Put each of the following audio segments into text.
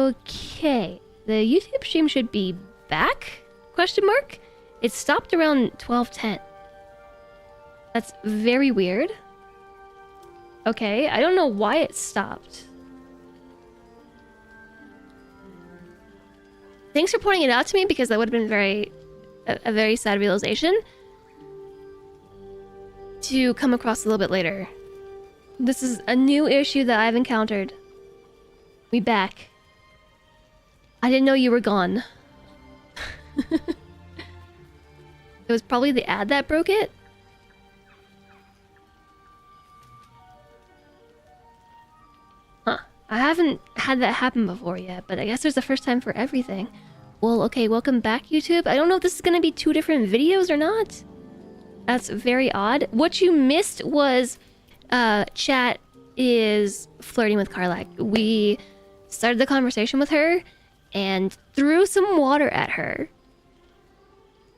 Okay. The YouTube stream should be back? Question mark? It stopped around 12:10. That's very weird. Okay, I don't know why it stopped. Thanks for pointing it out to me, because that would have been a very sad realization to come across a little bit later. This is a new issue that I've encountered. We back. I didn't know you were gone. It was probably the ad that broke it. Huh. I haven't had that happen before yet, but I guess there's a first time for everything. Well, okay, welcome back, YouTube. I don't know if this is gonna be 2 different videos or not. That's very odd. What you missed was chat is flirting with Karlak. We started the conversation with her and threw some water at her.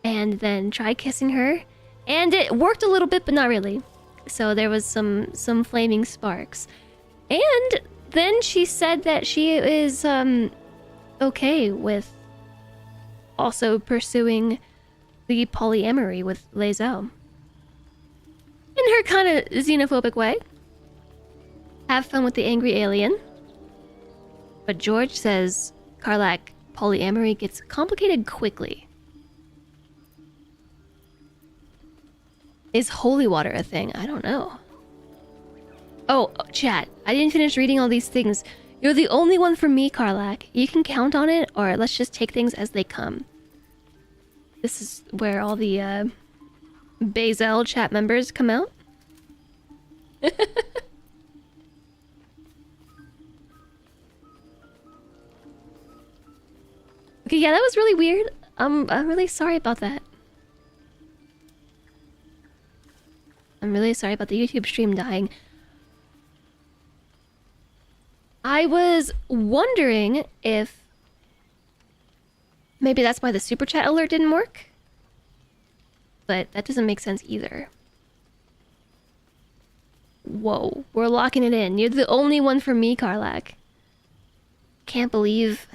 And then tried kissing her. And it worked a little bit, but not really. So there was some flaming sparks. And then she said that she is okay with also pursuing the polyamory with Lae'zel. In her kind of xenophobic way. Have fun with the angry alien. But George says, Karlak, polyamory gets complicated quickly. Is holy water a thing? I don't know. Oh, chat. I didn't finish reading all these things. You're the only one for me, Karlak. You can count on it, or let's just take things as they come. This is where all the Bazel chat members come out. Okay, yeah, that was really weird. I'm really sorry about that. I'm really sorry about the YouTube stream dying. I was wondering if maybe that's why the super chat alert didn't work. But that doesn't make sense either. Whoa, we're locking it in. You're the only one for me, Karlak. I can't believe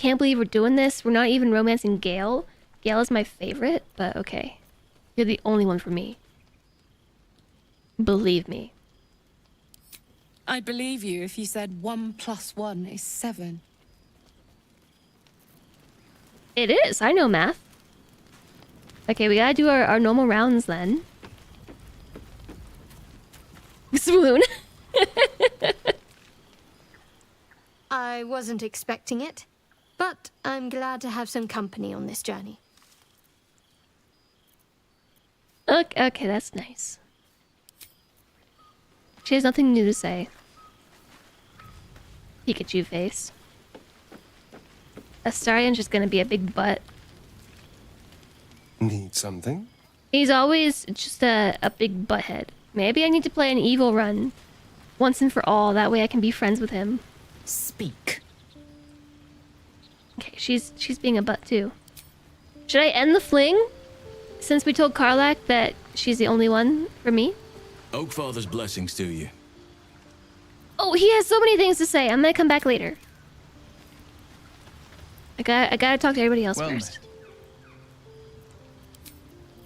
we're doing this. We're not even romancing Gale. Gale is my favorite, but okay. You're the only one for me. Believe me. I'd believe you if you said 1 + 1 is 7. It is. I know math. Okay, we gotta do our normal rounds then. Swoon. I wasn't expecting it, but I'm glad to have some company on this journey. Okay, that's nice. She has nothing new to say. Pikachu face. Astarion's just gonna be a big butt. Need something? He's always just a big butthead. Maybe I need to play an evil run once and for all. That way I can be friends with him. Speak. Okay, she's being a butt too. Should I end the fling? Since we told Karlak that she's the only one for me? Oakfather's blessings to you. Oh, he has so many things to say. I'm gonna come back later. I gotta talk to everybody else first.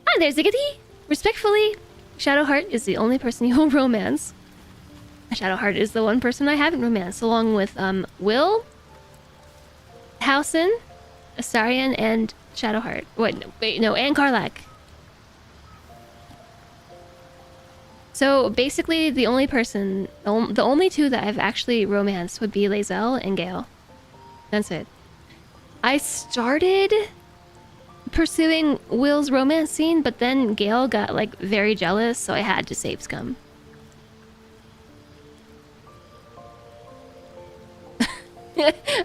Hi there, Ziggity! Respectfully, Shadowheart is the only person you will romance. Shadowheart is the one person I haven't romanced, along with Will, Housen, Astarion, and Shadowheart. Wait, no, and Karlak. So basically, the only person, the only 2 that I've actually romanced would be Lae'zel and Gale. That's it. I started pursuing Will's romance scene, but then Gale got like very jealous, so I had to save Scum.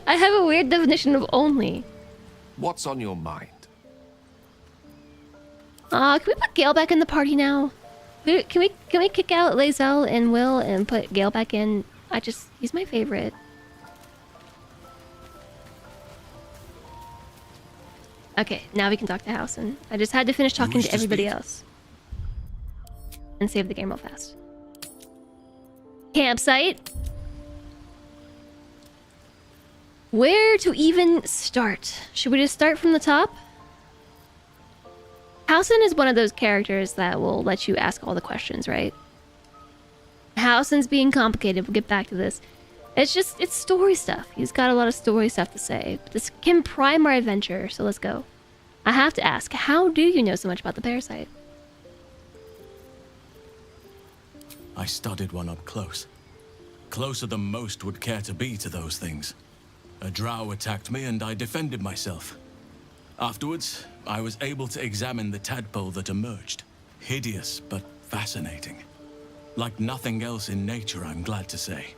I have a weird definition of only. What's on your mind? Can we put Gale back in the party now? Can we kick out Lae'zel and Will and put Gale back in? He's my favorite. Okay, now we can talk to Housen. I just had to finish talking to everybody else. And save the game real fast. Campsite. Where to even start? Should we just start from the top? Housen is one of those characters that will let you ask all the questions, right? Housen's being complicated. We'll get back to this. It's story stuff. He's got a lot of story stuff to say. But this can prime our adventure, so let's go. I have to ask, how do you know so much about the parasite? I studied one up close. Closer than most would care to be to those things. A drow attacked me and I defended myself. Afterwards, I was able to examine the tadpole that emerged. Hideous, but fascinating. Like nothing else in nature, I'm glad to say.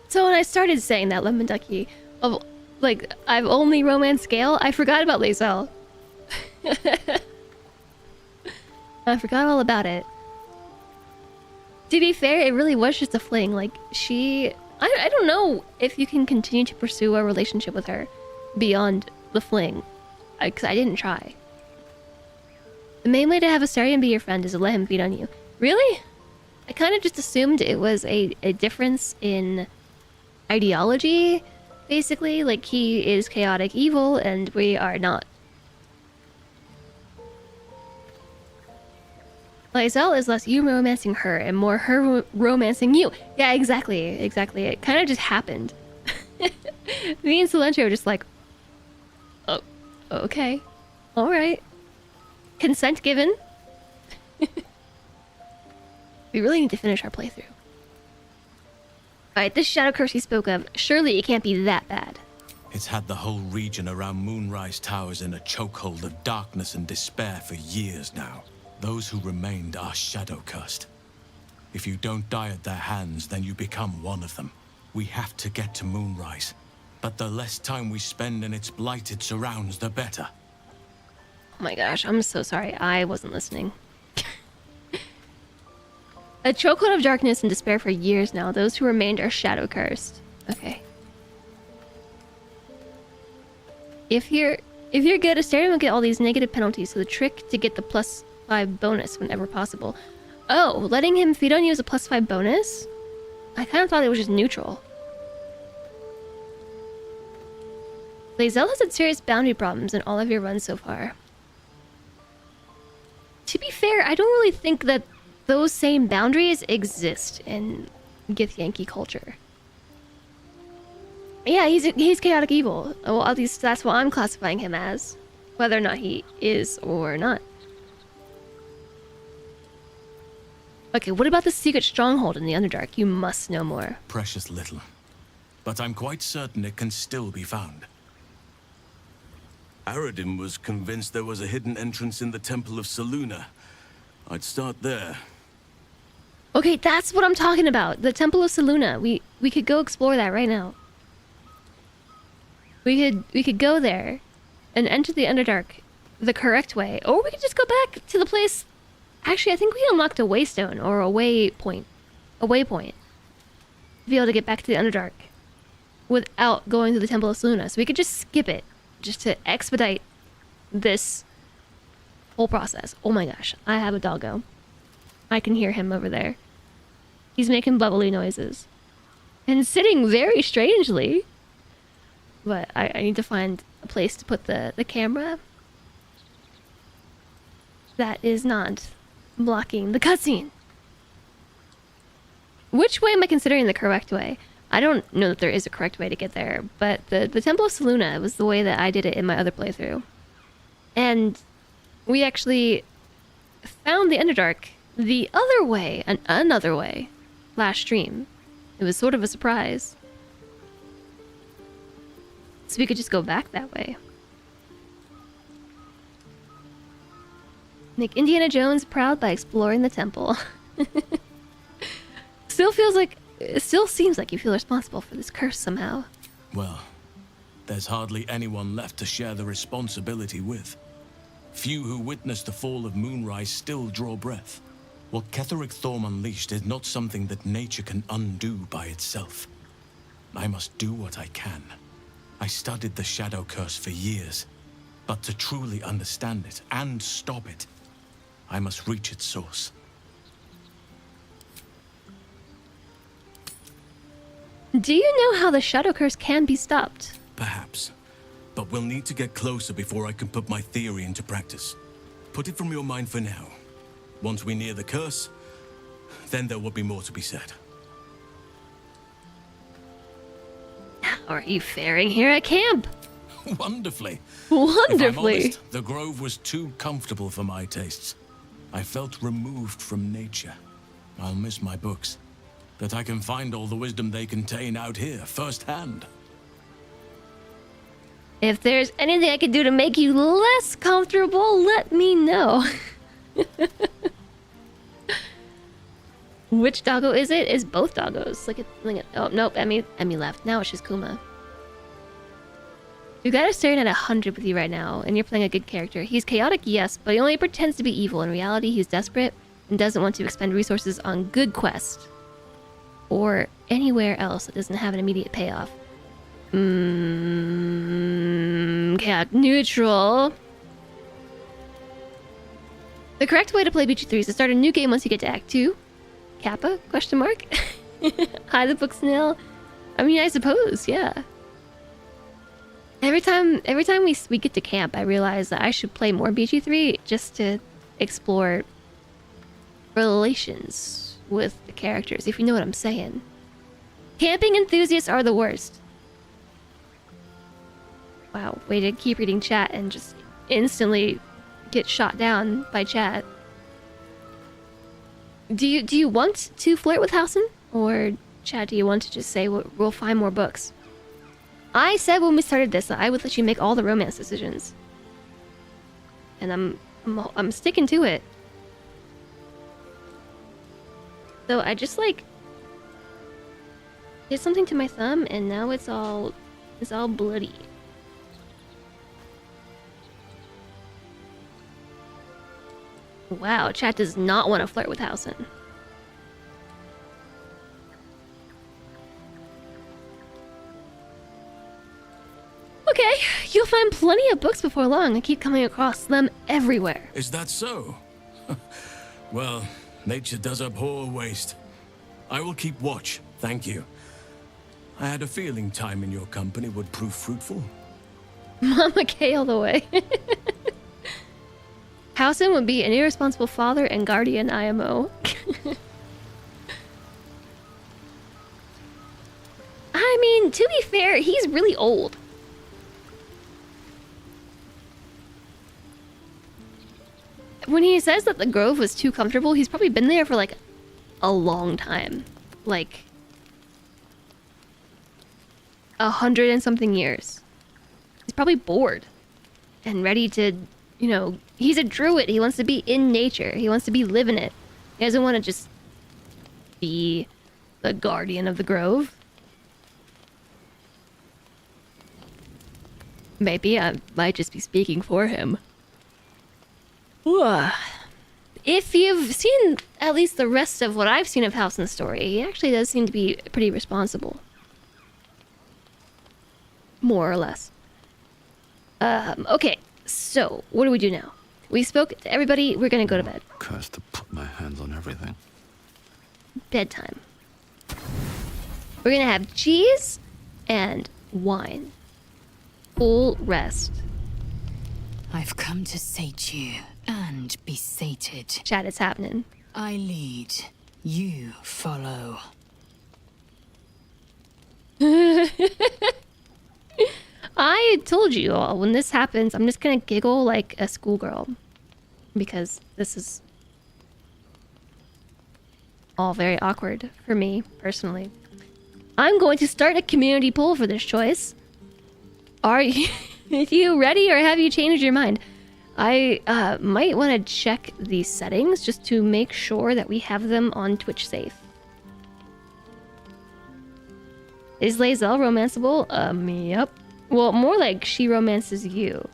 So when I started saying that, Lemon Ducky, of like, I've only romance Gale, I forgot about Lae'zel. I forgot all about it. To be fair, it really was just a fling. Like, I don't know if you can continue to pursue a relationship with her beyond the fling. Because I didn't try. The main way to have Astarion be your friend is to let him feed on you. Really? I kind of just assumed it was a difference in ideology, basically. Like, he is chaotic evil and we are not. Lae'zel is less you romancing her and more her romancing you. Yeah, exactly. It kind of just happened. Me and Silentio were just like, oh, okay. Alright. Consent given. We really need to finish our playthrough. Alright, this shadow curse he spoke of, surely it can't be that bad. It's had the whole region around Moonrise Towers in a chokehold of darkness and despair for years now. Those who remained are shadow cursed. If you don't die at their hands, then you become one of them. We have to get to Moonrise, but the less time we spend in its blighted surrounds, the better. Oh my gosh, I'm so sorry. I wasn't listening. A chokehold of darkness and despair for years now. Those who remained are shadow cursed. Okay. If you're good, Astarion will get all these negative penalties, so the trick to get the +5 bonus whenever possible. Oh, letting him feed on you is a +5 bonus? I kind of thought it was just neutral. Lae'zel has had serious boundary problems in all of your runs so far. To be fair, I don't really think that those same boundaries exist in Githyanki culture. Yeah, he's chaotic evil. Well, at least that's what I'm classifying him as. Whether or not he is or not. Okay, what about the secret stronghold in the Underdark? You must know more. Precious little. But I'm quite certain it can still be found. Aradin was convinced there was a hidden entrance in the Temple of Selûne. I'd start there. Okay, that's what I'm talking about. The Temple of Selûne. We could go explore that right now. We could go there and enter the Underdark the correct way. Or we could just go back to the place. Actually, I think we unlocked a waystone or a waypoint. A waypoint. To be able to get back to the Underdark without going to the Temple of Selûne. So we could just skip it. Just to expedite this whole process. Oh my gosh, I have a doggo. I can hear him over there. He's making bubbly noises. And sitting very strangely. But I need to find a place to put the camera that is not blocking the cutscene. Which way am I considering the correct way? I don't know that there is a correct way to get there, but the Temple of Selûne was the way that I did it in my other playthrough. And we actually found the Underdark the other way, another way, last stream. It was sort of a surprise. So we could just go back that way. Make Indiana Jones proud by exploring the temple. It still seems like you feel responsible for this curse somehow. Well, there's hardly anyone left to share the responsibility with. Few who witnessed the fall of Moonrise still draw breath. What Ketheric Thorm unleashed is not something that nature can undo by itself. I must do what I can. I studied the Shadow Curse for years, but to truly understand it and stop it, I must reach its source. Do you know how the shadow curse can be stopped? Perhaps. But we'll need to get closer before I can put my theory into practice. Put it from your mind for now. Once we near the curse, then there will be more to be said. How are you faring here at camp? Wonderfully. Wonderfully. If I'm honest, the grove was too comfortable for my tastes. I felt removed from nature. I'll miss my books. That I can find all the wisdom they contain out here, firsthand. If there's anything I could do to make you less comfortable, let me know. Which doggo is it? It's both doggos. Oh, nope, Emmy left. Now it's just Kuma. You guys are staring at 100 with you right now, and you're playing a good character. He's chaotic, yes, but he only pretends to be evil. In reality, he's desperate and doesn't want to expend resources on good quest. Or anywhere else that doesn't have an immediate payoff. Chaotic neutral. The correct way to play BG3 is to start a new game once you get to Act 2. Kappa? Question mark? Hi, the book snail. I mean, I suppose, yeah. Every time we get to camp, I realize that I should play more BG3 just to explore relations with the characters, if you know what I'm saying. Camping enthusiasts are the worst. Wow, way to keep reading chat and just instantly get shot down by chat. Do you want to flirt with Housen? Or, chat, do you want to just say we'll find more books? I said when we started this that I would let you make all the romance decisions. And I'm sticking to it. So I just did something to my thumb and now it's all bloody. Wow, chat does not want to flirt with Housen. Okay, you'll find plenty of books before long. I keep coming across them everywhere. Is that so? Well, nature does abhor waste. I will keep watch, thank you. I had a feeling time in your company would prove fruitful. Mama K all the way. Housen would be an irresponsible father and guardian IMO. I mean, to be fair, he's really old. When he says that the grove was too comfortable, he's probably been there for like a long time. Like 100 and something years. He's probably bored and ready to, you know, he's a druid. He wants to be in nature. He wants to be living it. He doesn't want to just be the guardian of the grove. Maybe I might just be speaking for him. If you've seen at least the rest of what I've seen of Housen's story, he actually does seem to be pretty responsible. More or less. Okay, so what do we do now? We spoke to everybody, we're gonna go to bed. Cursed to put my hands on everything. Bedtime. We're gonna have cheese and wine. Full rest. I've come to sate you and be sated. Chat, it's happening. I lead, you follow. I told you all, when this happens, I'm just gonna giggle like a schoolgirl. Because this is all very awkward for me, personally. I'm going to start a community poll for this choice. Are you ready or have you changed your mind? I might want to check these settings just to make sure that we have them on Twitch safe. Is Lae'zel romanceable? Yep. Well, more like she romances you.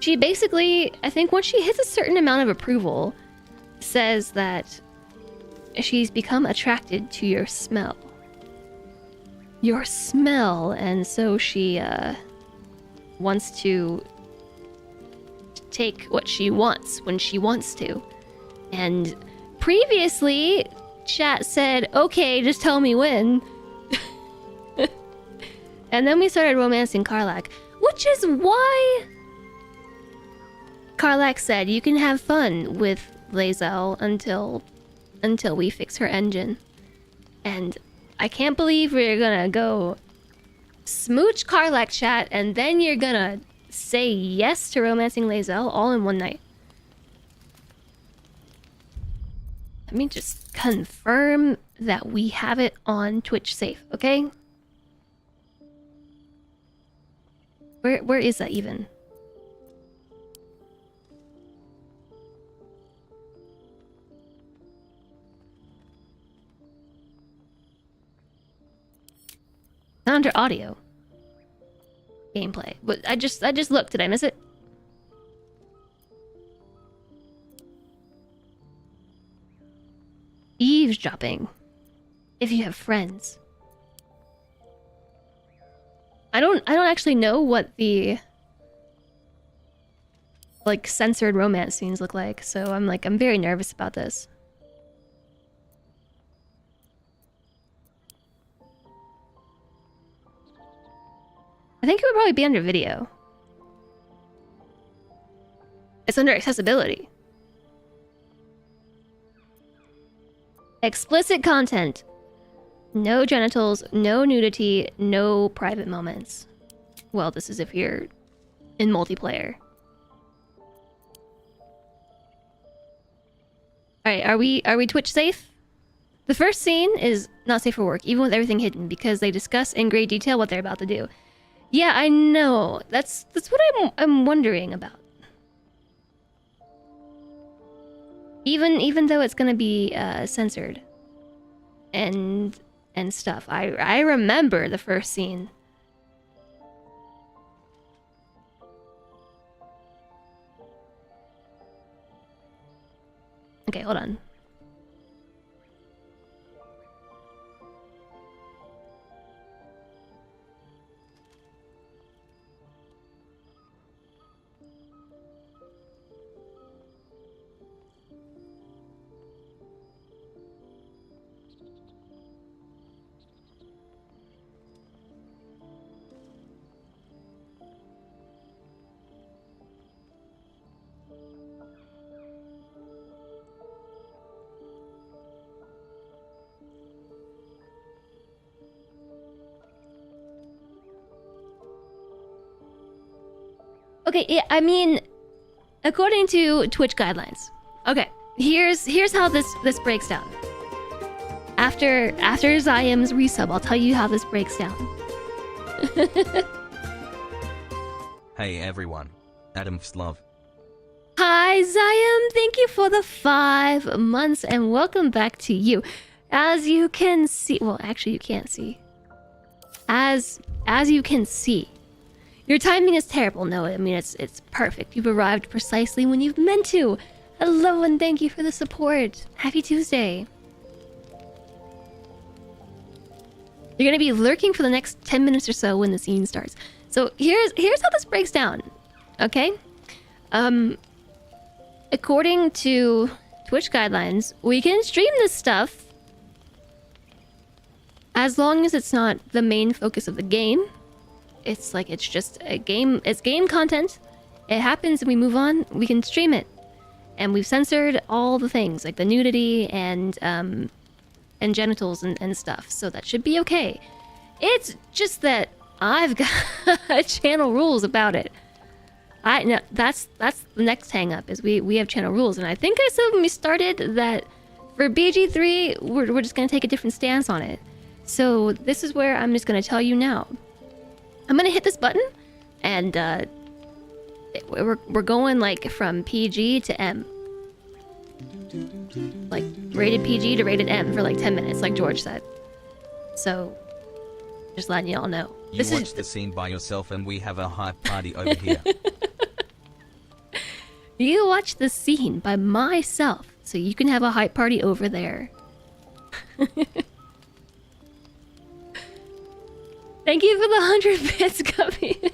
She basically, I think once she hits a certain amount of approval, says that she's become attracted to your smell. Your smell, and so she wants to take what she wants when she wants to. And previously, chat said, okay, just tell me when. And then we started romancing Karlak, which is why Karlak said you can have fun with Lae'zel until we fix her engine. And I can't believe we're gonna go smooch Karlak, chat, and then you're gonna say yes to romancing Lae'zel all in one night. Let me just confirm that we have it on Twitch safe, okay? Where is that even? Not under audio. Gameplay. But I just looked. Did I miss it? Eavesdropping. If you have friends. I don't actually know what the like censored romance scenes look like, so I'm very nervous about this. I think it would probably be under video. It's under accessibility. Explicit content. No genitals, no nudity, no private moments. Well, this is if you're in multiplayer. Alright, are we Twitch safe? The first scene is not safe for work, even with everything hidden, because they discuss in great detail what they're about to do. Yeah, I know. That's what I'm wondering about. Even though it's gonna be censored and stuff. I remember the first scene. Okay, hold on. Okay, yeah, I mean, according to Twitch guidelines. Okay, here's how this breaks down. After Zayam's resub, I'll tell you how this breaks down. Hey everyone, Adam's love. Hi Zayam, thank you for the 5 months and welcome back to you. As you can see, well, actually you can't see. As you can see. Your timing is terrible. No, I mean, it's perfect. You've arrived precisely when you've meant to. Hello and thank you for the support. Happy Tuesday. You're gonna be lurking for the next 10 minutes or so when the scene starts. So here's how this breaks down. Okay? According to Twitch guidelines, we can stream this stuff as long as it's not the main focus of the game. It's just a game. It's game content. It happens and we move on. We can stream it, and we've censored all the things like the nudity and genitals and stuff. So that should be okay. It's just that I've got channel rules about it. No, that's the next hang up is we have channel rules, and I think I said when we started that for BG3 we're just gonna take a different stance on it. So this is where I'm just gonna tell you now. I'm gonna hit this button, and we're going like from PG to M, like rated PG to rated M for like 10 minutes, like George said. So, just letting y'all know. You watch the scene by yourself, and we have a hype party over here. You watch the scene by myself, so you can have a hype party over there. Thank you for the 100 bits, Guppy.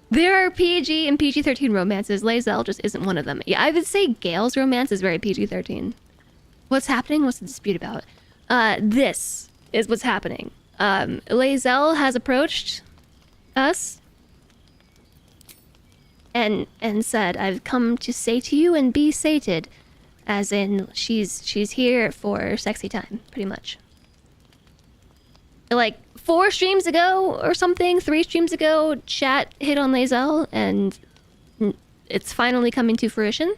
There are PG and PG-13 romances. Lae'zel just isn't one of them. Yeah, I would say Gale's romance is very PG-13. What's happening? What's the dispute about? This is what's happening. Lae'zel has approached us and said, "I've come to say to you and be sated," as in she's here for sexy time, pretty much. Like 4 streams ago or something, 3 streams ago, chat hit on Lae'zel, and it's finally coming to fruition.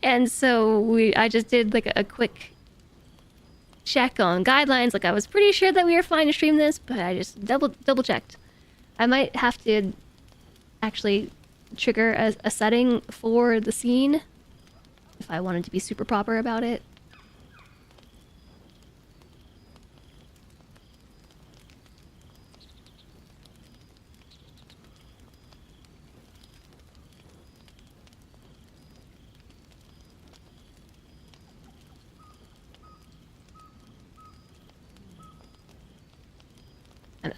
And so I just did like a quick check on guidelines. Like I was pretty sure that we were fine to stream this, but I just double checked. I might have to actually trigger a setting for the scene if I wanted to be super proper about it.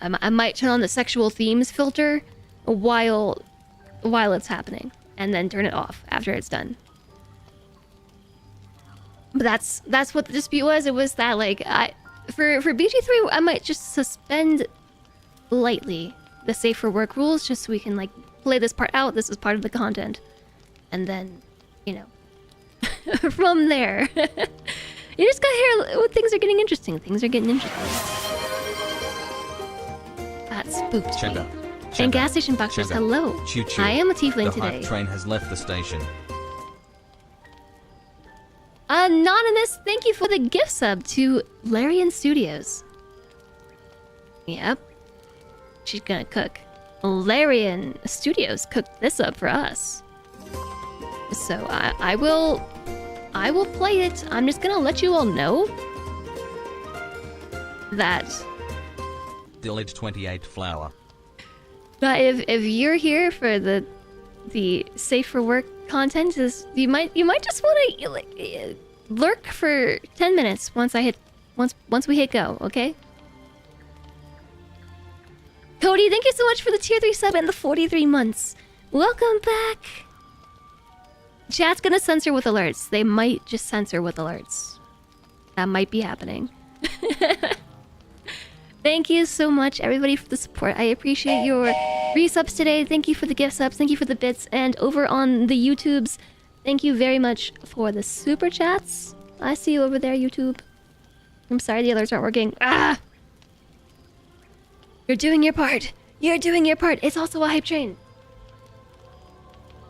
I might turn on the sexual themes filter while it's happening, and then turn it off after it's done. But that's what the dispute was. It was that like for BG3 I might just suspend lightly the safe for work rules just so we can like play this part out. This is part of the content, and then from there you just gotta hear things are getting interesting. Things are getting interesting. That spooked Chenda. me. And gas station boxers, Chenda. hello. Choo choo. I am a tiefling The today. hype train has left the station. Anonymous, thank you for the gift sub to Larian Studios. Yep. She's gonna cook. Larian Studios cooked this up for us. So I will play it. I'm just gonna let you all know that Delete 28 flour. if you're here for the safe for work content, you might just want to lurk for 10 minutes once we hit go, okay? Cody, thank you so much for the tier 3 sub and the 43 months. Welcome back. Chat's gonna censor with alerts. They might just censor with alerts. That might be happening. Thank you so much, everybody, for the support. I appreciate your resubs today. Thank you for the gift subs. Thank you for the bits. And over on the YouTubes, thank you very much for the super chats. I see you over there, YouTube. I'm sorry the alerts aren't working. Ah! You're doing your part. You're doing your part. It's also a hype train.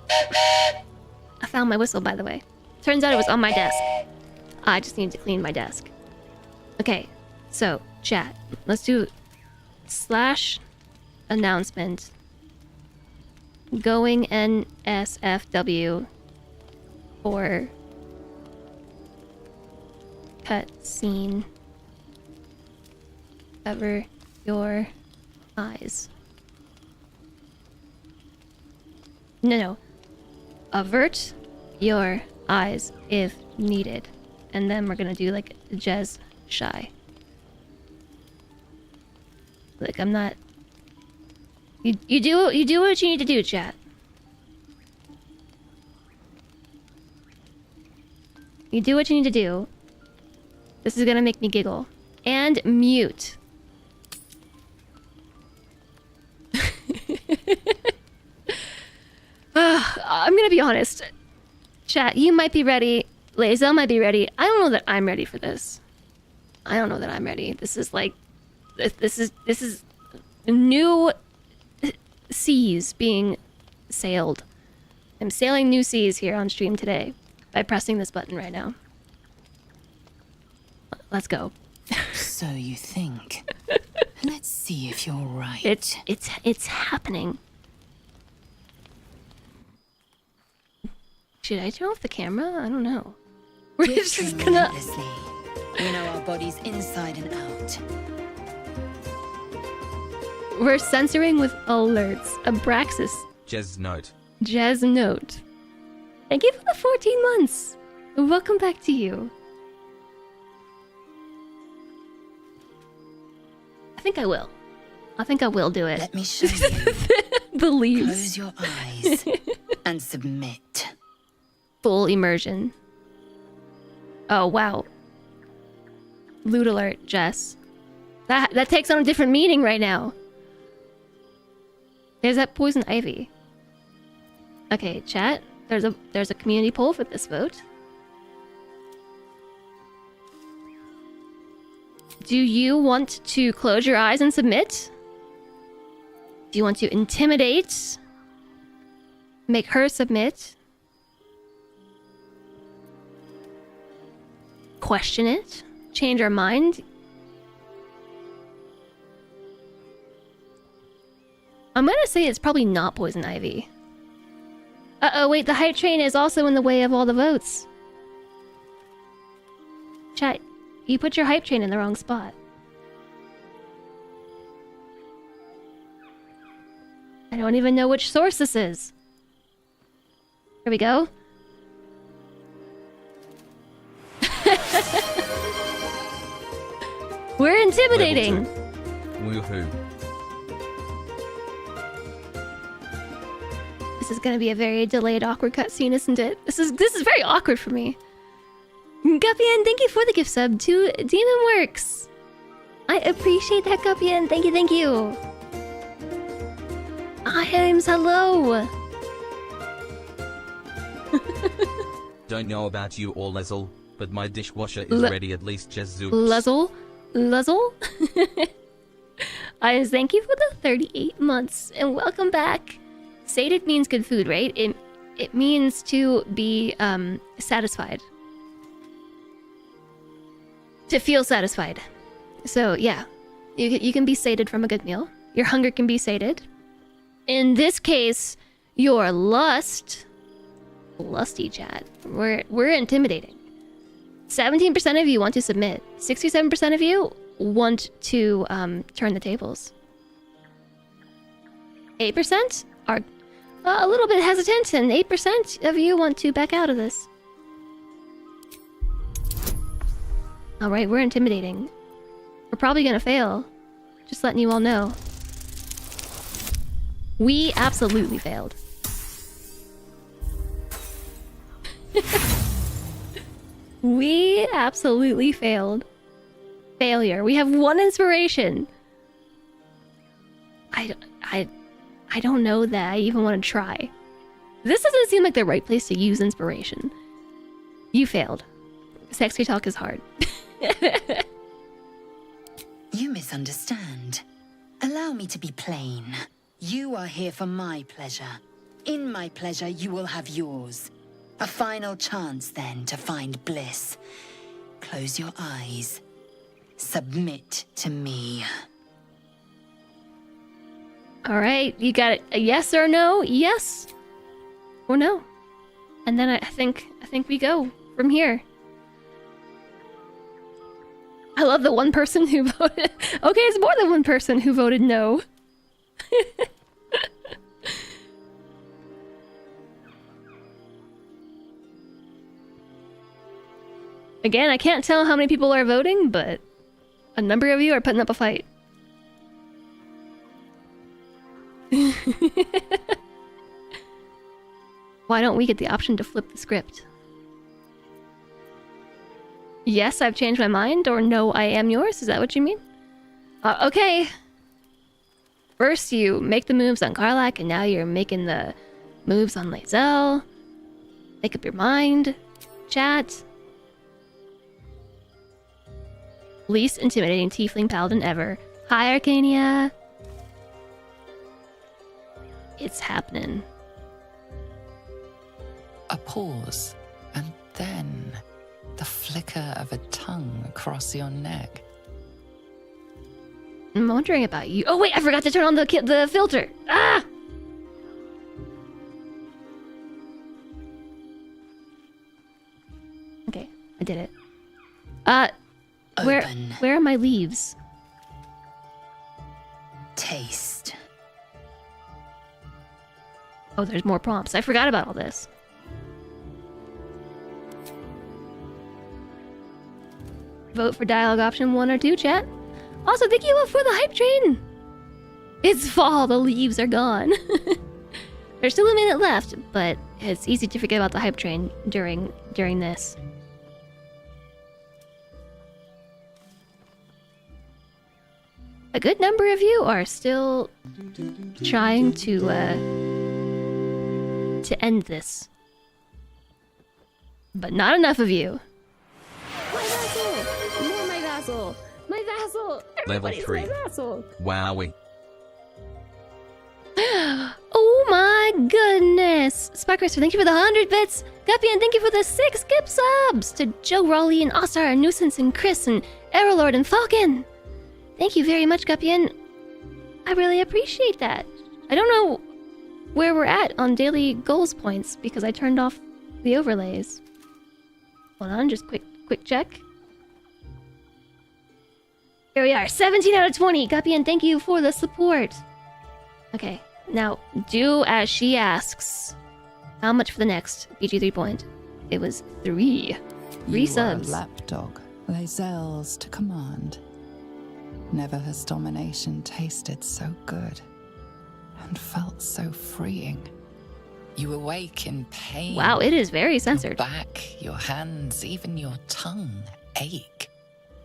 I found my whistle, by the way. Turns out it was on my desk. I just need to clean my desk. Okay, so chat. Let's do / announcement. Going NSFW for cutscene. Cover your eyes. No. Avert your eyes if needed. And then we're gonna do like Jez shy. Like I'm not. You do what you need to do, chat. You do what you need to do. This is gonna make me giggle. And mute. I'm gonna be honest. Chat, you might be ready. Lae'zel might be ready. I don't know that I'm ready for this. I don't know that I'm ready. This is like... This is new seas being sailed. I'm sailing new seas here on stream today by pressing this button right now. Let's go. So you think. Let's see if you're right. It's happening. Should I turn off the camera? I don't know. We're just gonna... We know our bodies inside and out. We're censoring with alerts. Abraxas. Jez note. Jez note. Thank you for the 14 months. Welcome back to you. I think I will. I think I will do it. Let me show you. The leaves. Close your eyes and submit. Full immersion. Oh, wow. Loot alert, Jess. That takes on a different meaning right now. There's that poison ivy. Okay, chat. There's a community poll for this vote. Do you want to close your eyes and submit? Do you want to intimidate? Make her submit? Question it? Change our mind? I'm gonna say it's probably not poison ivy. Uh-oh, wait, the hype train is also in the way of all the votes. Chat, you put your hype train in the wrong spot. I don't even know which source this is. Here we go. We're intimidating. Woohoo. This is gonna be a very delayed, awkward cutscene, isn't it? This is very awkward for me. Gupian, thank you for the gift sub to Demon Works. I appreciate that, Gupian. Thank you, thank you. Iams, hello. Don't know about you or Lezel, but my dishwasher is ready at least just zoops. Lezel? I thank you for the 38 months and welcome back. Sated means good food, right? It means to be satisfied. To feel satisfied. So yeah, you can be sated from a good meal. Your hunger can be sated. In this case, your lust, lusty chat. We're intimidating. 17% of you want to submit. 67% of you want to turn the tables. 8% are a little bit hesitant, and 8% of you want to back out of this. Alright, we're intimidating. We're probably gonna fail. Just letting you all know. We absolutely failed. We absolutely failed. Failure. We have one inspiration. I don't know that I even want to try. This doesn't seem like the right place to use inspiration. You failed. Sexy talk is hard. You misunderstand. Allow me to be plain. You are here for my pleasure. In my pleasure, you will have yours. A final chance, then, to find bliss. Close your eyes. Submit to me. Alright, you got it. A yes or no? Yes or no. And then I think we go from here. I love the one person who voted. Okay, it's more than one person who voted no. Again, I can't tell how many people are voting, but a number of you are putting up a fight. Why don't we get the option to flip the script? Yes, I've changed my mind, or no, I am yours? Is that what you mean? Okay. First, you make the moves on Karlak, and now you're making the moves on Lae'zel. Make up your mind. Chat. Least intimidating tiefling paladin ever. Hi, Arcania. It's happening. A pause, and then the flicker of a tongue across your neck. I'm wondering about you. Oh wait, I forgot to turn on the filter. Ah! Okay, I did it. Open. Where are my leaves? Taste. Oh, there's more prompts. I forgot about all this. Vote for dialogue option 1 or 2, chat. Also, thank you all for the hype train. It's fall. The leaves are gone. There's still a minute left, but it's easy to forget about the hype train during this. a good number of you are still trying to end this. But not enough of you. My vassal! More my vassal! My vassal! Level 3. My vassal! Wowie. Oh my goodness! Spycraster, thank you for the 100 bits! Guppian, thank you for the 6 gift subs! To Joe Raleigh and Ostar and Nuisance and Chris and Aerolord and Falcon! Thank you very much, Guppian. I really appreciate that. I don't know where we're at on daily goals points because I turned off the overlays. Hold on, just quick check. Here we are, 17 out of 20. Guppian, thank you for the support. Okay, now do as she asks. How much for the next BG3 point? It was 3. 3 subs. You are a lapdog, Lae'zel's to command. Never has domination tasted so good and felt so freeing. You awake in pain. Wow, it is very censored. Your back, your hands, even your tongue ache.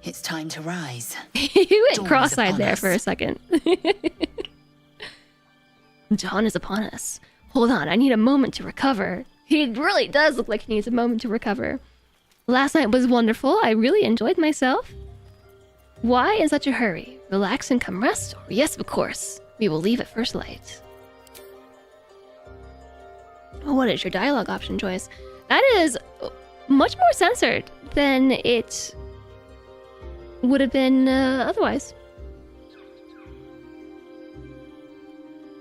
It's time to rise. You went Dawn is cross-eyed upon there us. for a second. Dawn is upon us. Hold on, I need a moment to recover. He really does look like he needs a moment to recover. Last night was wonderful. I really enjoyed myself. Why in such a hurry? Relax and come rest? Or yes, of course. We will leave at first light. What is your dialogue option choice? That is much more censored than it would have been otherwise.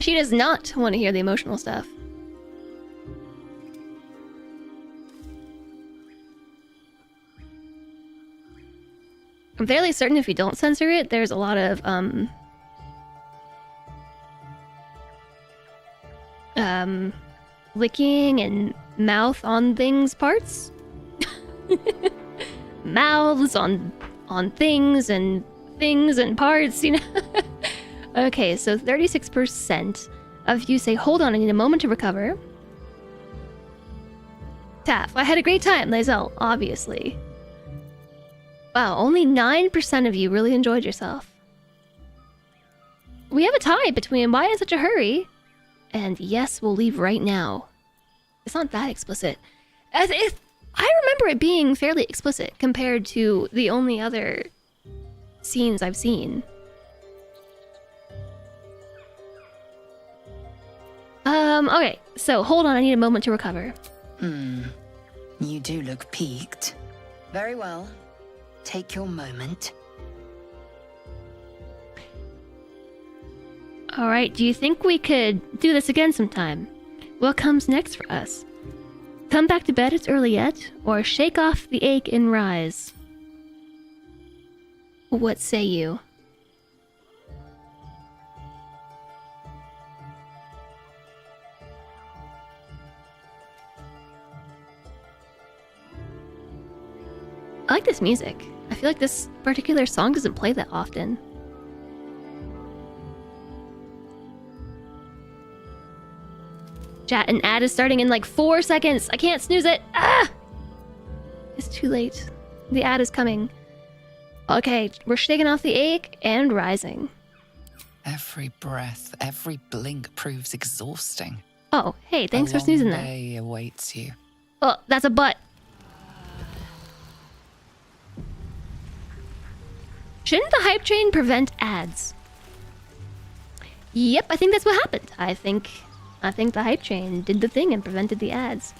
She does not want to hear the emotional stuff. I'm fairly certain if you don't censor it, there's a lot of licking and mouth on things parts. Mouths on things and parts, you know. Okay, so 36% of you say, hold on, I need a moment to recover. Taff, I had a great time, Lae'zel, obviously. Wow, only 9% of you really enjoyed yourself. We have a tie between why in such a hurry and yes, we'll leave right now. It's not that explicit. I remember it being fairly explicit compared to the only other scenes I've seen. Okay, so hold on, I need a moment to recover. You do look peaked. Very well. Take your moment. Alright, do you think we could do this again sometime? What comes next for us? Come back to bed, it's early yet, or shake off the ache and rise? What say you? I like this music. I feel like this particular song doesn't play that often. Chat, an ad is starting in like 4 seconds. I can't snooze it. Ah! It's too late. The ad is coming. Okay, we're shaking off the ache and rising. Every breath, every blink proves exhausting. Oh, hey, thanks for snoozing that. A long day awaits you. Oh, that's a butt. Shouldn't the hype train prevent ads? Yep, I think that's what happened. I think the hype train did the thing and prevented the ads.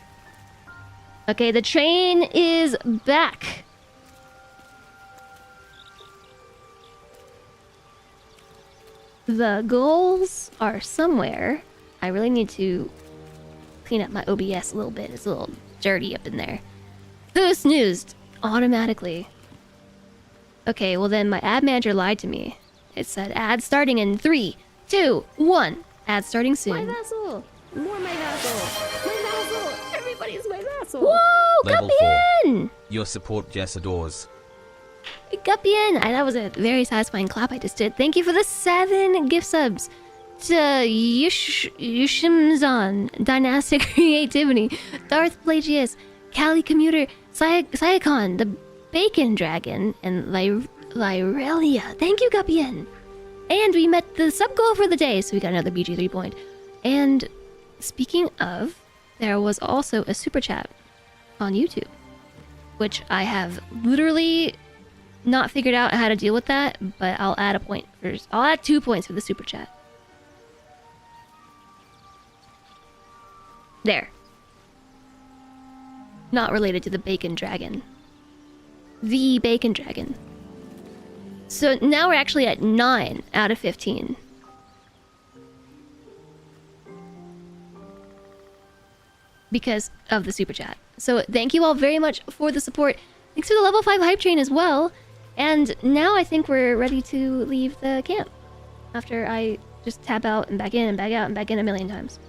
Okay, the train is back. The goals are somewhere. I really need to clean up my OBS a little bit. It's a little dirty up in there. Who snoozed? Automatically. Okay, well then my ad manager lied to me. It said ad starting in 3, 2, 1. Ad starting soon. My vassal! More my vassal! My vassal! Everybody's my vassal! Whoa! Level Guppian! 4. Your support Jess adores. Guppian! That was a very satisfying clap I just did. Thank you for the 7 gift subs. To Yushimzan, Dynastic Creativity, Darth Plagius, Cali Commuter, Sayakon, the Bacon Dragon, and Lyrelia. Thank you, Guppian. And we met the sub goal for the day, so we got another BG3 point. And speaking of, there was also a super chat on YouTube, which I have literally not figured out how to deal with that, but I'll add a point first. I'll add 2 points for the super chat. There. Not related to the bacon dragon. The bacon dragon. So now we're actually at 9 out of 15. Because of the super chat. So thank you all very much for the support. Thanks for the level 5 hype train as well. And now I think we're ready to leave the camp. After I just tap out and back in and back out and back in a million times.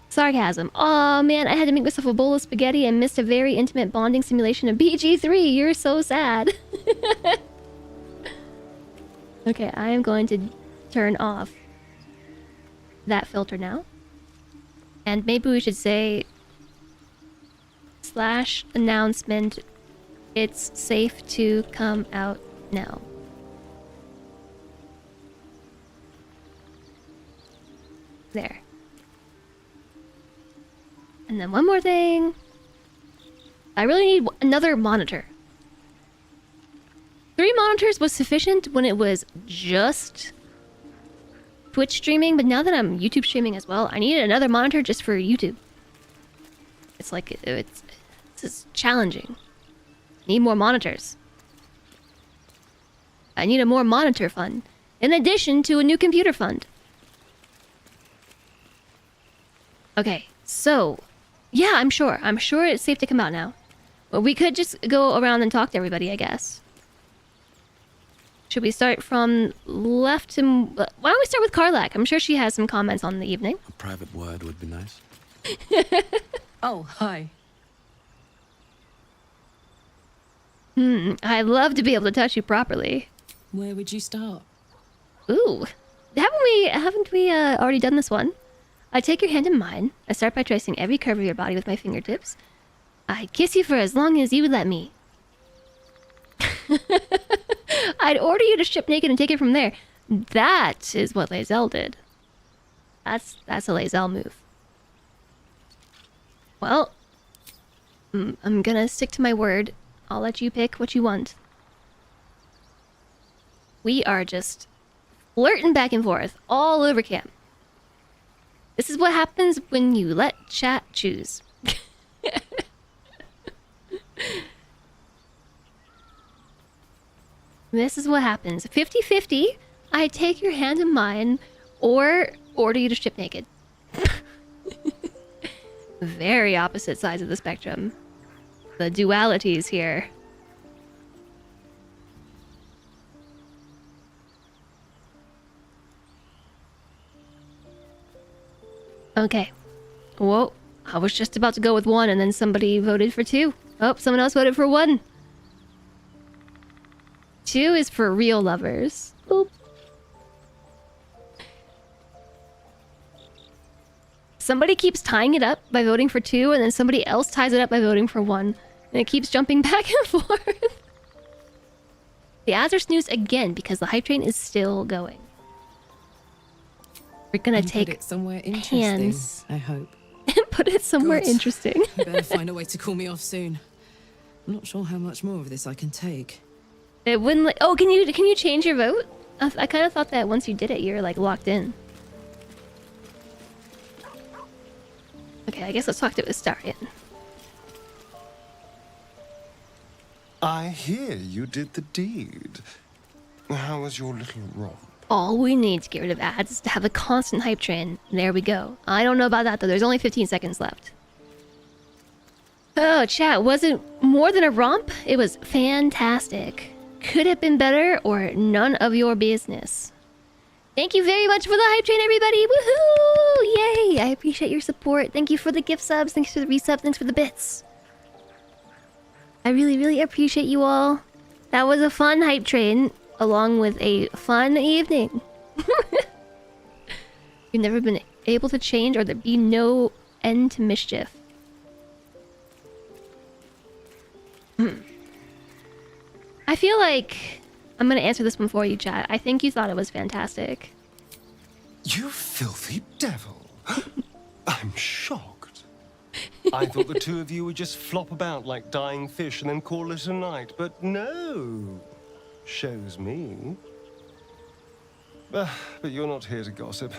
Sarcasm. Aw, man, I had to make myself a bowl of spaghetti and missed a very intimate bonding simulation of BG3. You're so sad. Okay, I am going to turn off that filter now. And maybe we should say / announcement. It's safe to come out now. There. And then one more thing. I really need another monitor. 3 monitors was sufficient when it was just Twitch streaming, but now that I'm YouTube streaming as well, I need another monitor just for YouTube. It's like, it's just challenging. Need more monitors. I need a more monitor fund, in addition to a new computer fund. Okay, so, yeah, I'm sure it's safe to come out now. Well, we could just go around and talk to everybody, I guess. Should we start from left to... Why don't we start with Karlak? I'm sure she has some comments on the evening. A private word would be nice. Oh, hi. I'd love to be able to touch you properly. Where would you start? Ooh. Haven't we already done this one? I take your hand in mine. I start by tracing every curve of your body with my fingertips. I'd kiss you for as long as you would let me. I'd order you to strip naked and take it from there. That is what Lae'zel did. That's a Lae'zel move. Well, I'm gonna stick to my word. I'll let you pick what you want. We are just flirting back and forth all over camp. This is what happens when you let chat choose. This is what happens. 50-50, I take your hand in mine, or order you to strip naked. Very opposite sides of the spectrum. The dualities here. Okay. Whoa. I was just about to go with 1 and then somebody voted for 2. Oh, someone else voted for 1. 2 is for real lovers. Oop. Somebody keeps tying it up by voting for 2, and then somebody else ties it up by voting for 1. And it keeps jumping back and forth. The ads are snoozed again because the hype train is still going. We're gonna take it somewhere interesting, hands I hope. and put it somewhere God. interesting. You better find a way to call me off soon. I'm not sure how much more of this I can take. It wouldn't like... Oh, can you change your vote? I kind of thought that once you did it, you're like locked in. Okay, I guess let's talk to Astarion. I hear you did the deed. How was your little romp? All we need to get rid of ads is to have a constant hype train. There we go. I don't know about that though. There's only 15 seconds left. Oh, chat, was it more than a romp? It was fantastic. Could have been better or none of your business. Thank you very much for the hype train, everybody. Woohoo! Yay! I appreciate your support. Thank you for the gift subs. Thanks for the resubs. Thanks for the bits. I really, really appreciate you all. That was a fun hype train, along with a fun evening. You've never been able to change or there be no end to mischief. I feel like I'm gonna answer this one for you, chat. I think you thought it was fantastic. You filthy devil. I'm shocked. I thought the two of you would just flop about like dying fish and then call it a night, but no. Shows me. But you're not here to gossip.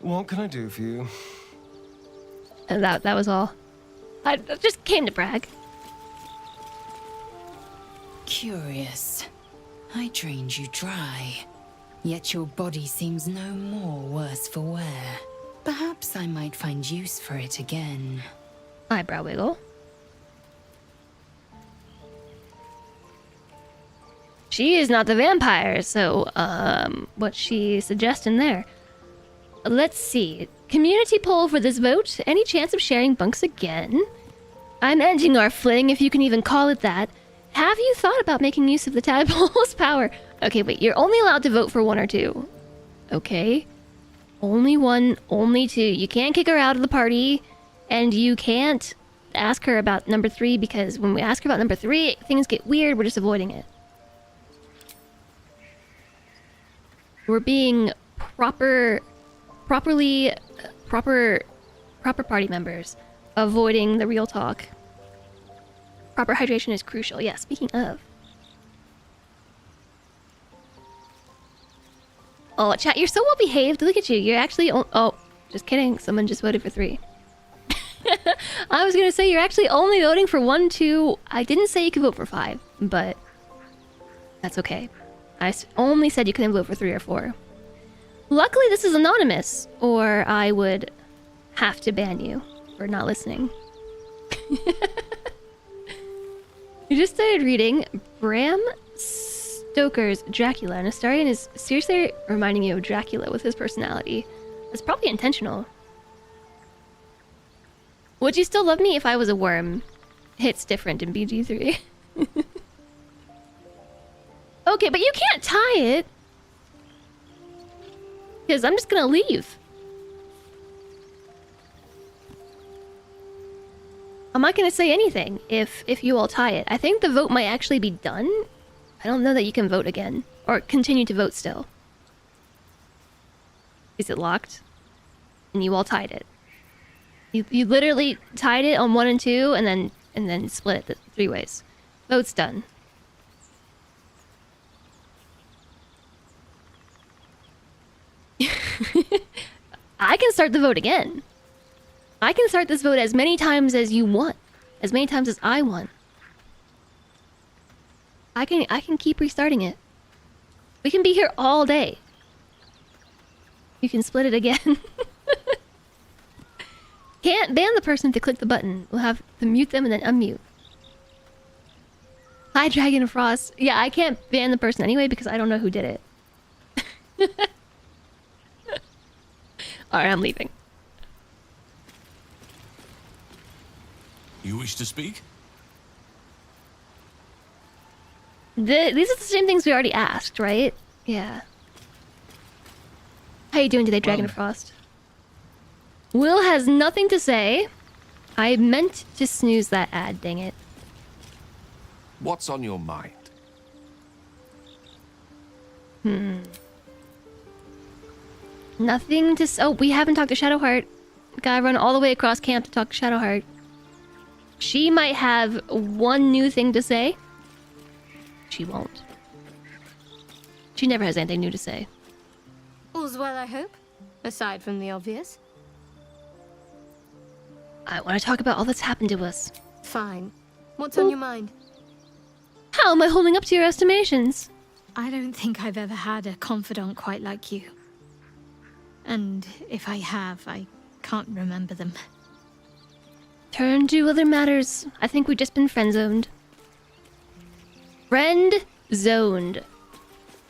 What can I do for you? And that was all. I just came to brag. Curious. I drained you dry. Yet your body seems no more worse for wear. Perhaps I might find use for it again. Eyebrow wiggle. She is not the vampire, so, what's she suggesting there? Let's see. Community poll for this vote. Any chance of sharing bunks again? I'm ending our fling, if you can even call it that. Have you thought about making use of the tadpole's power? Okay, wait, you're only allowed to vote for one or two. Okay. Only one, only two. You can't kick her out of the party, and you can't ask her about number 3, because when we ask her about number 3, things get weird, we're just avoiding it. We're being proper party members, avoiding the real talk. Proper hydration is crucial. Yeah, speaking of. Oh, chat, you're so well behaved. Look at you. You're actually... Oh, just kidding. Someone just voted for 3. I was gonna say you're actually only voting for 1, 2... I didn't say you could vote for 5, but... That's okay. I only said you couldn't vote for 3 or 4. Luckily, this is anonymous, or I would have to ban you for not listening. You just started reading Bram Stoker's Dracula, and Astarion is seriously reminding you of Dracula with his personality. It's probably intentional. Would you still love me if I was a worm? It's different in BG3. Okay, but you can't tie it. Because I'm just gonna leave. I'm not gonna say anything if you all tie it. I think the vote might actually be done. I don't know that you can vote again. Or continue to vote still. Is it locked? And you all tied it. You literally tied it on 1 and 2 and then split it 3 ways. Vote's done. I can start the vote again. I can start this vote as many times as you want. As many times as I want. I can keep restarting it. We can be here all day. You can split it again. Can't ban the person to click the button. We'll have to mute them and then unmute. Hi, Dragon Frost. Yeah, I can't ban the person anyway because I don't know who did it. Alright, I'm leaving. You wish to speak? These are the same things we already asked, right? Yeah. How you doing today, Dragon Frost? Will has nothing to say. I meant to snooze that ad, dang it. What's on your mind? Nothing to oh, we haven't talked to Shadowheart. Gotta run all the way across camp to talk to Shadowheart. She might have one new thing to say. She won't. She never has anything new to say. All's well, I hope. Aside from the obvious. I want to talk about all that's happened to us. Fine. What's on your mind? How am I holding up to your estimations? I don't think I've ever had a confidant quite like you. And if I have, I can't remember them. Turn to other matters. I think we've just been friend-zoned. Friend-zoned.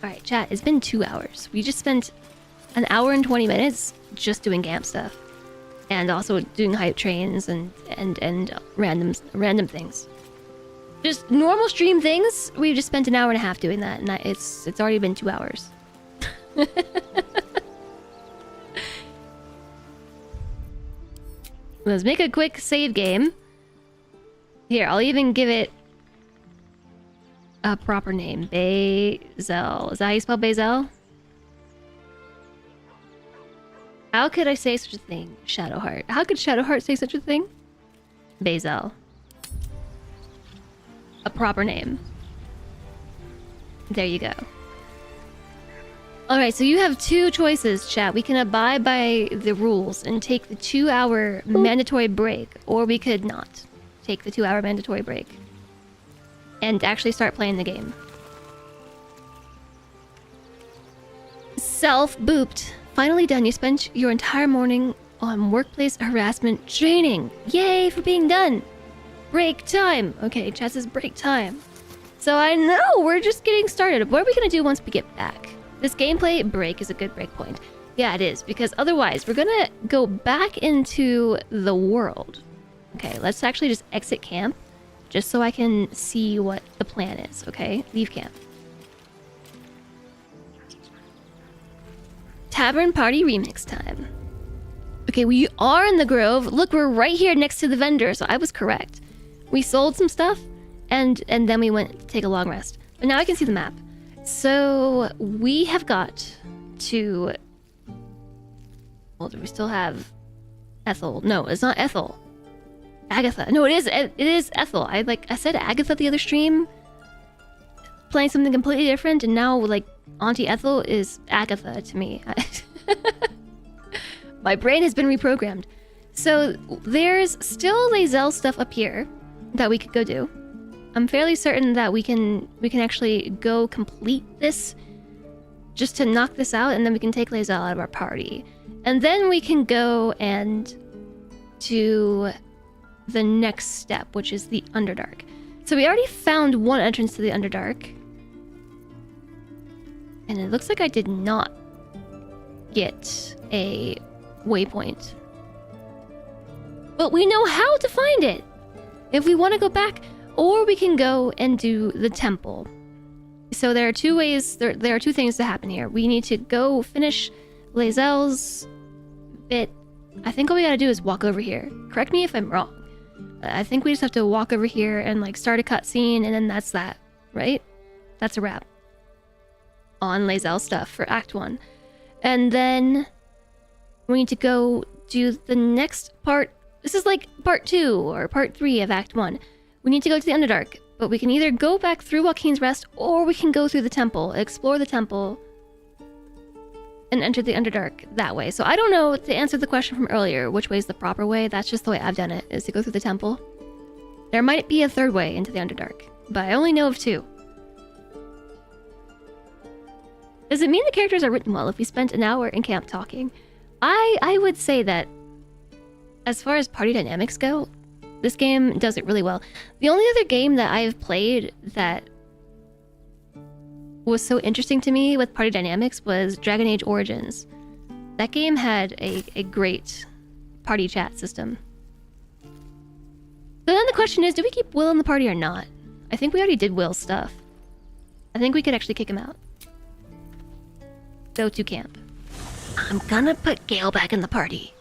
Alright, chat, it's been 2 hours. We just spent an hour and 20 minutes just doing camp stuff. And also doing hype trains and random things. Just normal stream things. We just spent an hour and a half doing that, and it's already been 2 hours. Let's make a quick save game. Here, I'll even give it a proper name. Bazel. Is that how you spell Bazel? How could I say such a thing? Shadowheart. How could Shadowheart say such a thing? Bazel. A proper name. There you go. Alright, so you have two choices, chat. We can abide by the rules and take the 2-hour mandatory break, or we could not take the 2-hour mandatory break and actually start playing the game. Self-booped. Finally done. You spent your entire morning on workplace harassment training. Yay for being done. Break time. Okay, chat says break time. So I know we're just getting started. What are we going to do once we get back? This gameplay break is a good break point. Yeah, it is, because otherwise we're gonna go back into the world. Okay, let's actually just exit camp, just so I can see what the plan is, okay? Leave camp. Tavern Party Remix time. Okay, we are in the Grove. Look, we're right here next to the vendor, so I was correct. We sold some stuff, and then we went to take a long rest. But now I can see the map. So we have got to... Well, do we still have Ethel? No, it's not Ethel. Agatha. No, it is Ethel. I said Agatha the other stream, playing something completely different, and now like Auntie Ethel is Agatha to me. My brain has been reprogrammed. So there's still Lae'zel stuff up here that we could go do. I'm fairly certain that we can actually go complete this just to knock this out, and then we can take Lae'zel out of our party. And then we can go and do the next step, which is the Underdark. So we already found one entrance to the Underdark. And it looks like I did not get a waypoint. But we know how to find it! If we want to go back... Or we can go and do the temple. So there are two ways, there are two things to happen here. We need to go finish Lae'zel's bit. I think all we gotta do is walk over here. Correct me if I'm wrong. I think we just have to walk over here and like start a cutscene, and then that's that, right? That's a wrap on Lae'zel stuff for Act 1. And then we need to go do the next part. This is like part 2 or part 3 of Act 1. We need to go to the Underdark, but we can either go back through Joaquin's Rest, or we can go through the temple, explore the temple, and enter the Underdark that way. So I don't know, to answer the question from earlier, which way is the proper way. That's just the way I've done it, is to go through the temple. There might be a third way into the Underdark, but I only know of 2. Does it mean the characters are written well if we spent an hour in camp talking? I would say that, as far as party dynamics go, this game does it really well. The only other game that I've played that was so interesting to me with party dynamics was Dragon Age Origins. That game had a great party chat system. So then the question is, do we keep Will in the party or not? I think we already did Will's stuff. I think we could actually kick him out. Go to camp. I'm gonna put Gale back in the party.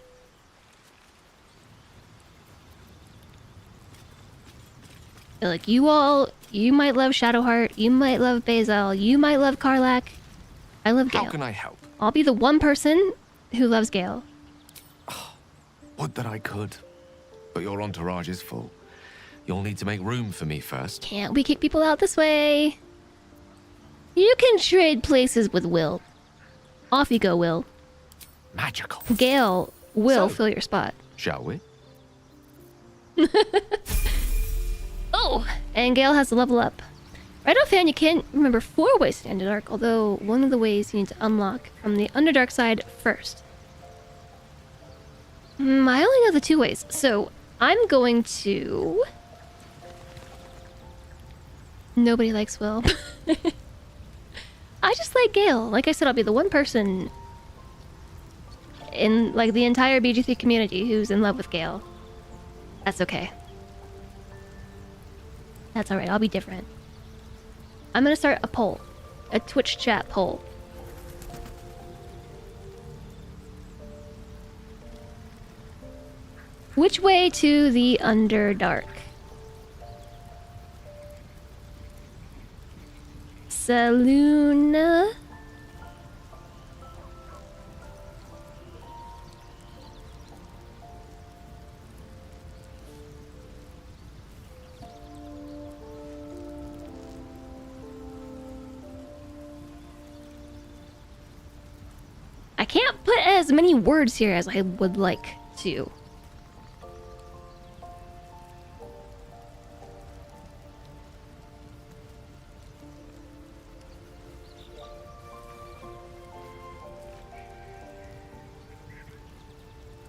Like, you might love Shadowheart, you might love Bazel, you might love Karlach. I love Gale. How can I help? I'll be the one person who loves Gale. Would that I could. But your entourage is full. You'll need to make room for me first. Can't we kick people out this way? You can trade places with Will. Off you go, Will. Magical. Gale will So, fill your spot. Shall we? Oh, and Gale has to level up. Right offhand, you can't remember 4 ways to the Underdark, although one of the ways you need to unlock from the Underdark side first. I only know the 2 ways, so I'm going to... Nobody likes Will. I just like Gale. Like I said, I'll be the one person in like the entire BG3 community who's in love with Gale. That's okay. That's alright, I'll be different. I'm gonna start a poll. A Twitch chat poll. Which way to the Underdark? Saluna. I can't put as many words here as I would like to.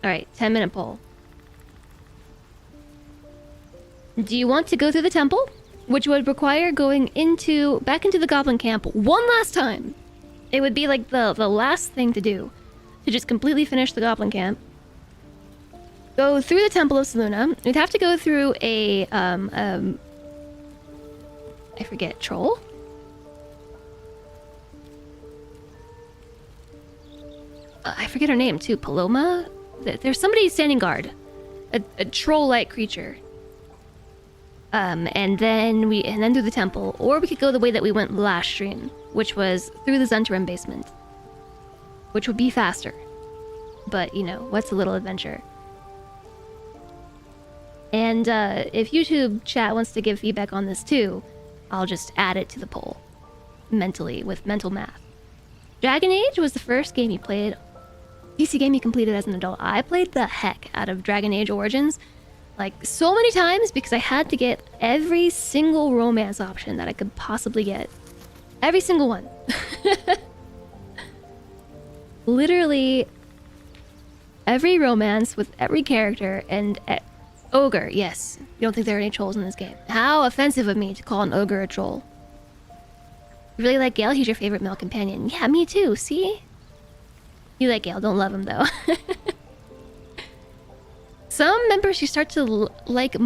Alright, 10-minute poll. Do you want to go through the temple? Which would require going back into the goblin camp one last time. It would be like the last thing to do. To just completely finish the goblin camp. Go through the Temple of Saluna. We'd have to go through a, I forget, troll? I forget her name too, Paloma? There's somebody standing guard. A troll-like creature. And then through the temple. Or we could go the way that we went last stream, which was through the Zentarim basement. Which would be faster. But, you know, what's a little adventure? And if YouTube chat wants to give feedback on this too, I'll just add it to the poll. Mentally, with mental math. Dragon Age was the first game you played. PC game you completed as an adult. I played the heck out of Dragon Age Origins. Like, so many times because I had to get every single romance option that I could possibly get. Every single one. Literally every romance with every character and ogre. Yes, you don't think there are any trolls in this game. How offensive of me to call an ogre a troll. You really like Gale? He's your favorite male companion. Yeah, me too. See? You like Gale, don't love him though. Some members you start to like.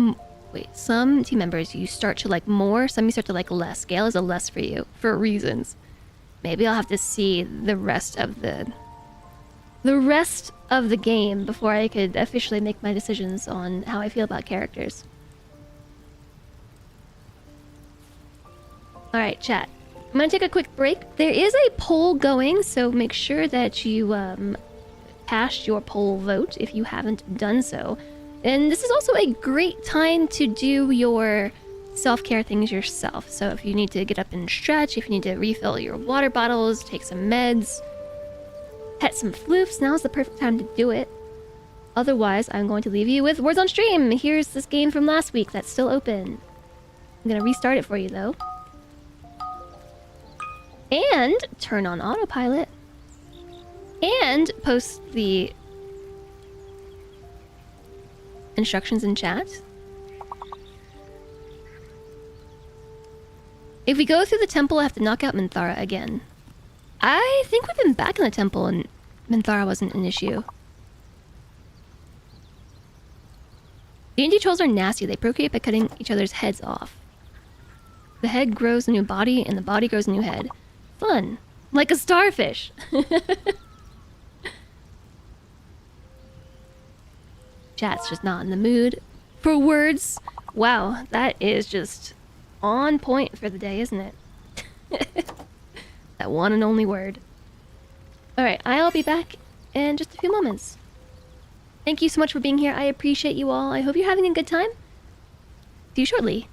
Some team members you start to like more. Some you start to like less. Gale is a less for you for reasons. Maybe I'll have to see the rest of the game before I could officially make my decisions on how I feel about characters. Alright, chat. I'm gonna take a quick break. There is a poll going, so make sure that you cast your poll vote if you haven't done so. And this is also a great time to do your self-care things yourself. So if you need to get up and stretch, if you need to refill your water bottles, take some meds, pet some floofs, now's the perfect time to do it. Otherwise, I'm going to leave you with words on stream. Here's this game from last week that's still open. I'm gonna restart it for you though. And turn on autopilot. And post the instructions in chat. If we go through the temple, I have to knock out Minthara again. I think we've been back in the temple and Minthara wasn't an issue. D&D trolls are nasty. They procreate by cutting each other's heads off. The head grows a new body and the body grows a new head. Fun. Like a starfish. Chat's just not in the mood for words. Wow, that is just on point for the day, isn't it? That one and only word. Alright, I'll be back in just a few moments. Thank you so much for being here. I appreciate you all. I hope you're having a good time. See you shortly.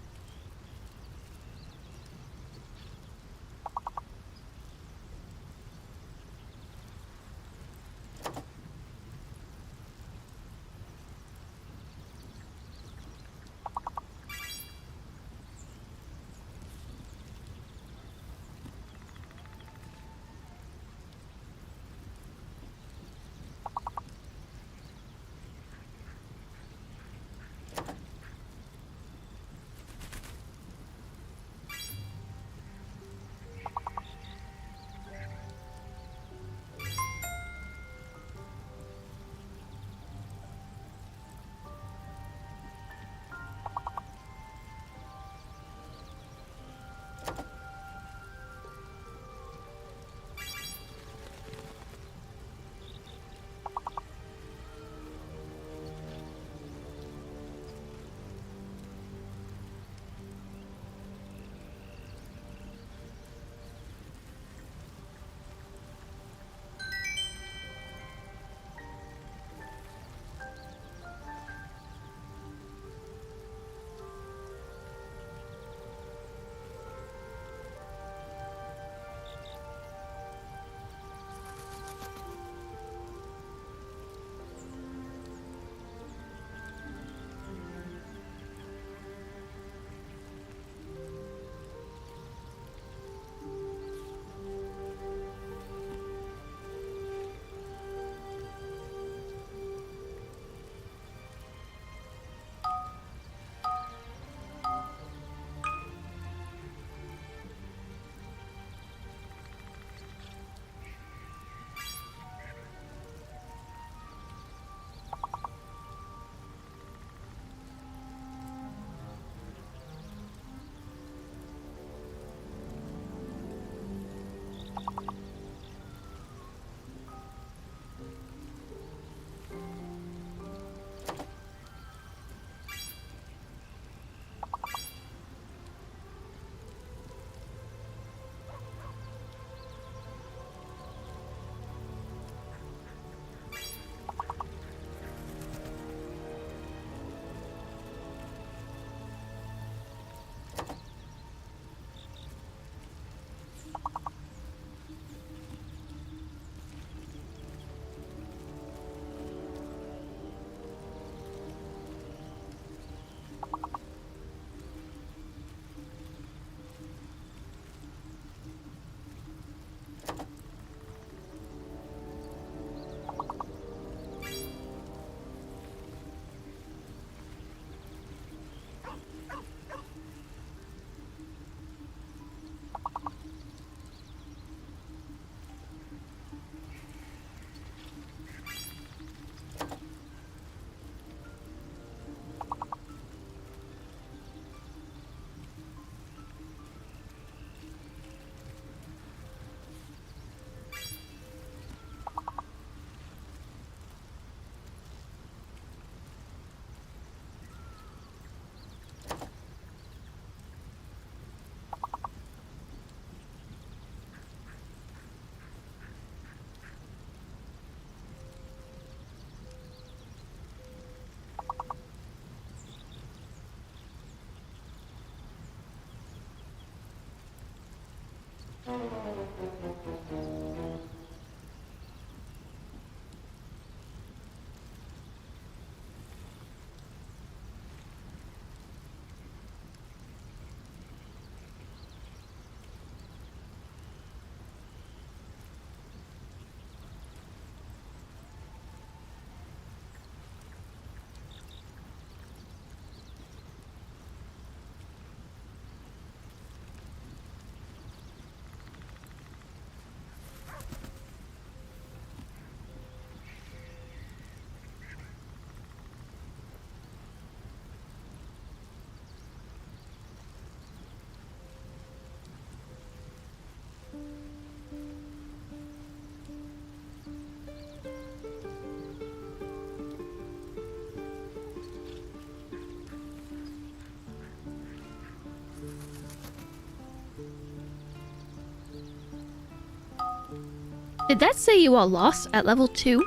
Did that say you all lost at level 2?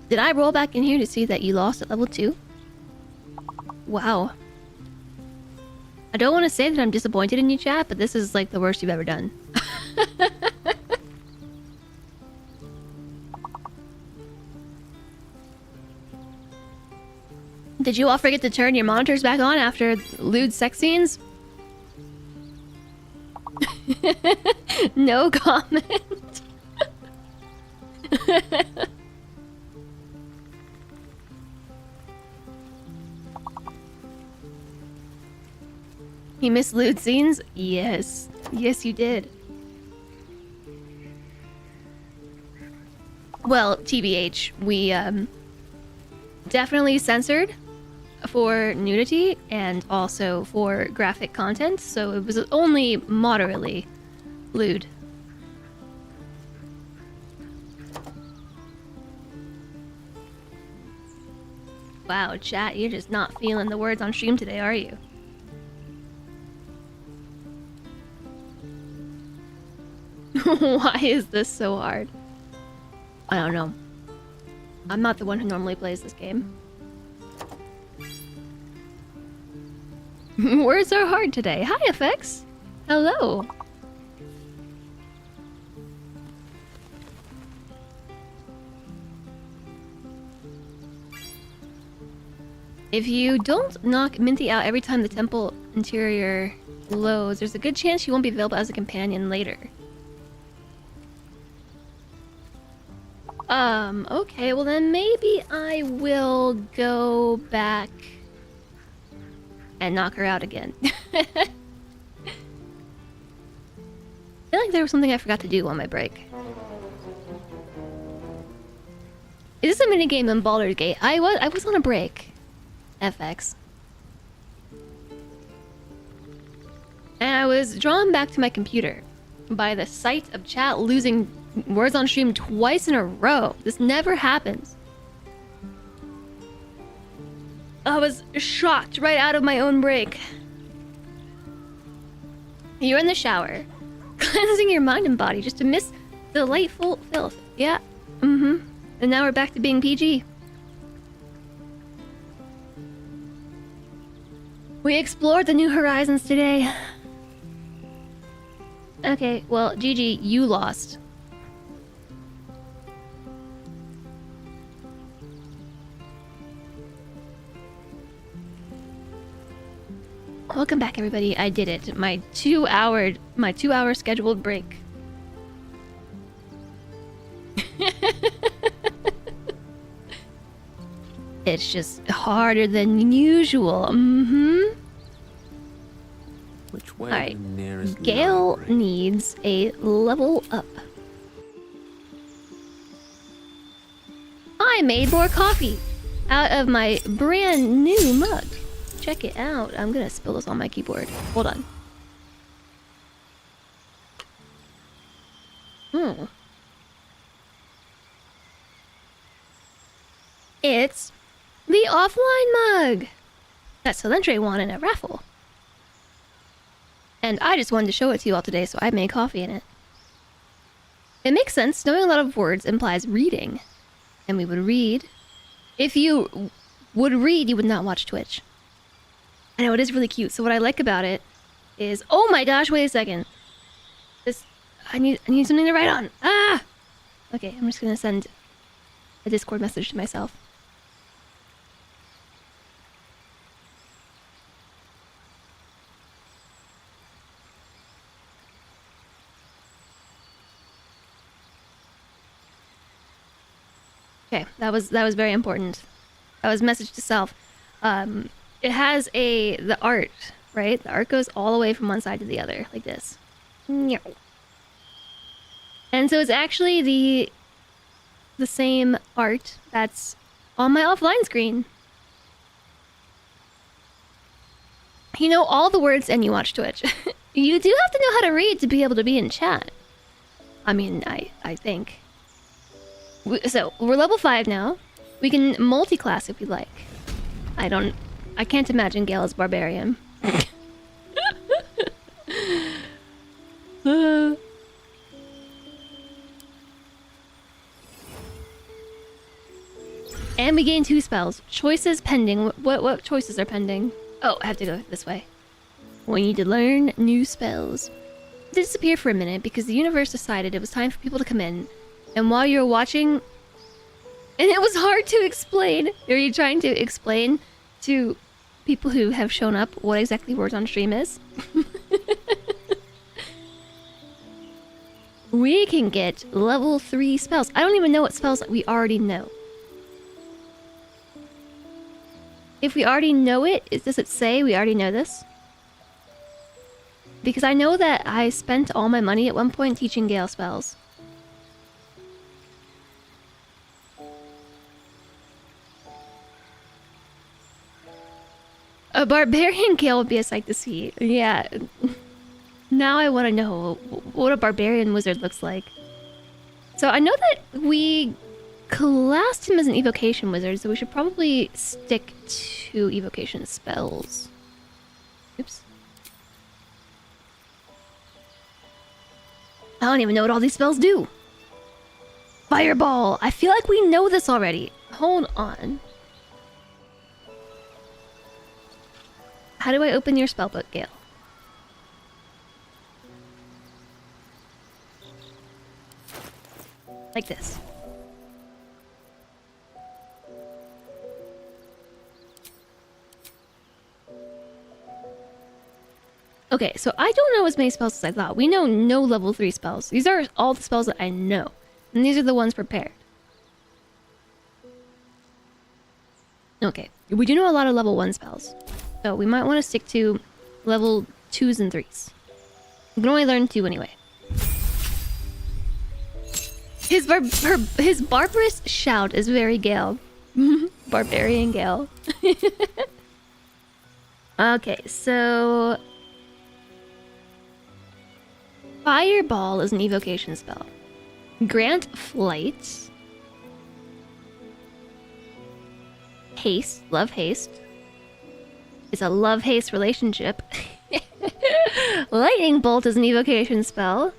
Did I roll back in here to see that you lost at level 2? Wow. I don't want to say that I'm disappointed in you, chat, but this is like the worst you've ever done. Did you all forget to turn your monitors back on after lewd sex scenes? No comment. You missed lewd scenes? Yes. Yes, you did. Well, TBH, we definitely censored for nudity and also for graphic content, so it was only moderately lewd. Wow, chat, you're just not feeling the words on stream today, are you? Why is this so hard? I don't know. I'm not the one who normally plays this game. Words are hard today. Hi, FX. Hello. If you don't knock Minty out every time the temple interior loads, there's a good chance she won't be available as a companion later. Okay, well then maybe I will go back and knock her out again. I feel like there was something I forgot to do on my break. Is this a minigame in Baldur's Gate? I was on a break. FX. And I was drawn back to my computer by the sight of chat losing words on stream twice in a row. This never happens. I was shocked right out of my own break. You're in the shower, cleansing your mind and body just to miss delightful filth. Yeah, and now we're back to being PG. We explored the new horizons today. Okay, well, GG, you lost. Welcome back, everybody. I did it. My 2-hour scheduled break. It's just harder than usual. Which way? Alright. The nearest Gale library? needs a level up. I made more coffee out of my brand new mug. Check it out. I'm gonna spill this on my keyboard. Hold on. It's the offline mug that Solentre won in a raffle. And I just wanted to show it to you all today, so I made coffee in it. It makes sense. Knowing a lot of words implies reading. And we would read. If you would read, you would not watch Twitch. I know, it is really cute. So what I like about it is... Oh my gosh, wait a second. This... I need something to write on. Ah! Okay, I'm just gonna send a Discord message to myself. Okay, that was very important. That was message to self. It has the art, right? The art goes all the way from one side to the other, like this. And so it's actually the same art that's on my offline screen. You know all the words and you watch Twitch. You do have to know how to read to be able to be in chat. I mean, I think. So, we're level 5 now. We can multi-class if we like. I can't imagine Gale as barbarian. And we gain 2 spells. Choices pending. What choices are pending? Oh, I have to go this way. We need to learn new spells. Disappear for a minute because the universe decided it was time for people to come in. And while you were watching... And it was hard to explain. Are you trying to explain to people who have shown up what exactly words on stream is? We can get level 3 spells. I don't even know what spells we already know. If we already know it, does it say we already know this? Because I know that I spent all my money at one point teaching Gale spells. A barbarian Gale would be a sight to see. Yeah. Now I want to know what a barbarian wizard looks like. So I know that we classed him as an evocation wizard, so we should probably stick to evocation spells. Oops. I don't even know what all these spells do. Fireball! I feel like we know this already. Hold on. How do I open your spellbook, Gale? Like this. Okay, so I don't know as many spells as I thought. We know no level 3 spells. These are all the spells that I know. And these are the ones prepared. Okay, we do know a lot of level 1 spells. So we might want to stick to level 2s and 3s. We can only learn 2 anyway. His barbarous shout is very Gale. Barbarian Gale. Okay, so... Fireball is an evocation spell. Grant flight. Haste. Love haste. It's a love-haste relationship. Lightning bolt is an evocation spell.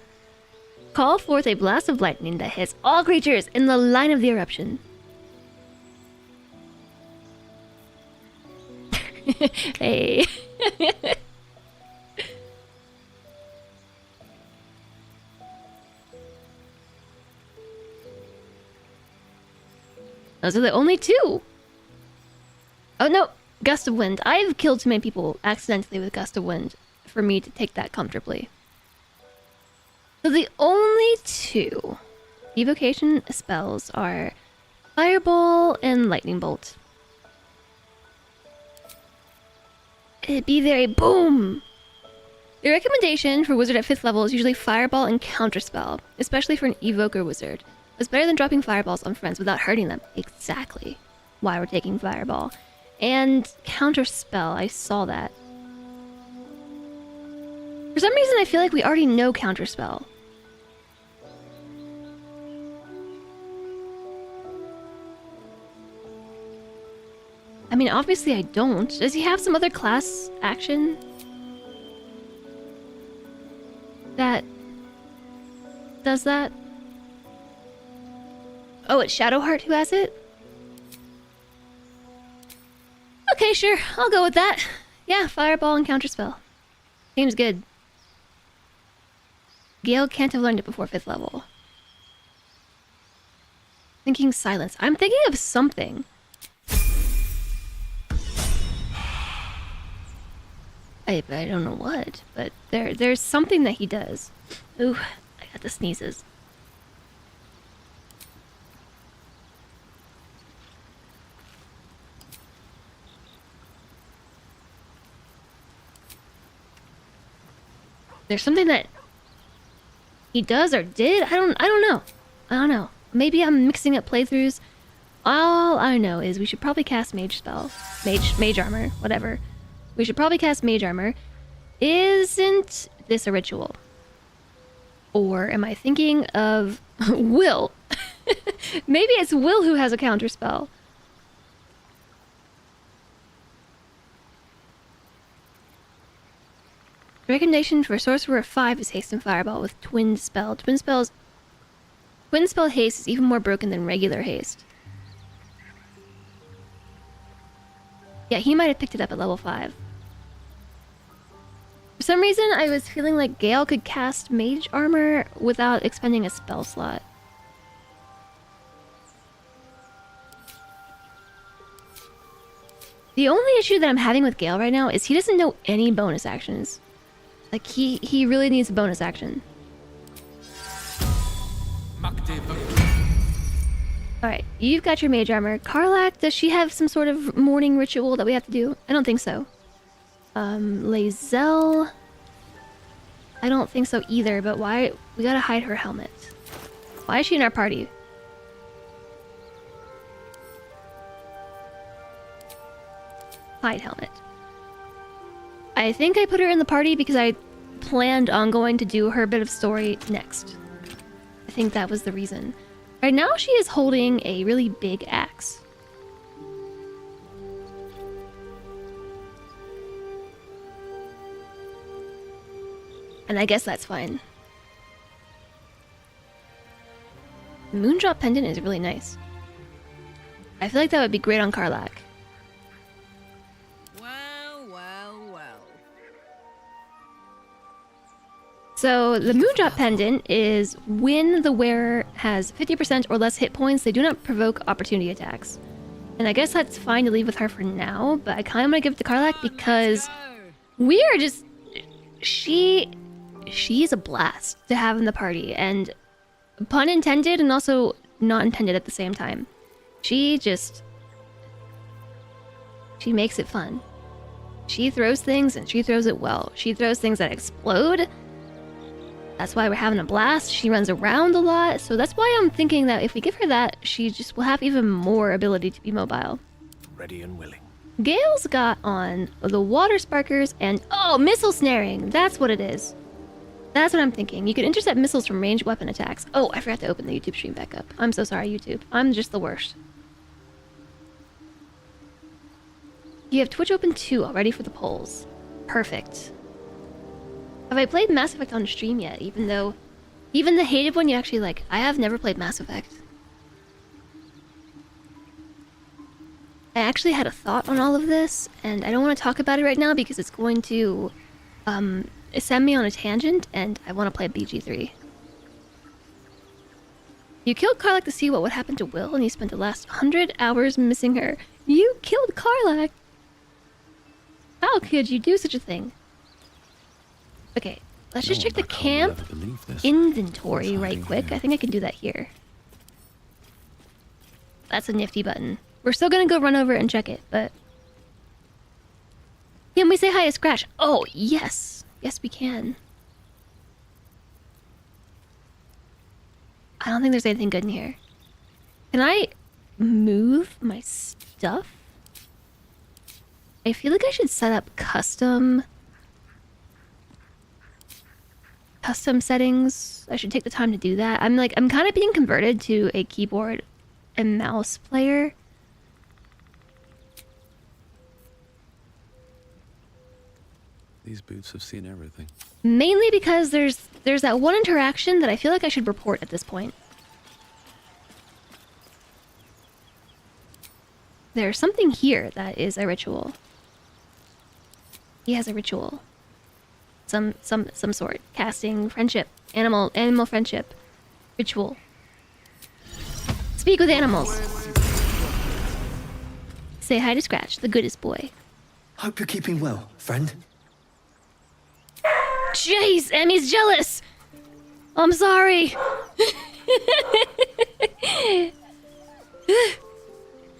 Call forth a blast of lightning that hits all creatures in the line of the eruption. Hey. Those are the only 2. Oh no, Gust of Wind. I've killed too many people accidentally with Gust of Wind for me to take that comfortably. So the only 2 evocation spells are Fireball and Lightning Bolt. It'd be very boom! The recommendation for wizard at 5th level is usually Fireball and Counterspell, especially for an evoker wizard. It's better than dropping fireballs on friends without hurting them. Exactly why we're taking Fireball. And Counterspell, I saw that. For some reason, I feel like we already know Counterspell. I mean, obviously I don't. Does he have some other class action that does that? Oh, it's Shadowheart who has it? Okay, sure. I'll go with that. Yeah, fireball and counterspell. Seems good. Gale can't have learned it before 5th level. Thinking silence. I'm thinking of something. I don't know what, but there's something that he does. Ooh, I got the sneezes. There's something that he does or did. I don't know. I don't know. Maybe I'm mixing up playthroughs. All I know is we should probably cast mage spell, mage armor, whatever. We should probably cast mage armor. Isn't this a ritual? Or am I thinking of Will? Maybe it's Will who has a counterspell. Recommendation for Sorcerer 5 is Haste and Fireball with Twin Spell. Twin Spell Haste is even more broken than regular Haste. Yeah, he might have picked it up at level 5. For some reason, I was feeling like Gale could cast Mage Armor without expending a spell slot. The only issue that I'm having with Gale right now is he doesn't know any bonus actions. Like, he really needs a bonus action. Alright, you've got your mage armor. Karlak, does she have some sort of morning ritual that we have to do? I don't think so. Lae'zel... I don't think so either, but why... We gotta hide her helmet. Why is she in our party? Hide helmet. I think I put her in the party because I planned on going to do her bit of story next. I think that was the reason. Right now she is holding a really big axe. And I guess that's fine. The Moondrop pendant is really nice. I feel like that would be great on Karlak. So the Moondrop pendant is when the wearer has 50% or less hit points, they do not provoke opportunity attacks. And I guess that's fine to leave with her for now, but I kind of want to give it to Karlak because we are just... She's a blast to have in the party, and pun intended and also not intended at the same time. She makes it fun. She throws things and she throws it well. She throws things that explode. That's why we're having a blast. She runs around a lot, so that's why I'm thinking that if we give her that, she just will have even more ability to be mobile. Ready and willing. Gale's got on the water sparkers and... Oh, missile snaring! That's what it is. That's what I'm thinking. You can intercept missiles from ranged weapon attacks. Oh, I forgot to open the YouTube stream back up. I'm so sorry, YouTube. I'm just the worst. You have Twitch open too, already for the polls. Perfect. Have I played Mass Effect on stream yet? Even the hated one you actually like. I have never played Mass Effect. I actually had a thought on all of this, and I don't want to talk about it right now because it's going to send me on a tangent, and I want to play BG3. You killed Karlak to see what would happen to Will, and you spent the last 100 hours missing her. You killed Karlak! How could you do such a thing? Okay, let's just check the camp inventory right quick. I think I can do that here. That's a nifty button. We're still gonna go run over and check it, but... Can we say hi to Scratch? Oh, yes! Yes, we can. I don't think there's anything good in here. Can I move my stuff? I feel like I should set up custom settings. I should take the time to do that. I'm kind of being converted to a keyboard and mouse player. These boots have seen everything. Mainly because there's that one interaction that I feel like I should report at this point. There's something here that is a ritual. He has a ritual. Some sort. Casting friendship. Animal friendship. Ritual. Speak with animals. Say hi to Scratch, the goodest boy. Hope you're keeping well, friend. Jeez, Emmy's jealous. I'm sorry.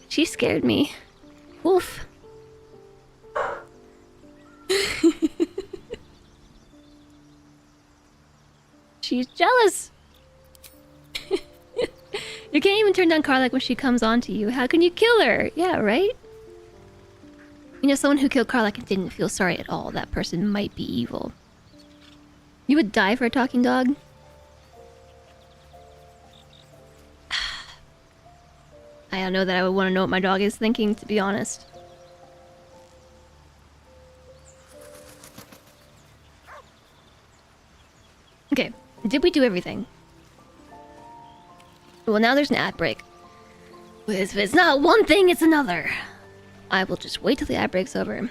She scared me. Wolf. She's jealous. You can't even turn down Karlach when she comes on to you. How can you kill her? Yeah, right? You know, someone who killed Karlach and didn't feel sorry at all. That person might be evil. You would die for a talking dog? I don't know that I would want to know what my dog is thinking, to be honest. Okay, did we do everything? Well, now there's an ad break. If it's not one thing, it's another. I will just wait till the ad break's over.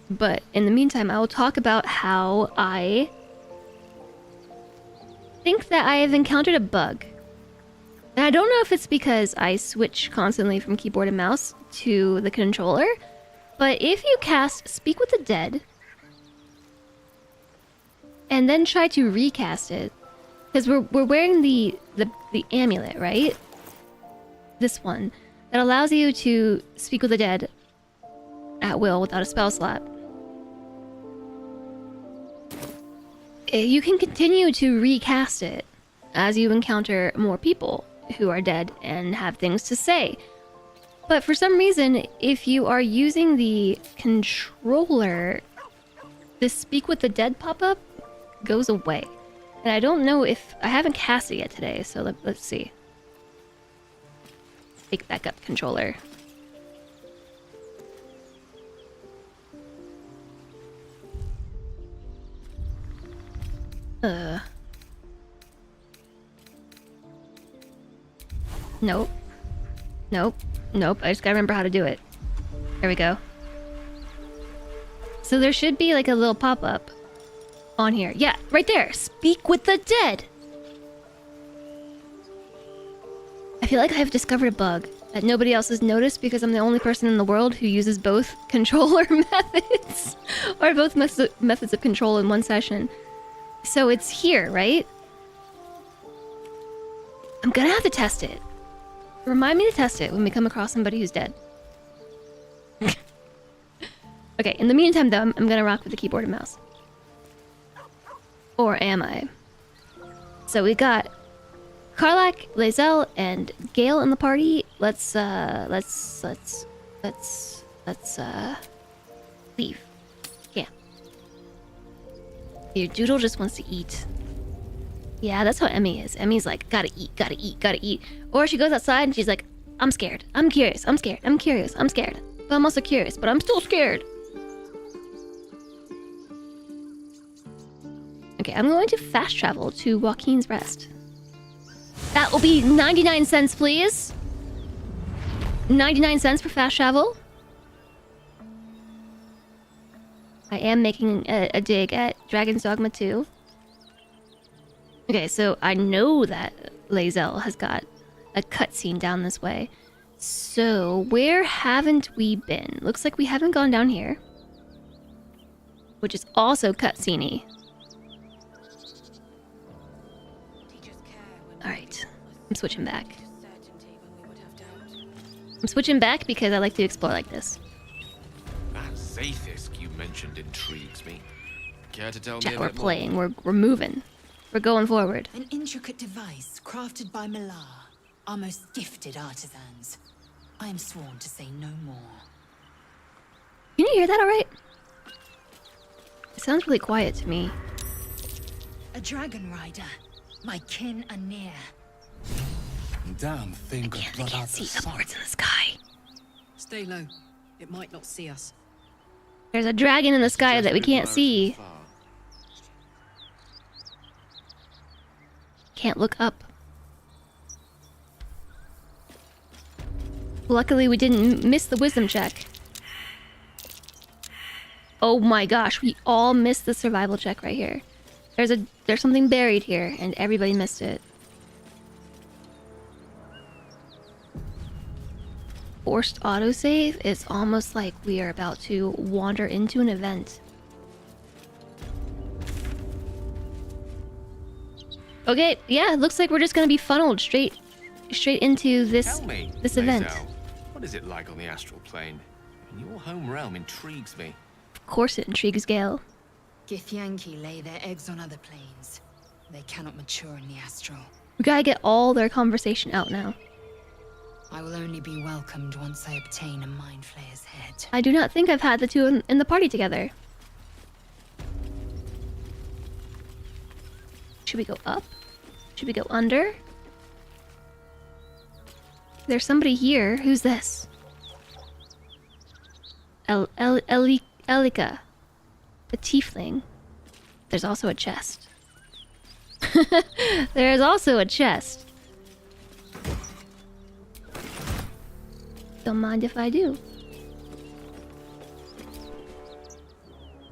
But in the meantime, I will talk about how I think that I have encountered a bug. And I don't know if it's because I switch constantly from keyboard and mouse to the controller, but if you cast Speak with the Dead and then try to recast it, because we're wearing the amulet, right? This one that allows you to speak with the dead at will without a spell slot. You can continue to recast it as you encounter more people who are dead and have things to say. But for some reason, if you are using the controller, this Speak with the Dead pop-up goes away. And I don't know if... I haven't cast it yet today, so let's see. Pick back up controller. Nope. Nope. Nope. I just gotta remember how to do it. There we go. So there should be like a little pop-up on here. Yeah, right there. Speak with the dead. I feel like I've discovered a bug that nobody else has noticed because I'm the only person in the world who uses both controller methods or both methods of control in one session. So it's here, right? I'm gonna have to test it. Remind me to test it when we come across somebody who's dead. Okay, in the meantime though, I'm gonna rock with the keyboard and mouse. Or am I? So we got Karlach, Lae'zel, and Gale in the party. Let's leave. Yeah. Your doodle just wants to eat. Yeah, that's how Emmy is. Emmy's like, gotta eat, gotta eat, gotta eat. Or she goes outside and she's like, I'm scared. I'm curious. I'm scared. I'm curious. I'm scared. But I'm also curious, but I'm still scared. Okay, I'm going to fast travel to Joaquin's Rest. That will be 99 cents, please. 99 cents for fast travel. I am making a dig at Dragon's Dogma 2. Okay, so I know that Lae'zel has got a cutscene down this way. So, where haven't we been? Looks like we haven't gone down here. Which is also cutscene-y. Alright, I'm switching back. I'm switching back because I like to explore like this. That Zaith'isk you mentioned intrigues me. Care to tell me a We're bit more? playing, we're moving. We're going forward. An intricate device crafted by Malar, our most gifted artisans. I am sworn to say no more. Can you hear that alright? It sounds really quiet to me. A dragon rider. My kin are near. Damn thing got I blood can't out the see sun. upwards in the sky. Stay low. It might not see us. There's a dragon in the sky that we can't see. Can't look up. Luckily, we didn't miss the wisdom check. Oh my gosh, we all missed the survival check right here. There's something buried here, and everybody missed it. Forced autosave is almost like we are about to wander into an event. Okay, yeah, it looks like we're just gonna be funneled straight into this event. Lae'zel, what is it like on the astral plane? Your home realm intrigues me. Of course it intrigues Gale. Githyanki lay their eggs on other planes. They cannot mature in the astral. We gotta get all their conversation out now. I will only be welcomed once I obtain a Mind Flayer's head. I do not think I've had the two in the party together. Should we go up? Should we go under? There's somebody here. Who's this? Elika. A tiefling. There's also a chest. There's also a chest. Don't mind if I do.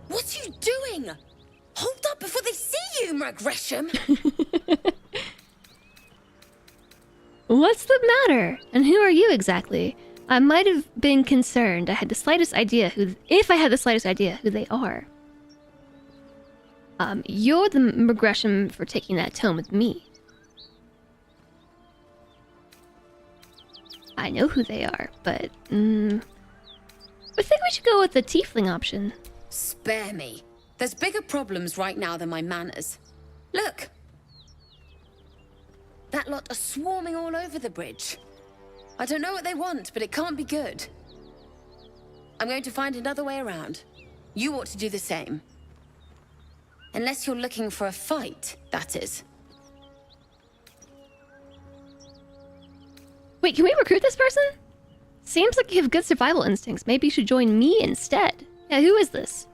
What are you doing? Hold up before they see you, Gresham. What's the matter? And who are you exactly? I might have been concerned. I had the slightest idea who... If I had the slightest idea who they are. You're the Gresham for taking that tone with me. I know who they are, but... I think we should go with the tiefling option. Spare me. There's bigger problems right now than my manners. Look. That lot are swarming all over the bridge. I don't know what they want, but it can't be good. I'm going to find another way around. You ought to do the same. Unless you're looking for a fight, that is. Wait, can we recruit this person? Seems like you have good survival instincts. Maybe you should join me instead. Yeah, who is this?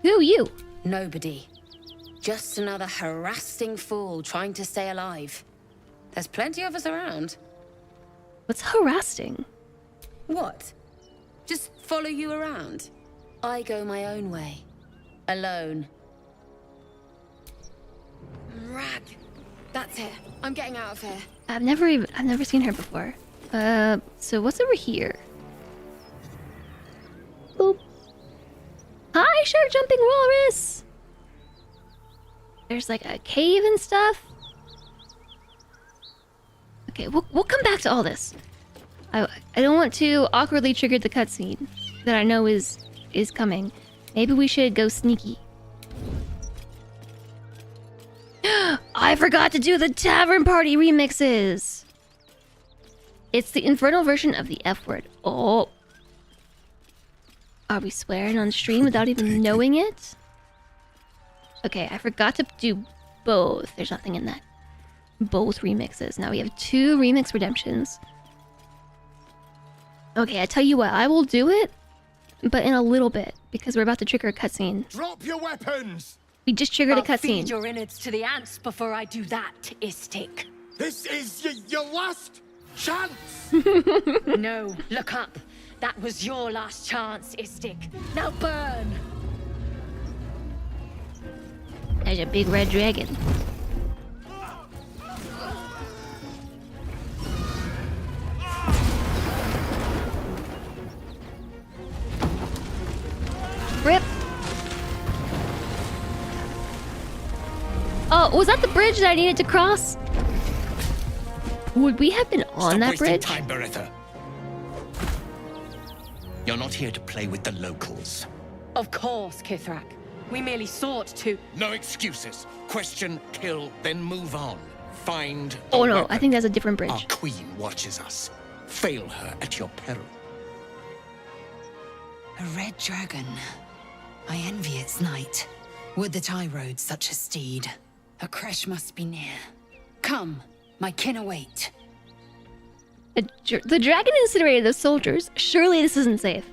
Who are you? Nobody. Just another harassing fool trying to stay alive. There's plenty of us around. What's harassing? What? Just follow you around. I go my own way. Alone. Rag. That's it. I'm getting out of here. I've never seen her before. So what's over here? Boop. Hi, shark jumping walrus! There's like a cave and stuff. Okay, we'll come back to all this. I don't want to awkwardly trigger the cutscene that I know is coming. Maybe we should go sneaky. I forgot to do the Tavern Party remixes! It's the infernal version of the F word. Oh. Are we swearing on stream without even knowing it? Okay, I forgot to do both. There's nothing in that. Both remixes. Now we have 2 remix redemptions. Okay, I tell you what, I will do it, but in a little bit, because we're about to trigger a cutscene. Drop your weapons! We just triggered a I'll feed cutscene. your innards to the ants before I do that, Istik. This is your last chance! No, look up. That was your last chance, Istik. Now burn! There's a big red dragon. Rip! Oh, was that the bridge that I needed to cross? Would we have been on that bridge? Time, Beretta. You're not here to play with the locals. Of course, Kithrak. We merely sought to... No excuses. Question, kill, then move on. Find a Oh no, weapon. I think that's a different bridge. Our queen watches us. Fail her at your peril. A red dragon. I envy its knight. Would that I rode such a steed. A crash must be near. Come, my kin await. The dragon incinerated the soldiers. Surely this isn't safe.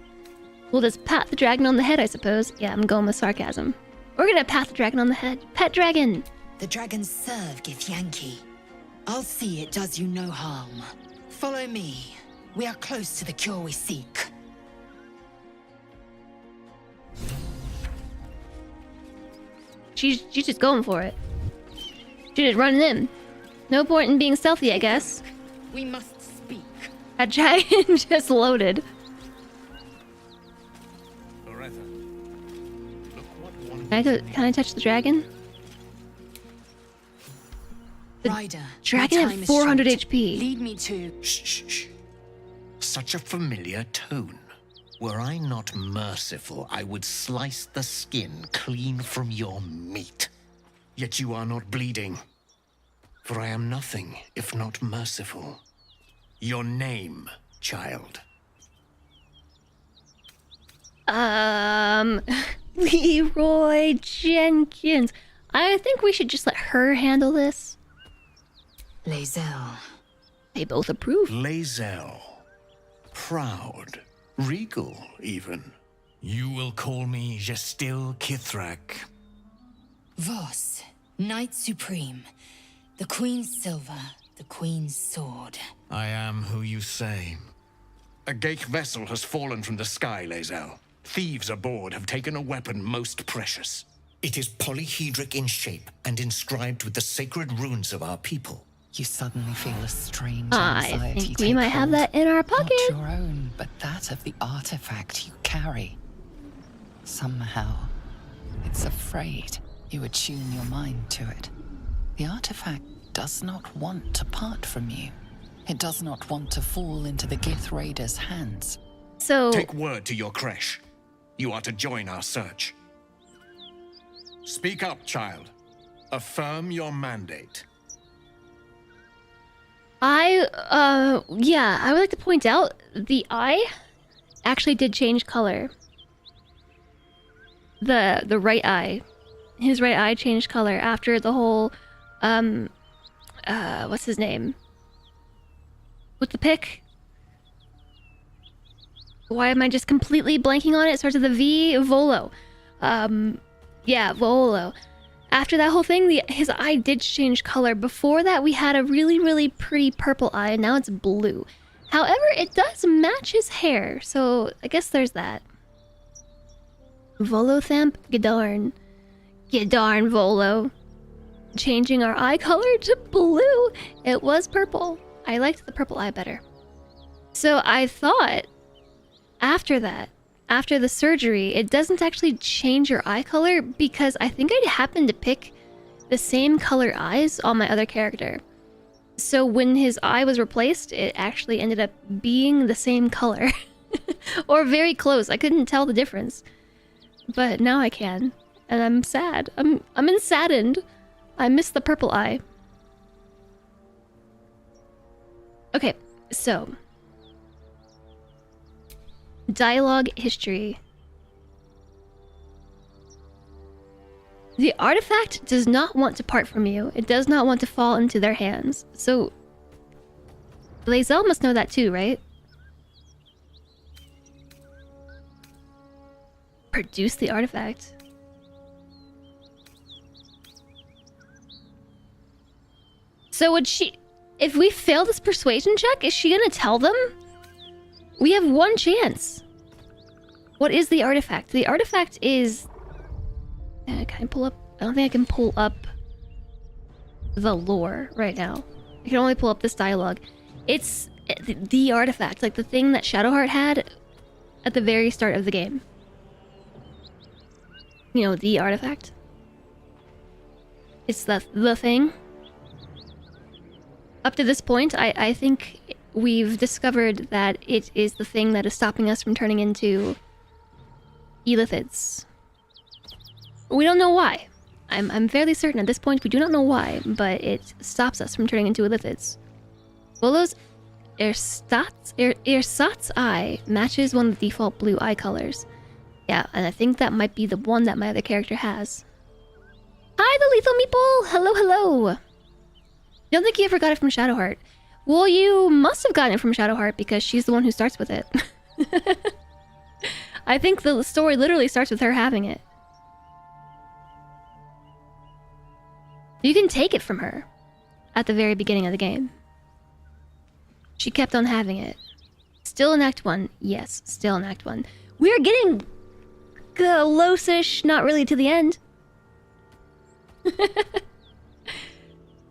We'll just pat the dragon on the head, I suppose. Yeah, I'm going with sarcasm. We're gonna pat the dragon on the head. Pet dragon! The dragons serve Githyanki. I'll see it does you no harm. Follow me. We are close to the cure we seek. she's just going for it. She's just running in. No point in being stealthy, I guess. We must speak. That dragon just loaded. Can I touch the dragon? The Ryder, dragon my time at is 400 short. HP. Lead me to... Shh. Such a familiar tone. Were I not merciful, I would slice the skin clean from your meat. Yet you are not bleeding. For I am nothing if not merciful. Your name, child. Leroy Jenkins. I think we should just let her handle this. Lae'zel. They both approve. Lae'zel. Proud. Regal, even. You will call me Gestil Kithrak. Voss, Knight Supreme. The Queen's silver, the Queen's sword. I am who you say. A Geich vessel has fallen from the sky, Lae'zel. Thieves aboard have taken a weapon most precious. It is polyhedric in shape and inscribed with the sacred runes of our people. You suddenly feel a strange I anxiety think we take might have hold. that in our pocket. Not your own, but that of the artifact you carry. Somehow, it's afraid. You attune your mind to it. The artifact does not want to part from you. It does not want to fall into the Gith Raiders' hands. So... Take word to your creche. You are to join our search. Speak up, child. Affirm your mandate. I would like to point out the eye actually did change color. The right eye. His right eye changed color after the whole, what's his name? With the pick? Why am I just completely blanking on it? It starts with a V. Volo. Yeah, Volo. After that whole thing, his eye did change color. Before that, we had a really, really pretty purple eye, and now it's blue. However, it does match his hair, so I guess there's that. Volothamp Gedarn. Gedarn Volo. Changing our eye color to blue. It was purple. I liked the purple eye better. So I thought, after that, after the surgery, it doesn't actually change your eye color because I think I happened to pick the same color eyes on my other character. So when his eye was replaced, it actually ended up being the same color. Or very close. I couldn't tell the difference. But now I can. And I'm sad. I'm saddened. I miss the purple eye. Okay, so... Dialogue history. The artifact does not want to part from you. It does not want to fall into their hands. So, Lae'zel must know that too, right? Produce the artifact. So would she... If we fail this persuasion check, is she gonna tell them? We have one chance. What is the artifact? The artifact is... Can I pull up? I don't think I can pull up the lore right now. I can only pull up this dialogue. It's the artifact, like the thing that Shadowheart had at the very start of the game. You know, the artifact. It's the thing. Up to this point, I think we've discovered that it is the thing that is stopping us from turning into Elithids. We don't know why. I'm fairly certain at this point we do not know why, but it stops us from turning into Elithids. Volo's Ersatz eye matches one of the default blue eye colors. Yeah, and I think that might be the one that my other character has. Hi, the Lethal Meeple! Hello, hello! Don't think you ever got it from Shadowheart. Well, you must have gotten it from Shadowheart because she's the one who starts with it. I think the story literally starts with her having it. You can take it from her at the very beginning of the game. She kept on having it. Still in Act 1. Yes, still in Act 1. We're getting close-ish, not really to the end.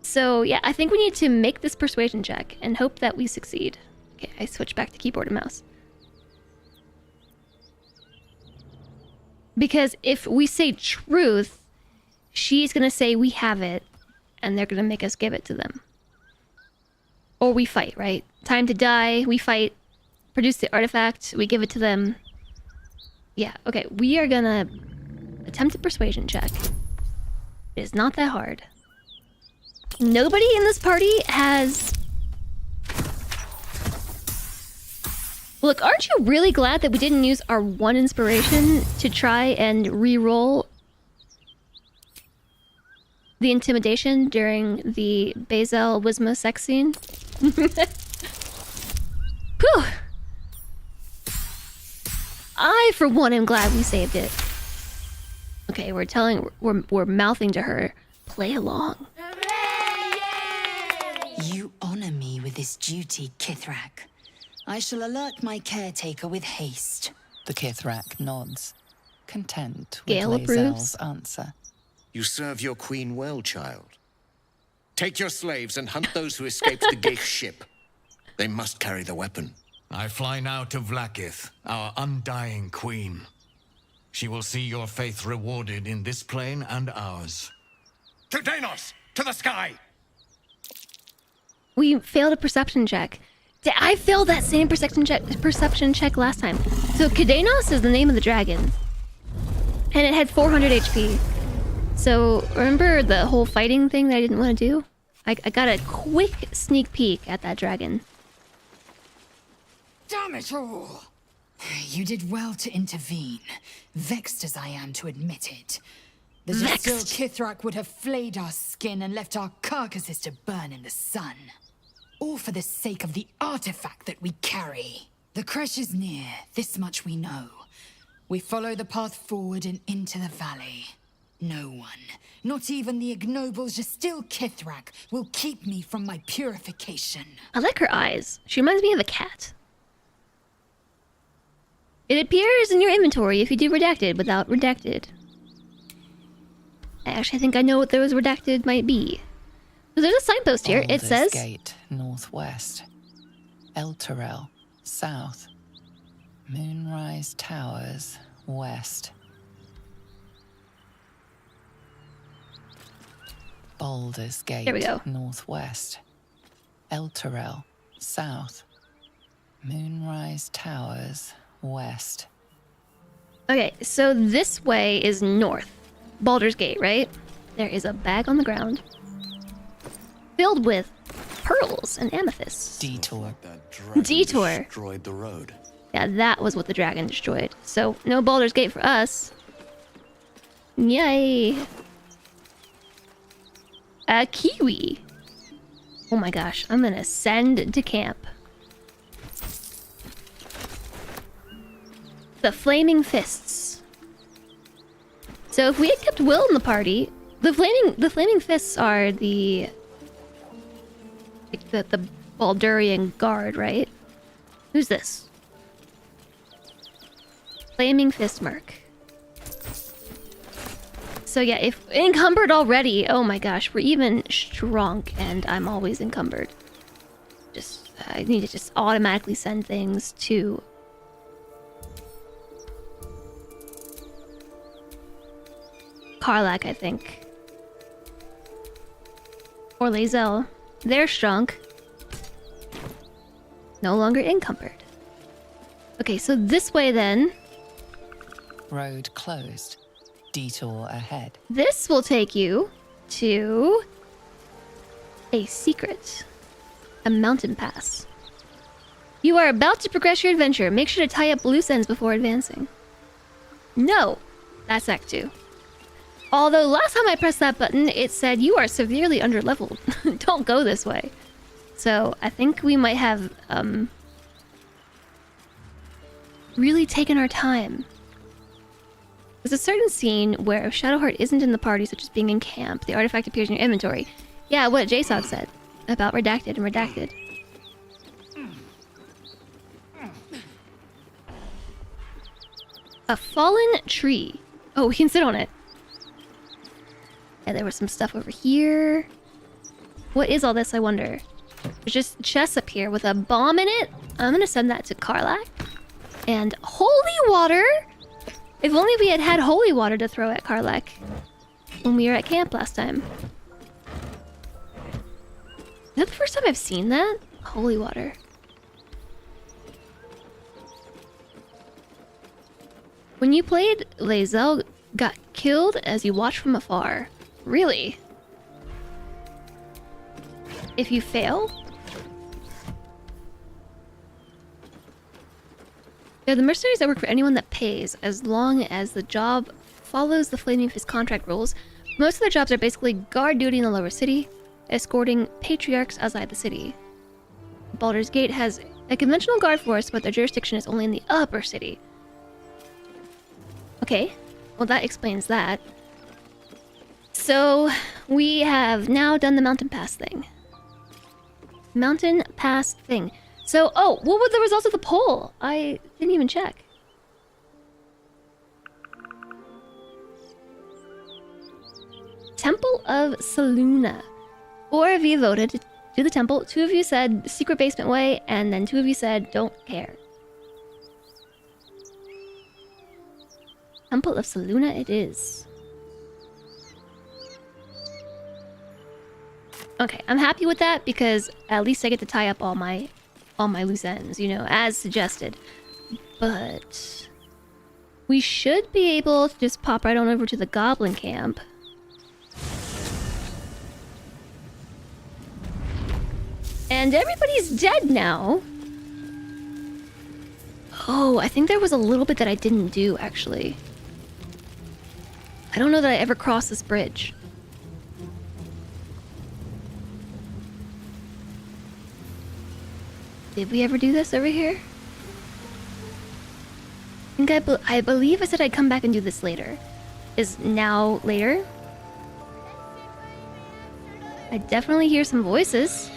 So yeah, I think we need to make this persuasion check and hope that we succeed. Okay, I switch back to keyboard and mouse. Because if we say truth, she's gonna say we have it, and they're gonna make us give it to them. Or we fight, right? Time to die, we fight, produce the artifact, we give it to them. Yeah, okay, we are gonna attempt a persuasion check. It is not that hard. Nobody in this party has... Look, aren't you really glad that we didn't use our one inspiration to try and re-roll the intimidation during the Bazel Wisma sex scene? Whew! I, for one, am glad we saved it. Okay, we're mouthing to her, play along. You honor me with this duty, Kithrak. I shall alert my caretaker with haste. The Kithrak nods, content with Gale approves. Lae'zel's answer. You serve your queen well, child. Take your slaves and hunt those who escaped the Geich ship. They must carry the weapon. I fly now to Vlaakith, our undying queen. She will see your faith rewarded in this plane and ours. To Danos! To the sky! We failed a perception check. I failed that same perception check last time. So Kadanos is the name of the dragon. And it had 400 HP. So remember the whole fighting thing that I didn't want to do? I got a quick sneak peek at that dragon. Damn it all! You did well to intervene, vexed as I am to admit it. The Jastil Kithrak would have flayed our skin and left our carcasses to burn in the sun. All for the sake of the artifact that we carry. The crash is near, this much we know. We follow the path forward and into the valley. No one, not even the ignoble Jastil Kithrak, will keep me from my purification. I like her eyes. She reminds me of a cat. It appears in your inventory if you do redacted without redacted. I actually think I know what those redacted might be. There's a signpost here. It says... Gate, northwest. Elturel, south. Moonrise Towers, west. Baldur's Gate, there we go. northwest. Elturel, south. Moonrise Towers, west. Okay, so this way is north. Baldur's Gate, right? There is a bag on the ground filled with pearls and amethysts. Detour. Detour. Destroyed the road. Yeah, that was what the dragon destroyed. So, no Baldur's Gate for us. Yay! A kiwi! Oh my gosh, I'm gonna send to camp. The Flaming Fists. So if we had kept Will in the party, the Flaming Fists are the Baldurian guard, right? Who's this? Flaming Fist Merc. So yeah, if encumbered already, oh my gosh, we're even strong, and I'm always encumbered. I need to just automatically send things to... Karlach, I think. Or Lae'zel. They're shrunk. No longer encumbered. Okay, so this way then. Road closed. Detour ahead. This will take you to a secret. A mountain pass. You are about to progress your adventure. Make sure to tie up loose ends before advancing. No, that's Act 2. Although last time I pressed that button, it said you are severely underleveled. Don't go this way. So I think we might have really taken our time. There's a certain scene where if Shadowheart isn't in the party, such as being in camp, the artifact appears in your inventory. Yeah, what JSOG said about redacted and redacted. A fallen tree. Oh, we can sit on it. And there was some stuff over here. What is all this, I wonder? There's just chests up here with a bomb in it. I'm gonna send that to Karlach. And holy water! If only we had had holy water to throw at Karlach when we were at camp last time. Is that the first time I've seen that? Holy water. When you played, Lae'zel got killed as you watched from afar. Really? If you fail? They're the mercenaries that work for anyone that pays, as long as the job follows the Flaming Fist contract rules. Most of their jobs are basically guard duty in the lower city, escorting patriarchs outside the city. Baldur's Gate has a conventional guard force, but their jurisdiction is only in the upper city. Okay, well that explains that. So, we have now done the mountain pass thing. Mountain pass thing. So, oh, what were the results of the poll? I didn't even check. Temple of Selûne. 4 of you voted to do the temple. 2 of you said secret basement way, and then 2 of you said don't care. Temple of Selûne it is. Okay, I'm happy with that because at least I get to tie up all my loose ends, you know, as suggested. But we should be able to just pop right on over to the goblin camp. And everybody's dead now. Oh, I think there was a little bit that I didn't do, actually. I don't know that I ever crossed this bridge. Did we ever do this over here? I believe I said I'd come back and do this later. Is now later? I definitely hear some voices.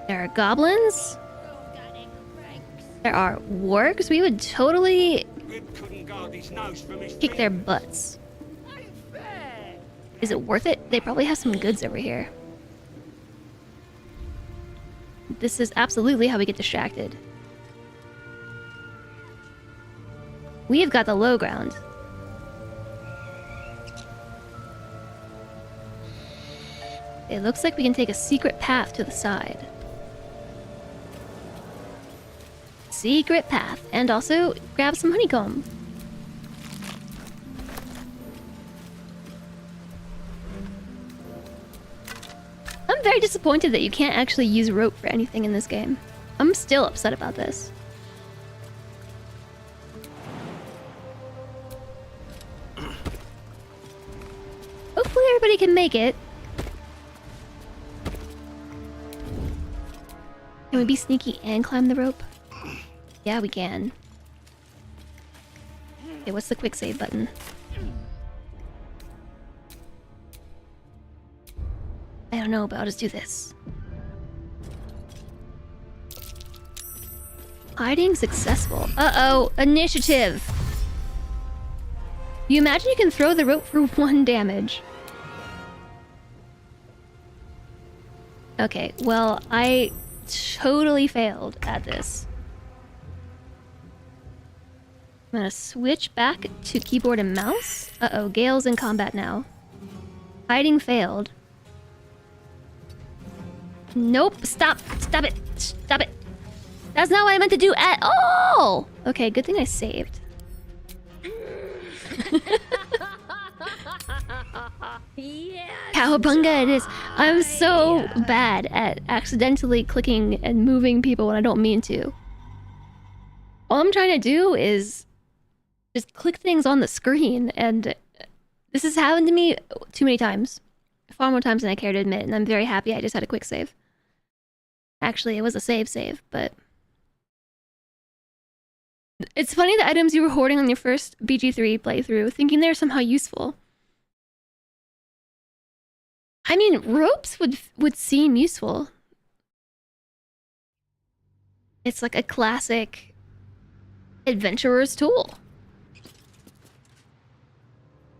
There are goblins. There are wargs. We would totally kick their butts. Is it worth it? They probably have some goods over here. This is absolutely how we get distracted. We have got the low ground. It looks like we can take a secret path to the side. Secret path. And also grab some honeycomb. I'm very disappointed that you can't actually use rope for anything in this game. I'm still upset about this. Hopefully everybody can make it. Can we be sneaky and climb the rope? Yeah, we can. Okay, what's the quick save button? I don't know, but I'll just do this. Hiding successful. Uh-oh, initiative! You imagine you can throw the rope for 1 damage. Okay, well, I totally failed at this. I'm gonna switch back to keyboard and mouse. Uh-oh, Gale's in combat now. Hiding failed. Nope, stop it, stop it. That's not what I meant to do at all! Okay, good thing I saved. Cowabunga it is. I'm so bad at accidentally clicking and moving people when I don't mean to. All I'm trying to do is just click things on the screen, and this has happened to me too many times. Far more times than I care to admit, and I'm very happy I just had a quick save. Actually, it was a save, but... It's funny the items you were hoarding on your first BG3 playthrough, thinking they're somehow useful. I mean, ropes would seem useful. It's like a classic adventurer's tool.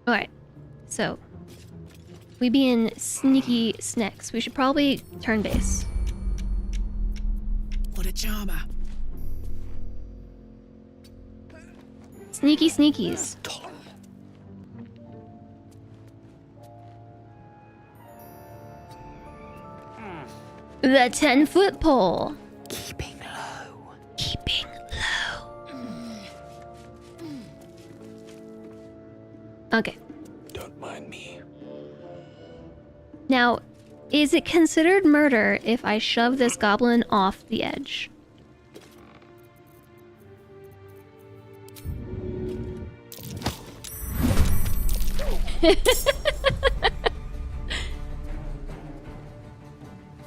Alright, so We being sneaky snacks. We should probably turn base. What a charmer. Sneaky sneakies. The 10-foot pole. Keeping low. Keeping low. Okay. Don't mind me. Now, is it considered murder if I shove this goblin off the edge?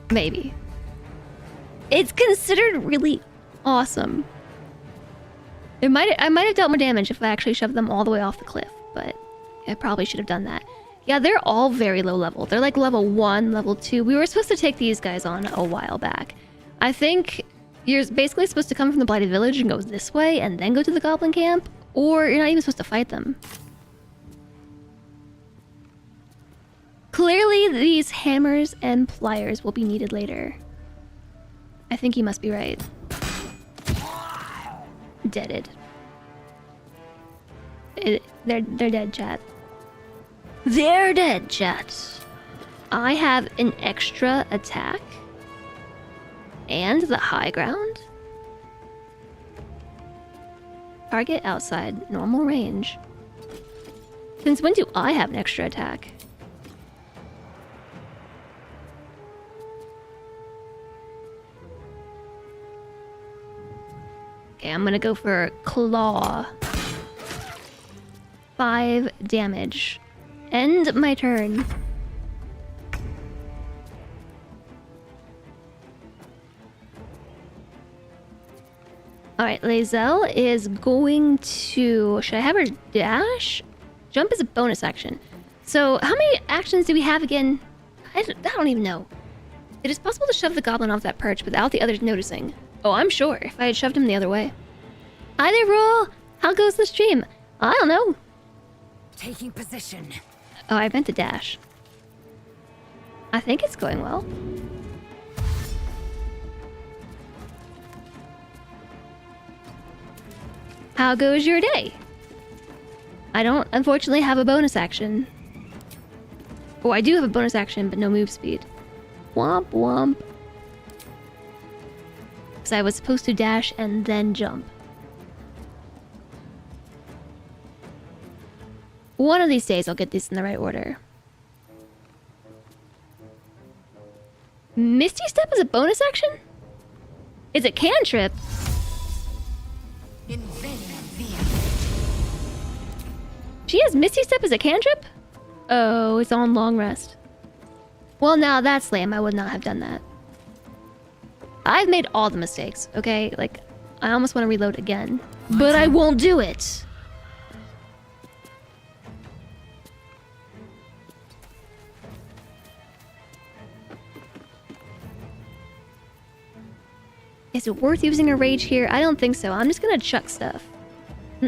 Maybe. It's considered really awesome. I might have dealt more damage if I actually shoved them all the way off the cliff, but I probably should have done that. Yeah, they're all very low level. They're like level 1, level 2. We were supposed to take these guys on a while back. I think you're basically supposed to come from the Blighted Village and go this way and then go to the Goblin Camp, or you're not even supposed to fight them. Clearly, these hammers and pliers will be needed later. I think you must be right. Deaded. They're dead, chat. They're dead, chat. I have an extra attack. And the high ground. Target outside normal range. Since when do I have an extra attack? Okay, I'm gonna go for claw. 5 damage. End my turn. Alright, Lae'zel is going to... Should I have her dash? Jump is a bonus action. So, how many actions do we have again? I don't even know. It is possible to shove the goblin off that perch without the others noticing. Oh, I'm sure, if I had shoved him the other way. Hi there, Roll! How goes the stream? I don't know. Taking position. Oh, I meant to dash. I think it's going well. How goes your day? I don't, unfortunately, have a bonus action. Oh, I do have a bonus action, but no move speed. Womp womp. Because I was supposed to dash and then jump. One of these days I'll get these in the right order. Misty Step is a bonus action? Is it cantrip? She has Misty Step as a cantrip? Oh, it's on long rest. Well, now that's lame. I would not have done that. I've made all the mistakes, okay? Like, I almost want to reload again. But I won't do it! Is it worth using a rage here? I don't think so. I'm just gonna chuck stuff.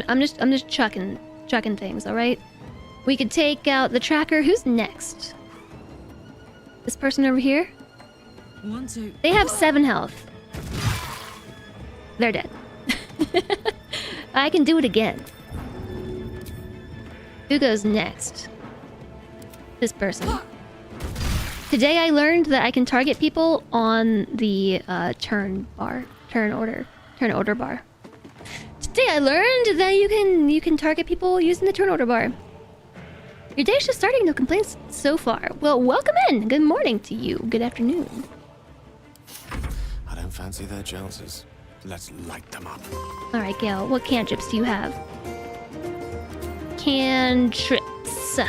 I'm just chucking things, alright? We could take out the tracker. Who's next? This person over here? They have 7 health. They're dead. I can do it again. Who goes next? This person. Today I learned that I can target people on the turn order bar. Today I learned that you can target people using the turn order bar. Your day's just starting, no complaints so far. Well, welcome in. Good morning to you. Good afternoon. I don't fancy their chances. Let's light them up. All right, Gale. What cantrips do you have? Cantrips.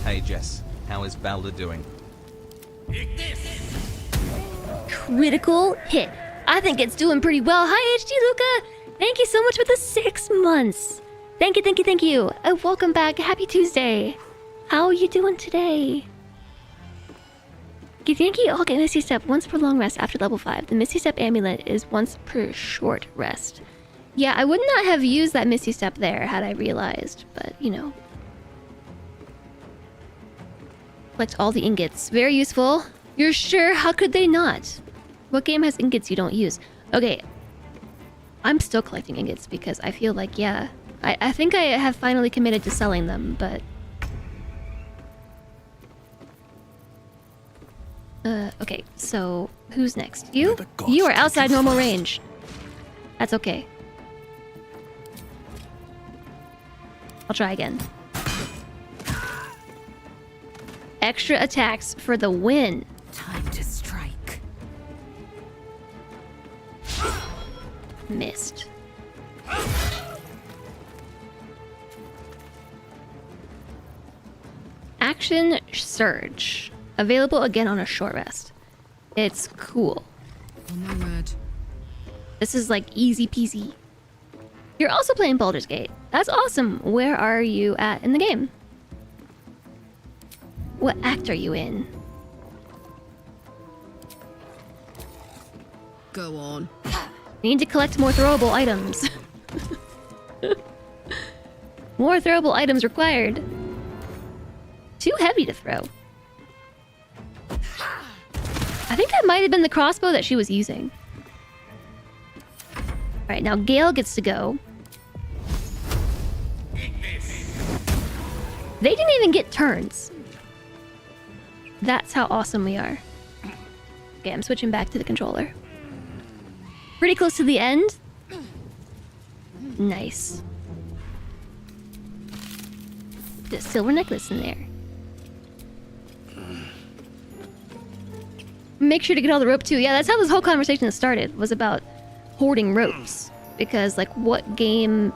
Hey Jess, how is Baldur doing? Critical hit. I think it's doing pretty well. Hi, HD Luca. Thank you so much for the 6 months. Thank you, thank you, thank you. Welcome back. Happy Tuesday. How are you doing today? Thank you. Okay, Misty Step once per long rest after level 5. The Misty Step amulet is once per short rest. Yeah, I would not have used that Misty Step there had I realized, but you know, Collect all the ingots. Very useful. You're sure? How could they not? What game has ingots you don't use? Okay. I'm still collecting ingots because I feel like, yeah. I think I have finally committed to selling them, but... okay, so who's next? You? You are outside normal range. That's okay. I'll try again. Extra attacks for the win. Time to strike. Missed. Action Surge. Available again on a short rest. It's cool. Oh my word. This is like easy peasy. You're also playing Baldur's Gate. That's awesome. Where are you at in the game? What act are you in? Go on. You need to collect more throwable items. More throwable items required. Too heavy to throw. I think that might have been the crossbow that she was using. Alright, now Gale gets to go. They didn't even get turns. That's how awesome we are. Okay, I'm switching back to the controller. Pretty close to the end. Nice. The silver necklace in there. Make sure to get all the rope too. Yeah, that's how this whole conversation started, was about hoarding ropes. Because, like, what game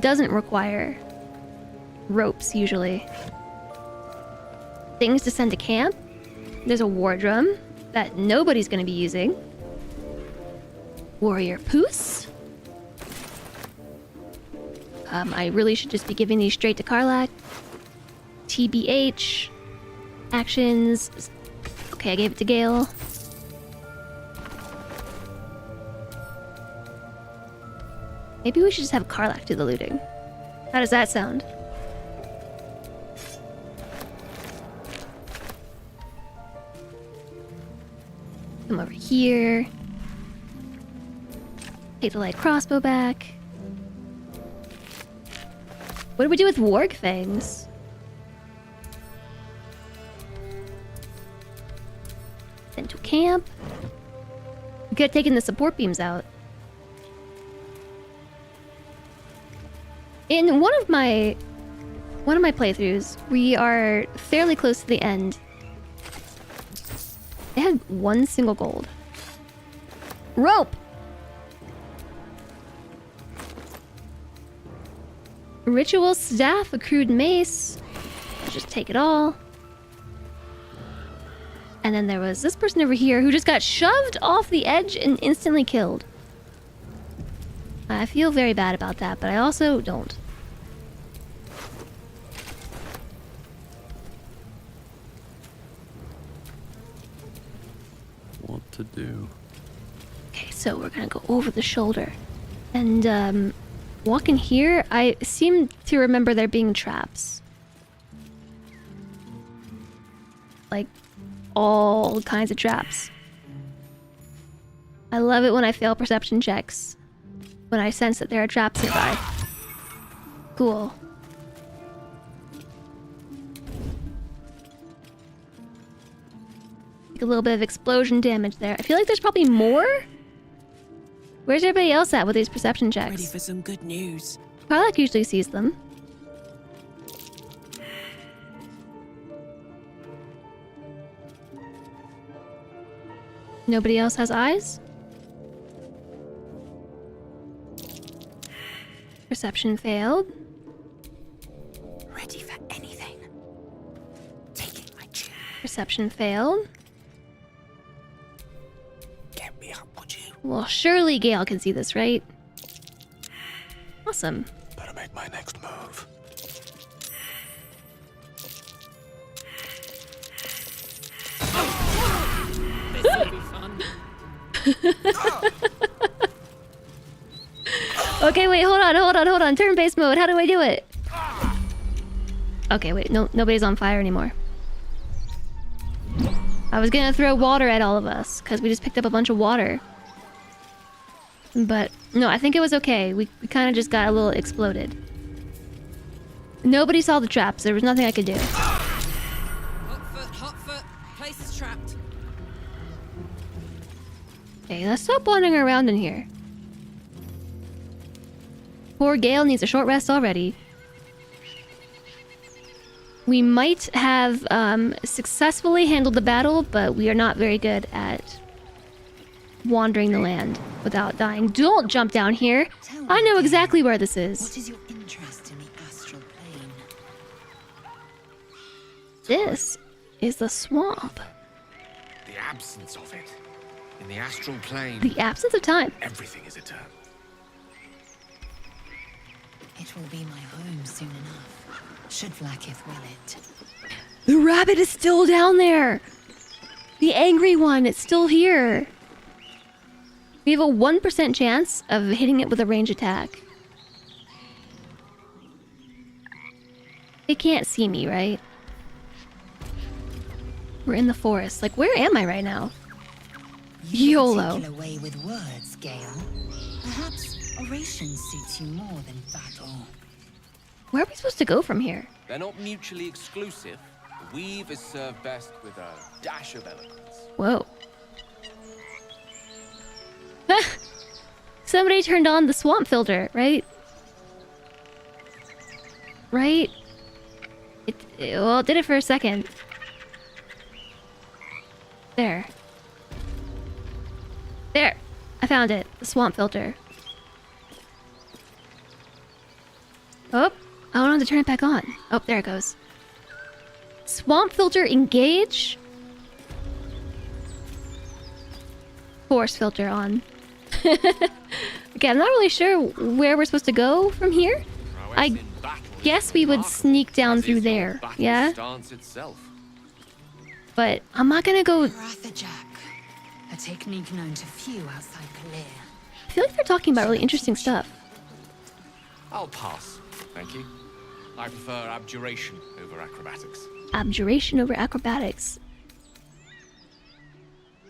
doesn't require ropes, usually? Things to send to camp. There's a war drum that nobody's gonna be using. Warrior Poos. I really should just be giving these straight to Karlach. TBH. Actions. Okay, I gave it to Gale. Maybe we should just have Karlach do the looting. How does that sound? Come over here. Take the light crossbow back. What do we do with warg fangs? Send to camp. We could have taken the support beams out. In one of my playthroughs, we are fairly close to the end. They had 1 single gold. Rope! Ritual staff, accrued mace. I'll just take it all. And then there was this person over here who just got shoved off the edge and instantly killed. I feel very bad about that, but I also don't. What to do? Okay, so we're gonna go over the shoulder. And, walk in here. I seem to remember there being traps. Like, all kinds of traps. I love it when I fail perception checks. When I sense that there are traps nearby. Cool. Take a little bit of explosion damage there. I feel like there's probably more? Where's everybody else at with these perception checks? Ready for some good news. Karlach usually sees them. Nobody else has eyes? Perception failed. Ready for anything. Taking my tune. Perception failed. Get me up, would you? Well, surely Gale can see this, right? Awesome. Better make my next move. This will be fun. Okay, wait, hold on. Turn-based mode. How do I do it? Okay, wait, no, nobody's on fire anymore. I was gonna throw water at all of us, because we just picked up a bunch of water. But, no, I think it was okay. We kind of just got a little exploded. Nobody saw the traps. There was nothing I could do. Hot foot. Place is trapped. Okay, let's stop wandering around in here. Poor Gale needs a short rest already. We might have successfully handled the battle, but we are not very good at wandering the land without dying. Don't jump down here. I know exactly where this is. What is your interest in the astral plane? This is the swamp. The absence of it. In the astral plane. The absence of time. Everything is eternal. It will be my home soon enough. Should Vlaakith will it. The rabbit is still down there. The angry one, it's still here. We have a 1% chance of hitting it with a range attack. It can't see me, right? We're in the forest. Like, where am I right now? YOLO. Particular way with words, Gale. Perhaps oration suits you more than battle. Where are we supposed to go from here? They're not mutually exclusive. The weave is served best with a dash of eloquence. Whoa. Somebody turned on the swamp filter, right? Right? Well, it did it for a second. There. There! I found it. The swamp filter. Oh, I don't have to turn it back on. Oh, there it goes. Swamp filter engage. Force filter on. Okay, I'm not really sure where we're supposed to go from here. I guess we would sneak down through there. Yeah? But I'm not gonna go... A technique known to few outside Kalir. I feel like they're talking about really interesting stuff. I'll pass, thank you. I prefer abjuration over acrobatics. Abjuration over acrobatics.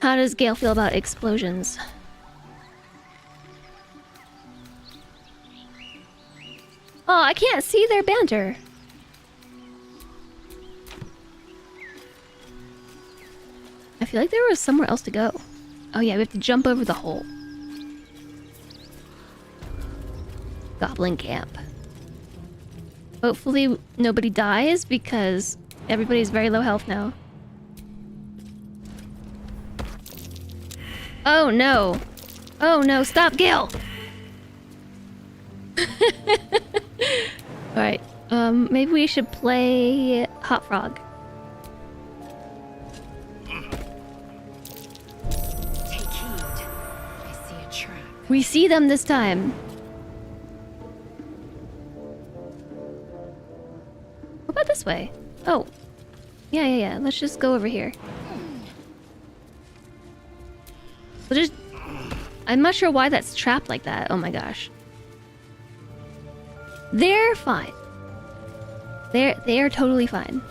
How does Gale feel about explosions? Oh, I can't see their banter. I feel like there was somewhere else to go. Oh yeah, we have to jump over the hole. Goblin camp. Hopefully nobody dies because everybody's very low health now. Oh no. Oh no, stop, Gale! Alright, maybe we should play Hot Frog. Take heed. I see a trap. We see them this time. What about this way? Oh. Yeah. Let's just go over here. We'll just... I'm not sure why that's trapped like that. Oh my gosh. They're fine. They are totally fine.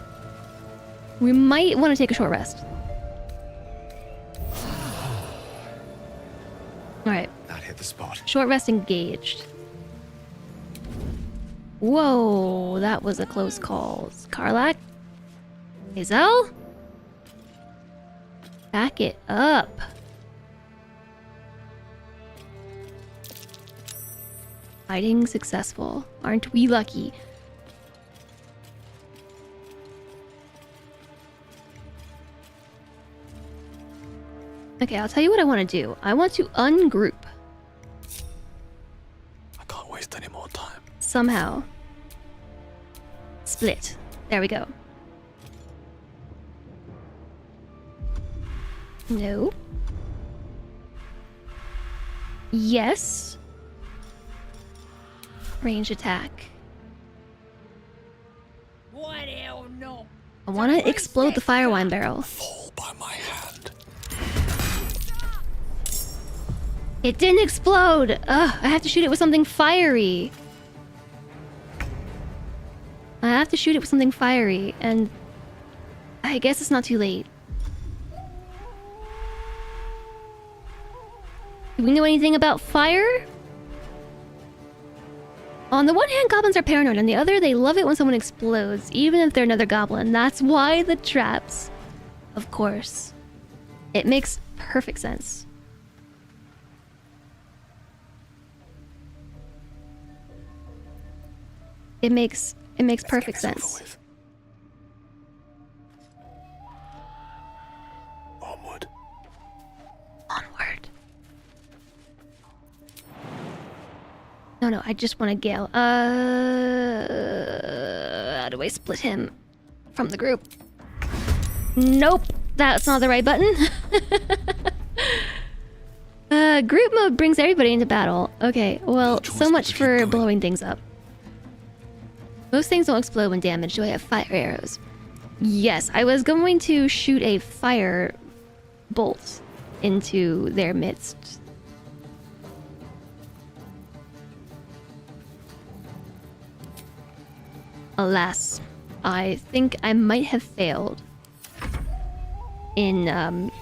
We might want to take a short rest. Alright. That hit the spot. Short rest engaged. Whoa, that was a close call. Karlach? Hazel? Back it up. Fighting successful. Aren't we lucky? Okay, I'll tell you what I want to do. I want to ungroup. I can't waste any more time. Somehow. Split. There we go. No. Yes. Range attack. What hell no? I want to explode the fire wine barrel. Fall by my hand. It didn't explode! Ugh, I have to shoot it with something fiery. I have to shoot it with something fiery, and I guess it's not too late. Do we know anything about fire? On the one hand, goblins are paranoid. On the other, they love it when someone explodes, even if they're another goblin. That's why the traps. Of course. It makes perfect sense. It makes perfect sense. Onward. Onward. No, I just want to Gale. How do I split him from the group? Nope, that's not the right button. Group mode brings everybody into battle. Okay, well, so much for blowing things up. Most things don't explode when damaged. Do I have fire arrows? Yes, I was going to shoot a fire bolt into their midst. Alas, I think I might have failed in,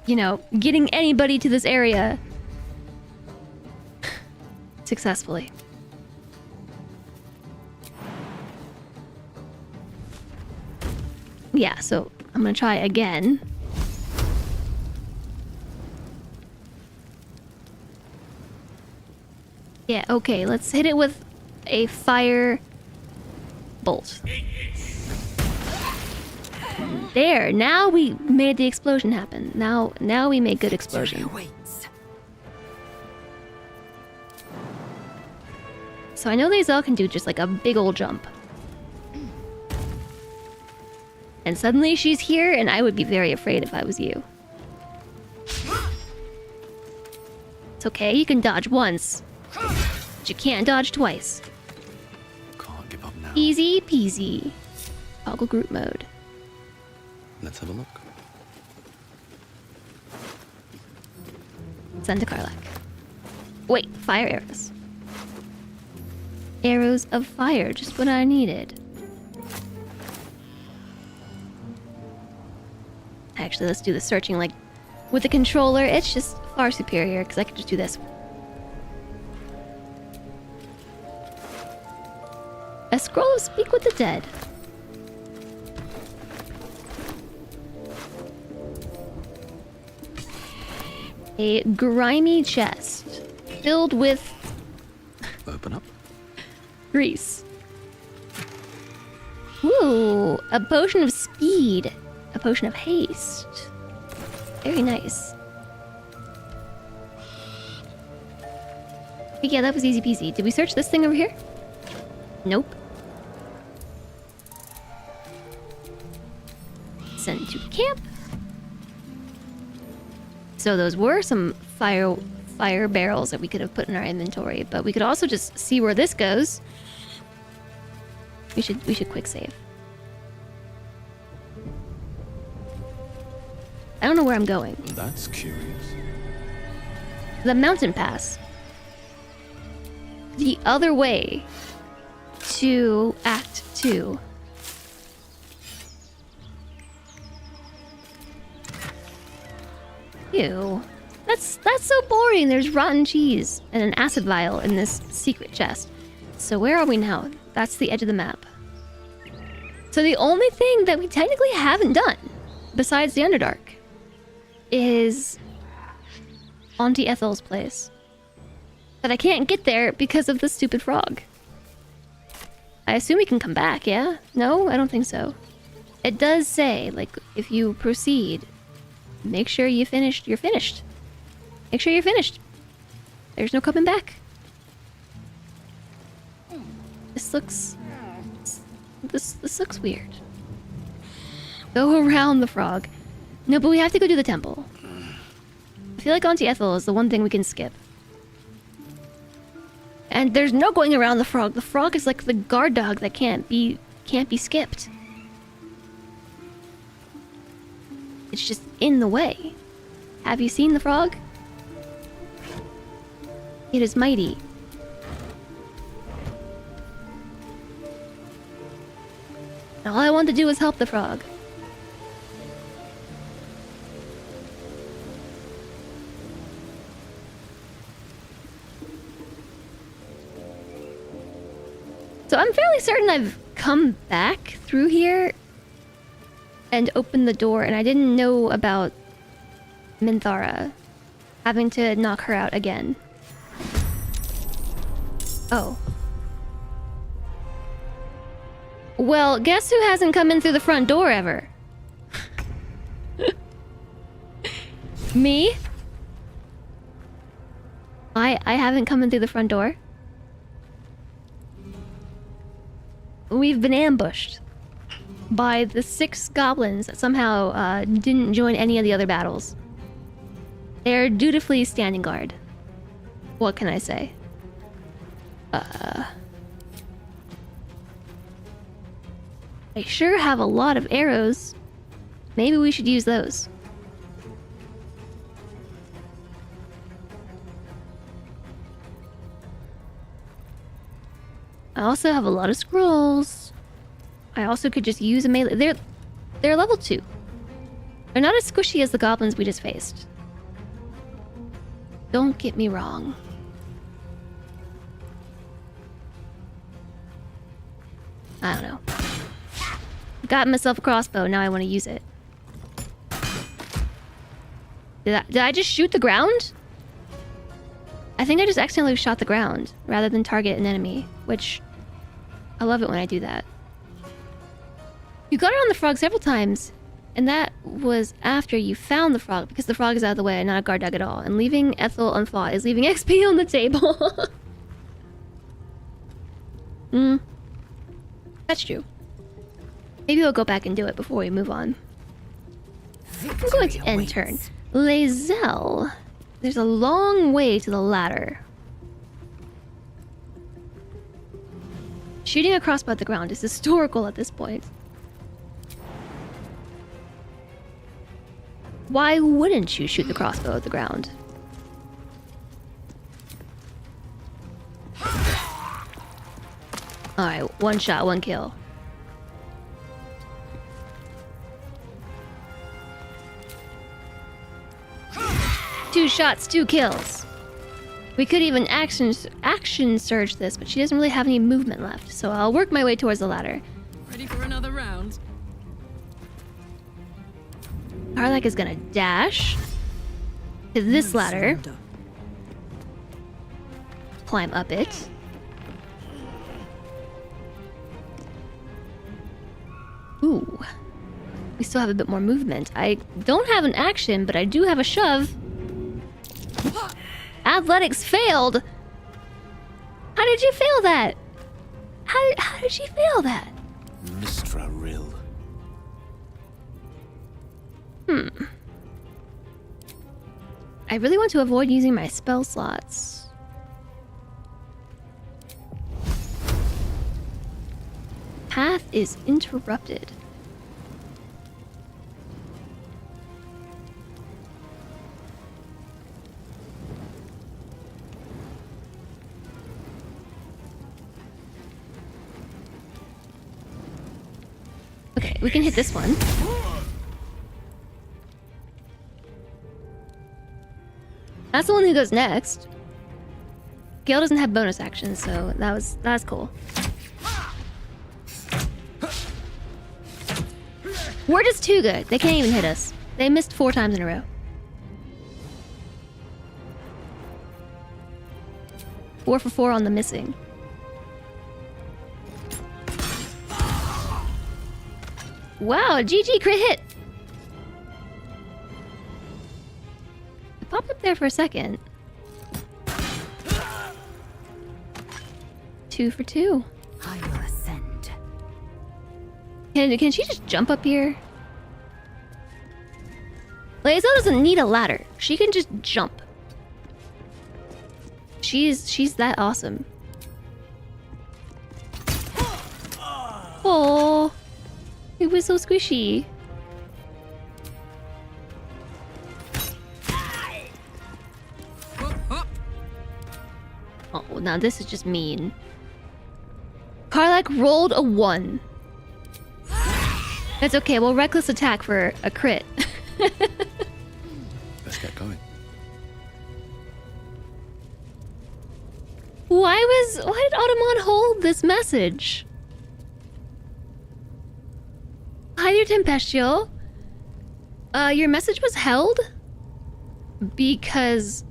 you know, getting anybody to this area successfully. Yeah, so I'm gonna try again. Yeah, okay, let's hit it with a fire bolt. There, now we made the explosion happen. Now we made good explosion. So I know these all can do just like a big old jump. And suddenly she's here, and I would be very afraid if I was you. It's okay, you can dodge once. But you can't dodge twice. Can't give up now. Easy peasy. Toggle group mode. Let's have a look. Send to Karlak. Wait, fire arrows. Arrows of fire, just what I needed. Actually, let's do the searching like with the controller. It's just far superior because I can just do this. A scroll of Speak with the Dead. A grimy chest filled with Open up. grease. Ooh, a potion of speed. A potion of haste. Very nice. Yeah, that was easy peasy. Did we search this thing over here? Nope. Send to camp. So those were some fire barrels that we could have put in our inventory, but we could also just see where this goes. We should quick save. I don't know where I'm going. That's curious. The mountain pass. The other way to Act 2. Ew. That's so boring. There's rotten cheese and an acid vial in this secret chest. So where are we now? That's the edge of the map. So the only thing that we technically haven't done, besides the Underdark, is Auntie Ethel's place. But I can't get there because of the stupid frog. I assume we can come back, yeah? No, I don't think so. It does say, like, if you proceed, make sure you're finished. Make sure you're finished. There's no coming back. This looks weird. Go around the frog. No, but we have to go to the temple. I feel like Auntie Ethel is the one thing we can skip. And there's no going around the frog. The frog is like the guard dog that can't be skipped. It's just in the way. Have you seen the frog? It is mighty. And all I wanted to do was help the frog. So I'm fairly certain I've come back through here and opened the door, and I didn't know about Minthara having to knock her out again. Oh. Well, guess who hasn't come in through the front door ever? Me? I haven't come in through the front door. We've been ambushed by the 6 goblins that somehow didn't join any of the other battles. They're dutifully standing guard. What can I say? I sure have a lot of arrows. Maybe we should use those. I also have a lot of scrolls. I also could just use a melee. They're level 2. They're not as squishy as the goblins we just faced. Don't get me wrong. I don't know. Got myself a crossbow, now I want to use it. Did I just shoot the ground? I think I just accidentally shot the ground rather than target an enemy, which I love it when I do that. You got around the frog several times, and that was after you found the frog, because the frog is out of the way and not a guard dog at all. And leaving Ethel unfought is leaving XP on the table. That's true. Maybe we'll go back and do it before we move on. I'm going to end turn. Lae'zel. There's a long way to the ladder. Shooting a crossbow at the ground is historical at this point. Why wouldn't you shoot the crossbow at the ground? Alright, 1 shot, 1 kill. Two shots, 2 kills. We could even action surge this, but she doesn't really have any movement left, so I'll work my way towards the ladder. Ready for another round? Karlach is gonna dash to this ladder. Climb up it. Ooh. We still have a bit more movement. I don't have an action, but I do have a shove. Athletics failed! How did you fail that? How did she fail that? Mistra Rill. I really want to avoid using my spell slots. Path is interrupted. Okay, we can hit this one. That's the one who goes next. Gale doesn't have bonus actions, so that's cool. We're just too good. They can't even hit us. They missed 4 times in a row. 4 for 4 on the missing. Wow, GG crit hit! It popped up there for a second. 2 for 2. I will ascend. Can she just jump up here? Lae'zel doesn't need a ladder. She can just jump. She's that awesome. Oh, it was so squishy. Oh, now this is just mean. Karlach rolled a 1. It's okay, we'll reckless attack for a crit. Let's get going. Why did Automon hold this message? Hi there, Tempestial. Your message was held? Because...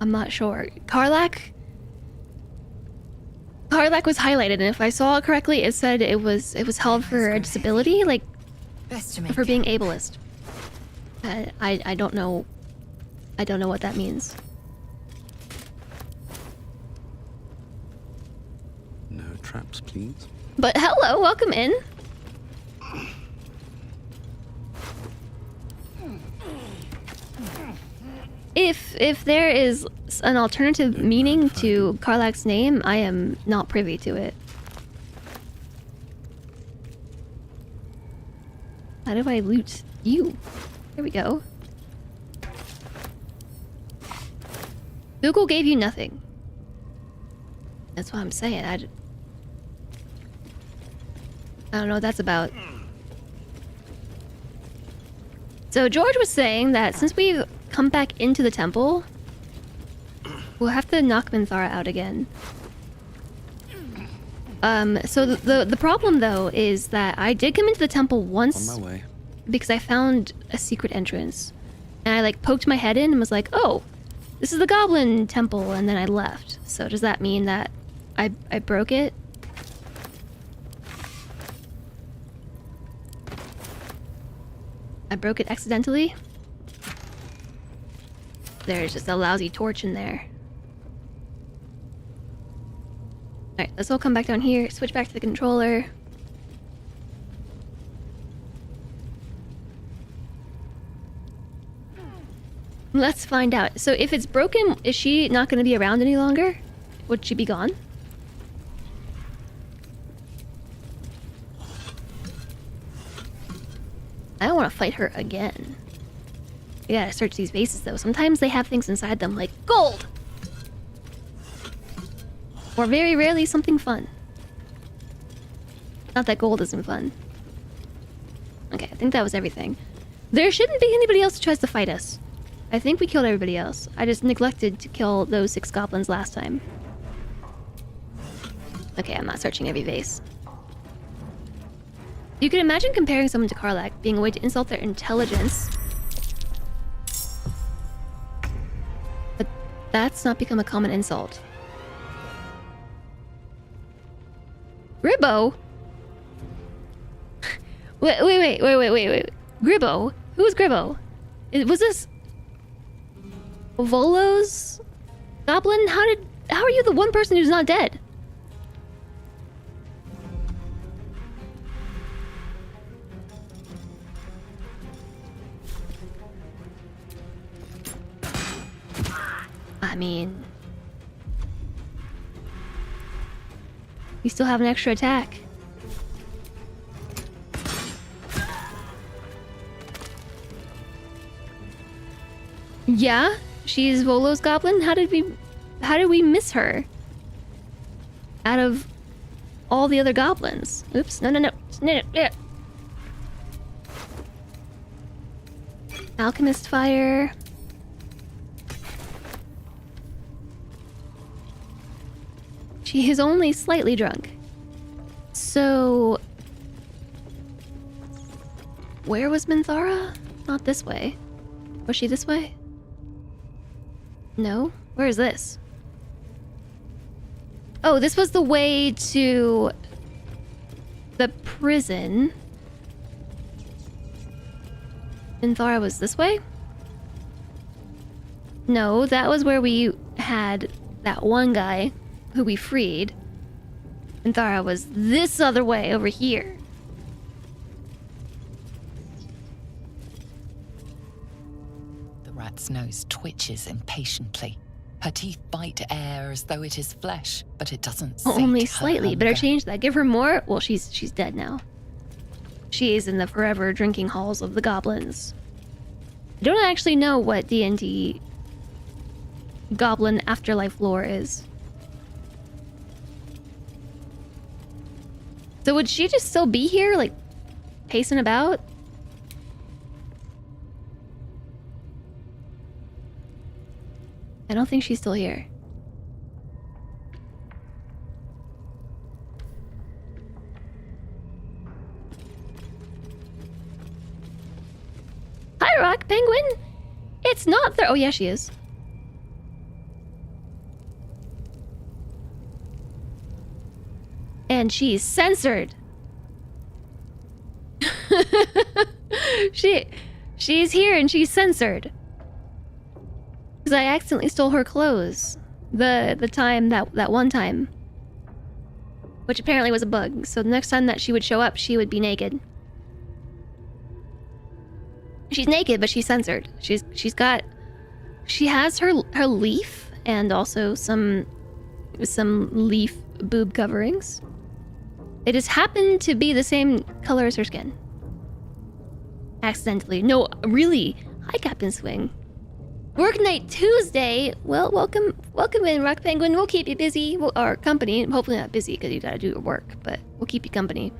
I'm not sure. Karlach was highlighted, and if I saw it correctly, it said it was held for a disability, like for being ableist. I don't know. I don't know what that means. No traps, please. But hello, welcome in. If there is an alternative meaning to Karlach's name, I am not privy to it. How do I loot you? There we go. Google gave you nothing. That's what I'm saying. I don't know what that's about. So George was saying that since we've come back into the temple, we'll have to knock Minthara out again. So the problem though is that I did come into the temple once On my way. because I found a secret entrance. And I like poked my head in and was like, oh, this is the goblin temple, and then I left. So does that mean that I broke it? I broke it accidentally? There's just a lousy torch in there. Alright, let's all come back down here, switch back to the controller. Let's find out. So if it's broken, is she not going to be around any longer? Would she be gone? I don't want to fight her again. We gotta search these bases though. Sometimes they have things inside them like gold! Or very rarely something fun. Not that gold isn't fun. Okay, I think that was everything. There shouldn't be anybody else who tries to fight us. I think we killed everybody else. I just neglected to kill those 6 goblins last time. Okay, I'm not searching every vase. You can imagine comparing someone to Karlach being a way to insult their intelligence. But that's not become a common insult. Gribbo? Wait. Gribbo? Who was Gribbo? Was this Volo's goblin? How are you the one person who's not dead? I mean, we still have an extra attack. Yeah, she's Volo's goblin. How did we miss her? Out of all the other goblins. Oops, no. Alchemist fire. She is only slightly drunk. So... where was Minthara? Not this way. Was she this way? No? Where is this? Oh, this was the way to... the prison. Minthara was this way? No, that was where we had that one guy who we freed. Minthara was this other way over here. The rat's nose twitches impatiently. Her teeth bite air as though it is flesh, but it doesn't sate Only her slightly. hunger. Better change that. Give her more. Well, she's dead now. She is in the forever drinking halls of the goblins. I don't actually know what D&D goblin afterlife lore is. So would she just still be here, like, pacing about? I don't think she's still here. Hi, Rock Penguin! It's not there. Oh, yeah, she is. And she's censored. She's here and she's censored. Because I accidentally stole her clothes. The time, that one time. Which apparently was a bug. So the next time that she would show up, she would be naked. She's naked, but she's censored. She has her leaf and also some leaf boob coverings. It just happened to be the same color as her skin. Accidentally. No, really. Hi, Captain Swing. Work night Tuesday. Well, welcome in, Rock Penguin. We'll keep you busy. Our company. Hopefully not busy because you gotta do your work, but we'll keep you company.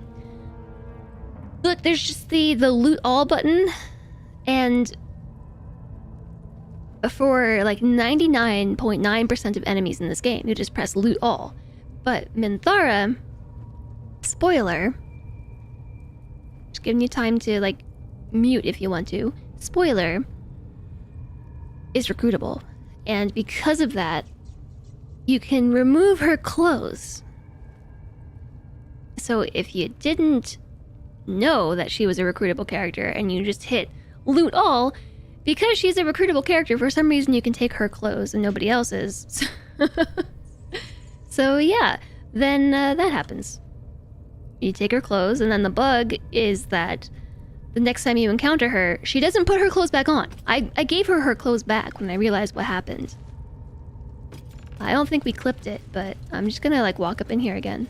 Look, there's just the loot all button. And for like 99.9% of enemies in this game, you just press loot all. But Minthara, spoiler, just giving you time to like mute if you want to, spoiler, is recruitable. And because of that, you can remove her clothes. So if you didn't know that she was a recruitable character and you just hit loot all, because she's a recruitable character, for some reason you can take her clothes and nobody else's. So yeah, then that happens. You take her clothes, and then the bug is that the next time you encounter her, she doesn't put her clothes back on. I gave her clothes back when I realized what happened. I don't think we clipped it, but I'm just gonna like walk up in here again.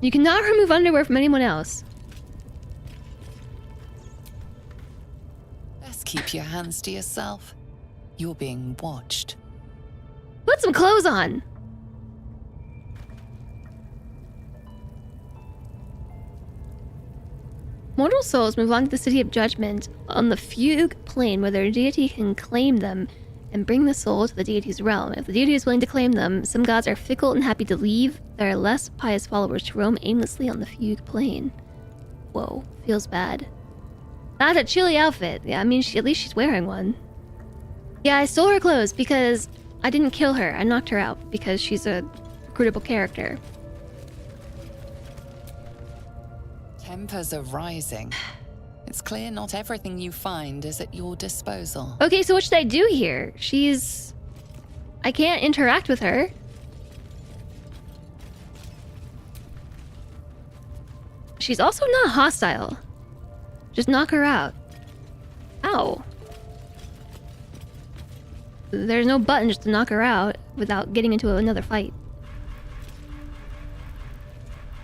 You cannot remove underwear from anyone else. Best keep your hands to yourself. You're being watched. Put some clothes on. Mortal souls move on to the City of Judgment on the Fugue Plane, where their deity can claim them and bring the soul to the deity's realm. If the deity is willing to claim them, some gods are fickle and happy to leave their less pious followers to roam aimlessly on the Fugue Plane. Whoa, feels bad. That's a chilly outfit. Yeah, I mean, at least she's wearing one. Yeah, I stole her clothes because I didn't kill her. I knocked her out because she's a recruitable character. Tempers are rising. It's clear not everything you find is at your disposal. Okay, so what should I do here? I can't interact with her. She's also not hostile. Just knock her out. Ow. There's no button just to knock her out without getting into another fight.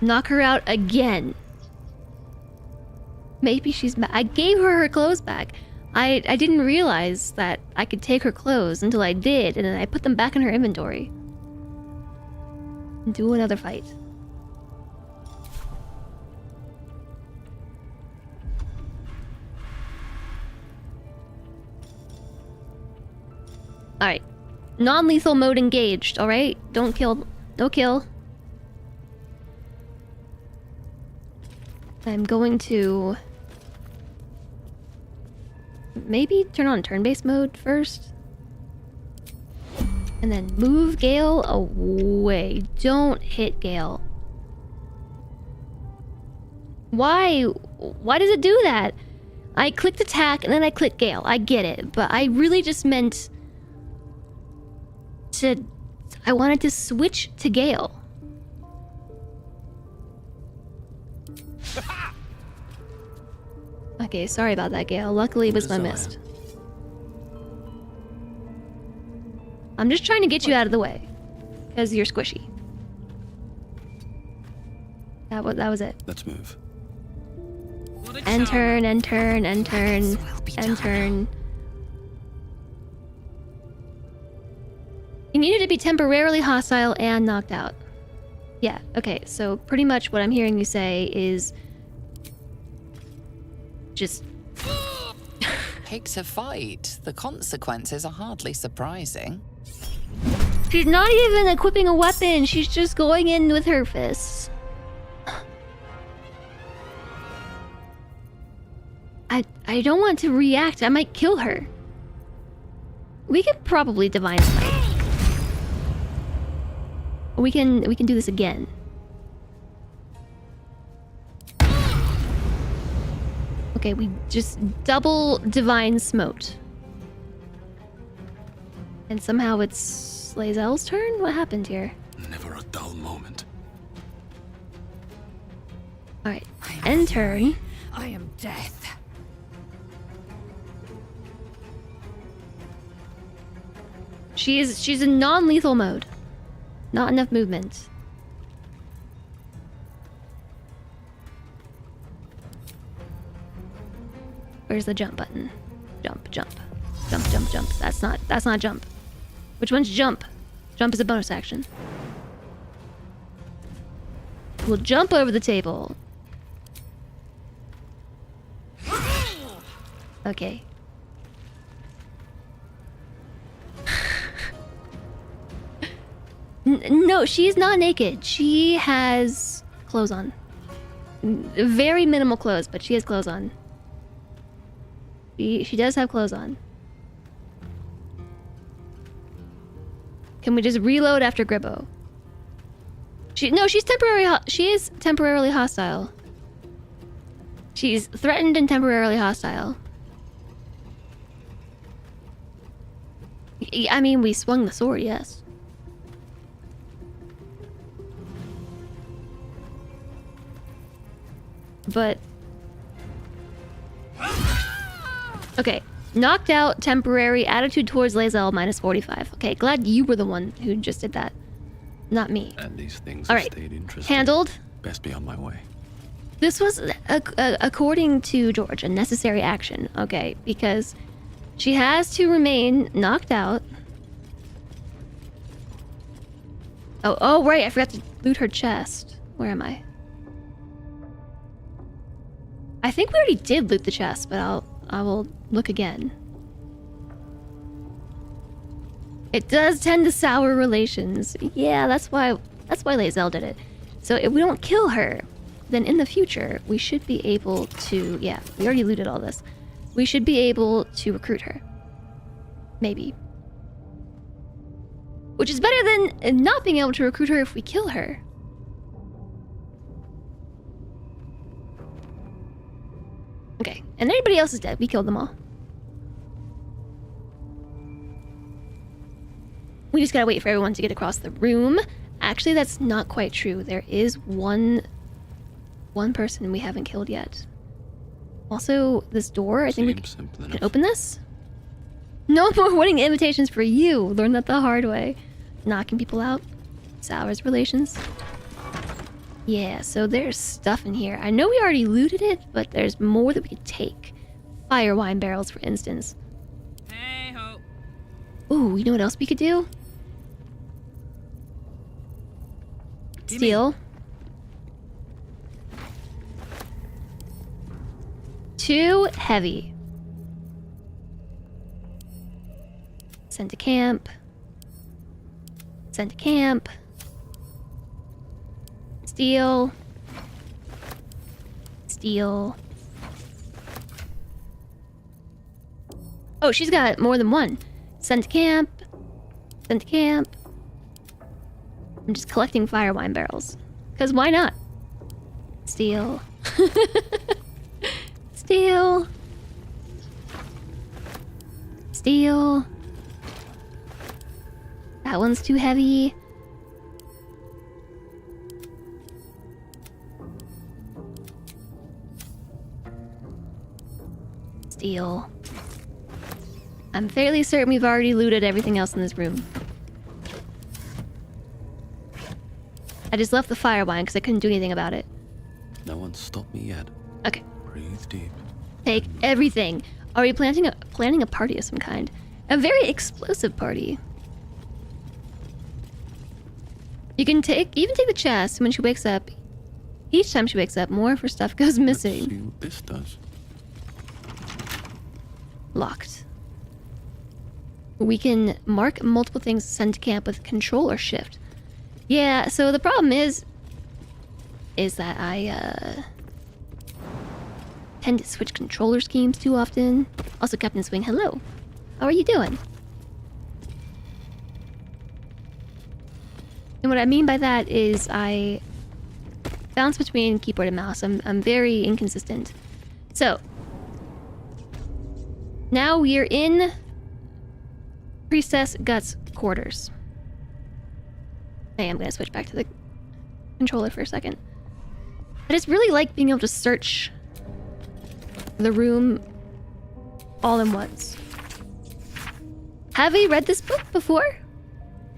Knock her out again. Maybe she's back. I gave her clothes back. I didn't realize that I could take her clothes until I did, and then I put them back in her inventory. Do another fight. Alright. Non-lethal mode engaged, alright? Don't kill. No kill. I'm going to maybe turn on turn-based mode first. And then move Gale away. Don't hit Gale. Why? Why does it do that? I clicked attack and then I clicked Gale. I get it, but I really just meant I wanted to switch to Gale. Okay, sorry about that, Gale. Luckily, it was my mist. I'm just trying to get you out of the way. Because you're squishy. That was it. Let's move. and turn, and turn, and turn, and turn. You needed to be temporarily hostile and knocked out. Yeah, okay, so pretty much what I'm hearing you say is... just... Pick to fight. The consequences are hardly surprising. She's not even equipping a weapon, she's just going in with her fists. I don't want to react, I might kill her. We could probably divine smite. We can do this again. Okay, we just double divine smote. And somehow it's Lae'zel's turn? What happened here? Never a dull moment. Alright, end turn. I am death. She's in non-lethal mode. Not enough movement. Where's the jump button? Jump, jump. Jump, jump, jump. That's not jump. Which one's jump? Jump is a bonus action. We'll jump over the table. Okay. No, she's not naked. She has clothes on. Very minimal clothes, but she has clothes on. She does have clothes on. Can we just reload after Gribbo? She is temporarily hostile. She's threatened and temporarily hostile. I mean, we swung the sword, yes. But... okay. Knocked out, temporary, attitude towards Lae'zel, minus 45. Okay, glad you were the one who just did that. Not me. And these things All have right. stayed interesting. Handled. Best be on my way. This was, according to George, a necessary action. Okay, because she has to remain knocked out. Oh, right, I forgot to loot her chest. Where am I? I think we already did loot the chest, but I will look again. It does tend to sour relations. Yeah, that's why Lae'zel did it. So if we don't kill her, then in the future we should be able to, yeah, we already looted all this. We should be able to recruit her. Maybe. Which is better than not being able to recruit her if we kill her. Okay, and everybody else is dead. We killed them all. We just gotta wait for everyone to get across the room. Actually, that's not quite true. There is one person we haven't killed yet. Also, this door, I think we can open this? No more wedding invitations for you. Learn that the hard way. Knocking people out sours relations. Yeah, so there's stuff in here. I know we already looted it, but there's more that we could take. Fire wine barrels, for instance. Hey ho. Ooh, you know what else we could do? Steal. Too heavy. Send to camp. Send to camp. Steal. Steal. Oh, she's got more than one. Send to camp. Send to camp. I'm just collecting fire wine barrels. Because why not? Steal. Steal. Steal. That one's too heavy. Steal. I'm fairly certain we've already looted everything else in this room. I just left the fire wine because I couldn't do anything about it. No one's stopped me yet. Okay. Breathe deep. Take everything. Are we planning a party of some kind? A very explosive party. You can even take the chest when she wakes up. Each time she wakes up, more of her stuff goes missing. Let's see what this does. Locked. We can mark multiple things to send to camp with Control or Shift. Yeah, so the problem is that I tend to switch controller schemes too often. Also, Captain Swing, hello. How are you doing? And what I mean by that is I bounce between keyboard and mouse. I'm very inconsistent. So, now we are in Priestess Guts quarters. I am going to switch back to the controller for a second. I just really like being able to search the room all in once. Have we read this book before?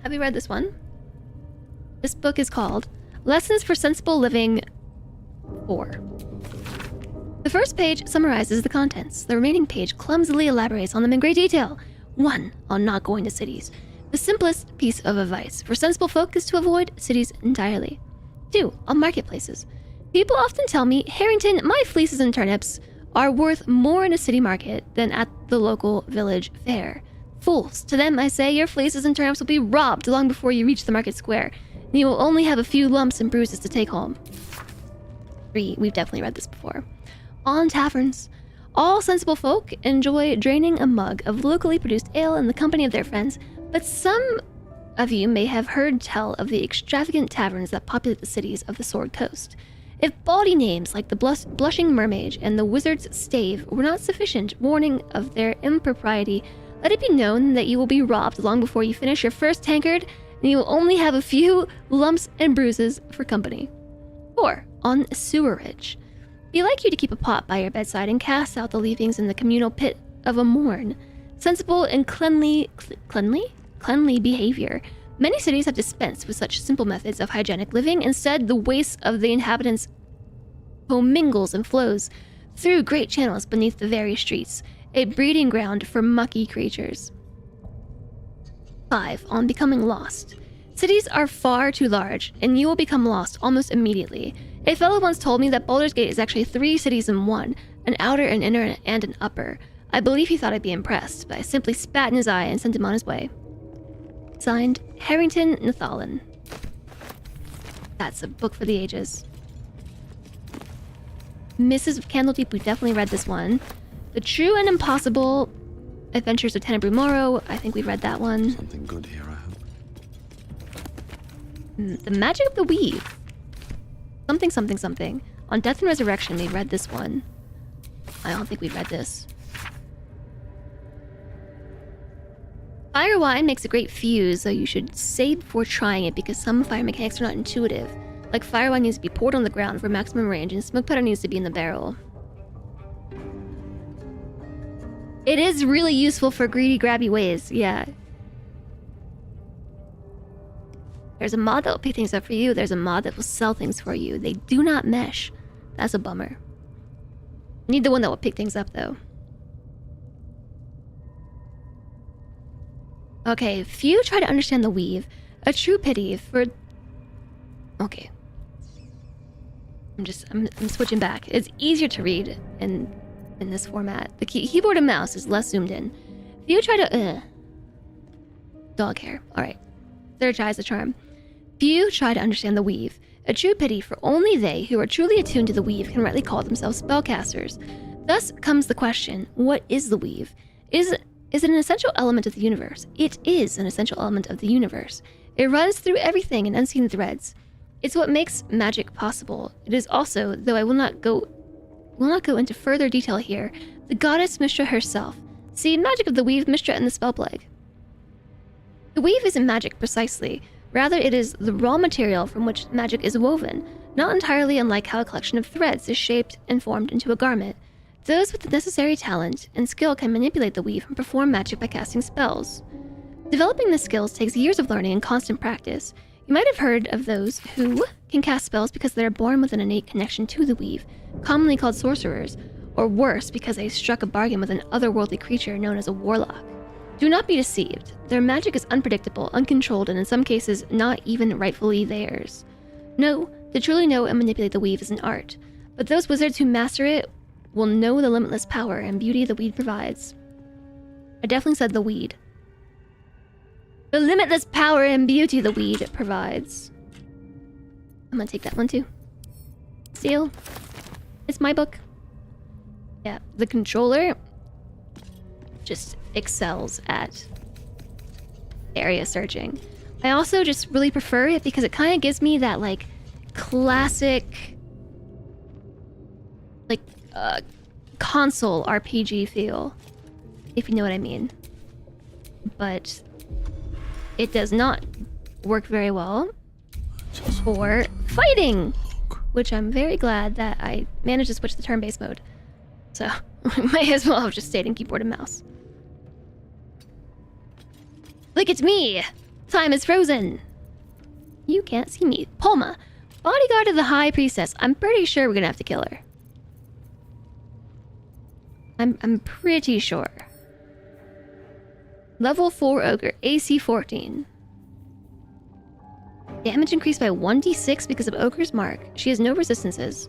Have we read this one? This book is called Lessons for Sensible Living 4. The first page summarizes the contents. The remaining page clumsily elaborates on them in great detail. 1. On not going to cities. The simplest piece of advice for sensible folk is to avoid cities entirely. 2. On marketplaces. People often tell me, Harrington, my fleeces and turnips are worth more in a city market than at the local village fair. Fools. To them I say, your fleeces and turnips will be robbed long before you reach the market square, and you will only have a few lumps and bruises to take home. 3. We've definitely read this before. On taverns. All sensible folk enjoy draining a mug of locally produced ale in the company of their friends, but some of you may have heard tell of the extravagant taverns that populate the cities of the Sword Coast. If bawdy names like the Blushing Mermaid and the Wizard's Stave were not sufficient warning of their impropriety, let it be known that you will be robbed long before you finish your first tankard, and you will only have a few lumps and bruises for company. 4. On sewerage. We like you to keep a pot by your bedside and cast out the leavings in the communal pit of a morn. Sensible and cleanly behavior. Many cities have dispensed with such simple methods of hygienic living. Instead, the waste of the inhabitants commingles and flows through great channels beneath the very streets, a breeding ground for mucky creatures. 5. On becoming lost. Cities are far too large, and you will become lost almost immediately. A fellow once told me that Baldur's Gate is actually 3 cities in one, an outer, an inner, and an upper. I believe he thought I'd be impressed, but I simply spat in his eye and sent him on his way. Signed, Harrington Nathalan. That's a book for the ages. Mrs. Candledeep, we definitely read this one. The True and Impossible Adventures of Tenebrae Morrow, I think we read that one. Something good here, I hope. The Magic of the Weave. Something, something, something. On Death and Resurrection, we read this one. I don't think we read this. Fire wine makes a great fuse, so you should save before trying it because some fire mechanics are not intuitive. Like fire wine needs to be poured on the ground for maximum range, and smoke powder needs to be in the barrel. It is really useful for greedy, grabby ways, yeah. There's a mod that will pick things up for you. There's a mod that will sell things for you. They do not mesh. That's a bummer. I need the one that will pick things up, though. Okay, few try to understand the weave. A true pity for... Okay. I'm switching back. It's easier to read in this format. The keyboard and mouse is less zoomed in. Few try to... Dog hair. Alright. Third eye is the charm. Few try to understand the weave. A true pity, for only they who are truly attuned to the weave can rightly call themselves spellcasters. Thus comes the question, what is the weave? Is it an essential element of the universe? It is an essential element of the universe. It runs through everything in unseen threads. It's what makes magic possible. It is also, though I will not go into further detail here, the goddess Mishra herself. See Magic of the Weave, Mishra, and the Spell Plague. The weave isn't magic precisely. Rather, it is the raw material from which magic is woven, not entirely unlike how a collection of threads is shaped and formed into a garment. Those with the necessary talent and skill can manipulate the weave and perform magic by casting spells. Developing the skills takes years of learning and constant practice. You might have heard of those who can cast spells because they are born with an innate connection to the weave. commonly called sorcerers, or worse, because they struck a bargain with an otherworldly creature known as a warlock. Do not be deceived. Their magic is unpredictable, uncontrolled, and in some cases, not even rightfully theirs. No, to truly know and manipulate the weave is an art, but those wizards who master it will know the limitless power and beauty the weed provides. I definitely said the weed. The limitless power and beauty the weed provides. I'm gonna take that one too. Seal. It's my book. Yeah, the controller just excels at area searching. I also just really prefer it because it kind of gives me that like classic like console RPG feel, if you know what I mean. But it does not work very well for fighting, which I'm very glad that I managed to switch to turn-based mode. So I might as well have just stayed in keyboard and mouse. Look, it's me! Time is frozen! You can't see me. Palma, bodyguard of the High Priestess. I'm pretty sure we're gonna have to kill her. I'm pretty sure. Level 4 Ogre, AC 14. Damage increased by 1d6 because of Ogre's Mark. She has no resistances.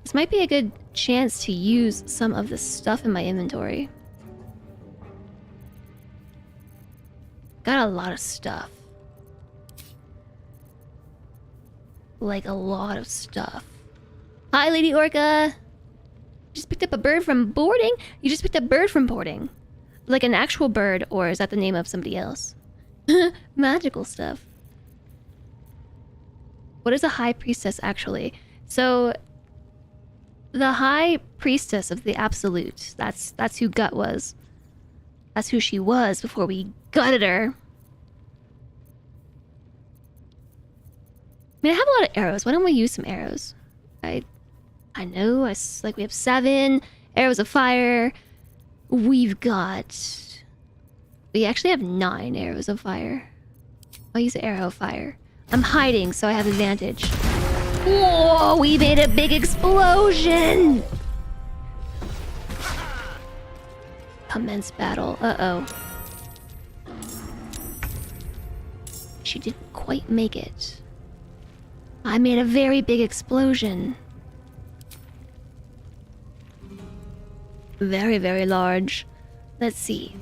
This might be a good chance to use some of the stuff in my inventory. Got a lot of stuff. Like a lot of stuff. Hi, Lady Orca! Just picked up a bird from boarding? You just picked up a bird from boarding. Like an actual bird, or is that the name of somebody else? Magical stuff. What is a High Priestess, actually? So, the High Priestess of the Absolute. That's who Gut was. That's who she was before we gutted her. I mean, I have a lot of arrows. Why don't we use some arrows? I know, like we have 7 arrows of fire. We actually have 9 arrows of fire. I'll use an arrow of fire. I'm hiding, so I have advantage. Whoa, we made a big explosion! Commence battle. Uh-oh. She didn't quite make it. I made a very big explosion. Very, very large. Let's see.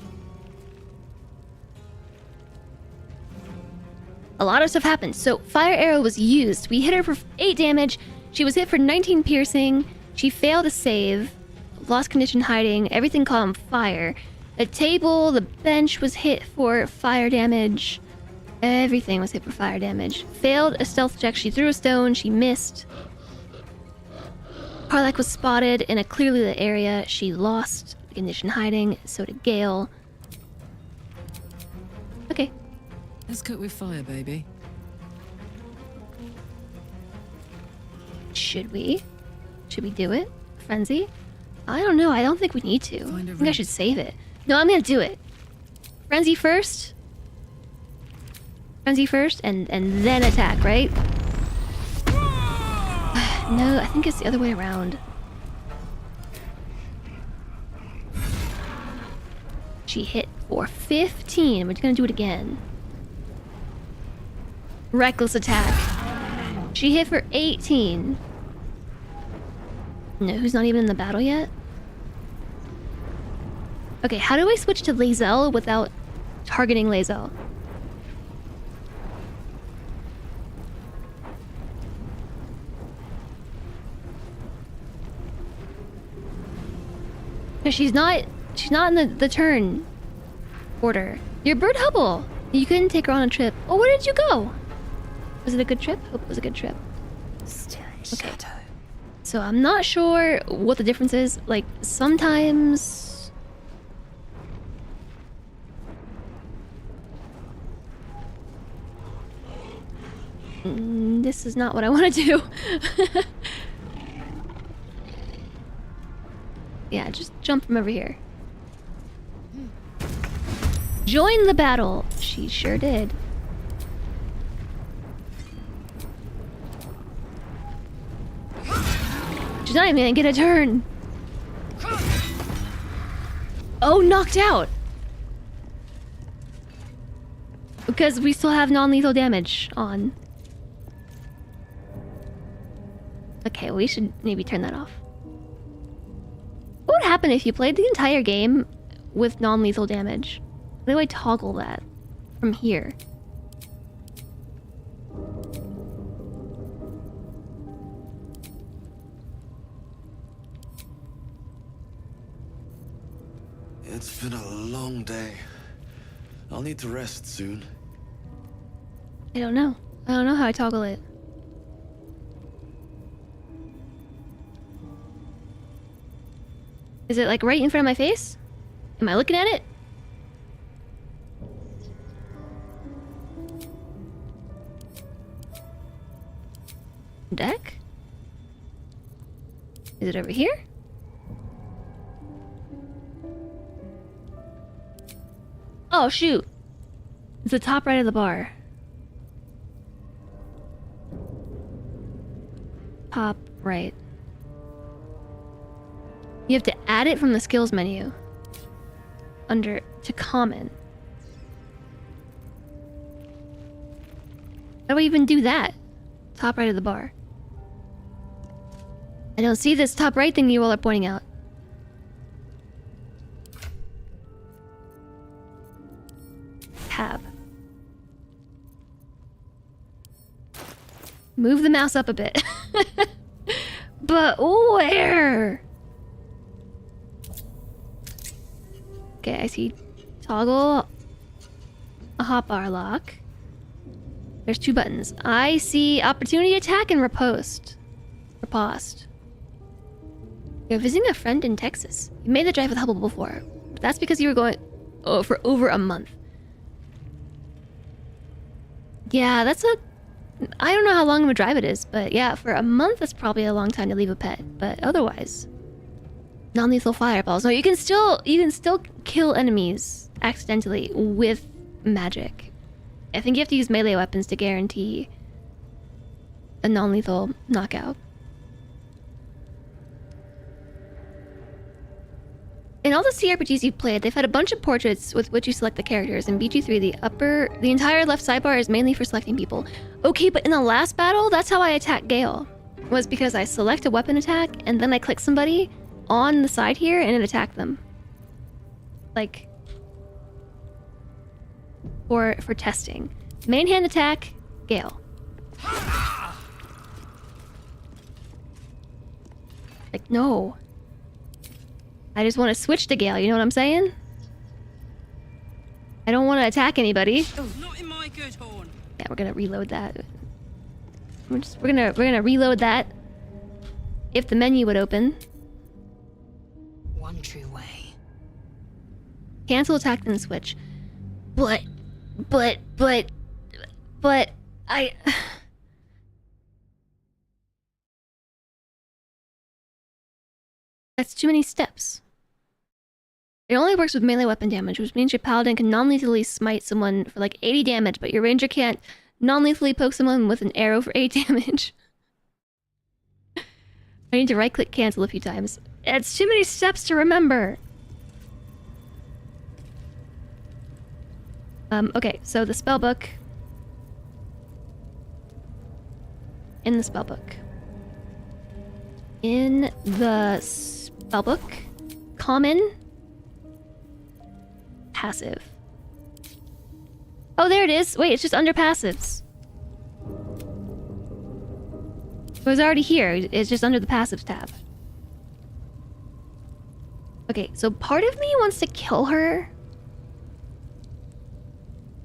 A lot of stuff happened. So, fire arrow was used. We hit her for 8 damage. She was hit for 19 piercing. She failed to save. Lost condition hiding. Everything caught on fire. The table, the bench was hit for fire damage. Everything was hit for fire damage. Failed a stealth check. She threw a stone. She missed. Harlech was spotted in a clearly lit area. She lost the condition hiding. So did Gale. Okay. Let's cook with fire, baby. Should we? Should we do it? Frenzy? I don't know. I don't think we need to. I think I should save it. No, I'm gonna do it. Frenzy first. Frenzy first, and then attack, right? No, I think it's the other way around. She hit for 15. We're gonna do it again. Reckless attack. She hit for 18. No, who's not even in the battle yet? Okay, how do I switch to Lae'zel without targeting Lae'zel? No, she's not in the turn order. You're Bird Hubble. You couldn't take her on a trip. Oh, where did you go? Was it a good trip? Hope it was a good trip. Still in shadow. So I'm not sure what the difference is. Like, sometimes... this is not what I want to do. Yeah, just jump from over here. Join the battle. She sure did. She's not even gonna get a turn. Oh, knocked out. Because we still have non-lethal damage on. Okay, we should maybe turn that off. What would happen if you played the entire game with non-lethal damage? How do I toggle that from here? It's been a long day. I'll need to rest soon. I don't know. I don't know how I toggle it. Is it like right in front of my face? Am I looking at it? Deck? Is it over here? Oh shoot! It's the top right of the bar. Top right. You have to add it from the skills menu. Under to common. How do I even do that? Top right of the bar. I don't see this top right thing you all are pointing out. Tab. Move the mouse up a bit. But where? Okay, I see toggle a hotbar lock. There's 2 buttons. I see opportunity attack and riposte. Riposte. You're visiting a friend in Texas. You made the drive with Hubble before. That's because you were going for over a month. Yeah, that's a... I don't know how long of a drive it is, but yeah, for a month that's probably a long time to leave a pet. But otherwise... Non-lethal fireballs. No, you can still kill enemies accidentally with magic. I think you have to use melee weapons to guarantee a non-lethal knockout. In all the CRPGs you've played, they've had a bunch of portraits with which you select the characters. In BG3, the entire left sidebar is mainly for selecting people. Okay, but in the last battle, that's how I attacked Gale. Was because I select a weapon attack, and then I click somebody on the side here, and it attacked them. Like... For testing. Main hand attack, Gale. Like, no. I just want to switch to Gale, you know what I'm saying? I don't want to attack anybody. Oh, not in my good horn. Yeah, we're gonna reload that. We're gonna reload that. If the menu would open. One true way. Cancel attack then switch. But I... That's too many steps. It only works with melee weapon damage, which means your paladin can non-lethally smite someone for like 80 damage, but your ranger can't non-lethally poke someone with an arrow for 8 damage. I need to right-click cancel a few times. It's too many steps to remember! Okay, so the spellbook. In the spellbook. In the spellbook. Common. Passive. Oh, there it is. Wait, it's just under passives. It was already here. It's just under the passives tab. Okay, so part of me wants to kill her.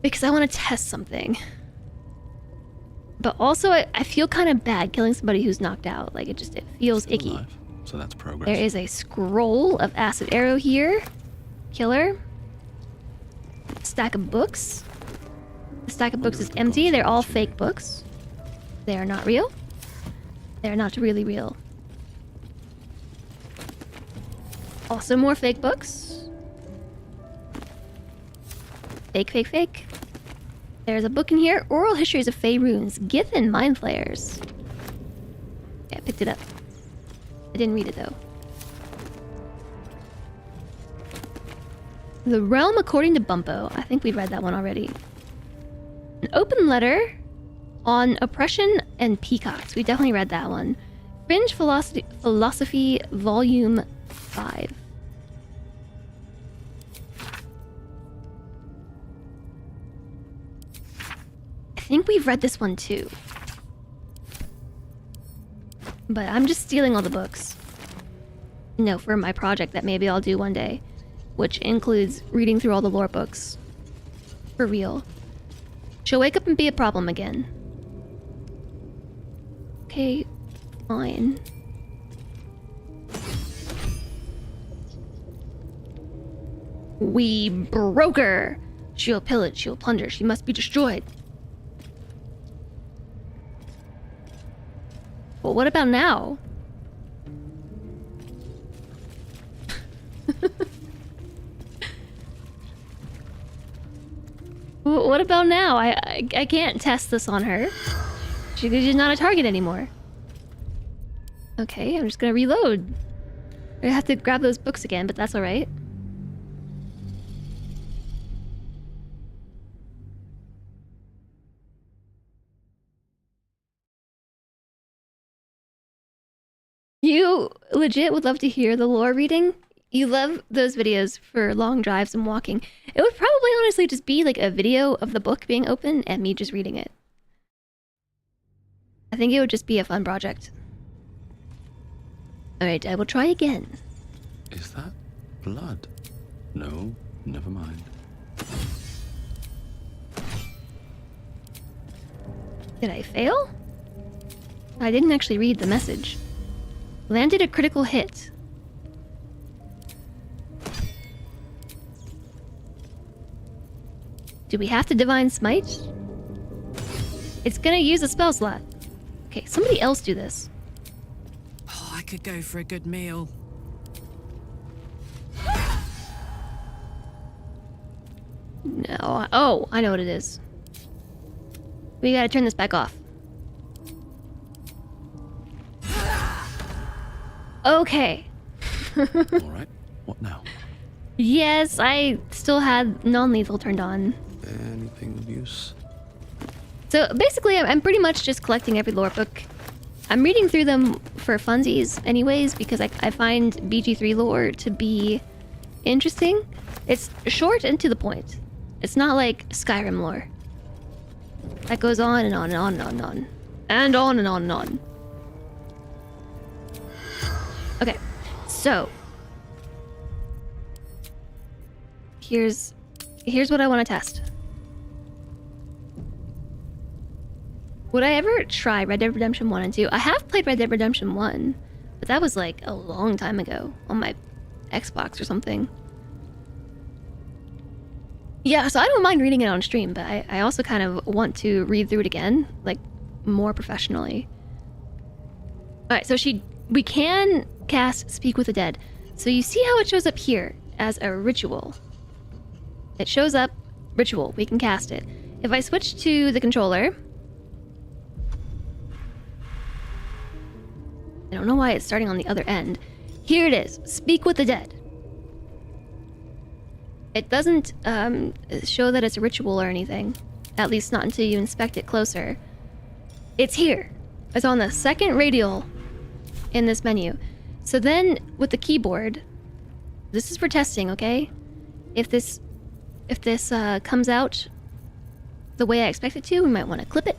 Because I want to test something. But also, I feel kind of bad killing somebody who's knocked out. Like, it feels icky. Alive. So that's progress. There is a scroll of acid arrow here. Killer. Stack of books. The stack of books is empty. They're all fake books. They are not real. They're not really real. Also more fake books. Fake, fake, fake. There's a book in here. Oral Histories of Fey Runes. Gith and Mind Flayers. Yeah, I picked it up. I didn't read it though. The Realm According to Bumpo. I think we read that one already. An open letter on oppression and peacocks. We definitely read that one. Fringe Philosophy Volume 5. I think we've read this one too. But I'm just stealing all the books. No, for my project that maybe I'll do one day. Which includes reading through all the lore books. For real. She'll wake up and be a problem again. Okay, fine. We broke her! She'll pillage, she'll plunder, she must be destroyed. Well, what about now? What about now? I can't test this on her. She's not a target anymore. Okay, I'm just gonna reload. I have to grab those books again, but that's alright. You legit would love to hear the lore reading? You love those videos for long drives and walking. It would probably honestly just be like a video of the book being open and me just reading it. I think it would just be a fun project. Alright, I will try again. Is that blood? No, never mind. Did I fail? I didn't actually read the message. Landed a critical hit. Do we have to Divine Smite? It's gonna use a spell slot. Okay, somebody else do this. Oh, I could go for a good meal. No. Oh, I know what it is. We gotta turn this back off. Okay. Alright, what now? Yes, I still had non-lethal turned on. Anything of use? So basically, I'm pretty much just collecting every lore book. I'm reading through them for funsies anyways, because I find BG3 lore to be interesting. It's short and to the point. It's not like Skyrim lore. That goes on and on and on and on and on. And on and on and on. Okay, so here's what I want to test. Would I ever try Red Dead Redemption 1 and 2? I have played Red Dead Redemption 1, but that was like a long time ago on my Xbox or something. Yeah, so I don't mind reading it on stream, but I also kind of want to read through it again, like more professionally. Alright, so we can cast Speak with the Dead. So you see how it shows up here as a ritual. It shows up, ritual, we can cast it. If I switch to the controller, I don't know why it's starting on the other end. Here it is, Speak with the Dead. It doesn't show that it's a ritual or anything, at least not until you inspect it closer. It's here. It's on the second radial in this menu. So then with the keyboard, this is for testing, okay? If this comes out the way I expect it to, we might want to clip it,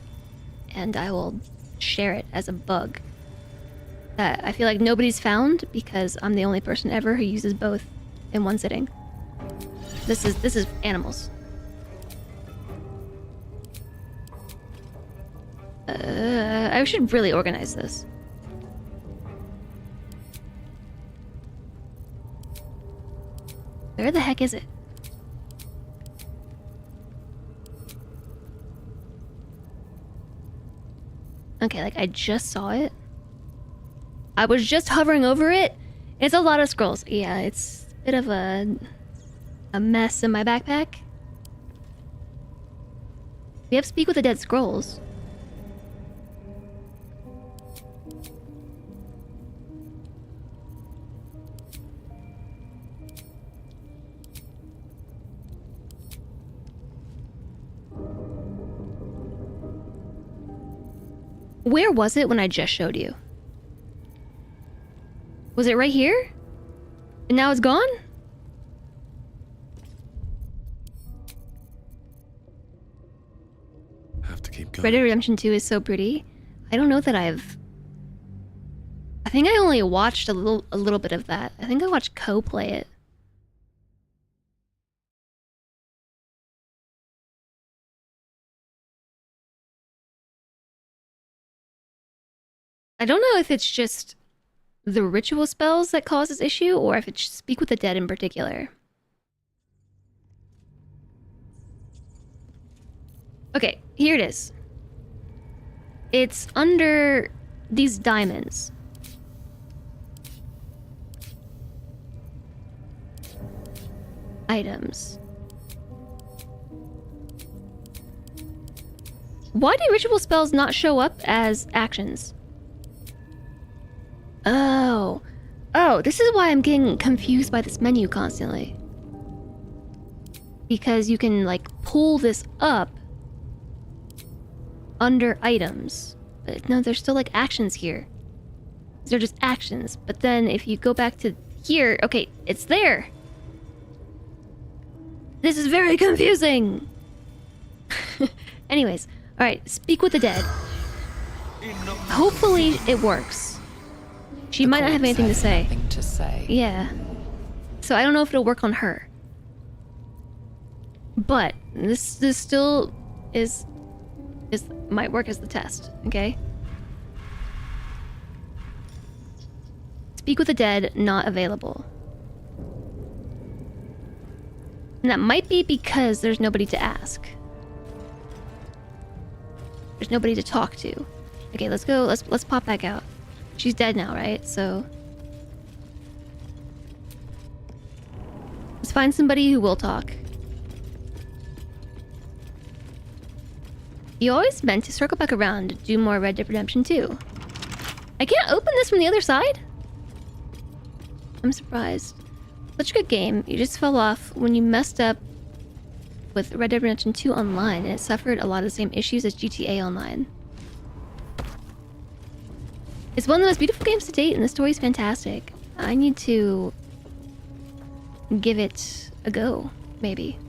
and I will share it as a bug that I feel like nobody's found because I'm the only person ever who uses both in one sitting. This is animals. I should really organize this. Where the heck is it? Okay, like I just saw it. I was just hovering over it. It's a lot of scrolls. Yeah, it's a bit of a mess in my backpack. We have Speak with the Dead scrolls. Where was it when I just showed you? Was it right here? And now it's gone? Have to keep going. Red Dead Redemption 2 is so pretty. I don't know that I've... I think I only watched a little bit of that. I think I watched Co play it. I don't know if it's just the ritual spells that cause this issue, or if it's Speak with the Dead in particular. Okay, here it is. It's under these diamonds. Items. Why do ritual spells not show up as actions? Oh. Oh, this is why I'm getting confused by this menu constantly. Because you can, like, pull this up under items. But no, there's still, like, actions here. They're just actions. But then if you go back to here... Okay, it's there! This is very confusing! Anyways, alright, Speak with the Dead. Hopefully it works. She might not have anything to say. Nothing to say. Yeah. So I don't know if it'll work on her. But this still is might work as the test, okay? Speak with the Dead, not available. And that might be because there's nobody to ask. There's nobody to talk to. Okay, let's go. Let's pop back out. She's dead now, right? So let's find somebody who will talk. You always meant to circle back around to do more Red Dead Redemption 2. I can't open this from the other side? I'm surprised. Such a good game. You just fell off when you messed up with Red Dead Redemption 2 Online, and it suffered a lot of the same issues as GTA Online. It's one of the most beautiful games to date, and the story's fantastic. I need to give it a go, maybe.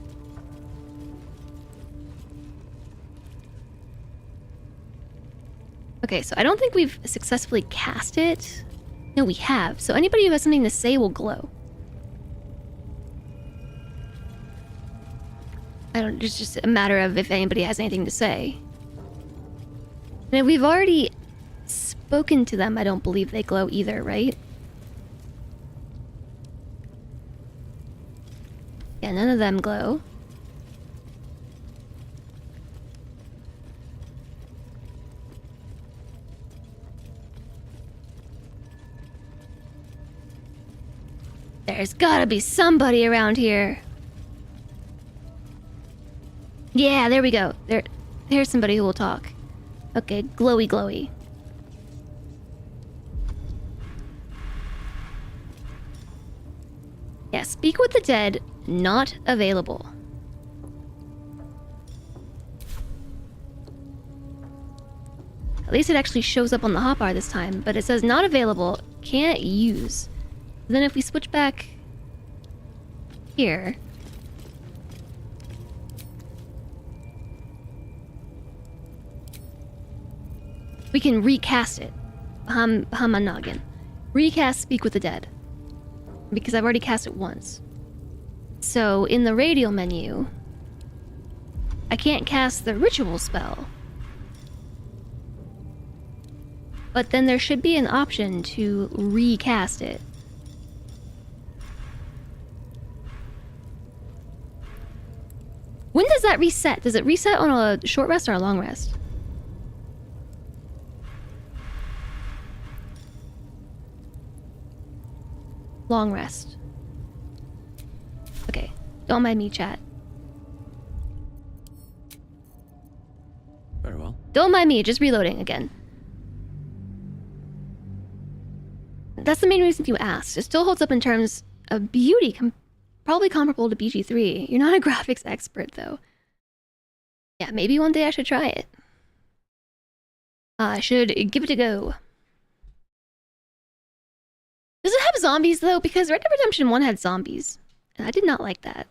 Okay, so I don't think we've successfully cast it. No, we have. So anybody who has something to say will glow. It's just a matter of if anybody has anything to say. And if we've already spoken to them, I don't believe they glow either, right? Yeah, none of them glow. There's gotta be somebody around here. Yeah, there we go. There's somebody who will talk. Okay, glowy glowy. Yeah, Speak with the Dead, not available. At least it actually shows up on the hotbar this time, but it says not available, can't use. Then if we switch back here, we can recast it. Noggin. Recast Speak with the Dead. Because I've already cast it once. So in the radial menu, I can't cast the ritual spell. But then there should be an option to recast it. When does that reset? Does it reset on a short rest or a long rest? Long rest. Okay, don't mind me, chat. Very well. Don't mind me, just reloading again. That's the main reason you asked. It still holds up in terms of beauty, probably comparable to BG3. You're not a graphics expert, though. Yeah, maybe one day I should try it. I should give it a go. Does it have zombies, though? Because Red Dead Redemption 1 had zombies. And I did not like that.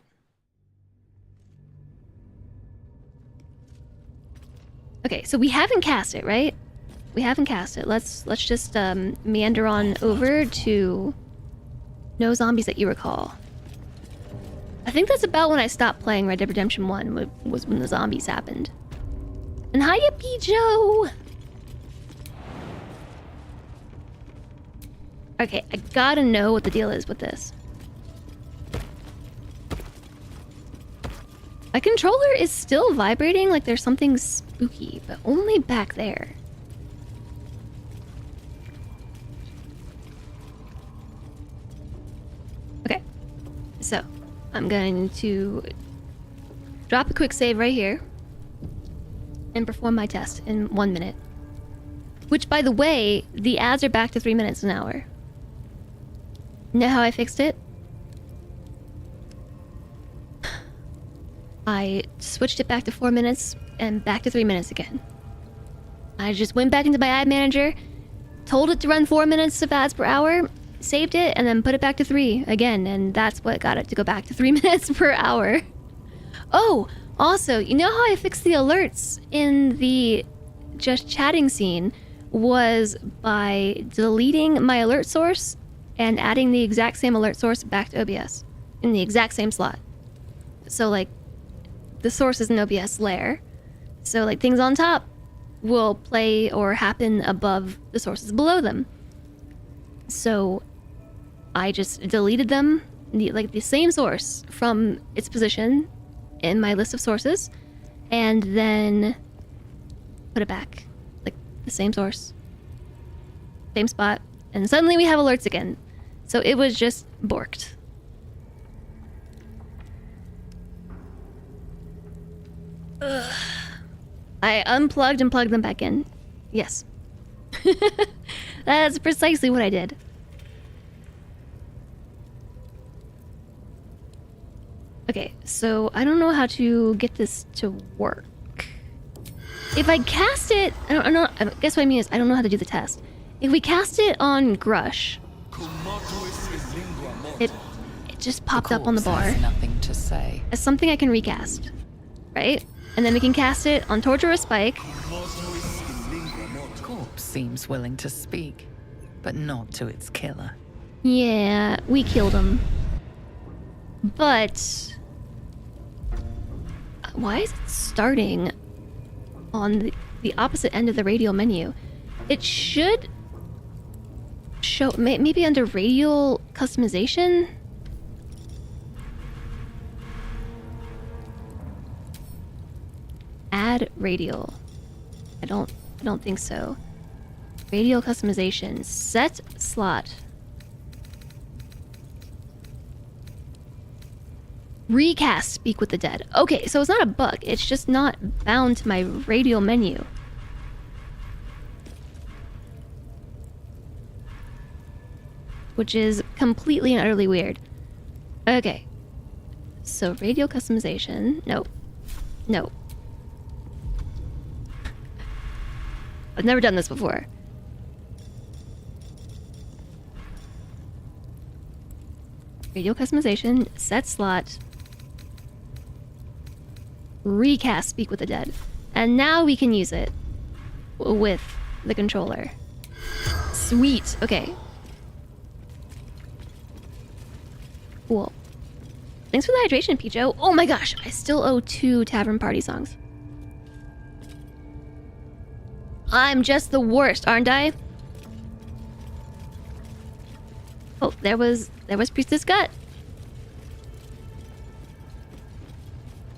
Okay, so we haven't cast it, right? We haven't cast it. Let's just meander on over to no zombies that you recall. I think that's about when I stopped playing Red Dead Redemption 1, was when the zombies happened. And hiya, Joe. Okay, I gotta know what the deal is with this. My controller is still vibrating like there's something spooky, but only back there. Okay, so I'm going to drop a quick save right here and perform my test in 1 minute. Which, by the way, the ads are back to 3 minutes an hour. Know how I fixed it? I switched it back to 4 minutes and back to 3 minutes again. I just went back into my ad manager, told it to run 4 minutes of ads per hour, saved it, and then put it back to 3 again, and that's what got it to go back to 3 minutes per hour. Oh, also, you know how I fixed the alerts in the just chatting scene was by deleting my alert source and adding the exact same alert source back to OBS in the exact same slot. So, like, the source is an OBS layer. So, like, things on top will play or happen above the sources below them. So, I just deleted them, the same source from its position in my list of sources, and then put it back. Like, the same source. Same spot. And suddenly we have alerts again. So it was just borked. Ugh. I unplugged and plugged them back in. Yes. That's precisely what I did. Okay, so I don't know how to get this to work. If I cast it, I guess what I mean is I don't know how to do the test. If we cast it on Grush, it just popped up on the bar. Has nothing to say. As something I can recast, right? And then we can cast it on Torture Spike. Corpse seems willing to speak, but not to its killer. Yeah, we killed him. But why is it starting on the opposite end of the radial menu? It should show maybe under radial customization. Add radial. I don't think so. Radial customization. Set slot. Recast Speak with the Dead. Okay, so it's not a bug. It's just not bound to my radial menu. Which is completely and utterly weird. Okay. So radial customization. Nope. Nope. I've never done this before. Radio customization, set slot, recast Speak with the Dead. And now we can use it with the controller. Sweet. Okay. Cool. Thanks for the hydration, Picho. Oh my gosh, I still owe 2 Tavern Party songs. I'm just the worst, aren't I? Oh, there was Priestess Gut.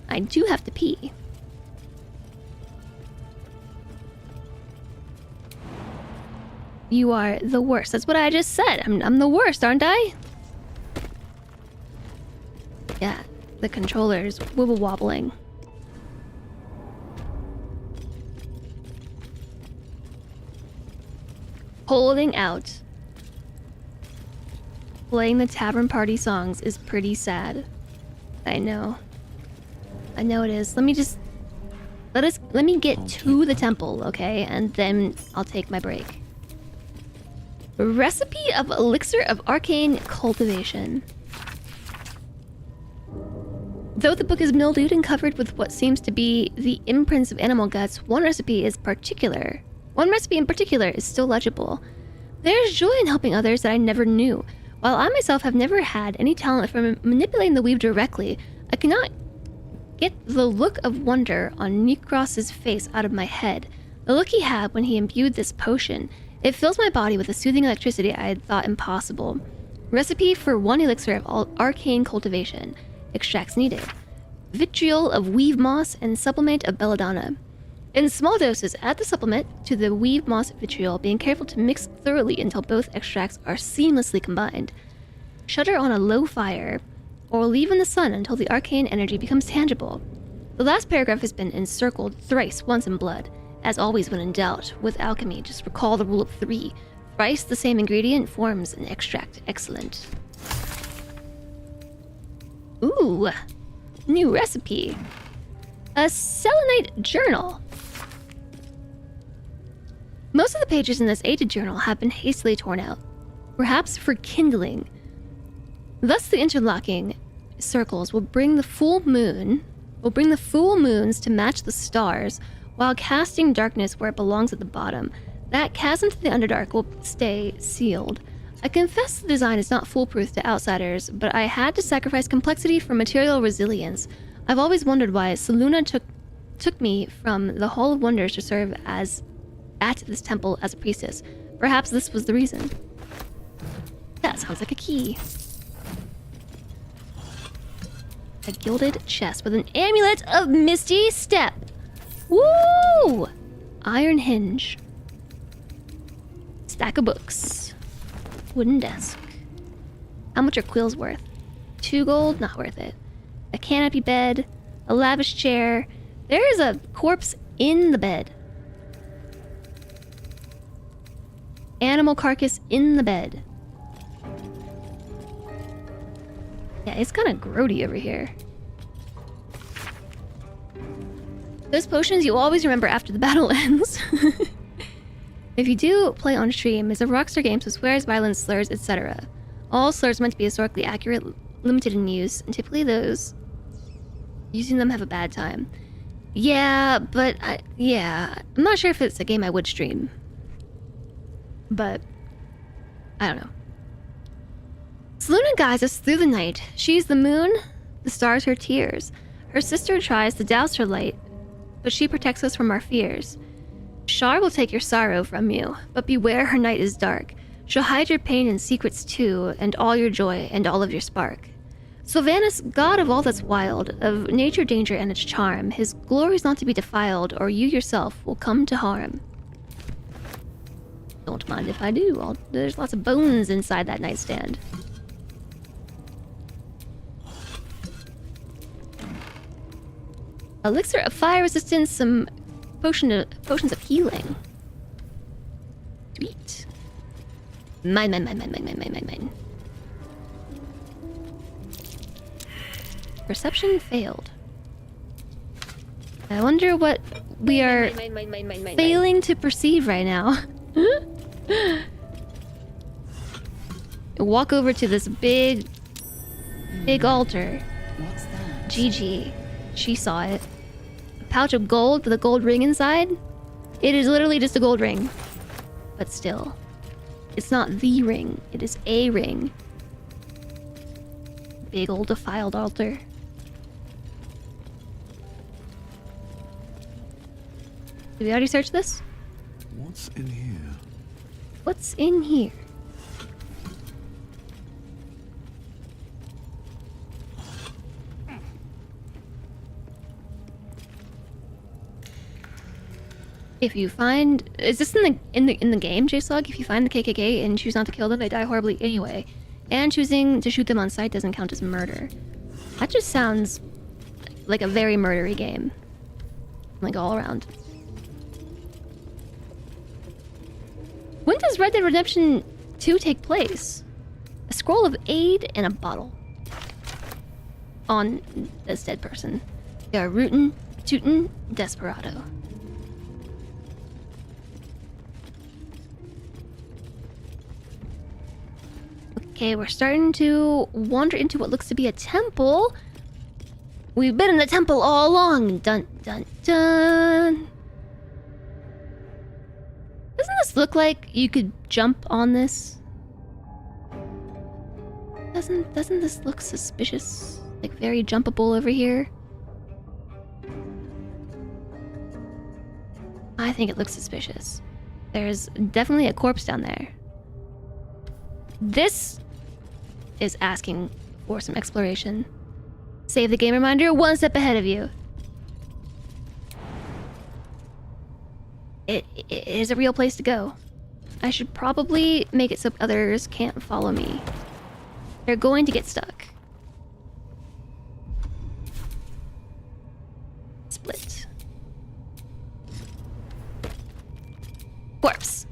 I do have to pee. You are the worst. That's what I just said. I'm the worst, aren't I? Yeah, the controller's wibble wobbling. Holding out. Playing the Tavern Party songs is pretty sad. I know. I know it is. Let me just Let me get to the temple, okay? And then I'll take my break. Recipe of elixir of arcane cultivation. Though the book is mildewed and covered with what seems to be the imprints of animal guts, one recipe in particular is still legible. There's joy in helping others that I never knew. While I myself have never had any talent for manipulating the weave directly, I cannot get the look of wonder on Nikros's face out of my head. The look he had when he imbued this potion. It fills my body with a soothing electricity I had thought impossible. Recipe for 1 elixir of arcane cultivation. Extracts needed. Vitriol of weave moss and supplement of belladonna. In small doses, add the supplement to the weave moss vitriol, being careful to mix thoroughly until both extracts are seamlessly combined. Shutter on a low fire, or leave in the sun until the arcane energy becomes tangible. The last paragraph has been encircled thrice once in blood. As always when in doubt, with alchemy, just recall the rule of 3. Thrice the same ingredient forms an extract. Excellent. Ooh, new recipe. A selenite journal. Most of the pages in this aided journal have been hastily torn out, perhaps for kindling. Thus the interlocking circles will bring the full moons to match the stars, while casting darkness where it belongs at the bottom. That chasm to the Underdark will stay sealed. I confess the design is not foolproof to outsiders, but I had to sacrifice complexity for material resilience. I've always wondered why Selûne took me from the Hall of Wonders to serve at this temple as a priestess. Perhaps this was the reason. That sounds like a key. A gilded chest with an amulet of Misty Step. Woo! Iron hinge. Stack of books. Wooden desk. How much are quills worth? 2 gold? Not worth it. A canopy bed. A lavish chair. There is a corpse in the bed. Animal carcass in the bed. Yeah, it's kind of grody over here. Those potions you always remember after the battle ends. If you do play on stream, it's a Rockstar game, so swears, violence, slurs, etc. All slurs meant to be historically accurate, limited in use, and typically those using them have a bad time. Yeah, but I'm not sure if it's a game I would stream. But I don't know. Selûne guides us through the night. She's the moon, the stars her tears. Her sister tries to douse her light, but she protects us from our fears. Shar will take your sorrow from you, but beware her night is dark. She'll hide your pain and secrets too, and all your joy and all of your spark. Sylvanus, god of all that's wild, of nature, danger, and its charm, his glory's not to be defiled, or you yourself will come to harm. Don't mind if I do. There's lots of bones inside that nightstand. Elixir of fire resistance, some potions of healing. Sweet. Mine. Perception failed. I wonder what we are failing to perceive right now. Walk over to this big altar. What's that? GG. She saw it. A pouch of gold with a gold ring inside? It is literally just a gold ring. But still. It's not the ring. It is a ring. Big old defiled altar. Did we already search this? What's in here? What's in here? If you find, is this in the game, JSlug? If you find the KKK and choose not to kill them, they die horribly anyway. And choosing to shoot them on sight doesn't count as murder. That just sounds like a very murdery game. Like all around. When does Red Dead Redemption 2 take place? A scroll of aid and a bottle. On this dead person. We are rootin', Teuton Desperado. Okay, we're starting to wander into what looks to be a temple. We've been in the temple all along. Dun dun dun. Doesn't this look like you could jump on this? Doesn't this look suspicious? Like very jumpable over here? I think it looks suspicious. There's definitely a corpse down there. This is asking for some exploration. Save the game reminder, one step ahead of you. It is a real place to go. I should probably make it so others can't follow me. They're going to get stuck. Split. Corpse.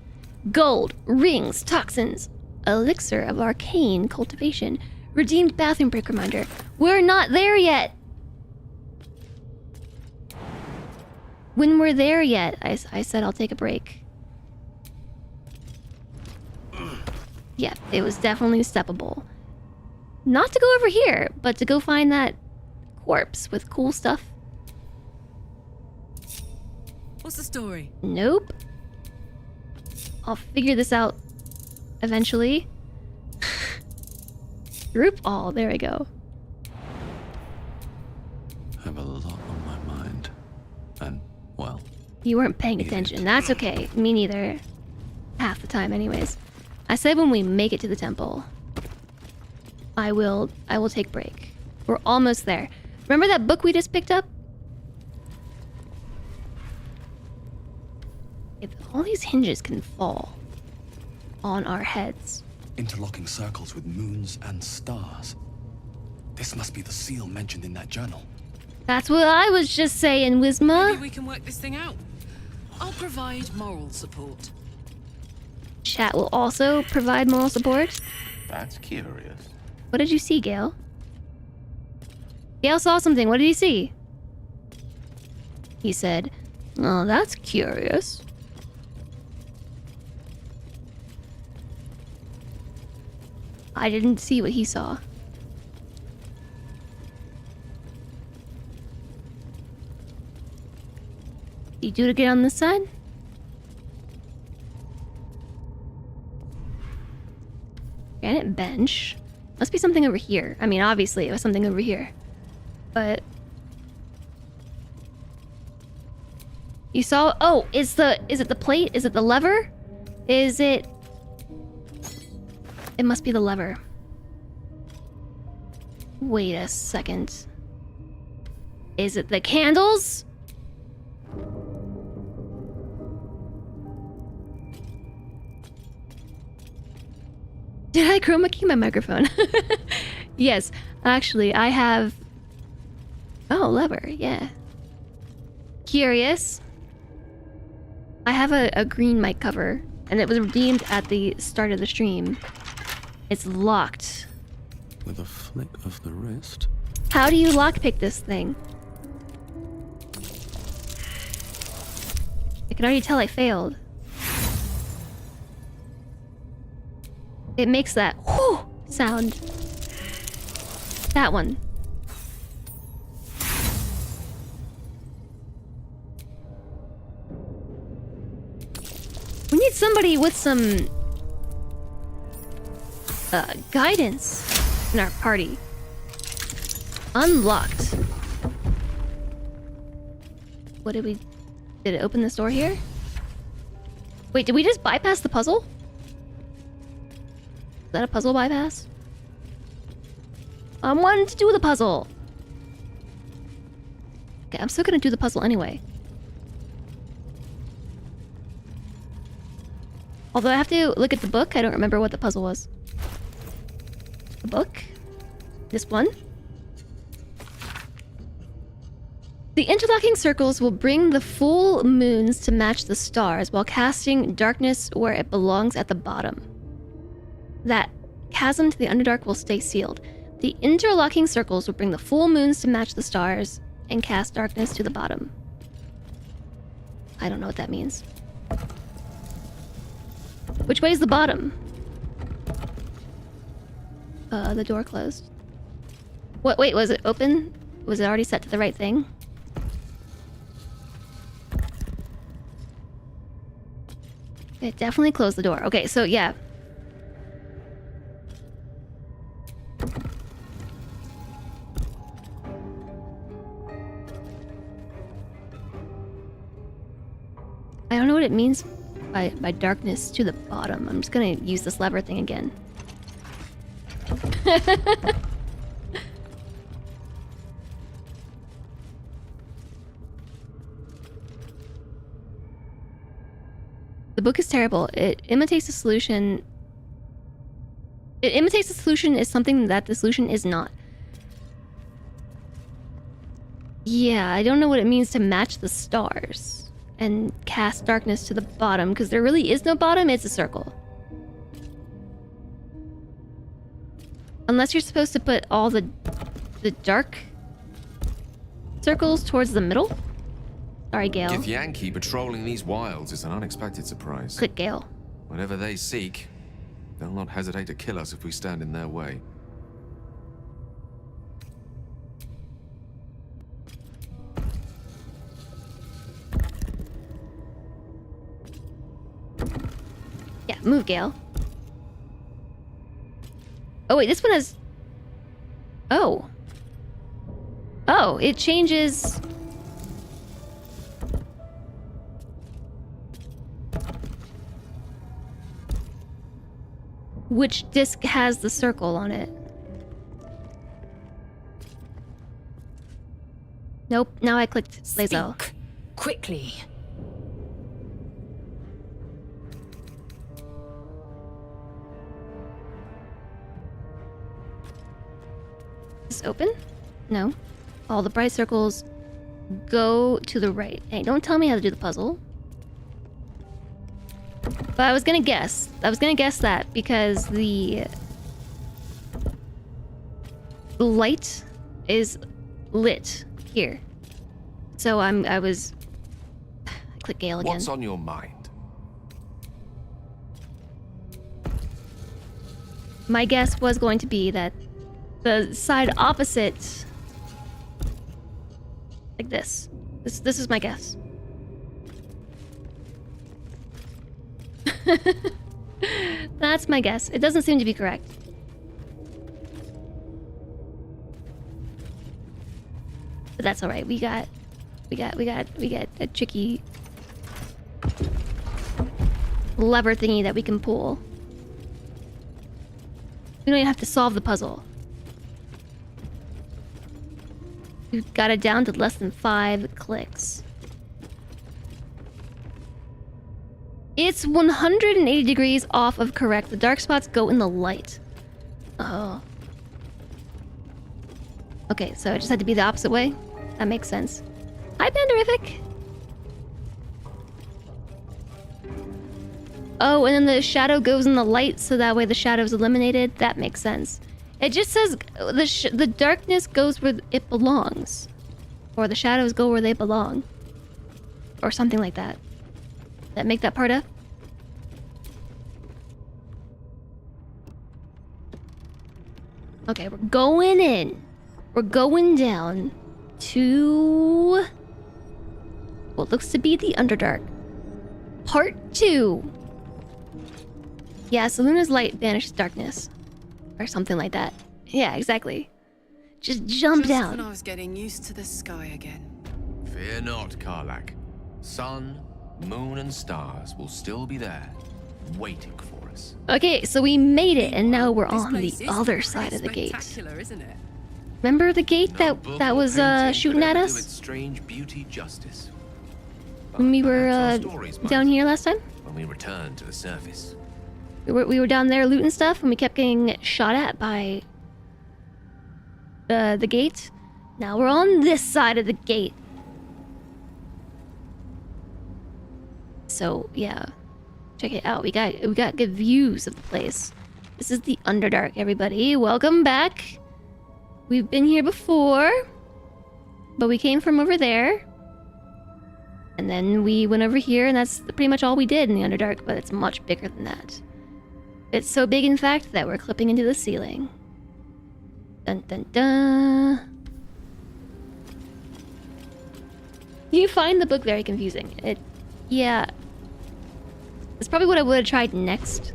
Gold. Rings. Toxins. Elixir of arcane cultivation. Redeemed bathroom break reminder. We're not there yet! When we're there yet, I said I'll take a break. Yeah, it was definitely steppable. Not to go over here, but to go find that corpse with cool stuff. What's the story? Nope. I'll figure this out eventually. Group all, there we go. I have a lot on my mind. And, well... You weren't paying attention. That's okay. Me neither. Half the time anyways. I said when we make it to the temple, I will take break. We're almost there. Remember that book we just picked up? If all these hinges can fall on our heads. Interlocking circles with moons and stars. This must be the seal mentioned in that journal. That's what I was just saying, Wisma. Maybe we can work this thing out. I'll provide moral support. Chat will also provide moral support. That's curious. What did you see, Gale? Gale saw something. What did he see? He said, "Oh, that's curious." I didn't see what he saw. You do it again on this side? Granite bench. Must be something over here. I mean, obviously it was something over here. But... You saw... Oh, is it the plate? Is it the lever? Is it... It must be the lever. Wait a second. Is it the candles? Did I chroma key my microphone? Yes, actually, I have... Oh, lever, yeah. Curious. I have a green mic cover, and it was redeemed at the start of the stream. It's locked. With a flick of the wrist. How do you lockpick this thing? I can already tell I failed. It makes that whoo sound. That one. We need somebody with some guidance in our party. Unlocked. What did we... Did it open this door here? Wait, did we just bypass the puzzle? Is that a puzzle bypass? I'm wanting to do the puzzle. Okay, I'm still gonna do the puzzle anyway. Although I have to look at the book, I don't remember what the puzzle was. The book? This one? The interlocking circles will bring the full moons to match the stars while casting darkness where it belongs at the bottom. That chasm to the Underdark will stay sealed. The interlocking circles will bring the full moons to match the stars and cast darkness to the bottom. I don't know what that means. Which way is the bottom? The door closed. What? Wait, was it open? Was it already set to the right thing? It definitely closed the door. Okay, so yeah. I don't know what it means by darkness to the bottom. I'm just gonna use this lever thing again. The book is terrible. It imitates the solution. It imitates the solution is something that the solution is not. Yeah, I don't know what it means to match the stars and cast darkness to the bottom, because there really is no bottom, it's a circle. Unless you're supposed to put all the dark circles towards the middle? Sorry, Gale. Githyanki patrolling these wilds is an unexpected surprise. Click Gale. Whatever they seek, they'll not hesitate to kill us if we stand in their way. Yeah, move, Gale. Oh, wait, this one has... Oh. Oh, it changes... which disc has the circle on it. Nope, now I clicked Lazo. Speak quickly. Is this open? No. All the bright circles go to the right. Hey, don't tell me how to do the puzzle. But I was gonna guess. I was gonna guess that because the light is lit here. So I click Gale again. What's on your mind? My guess was going to be that the side opposite, like this. This is my guess. That's my guess. It doesn't seem to be correct. But that's all right. We got a tricky lever thingy that we can pull. We don't even have to solve the puzzle. We've got it down to less than 5 clicks. It's 180 degrees off of correct. The dark spots go in the light. Oh. Okay, so it just had to be the opposite way? That makes sense. Hi, Panderific! Oh, and then the shadow goes in the light, so that way the shadow's eliminated. That makes sense. It just says the darkness goes where it belongs. Or the shadows go where they belong. Or something like that. That make that part up? Okay, we're going in. We're going down to what looks to be the Underdark. Part 2. Yeah, Selena's light banishes darkness. Or something like that. Yeah, exactly. Just jump down. When I was getting used to the sky again. Fear not, Karlak. Sun, moon, and stars will still be there, waiting for us. Okay, so we made it, and now we're on the other side of the gate. Isn't it? Remember the gate that was shooting at us? Its strange beauty justice. When we were down here last time? When we returned to the surface. We were down there looting stuff, and we kept getting shot at by the gate. Now we're on this side of the gate. So yeah, check it out. We got good views of the place. This is the Underdark, everybody. Welcome back. We've been here before. But we came from over there. And then we went over here, and that's pretty much all we did in the Underdark, but it's much bigger than that. It's so big, in fact, that we're clipping into the ceiling. Dun dun dun. You find the book very confusing. Yeah. It's probably what I would have tried next.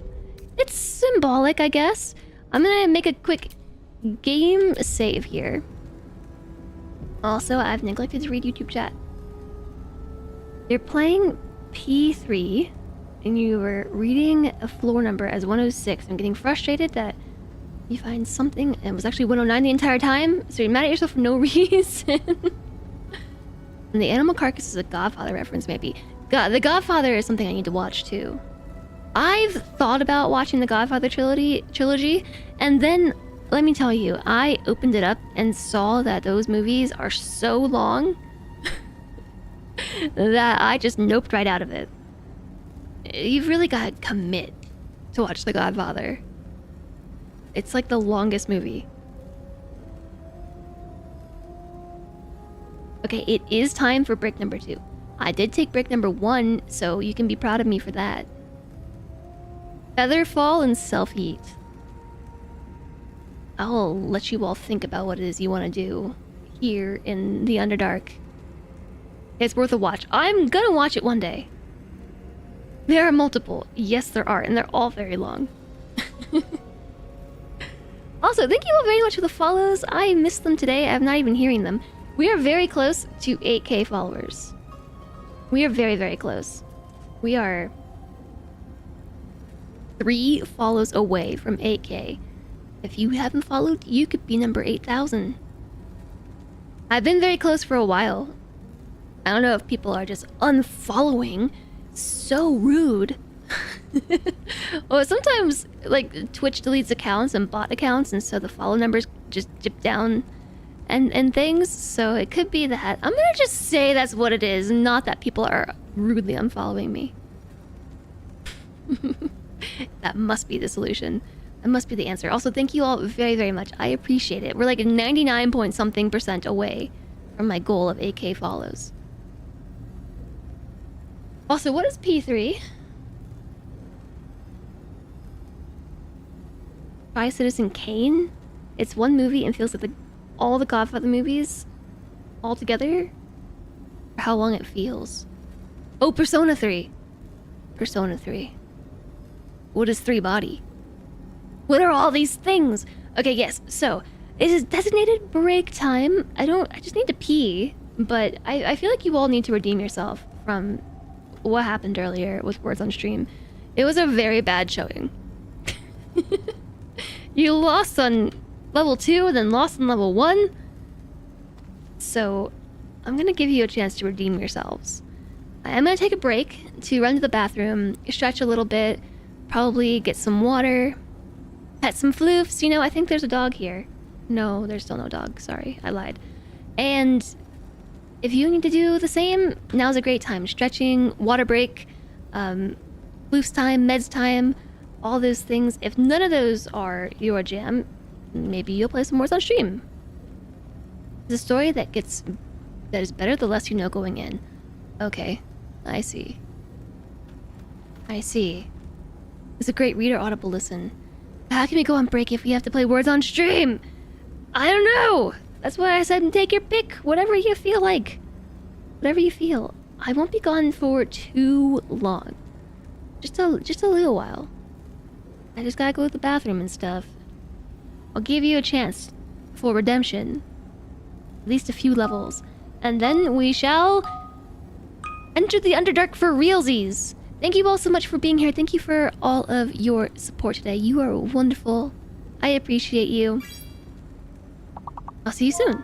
It's symbolic, I guess. I'm gonna make a quick game save here. Also, I've neglected to read YouTube chat. You're playing P3, and you were reading a floor number as 106. I'm getting frustrated that you find something, and it was actually 109 the entire time, so you're mad at yourself for no reason. And the animal carcass is a Godfather reference, maybe. The Godfather is something I need to watch, too. I've thought about watching the Godfather trilogy, and then, let me tell you, I opened it up and saw that those movies are so long that I just noped right out of it. You've really got to commit to watch The Godfather. It's like the longest movie. Okay, it is time for brick number 2. I did take brick number 1, so you can be proud of me for that. Featherfall and self-heat. I'll let you all think about what it is you want to do here in the Underdark. It's worth a watch. I'm gonna watch it one day. There are multiple. Yes, there are, and they're all very long. Also, thank you all very much for the follows. I missed them today. I'm not even hearing them. We are very close to 8K followers. We are very, very close. We are 3 follows away from 8K. If you haven't followed, you could be number 8,000. I've been very close for a while. I don't know if people are just unfollowing. So rude. Well, sometimes, like, Twitch deletes accounts and bot accounts, and so the follow numbers just dip down and things, so it could be that. I'm gonna just say that's what it is, not that people are rudely unfollowing me. That must be the solution. That must be the answer. Also, thank you all very, very much. I appreciate it. We're like 99 point something % away from my goal of 8K follows. Also, what is P3? Try Citizen Kane? It's one movie and feels like all the Godfather movies all together? Or how long it feels. Oh, Persona 3. Persona 3. What is 3 body? What are all these things? Okay, yes, so it is designated break time. I just need to pee, but I feel like you all need to redeem yourself from what happened earlier with Words on Stream. It was a very bad showing. You lost on level 2, then lost on level 1. So I'm gonna give you a chance to redeem yourselves. I'm gonna take a break to run to the bathroom, stretch a little bit, probably get some water, pet some floofs. You know, I think there's a dog here. No, there's still no dog. Sorry, I lied. And if you need to do the same, now's a great time. Stretching, water break, floofs time, meds time, all those things. If none of those are your jam, maybe you'll play some Words on Stream. It's a story that is better the less you know going in. Okay, I see. I see. It's a great reader audible listen. How can we go on break if we have to play Words on Stream? I don't know! That's why I said take your pick, whatever you feel like. Whatever you feel. I won't be gone for too long. Just a little while. I just gotta go to the bathroom and stuff. I'll give you a chance for redemption. At least a few levels. And then we shall enter the Underdark for realsies. Thank you all so much for being here. Thank you for all of your support today. You are wonderful. I appreciate you. I'll see you soon.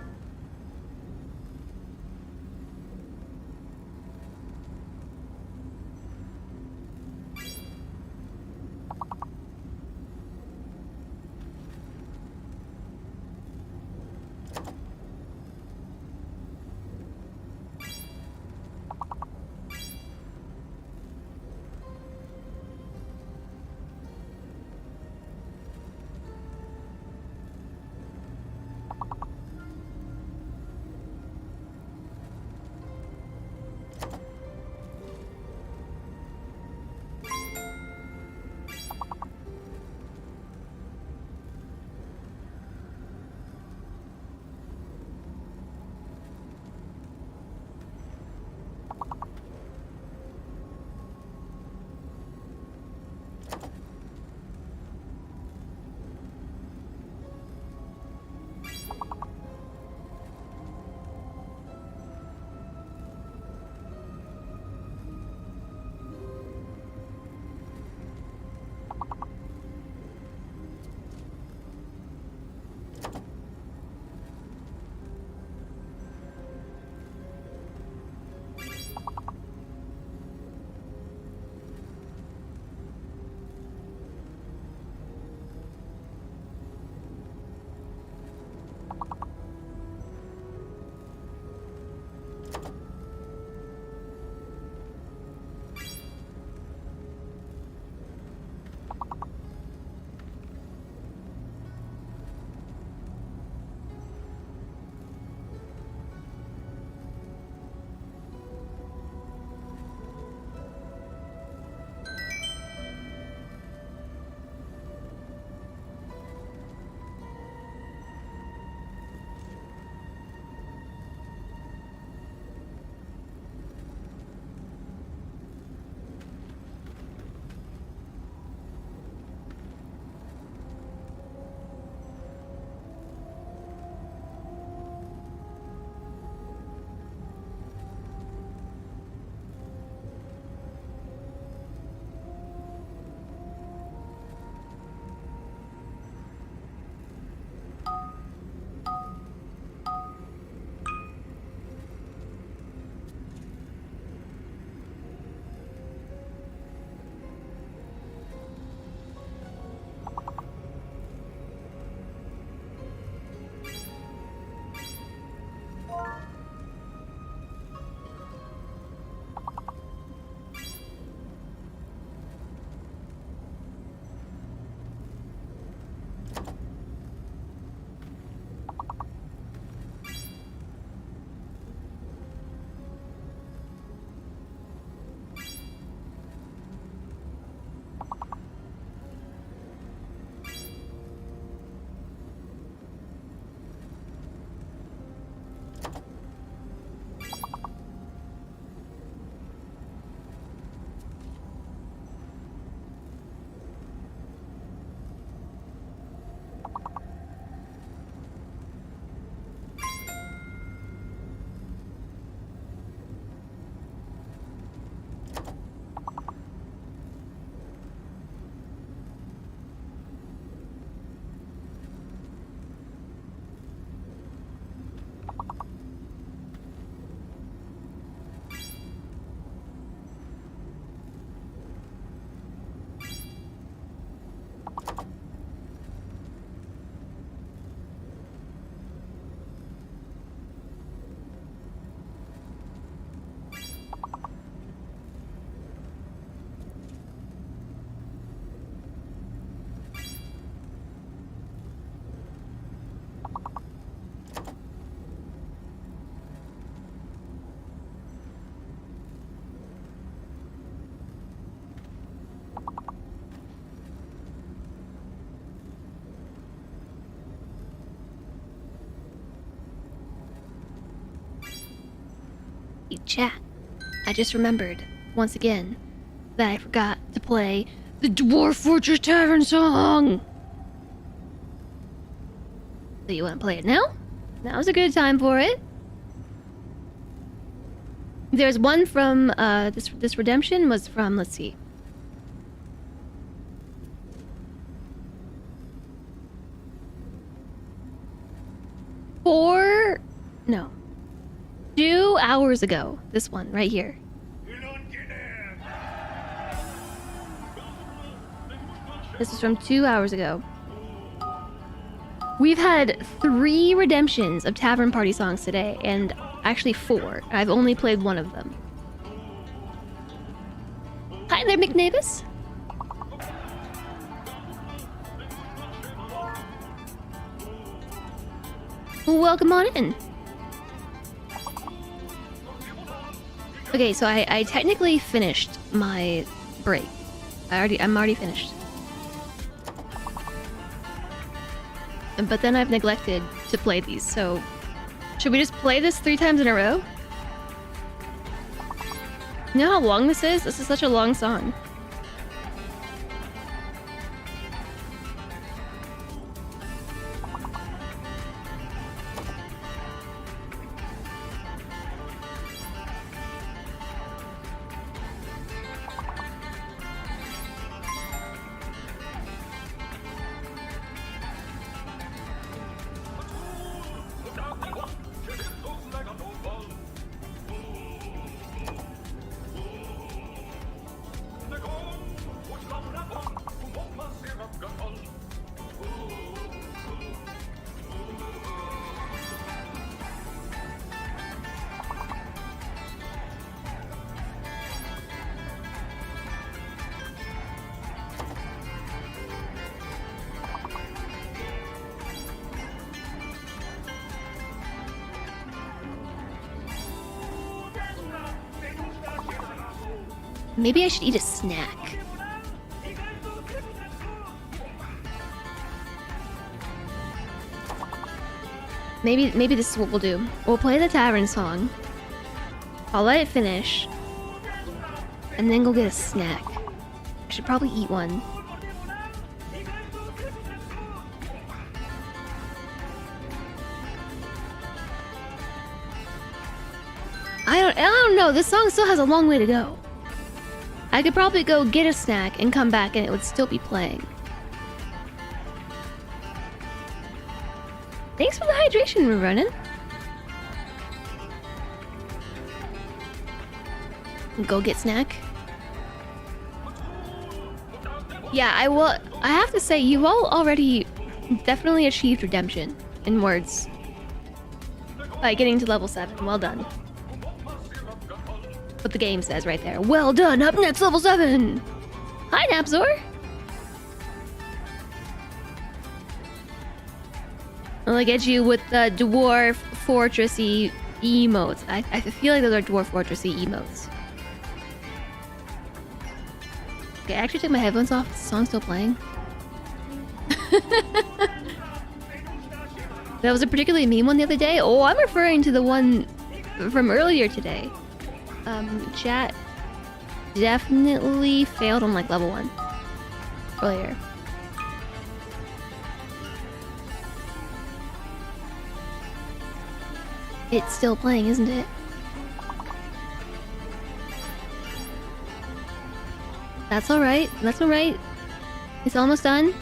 Hey, chat. I just remembered, once again, that I forgot to play the Dwarf Fortress Tavern song! So you want to play it now? Now's a good time for it. There's one from, this redemption was from, let's see. No. 2 hours ago. This one, right here. This is from 2 hours ago. We've had 3 redemptions of Tavern Party songs today, and actually 4. I've only played one of them. Hi there, McNavis. Welcome on in. Okay, so I technically finished my break. I'm already finished. But then I've neglected to play these, so should we just play this 3 times in a row? You know how long this is? This is such a long song. Maybe I should eat a snack. Maybe this is what we'll do. We'll play the tavern song. I'll let it finish. And then go get a snack. I should probably eat one. I don't know. This song still has a long way to go. I could probably go get a snack and come back and it would still be playing. Thanks for the hydration, Ronan. Go get snack. Yeah, I will. I have to say, you all already definitely achieved redemption in words by getting to level 7. Well done. What the game says right there. Well done. Up next, level 7. Hi, Napzor. I'll get you with the Dwarf Fortressy emotes. I feel like those are Dwarf Fortressy emotes. Okay, I actually took my headphones off. Is the song still playing? That was a particularly mean one the other day. Oh, I'm referring to the one from earlier today. Chat definitely failed on like level 1 earlier. It's still playing, isn't it? That's alright. That's alright. It's almost done.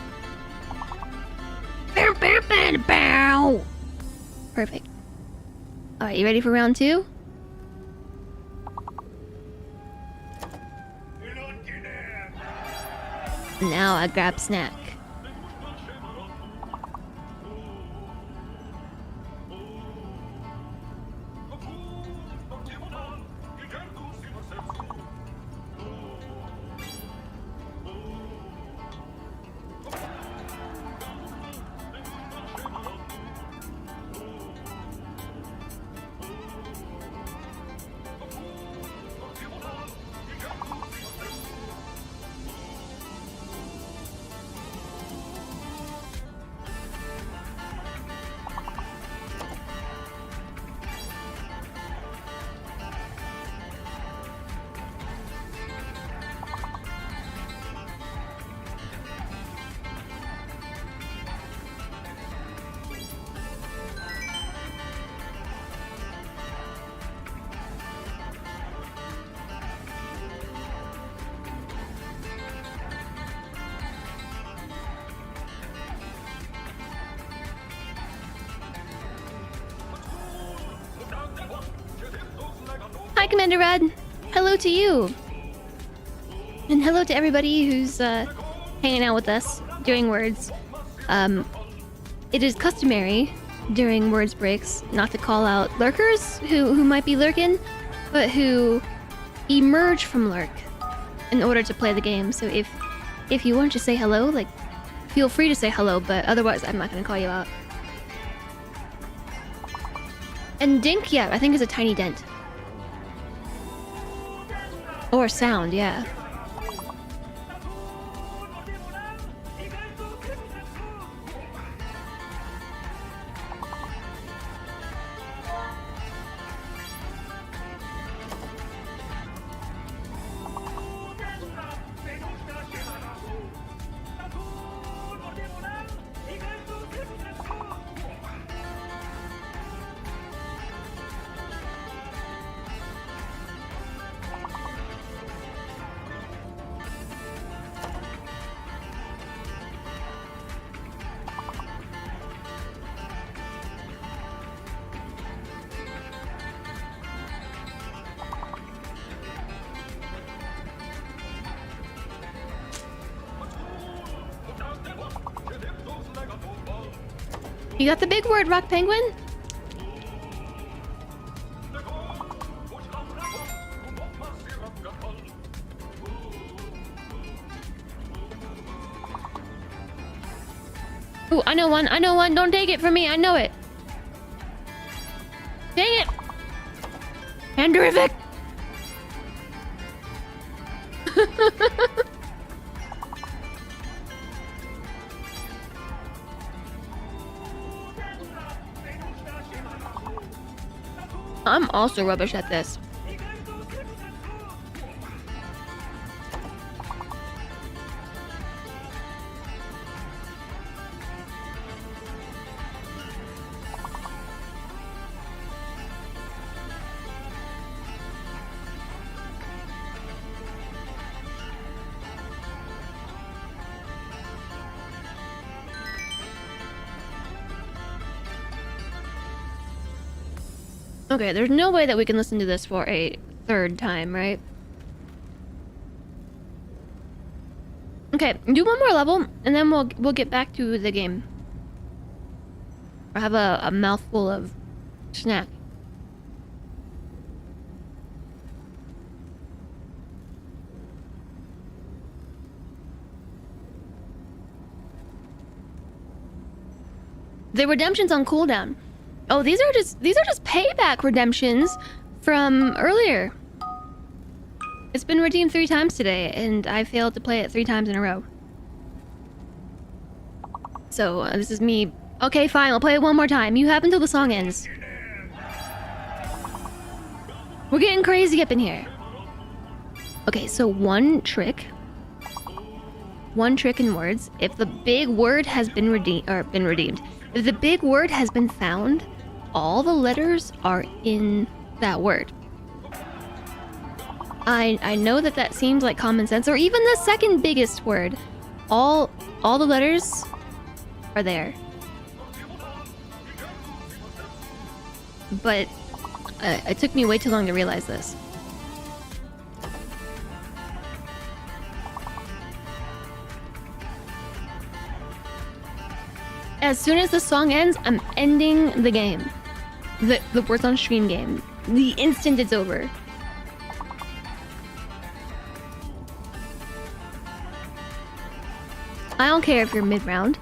Perfect. Alright, you ready for round 2? Now I grab snack. Hi, Commander Red. Hello to you. And hello to everybody who's hanging out with us during words. It is customary during words breaks not to call out lurkers who might be lurking, but who emerge from lurk in order to play the game. So if you want to say hello, like, feel free to say hello, but otherwise I'm not gonna call you out. And dink, yeah, I think is a tiny dent. Or sound, yeah. You got the big word, Rock Penguin? Ooh, I know one. I know one. Don't take it from me. I know it. Dang it. Andorific. I'm also rubbish at this. Okay, there's no way that we can listen to this for a third time, right? Okay, do one more level, and then we'll get back to the game. I have a mouthful of snack. The redemption's on cooldown. Oh, these are just payback redemptions from earlier. It's been redeemed 3 times today, and I failed to play it 3 times in a row. So this is me. Okay, fine. I'll play it one more time. You have until the song ends. We're getting crazy up in here. Okay, so one trick in words. If the big word has been redeemed, if the big word has been found, all the letters are in that word. I know that seems like common sense, or even the second biggest word. All the letters are there. But it took me way too long to realize this. As soon as the song ends, I'm ending the game. The Words on Stream game. The instant it's over. I don't care if you're mid-round.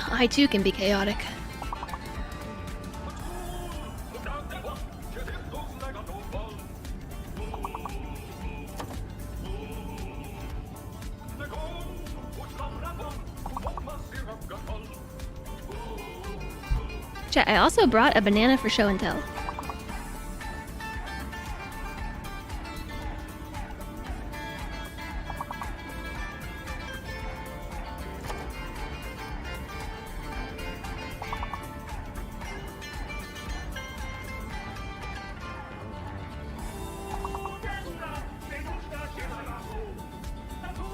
I too can be chaotic. Chat, I also brought a banana for show and tell.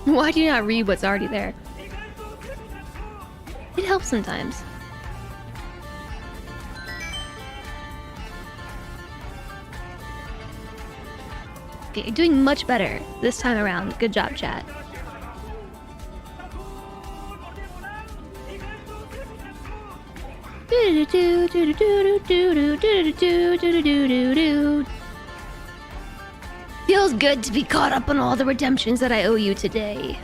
Why do you not read what's already there? helps sometimes. Okay, you're doing much better this time around. Good job, chat. Feels good to be caught up on all the redemptions that I owe you today.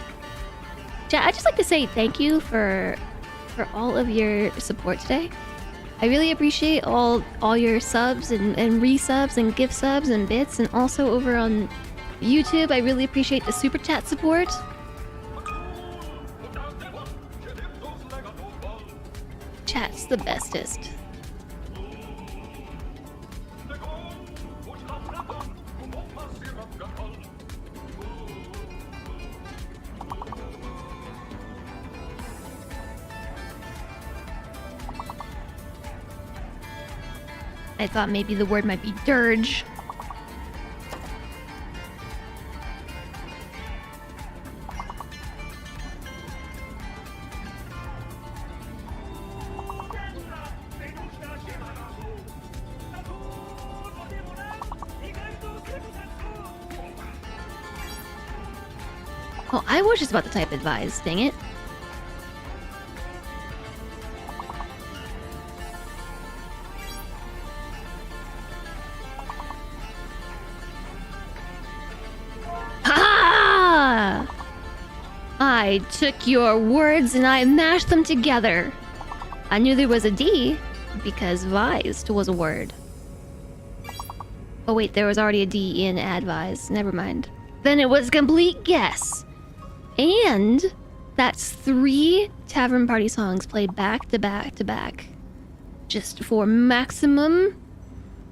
Chat, I'd just like to say thank you for all of your support today. I really appreciate all your subs and resubs and gift subs and bits, and also over on YouTube, I really appreciate the super chat support. Chat's the bestest. I thought maybe the word might be dirge. Oh, I was just about to type advise, dang it. Ha! I took your words and I mashed them together. I knew there was a D because vised was a word. Oh wait, there was already a D in advise. Never mind. Then it was a complete guess. And that's 3 Tavern Party songs played back to back to back. Just for maximum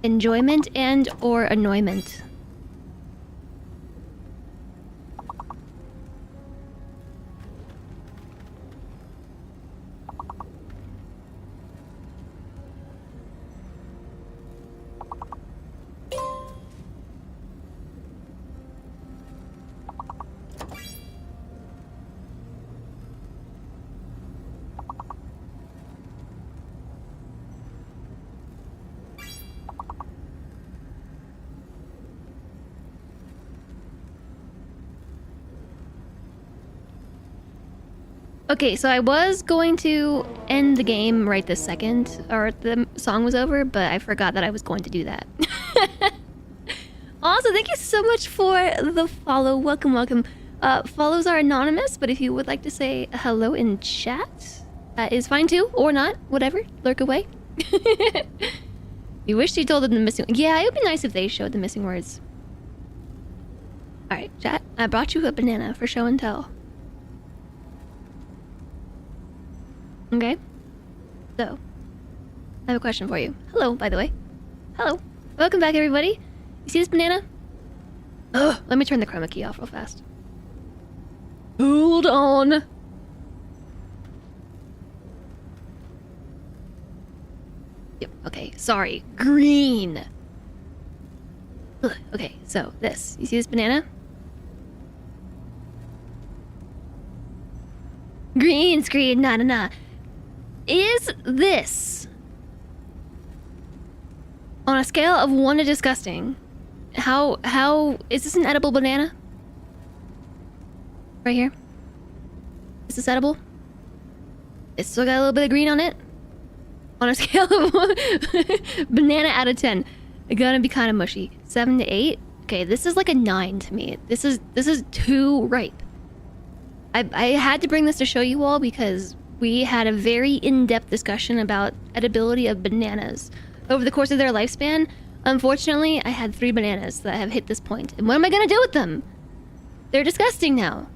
enjoyment and or annoyment. Okay, so I was going to end the game right this second, or the song was over, but I forgot that I was going to do that. Also, thank you so much for the follow. Welcome, welcome. Follows are anonymous, but if you would like to say hello in chat, that is fine too, or not, whatever. Lurk away. You wish you told them the missing... Yeah, it would be nice if they showed the missing words. Alright, chat. I brought you a banana for show and tell. Okay. So, I have a question for you. Hello, by the way. Hello. Welcome back, everybody. You see this banana? Ugh, let me turn the chroma key off real fast. Hold on. Yep, okay, sorry. Green. Ugh, okay, so this. You see this banana? Green screen, nah. Is this, on a scale of 1 to disgusting, how is this an edible banana? Right here. Is this edible? It's still got a little bit of green on it. On a scale of 1, banana out of 10, it's gonna be kind of mushy. 7 to 8. Okay, this is like a 9 to me. This is too ripe. I had to bring this to show you all because we had a very in-depth discussion about edibility of bananas over the course of their lifespan. Unfortunately, I had 3 bananas that have hit this point. And what am I gonna do with them? They're disgusting now.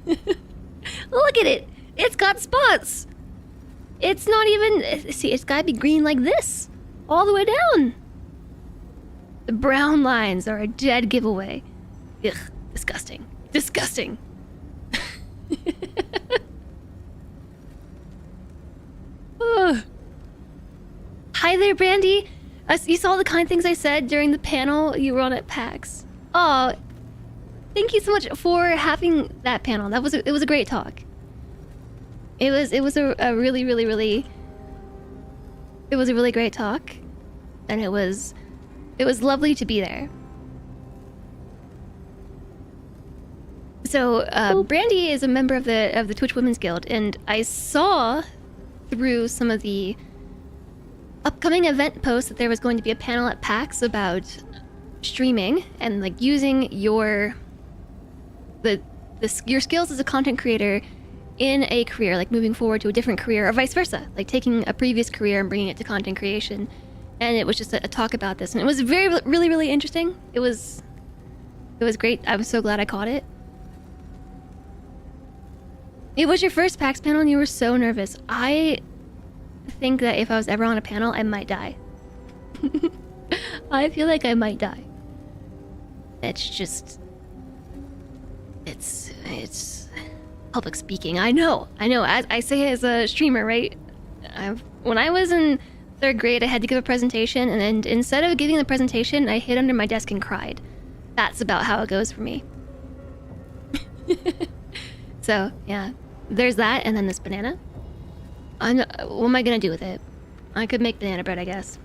Look at it. It's got spots. It's not even... See, it's gotta be green like this. All the way down. The brown lines are a dead giveaway. Ugh, disgusting. Disgusting. Hi there, Brandy. You saw the kind things I said during the panel you were on at PAX. Oh, thank you so much for having that panel. It was a great talk. It was a really it was a really great talk, and it was lovely to be there. So Brandy is a member of the Twitch Women's Guild, and I saw through some of the upcoming event posts that there was going to be a panel at PAX about streaming and like using your skills as a content creator in a career, like moving forward to a different career, or vice versa, like taking a previous career and bringing it to content creation. And it was just a talk about this, and it was really interesting. It was great. I was so glad I caught it. It was your first PAX panel and you were so nervous. I think that if I was ever on a panel, I might die. I feel like I might die. It's just... It's public speaking. I know. I say it as a streamer, right? When I was in 3rd grade, I had to give a presentation, and then instead of giving the presentation, I hid under my desk and cried. That's about how it goes for me. So, yeah. There's that, and then this banana. What am I gonna do with it? I could make banana bread, I guess.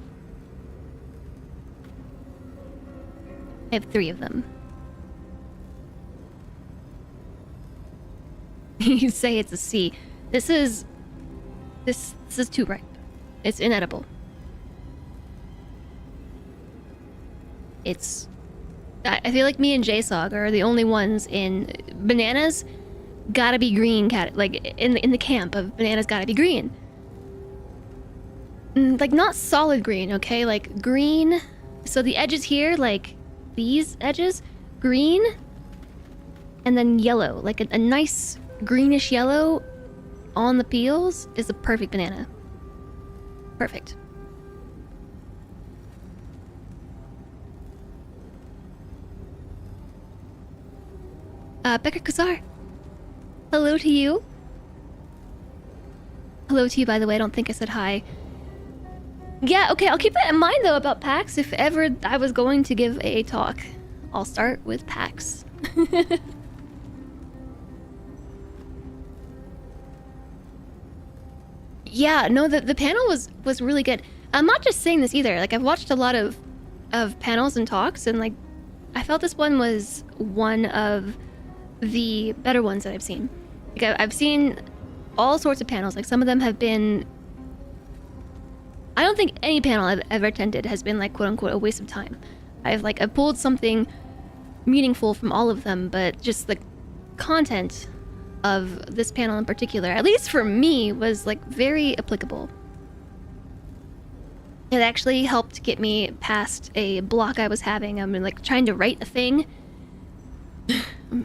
I have 3 of them. You say it's a C. This is too ripe. It's inedible. I feel like me and JSOG are the only ones in bananas. Gotta be green, like in the camp of bananas gotta be green. Like not solid green, okay? Like green. So the edges here, like these edges, green, and then yellow, like a nice greenish yellow on the peels is the perfect banana. Perfect. Becca Kazar. Hello to you. Hello to you, by the way. I don't think I said hi. Yeah, okay, I'll keep that in mind, though, about PAX. If ever I was going to give a talk, I'll start with PAX. Yeah, no, the panel was really good. I'm not just saying this either. Like, I've watched a lot of panels and talks, and, like, I felt this one was one of the better ones that I've seen. Like, I've seen all sorts of panels. Like, some of them have been... I don't think any panel I've ever attended has been, like, quote-unquote, a waste of time. I've pulled something meaningful from all of them, but just the content of this panel in particular, at least for me, was, like, very applicable. It actually helped get me past a block I was having. I'm, like, trying to write a thing,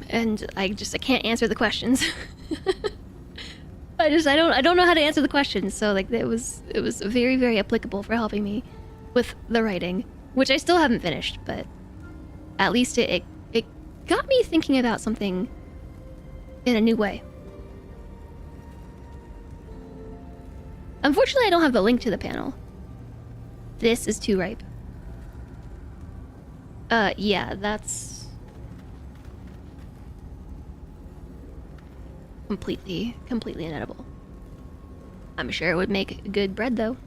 and I can't answer the questions. I don't know how to answer the questions, so like it was very, very applicable for helping me with the writing, which I still haven't finished, but at least it got me thinking about something in a new way. Unfortunately, I don't have the link to the panel. This is too ripe. Yeah, that's completely inedible. I'm sure it would make good bread, though.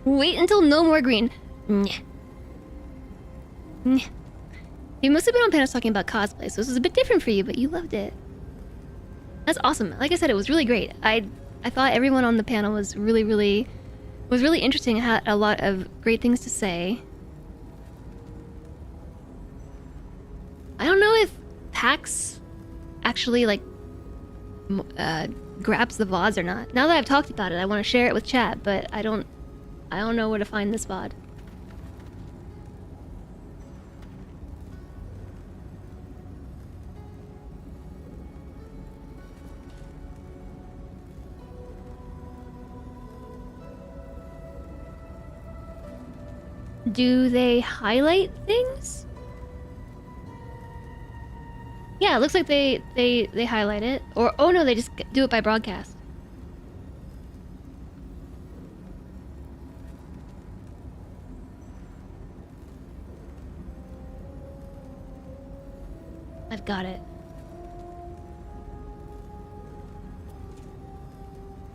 Wait until no more green. Nyeh. Nyeh. You must have been on panels talking about cosplay, so this was a bit different for you, but you loved it. That's awesome. Like I said, it was really great. I thought everyone on the panel was really interesting. Had a lot of great things to say. I don't know if PAX actually like grabs the VODs or not. Now that I've talked about it, I want to share it with chat, but I don't know where to find this VOD. Do they highlight things? Yeah, it looks like they highlight it. Or, oh no, they just do it by broadcast. I've got it.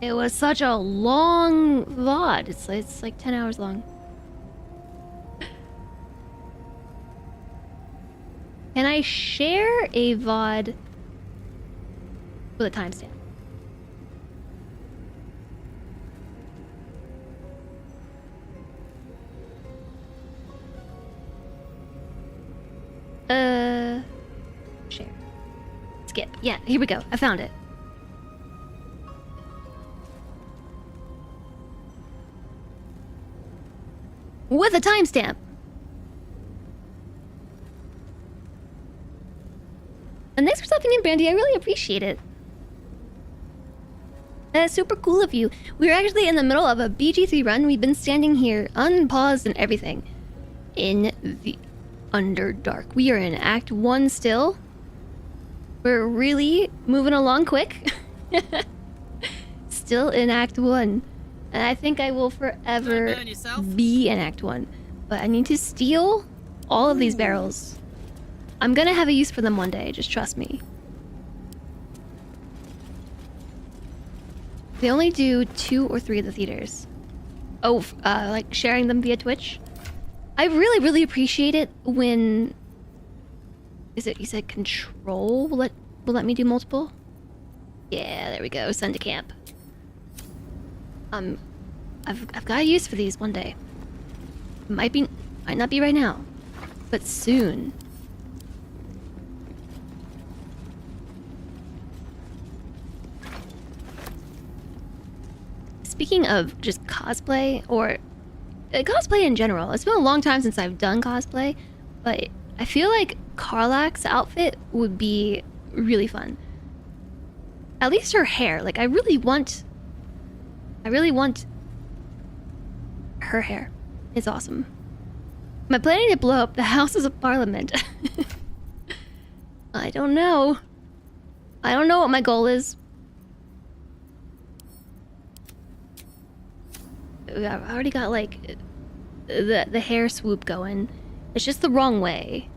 It was such a long VOD. It's like 10 hours long. Can I share a VOD with a timestamp? Share. Skip. Yeah, here we go. I found it. With a timestamp. And thanks for stopping in, Brandy. I really appreciate it. That's super cool of you. We're actually in the middle of a BG3 run. We've been standing here, unpaused and everything, in the Underdark. We are in Act 1 still. We're really moving along quick. Still in Act 1. And I think I will forever be in Act 1. But I need to steal all of these barrels. I'm gonna have a use for them one day, just trust me. They only do 2 or 3 of the theaters. Oh, like sharing them via Twitch? I really appreciate it when... Is it, you said control will let me do multiple? Yeah, there we go, send to camp. I've got a use for these one day. Might not be right now, but soon. Speaking of just cosplay, or cosplay in general, it's been a long time since I've done cosplay, but I feel like Karlach's outfit would be really fun. At least her hair. Like, I really want her hair. It's awesome. Am I planning to blow up the Houses of Parliament? I don't know. I don't know what my goal is. I've already got like the hair swoop going. It's just the wrong way.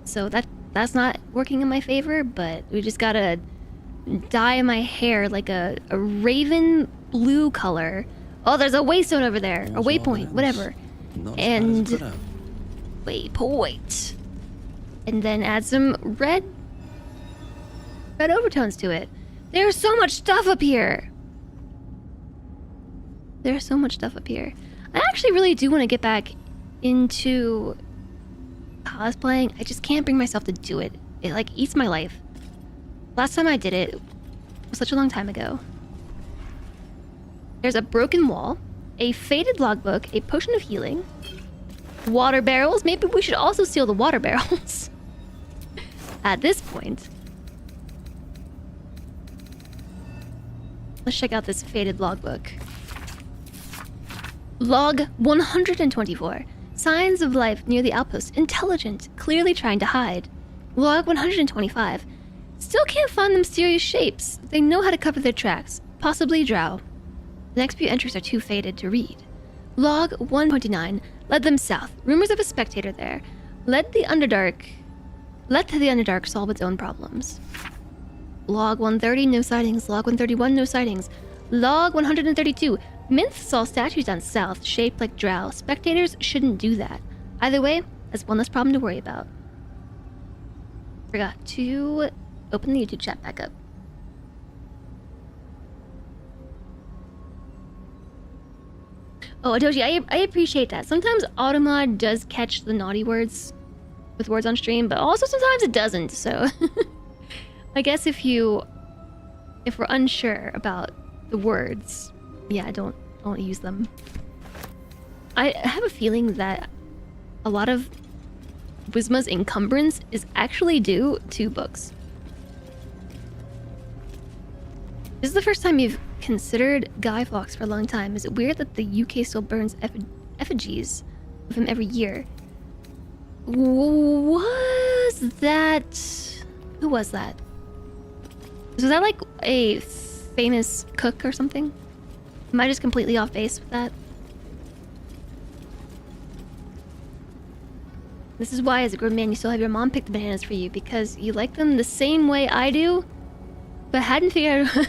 So that's not working in my favor, but we just gotta dye my hair like a raven blue color. Oh, there's a waystone over there. A waypoint, whatever. And waypoint. And then add some red overtones to it. There's so much stuff up here. There's so much stuff up here. I actually really do want to get back into cosplaying. I just can't bring myself to do it. It like eats my life. Last time I did it was such a long time ago. There's a broken wall, a faded logbook, a potion of healing, water barrels. Maybe we should also steal the water barrels at this point. Let's check out this faded logbook. Log 124. Signs of life near the outpost. Intelligent, clearly trying to hide. Log 125. Still can't find the mysterious shapes. They know how to cover their tracks. Possibly drow. The next few entries are too faded to read. Log 129. Led them south. Rumors of a spectator there. Let the Underdark solve its own problems. Log 130. No sightings. Log 131. No sightings. Log 132. Minth saw statues down south, shaped like drow. Spectators shouldn't do that. Either way, that's one less problem to worry about. Forgot to open the YouTube chat back up. Oh, Adoji, I appreciate that. Sometimes Automod does catch the naughty words with words on stream, but also sometimes it doesn't, so... I guess if we're unsure about the words, yeah, don't use them. I have a feeling that a lot of Wisma's encumbrance is actually due to books. This is the first time you've considered Guy Fawkes for a long time. Is it weird that the UK still burns effigies of him every year? Was that... Who was that? Was that like a famous cook or something? Am I just completely off base with that? This is why, as a grown man, you still have your mom pick the bananas for you, because you like them the same way I do, but hadn't figured out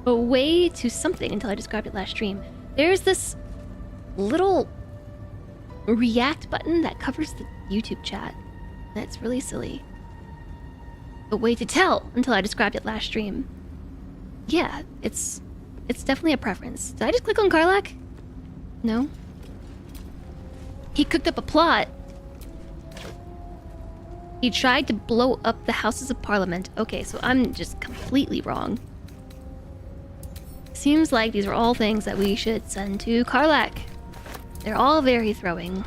a way to something until I described it last stream. There's this little react button that covers the YouTube chat. That's really silly. A way to tell until I described it last stream. Yeah, it's definitely a preference. Did I just click on Karlak? No? He cooked up a plot. He tried to blow up the Houses of Parliament. Okay, so I'm just completely wrong. Seems like these are all things that we should send to Karlak. They're all very throwable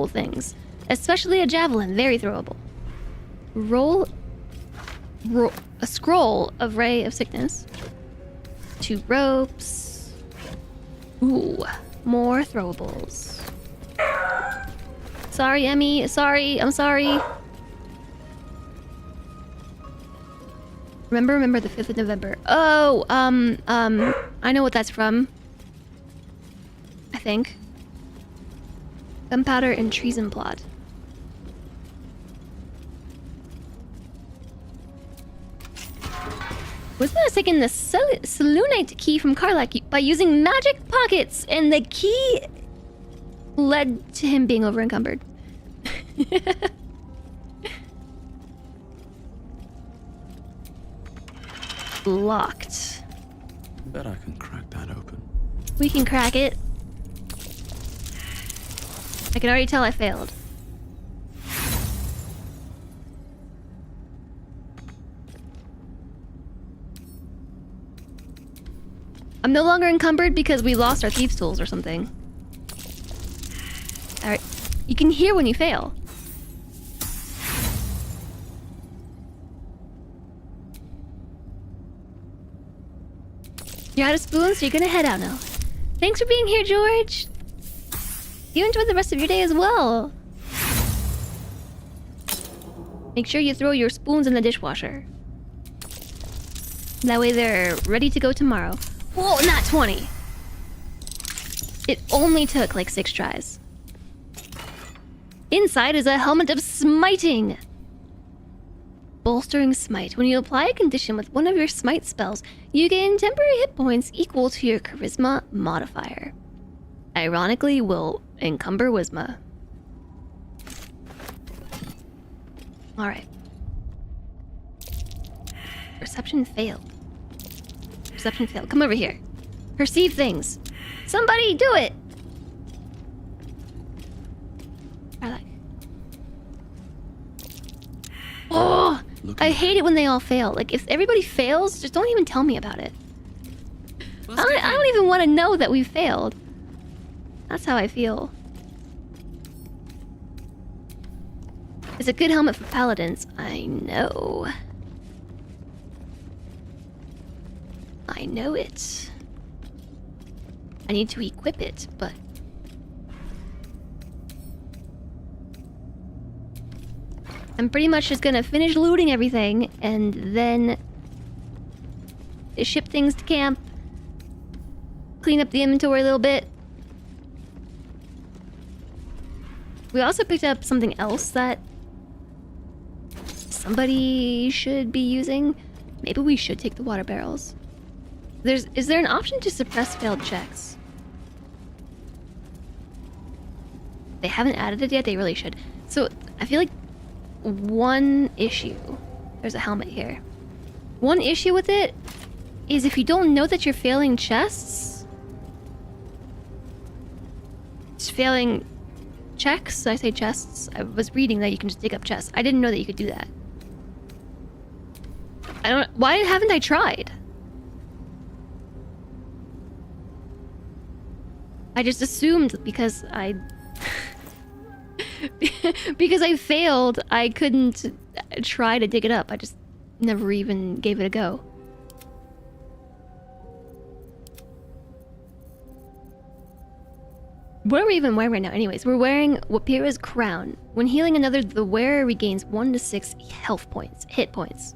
things. Especially a javelin, very throwable. Roll a scroll of Ray of Sickness. 2 ropes. Ooh, more throwables. Sorry, Emmy. Sorry, I'm sorry. Remember the 5th of November. Oh, I know what that's from. I think. Gunpowder and treason plot. Wisma has taken the Selûnite key from Karlak by using magic pockets, and the key led to him being over-encumbered. Locked. Bet I can crack that open. We can crack it. I can already tell I failed. I'm no longer encumbered because we lost our thieves' tools or something. Alright. You can hear when you fail. You're out of spoons, so you're gonna head out now. Thanks for being here, George. You enjoy the rest of your day as well. Make sure you throw your spoons in the dishwasher. That way they're ready to go tomorrow. Whoa, not 20. It only took like 6 tries. Inside is a helmet of smiting. Bolstering smite. When you apply a condition with one of your smite spells, you gain temporary hit points equal to your charisma modifier. Ironically, will encumber Wisma. Alright. Perception failed. Perception failed. Come over here. Perceive things. Somebody do it! Oh! I hate it when they all fail. Like, if everybody fails, just don't even tell me about it. I don't even want to know that we failed. That's how I feel. It's a good helmet for paladins. I know. I know it. I need to equip it, but... I'm pretty much just gonna finish looting everything and then ship things to camp. Clean up the inventory a little bit. We also picked up something else that somebody should be using. Maybe we should take the water barrels. Is there an option to suppress failed checks? They haven't added it yet, they really should. So I feel like one issue, there's a helmet here. One issue with it is if you don't know that you're failing chests, it's failing checks. Did I say chests? I was reading that you can just dig up chests. I didn't know that you could do that. Why haven't I tried? I just assumed because I failed, I couldn't try to dig it up. I just never even gave it a go. What are we even wearing right now? Anyways, we're wearing Wapira's crown. When healing another, the wearer regains 1 to 6 hit points.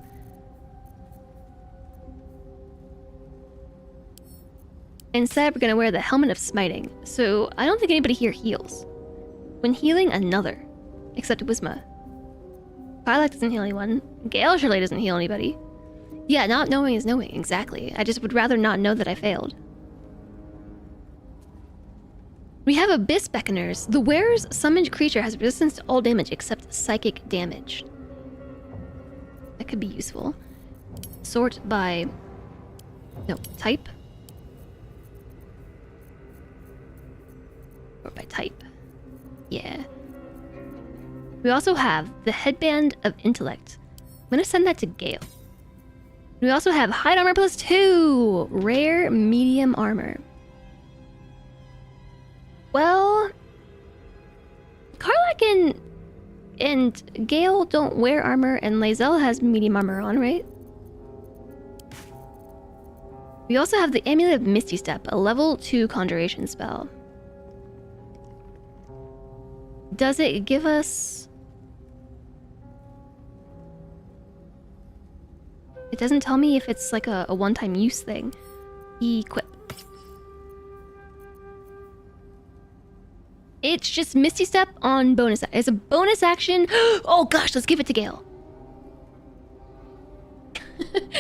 Instead, we're gonna wear the helmet of smiting. So I don't think anybody here heals. when healing another. Except Wisma. Karlach doesn't heal anyone. Gale surely doesn't heal anybody. Yeah, not knowing is knowing, exactly. I just would rather not know that I failed. We have Abyss Beckoners. The wearer's summoned creature has resistance to all damage except psychic damage. That could be useful. Sort by... No, type? Or by type. Yeah. We also have the Headband of Intellect. I'm gonna send that to Gale. We also have Hide Armor +2! Rare medium armor. Well... Karlach and Gale don't wear armor, and Lae'zel has medium armor on, right? We also have the Amulet of Misty Step, a level 2 conjuration spell. Does it give us... It doesn't tell me if it's like a one-time use thing. Equip. It's just Misty Step on bonus. It's a bonus action. Oh gosh, let's give it to Gale.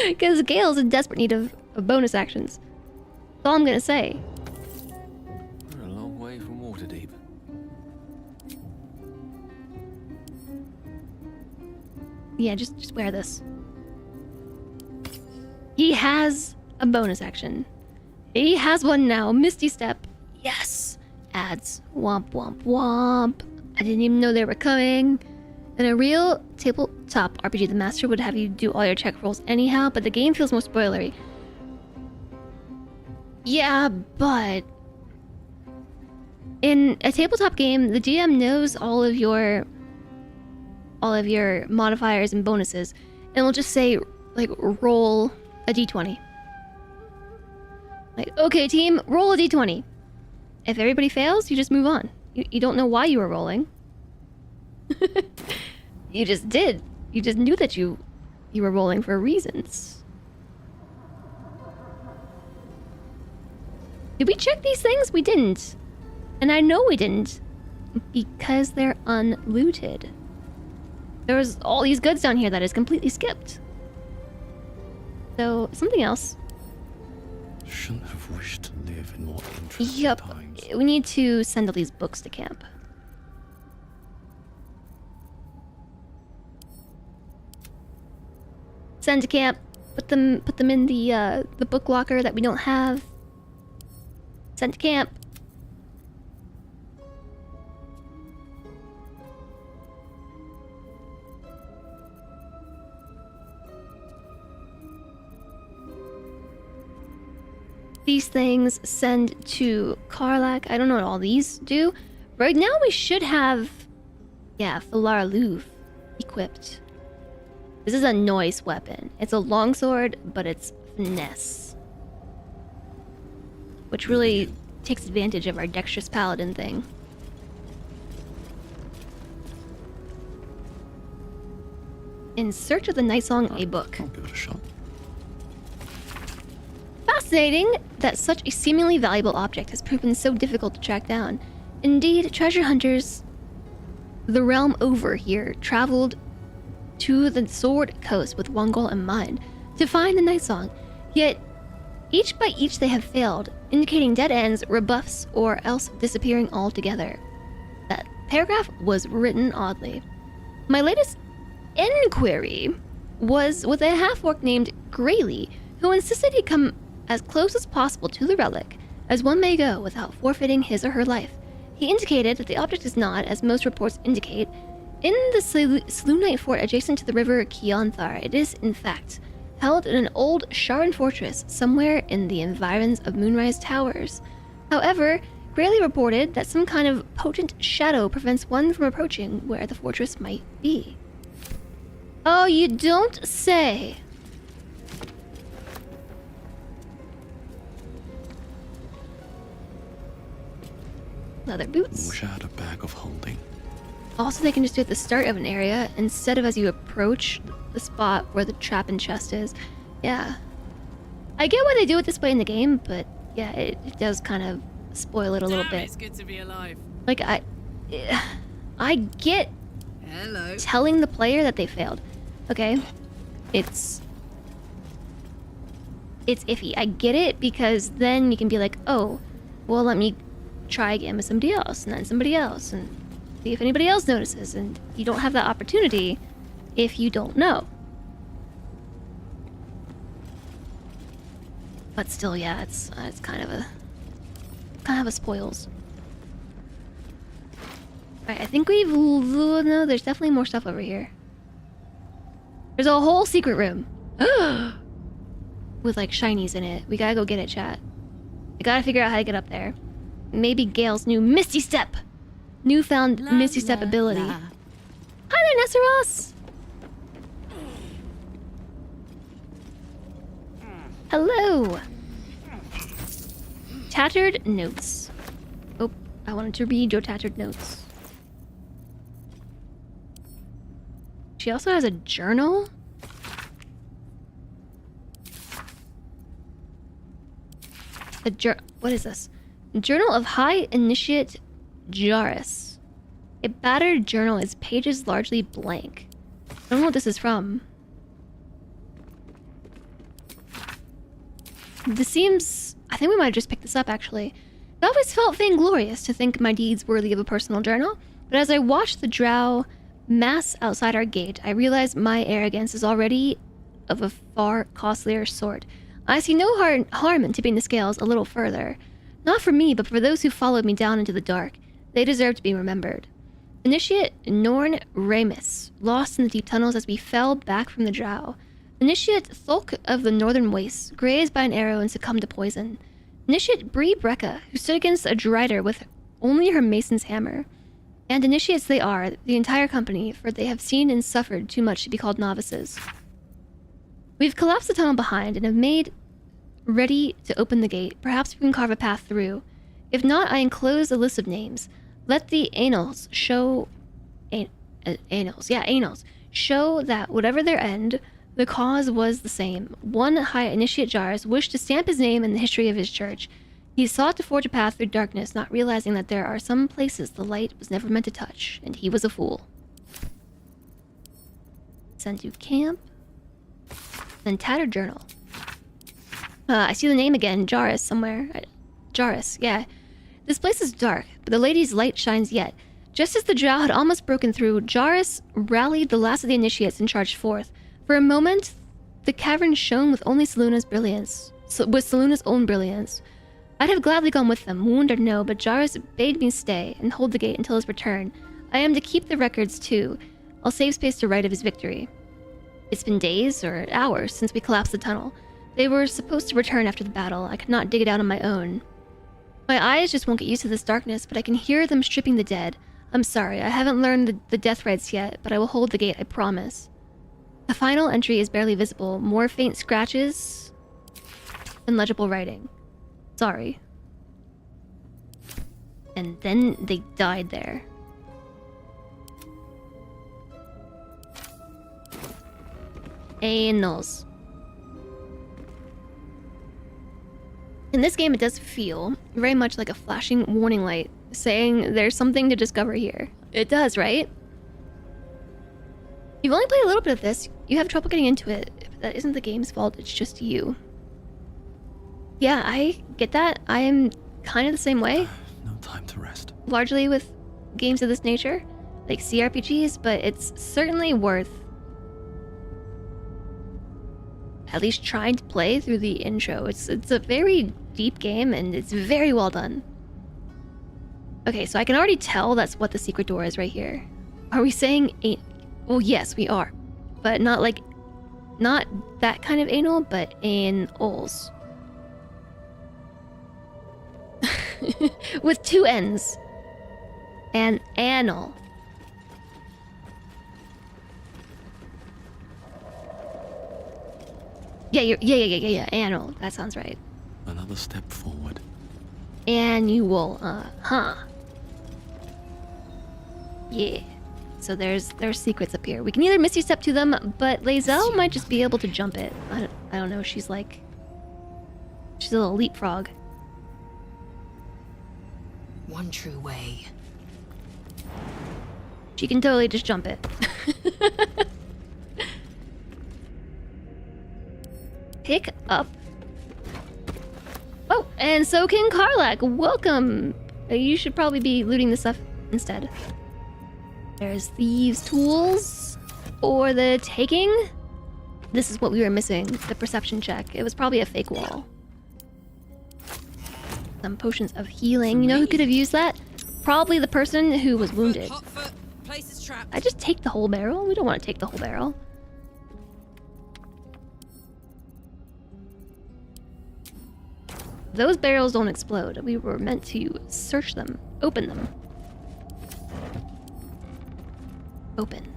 Because Gale's in desperate need of bonus actions. That's all I'm gonna say. We're a long way from Waterdeep. Yeah, just wear this. He has a bonus action. He has one now. Misty Step. Yes. Ads. Womp womp womp. I didn't even know they were coming. In a real tabletop RPG, the master would have you do all your check rolls anyhow, but the game feels more spoilery. Yeah, but... in a tabletop game, the GM knows all of your modifiers and bonuses, and will just say, like, roll a d20. Like, okay, team, roll a d20. If everybody fails, you just move on. You don't know why you were rolling. You just did. You just knew that you were rolling for reasons. Did we check these things? We didn't. And I know we didn't. Because they're unlooted. There was all these goods down here that is completely skipped. So, something else. Shouldn't have wished to live in more interesting times. We need to send all these books to camp. Send to camp. Put them in the book locker that we don't have. Send to camp. These things send to Karlach. I don't know what all these do. Right now we should have... yeah, Falar Louvre equipped. This is a noise weapon. It's a longsword, but it's finesse. Which really takes advantage of our dexterous paladin thing. In Search of the Night Song, a book. I'll give it a shot. Fascinating that such a seemingly valuable object has proven so difficult to track down. Indeed, treasure hunters the realm over here traveled to the Sword Coast with one goal in mind, to find the Night Song. Yet, each by each they have failed, indicating dead ends, rebuffs, or else disappearing altogether. That paragraph was written oddly. My latest inquiry was with a half-orc named Graylee, who insisted he come as close as possible to the relic as one may go without forfeiting his or her life. He indicated that the object is not, as most reports indicate, in the Selûnite fort adjacent to the river Kionthar. It is, in fact, held in an old Sharan fortress somewhere in the environs of Moonrise Towers. However, Graylee reported that some kind of potent shadow prevents one from approaching where the fortress might be. Oh, you don't say! Leather boots. Wish I had a bag of holding. Also, they can just do it at the start of an area instead of as you approach the spot where the trap and chest is. Yeah. I get why they do it this way in the game, but yeah, it does kind of spoil it a little bit. It's good to be alive. Like, I get telling the player that they failed. Okay? It's iffy. I get it because then you can be like, oh, well, let me try again with somebody else and then somebody else and see if anybody else notices. And you don't have that opportunity if you don't know. But still, yeah, it's kind of a spoils. Alright, I think we've... No, there's definitely more stuff over here. There's a whole secret room. With, like, shinies in it. We gotta go get it, chat. We gotta figure out how to get up there. Maybe Gale's new Misty Step! Newfound Misty Step ability. Hi there, Nesseros! Hello! Tattered notes. Oh, I wanted to read your tattered notes. She also has a journal? What is this? Journal of High Initiate Jaris. A battered journal, its pages largely blank. I don't know what this is from. This seems... I think we might have just picked this up, actually. It always felt vainglorious to think my deeds worthy of a personal journal, but as I watched the drow mass outside our gate, I realized my arrogance is already of a far costlier sort. I see no harm in tipping the scales a little further. Not for me, but for those who followed me down into the dark. They deserve to be remembered. Initiate Norn Ramus, lost in the deep tunnels as we fell back from the drow. Initiate Thulk of the Northern Wastes, grazed by an arrow and succumbed to poison. Initiate Bree Brecca, who stood against a Drider with only her mason's hammer. And initiates they are, the entire company, for they have seen and suffered too much to be called novices. We've collapsed the tunnel behind and have made ready to open the gate. Perhaps we can carve a path through. If not, I enclose a list of names. Let the annals show... annals. Show that whatever their end, the cause was the same. One High Initiate Jaris wished to stamp his name in the history of his church. He sought to forge a path through darkness, not realizing that there are some places the light was never meant to touch, and he was a fool. Sent to camp. Then tattered journal. I see the name again, Jaris, somewhere. Jaris, yeah. This place is dark, but the lady's light shines yet. Just as the drow had almost broken through, Jaris rallied the last of the initiates and charged forth. For a moment, the cavern shone with only Seluna's brilliance. With Seluna's own brilliance. I'd have gladly gone with them, wound or no, but Jaris bade me stay and hold the gate until his return. I am to keep the records, too. I'll save space to write of his victory. It's been days or hours since we collapsed the tunnel. They were supposed to return after the battle. I could not dig it out on my own. My eyes just won't get used to this darkness, but I can hear them stripping the dead. I'm sorry, I haven't learned the death rites yet, but I will hold the gate, I promise. The final entry is barely visible. More faint scratches and legible writing. Sorry. And then they died there. Annals. In this game, it does feel very much like a flashing warning light, saying there's something to discover here. It does, right? You've only played a little bit of this. You have trouble getting into it. That isn't the game's fault, it's just you. Yeah, I get that. I am kind of the same way. No time to rest. Largely with games of this nature, like CRPGs, but it's certainly worth at least trying to play through the intro. It's a very deep game and it's very well done. Okay, so I can already tell that's what the secret door is right here. Are we saying well, yes, we are. But not that kind of anal, but annals. With two N's. An annal. Yeah, annal. That sounds right. Another step forward. Annual, Yeah. So there's secrets up here. We can either Misty Step to them, but Lae'zel might just be able to jump it. I don't know. She's a little leapfrog. One true way. She can totally just jump it. Pick up. Oh, and so can Karlak. Welcome. You should probably be looting the stuff instead. There's thieves' tools or the taking. This is what we were missing, the perception check. It was probably a fake wall. Some potions of healing. You know who could have used that? Probably the person who was wounded. I just take the whole barrel? We don't want to take the whole barrel. Those barrels don't explode. We were meant to search them. Open them. Open.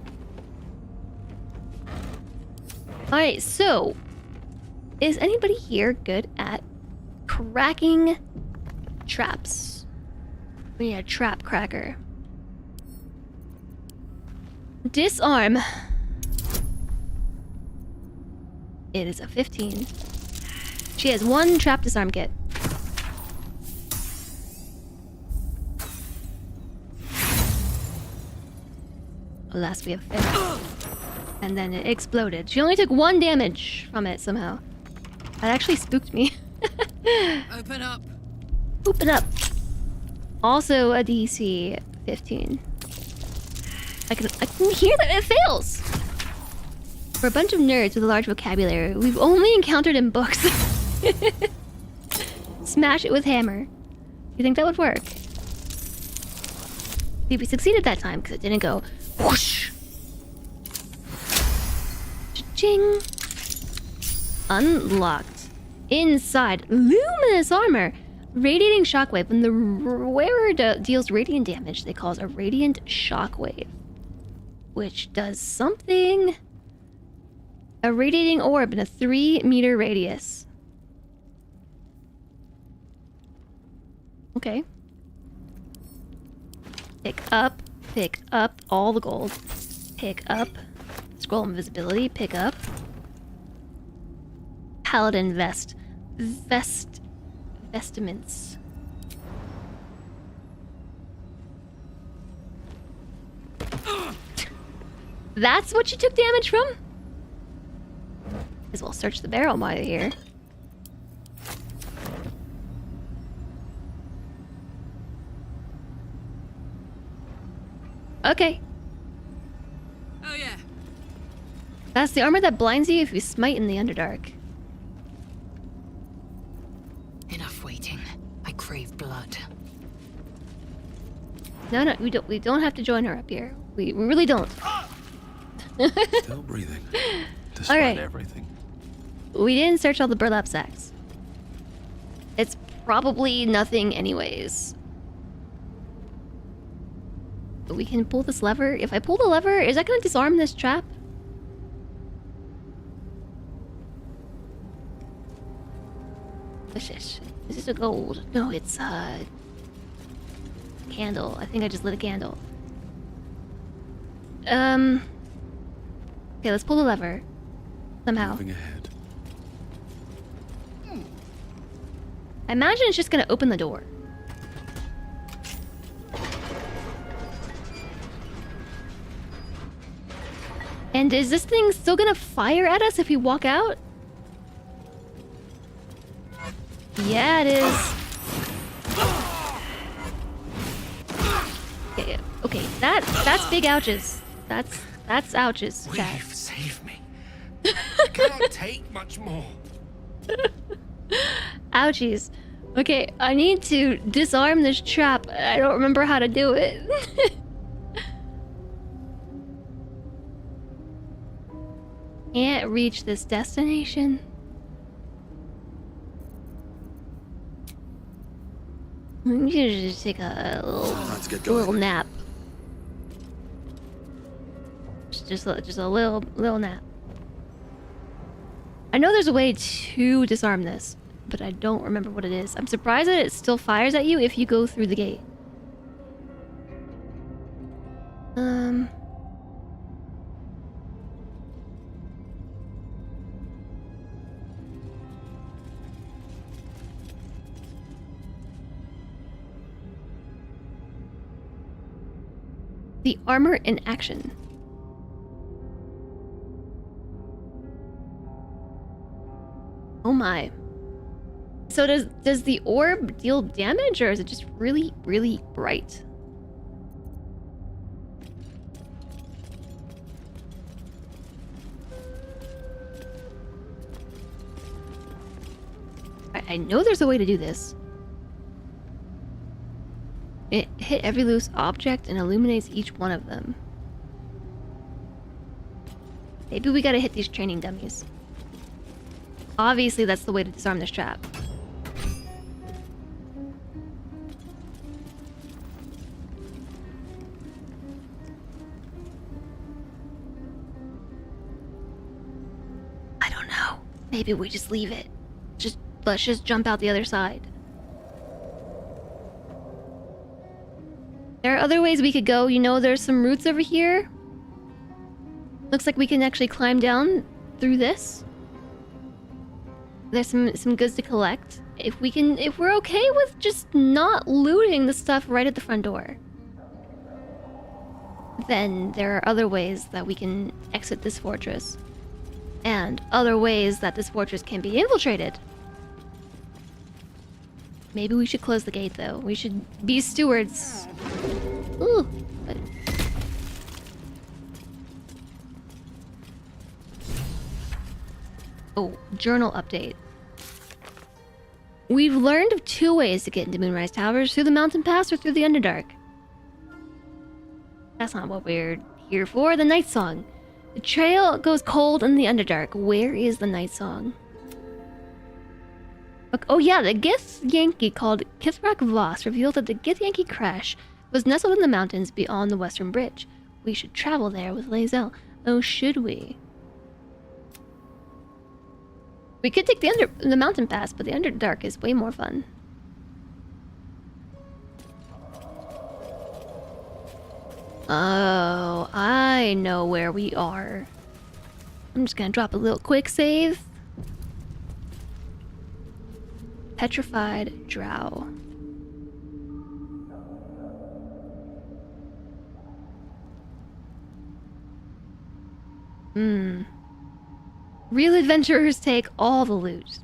Alright, so... is anybody here good at cracking traps? We need a trap cracker. Disarm. It is a 15. She has 1 trap disarm kit. Alas, we have failed. And then it exploded. She only took 1 damage from it somehow. That actually spooked me. Open up. Open up. Also a DC 15. I can hear that it fails. For a bunch of nerds with a large vocabulary, we've only encountered in books. Smash it with hammer. You think that would work? See, we succeeded that time because it didn't go whoosh. Ching. Unlocked. Inside, luminous armor. Radiating shockwave. When the wearer deals radiant damage, they cause a radiant shockwave, which does something. A radiating orb in a 3-meter radius. Okay. Pick up all the gold. Pick up. Scroll invisibility, pick up. Paladin vest. Vestiments. That's what you took damage from? As well search the barrel while you're here. Okay. Oh yeah. That's the armor that blinds you if you smite in the Underdark. Enough waiting. I crave blood. No, we don't have to join her up here. We really don't. Still breathing, despite everything. We didn't search all the burlap sacks. It's probably nothing anyways. We can pull this lever. If I pull the lever, is that gonna disarm this trap? What's this? Is this a gold? No, it's a candle. I think I just lit a candle. Okay, let's pull the lever. Somehow. Moving ahead. I imagine it's just gonna open the door. And is this thing still gonna fire at us if we walk out? Yeah, it is. Okay, that's big ouches. That's ouches, chat. Save me. I cannot take much more. Ouchies. Okay, I need to disarm this trap. I don't remember how to do it. Can't reach this destination. I'm gonna just take a little nap. Just a little nap. I know there's a way to disarm this, but I don't remember what it is. I'm surprised that it still fires at you if you go through the gate. The armor in action. Oh my. So does the orb deal damage, or is it just really, really bright? I know there's a way to do this. It hit every loose object and illuminates each one of them. Maybe we gotta hit these training dummies. Obviously, that's the way to disarm this trap. I don't know. Maybe we just leave it. Let's just jump out the other side. There are other ways we could go. You know, there's some roots over here. Looks like we can actually climb down through this. There's some goods to collect. If we're okay with just not looting the stuff right at the front door, then there are other ways that we can exit this fortress. And other ways that this fortress can be infiltrated. Maybe we should close the gate, though. We should be stewards. Ooh. Oh, journal update. We've learned of 2 ways to get into Moonrise Towers, through the mountain pass or through the Underdark. That's not what we're here for. The Night Song. The trail goes cold in the Underdark. Where is the Night Song? Oh yeah, the Githyanki called Kithrak Voss revealed that the Githyanki crash was nestled in the mountains beyond the Western Bridge. We should travel there with Lae'zel. Oh, should we? We could take the mountain pass, but the Underdark is way more fun. Oh, I know where we are. I'm just gonna drop a little quick save. Petrified Drow. Real adventurers take all the loot.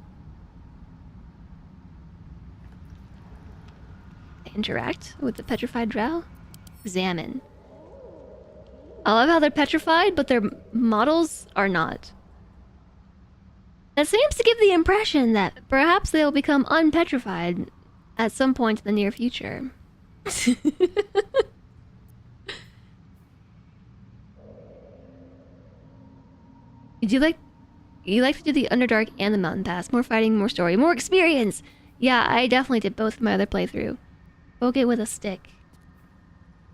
Interact with the petrified drow. Examine. I love how they're petrified, but their models are not. That seems to give the impression that perhaps they'll become unpetrified at some point in the near future. You like to do the Underdark and the Mountain Pass. More fighting, more story, more experience! Yeah, I definitely did both in my other playthrough. Poke it with a stick.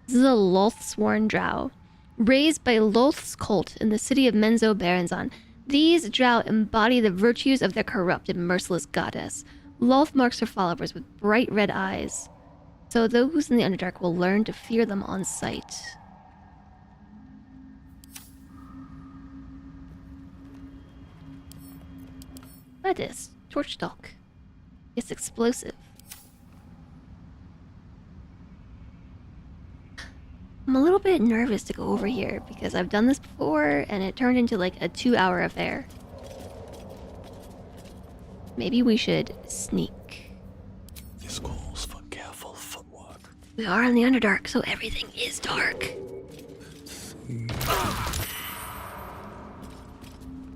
This is a Lolth-sworn drow. Raised by Lolth's cult in the city of Menzo Berenzon, these drow embody the virtues of their corrupt and merciless goddess. Lolth marks her followers with bright red eyes, so those in the Underdark will learn to fear them on sight. Lettuce, torch stalk. It's explosive. I'm a little bit nervous to go over here because I've done this before and it turned into like a 2-hour affair. Maybe we should sneak. This calls for careful footwork. We are in the Underdark, so everything is dark.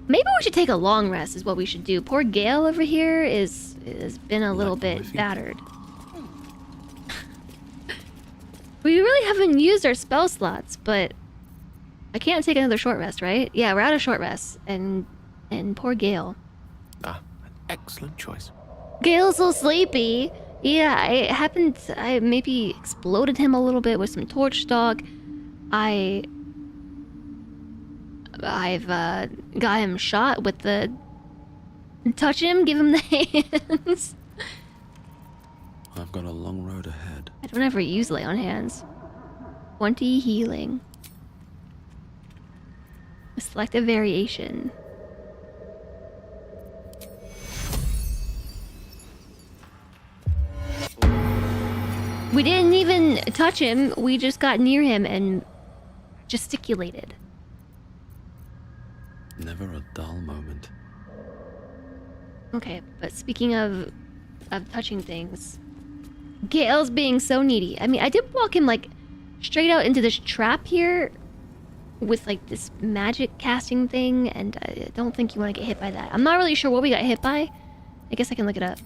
Maybe we should take a long rest is what we should do. Poor Gale over here has been a little bit battered. We really haven't used our spell slots, but I can't take another short rest, right? Yeah, we're out of short rest, and poor Gale. An excellent choice. Gale's so sleepy. Yeah, it happened. I maybe exploded him a little bit with some torch dog. I've got him shot with the touch him, give him the hands. I've got a long road ahead. I don't ever use lay on hands. 20 healing. Select a variation. We didn't even touch him. We just got near him and gesticulated. Never a dull moment. Okay, but speaking of touching things, Gale's being so needy. I mean, I did walk him like straight out into this trap here with like this magic casting thing, and I don't think you want to get hit by that. I'm not really sure what we got hit by. I guess I can look it up.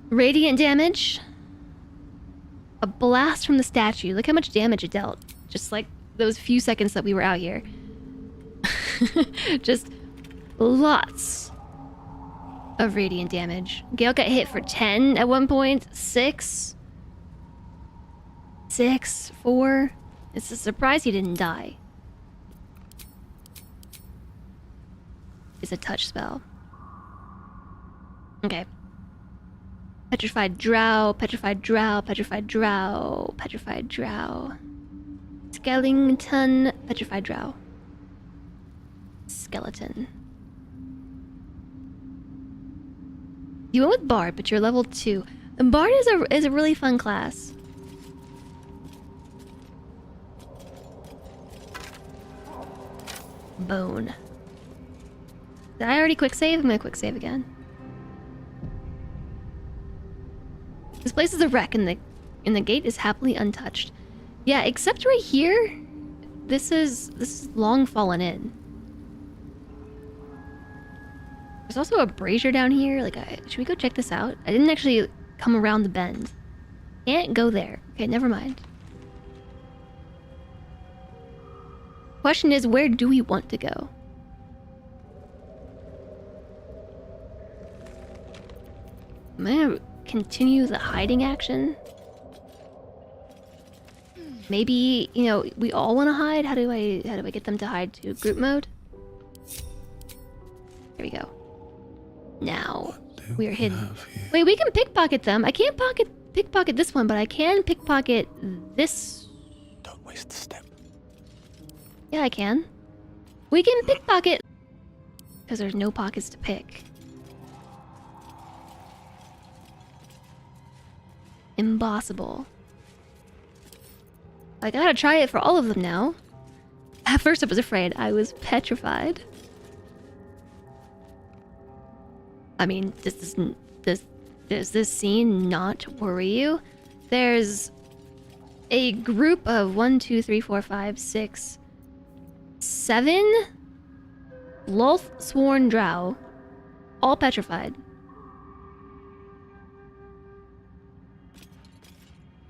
Radiant damage. A blast from the statue. Look how much damage it dealt. Just like those few seconds that we were out here. Just lots of radiant damage. Gale got hit for 10 at one point. 6. 6. 4. It's a surprise he didn't die. It's a touch spell. Okay. Petrified drow, petrified drow, petrified drow, petrified drow. Skeleton, petrified drow. Skeleton. You went with Bard, but you're level 2. And Bard is a really fun class. Bone. Did I already quick save? I'm gonna quick save again. This place is a wreck, and the gate is happily untouched. Yeah, except right here. This is long fallen in. There's also a brazier down here. Like, should we go check this out? I didn't actually come around the bend. Can't go there. Okay, never mind. Question is, where do we want to go? Am I gonna continue the hiding action? Maybe, you know, we all want to hide. How do I get them to hide to group mode? There we go. Now we are hidden. Wait, we can pickpocket them. I can't pickpocket this one, but I can pickpocket this. Don't waste the step. Yeah, I can. We can pickpocket because there's no pockets to pick. Impossible. I gotta try it for all of them now. At first I was afraid. I was petrified. I mean, does this scene not worry you? There's a group of 1, 2, 3, 4, 5, 6, 7 Loth sworn drow, all petrified.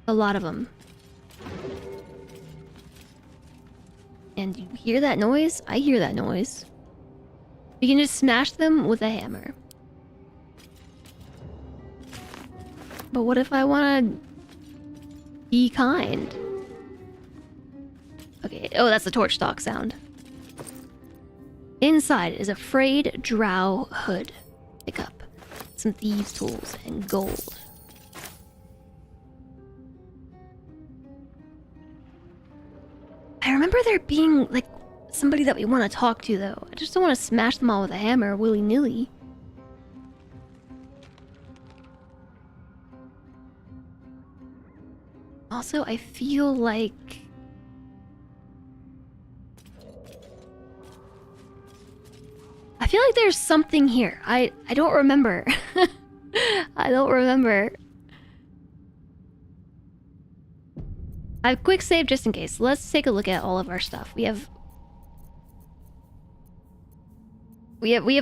A lot of them. And you hear that noise? I hear that noise. You can just smash them with a hammer. But what if I want to be kind? Okay, oh, that's the torch stalk sound. Inside is a frayed drow hood. Pick up some thieves' tools and gold. I remember there being, like, somebody that we want to talk to, though. I just don't want to smash them all with a hammer willy-nilly. Also, I feel like... I feel like there's something here. I don't remember. I don't remember. I've quick saved just in case. Let's take a look at all of our stuff. We have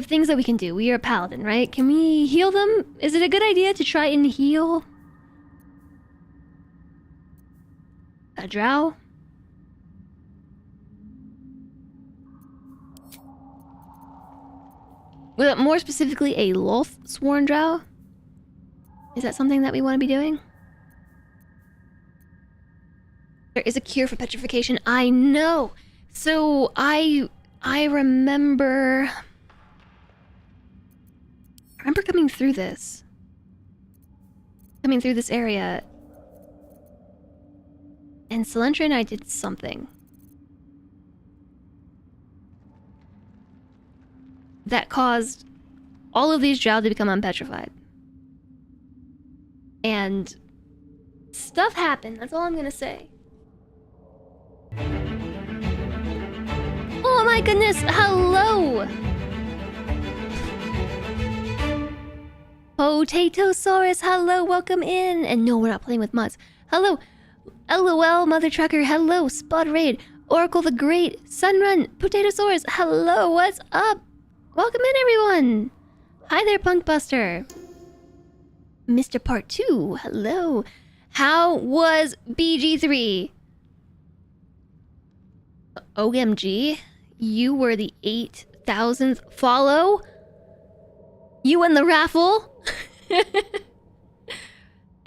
things that we can do. We are a paladin, right? Can we heal them? Is it a good idea to try and heal a drow? Well, more specifically, a Loth sworn drow? Is that something that we want to be doing? There is a cure for petrification. I know. So I remember coming through this. Coming through this area. And Celentra and I did something that caused all of these drow to become unpetrified. And Stuff happened, that's all I'm gonna say. Oh my goodness, hello! Potatosaurus, hello, welcome in! And no, we're not playing with mods. Hello, LOL, Mother Trucker, hello, Spot Raid, Oracle the Great, Sunrun, Potatosaurus, hello, what's up? Welcome in, everyone! Hi there, Punkbuster. Mr. Part 2, hello. How was BG3? OMG, you were the 8,000th follow? You won the raffle?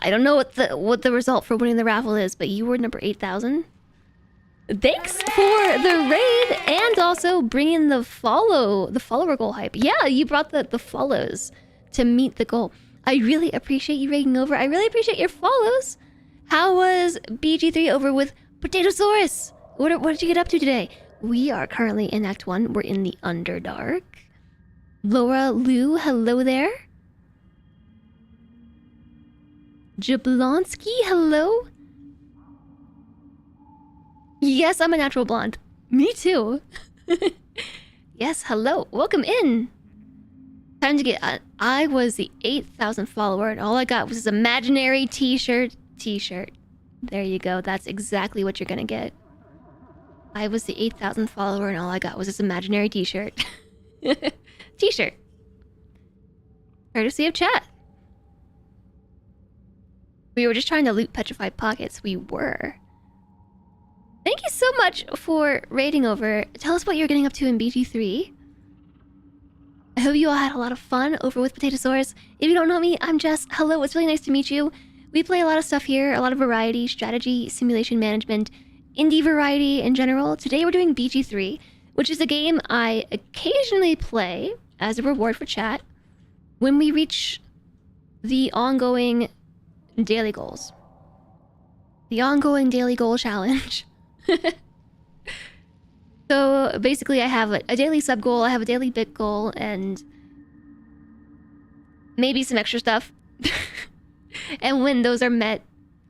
I don't know what the result for winning the raffle is, but you were number 8,000. Thanks for the raid and also bringing the follower goal hype. Yeah, you brought the follows to meet the goal. I really appreciate you raiding over. I really appreciate your follows. How was BG3 over with Potatosaurus? What did you get up to today? We are currently in Act 1. We're in the Underdark. Laura Lou, hello there. Jablonski, hello. Yes, I'm a natural blonde. Me too. Yes, hello. Welcome in. Time to get... I was the 8,000th follower, and all I got was this imaginary t-shirt. There you go. That's exactly what you're gonna get. I was the 8,000th follower, and all I got was this imaginary t-shirt. T-shirt. Courtesy of chat. We were just trying to loot petrified pockets. We were. Thank you so much for raiding over. Tell us what you're getting up to in BG3. I hope you all had a lot of fun over with Potatosaurus. If you don't know me, I'm Jess. Hello, it's really nice to meet you. We play a lot of stuff here, a lot of variety, strategy, simulation management, indie variety in general. Today we're doing BG3, which is a game I occasionally play as a reward for chat when we reach the ongoing daily goals. The ongoing daily goal challenge. So basically I have a daily sub goal, I have a daily bit goal, and maybe some extra stuff. And when those are met,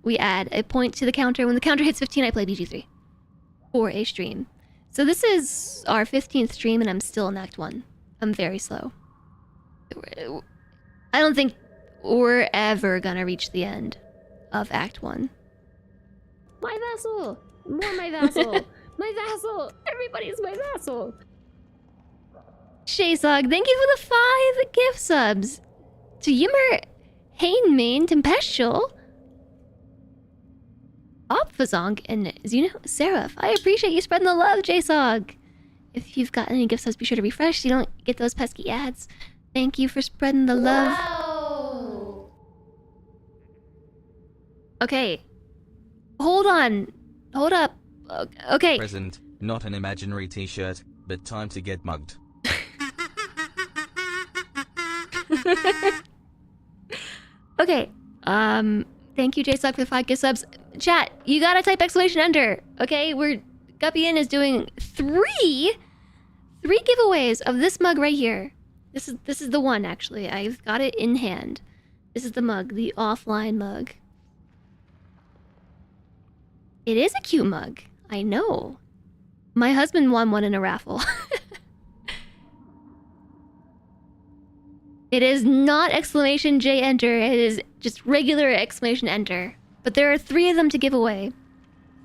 we add a point to the counter. When the counter hits 15, I play BG3 for a stream. So this is our 15th stream and I'm still in Act 1. I'm very slow. I don't think we're ever gonna reach the end of Act 1. My vassal! More my vassal! My vassal! Everybody's my vassal! Shaysog, thank you for the 5 gift subs! To Yimmer, Hainmain, Tempestual, Opfazonk, and Zuno Seraph. I appreciate you spreading the love, Jaysog! If you've got any gift subs, be sure to refresh so you don't get those pesky ads. Thank you for spreading the love. Wow. Okay. Hold on. Hold up. Okay. Present, not an imaginary t-shirt, but time to get mugged. Okay. Thank you, JSUG, for the 5 gift subs. Chat, you gotta type exclamation enter. Okay, Guppyin is doing 3 giveaways of this mug right here. This is the one, actually. I've got it in hand. This is the mug, the offline mug. It is a cute mug. I know. My husband won one in a raffle. It is not exclamation J enter. It is just regular exclamation enter. But there are 3 of them to give away.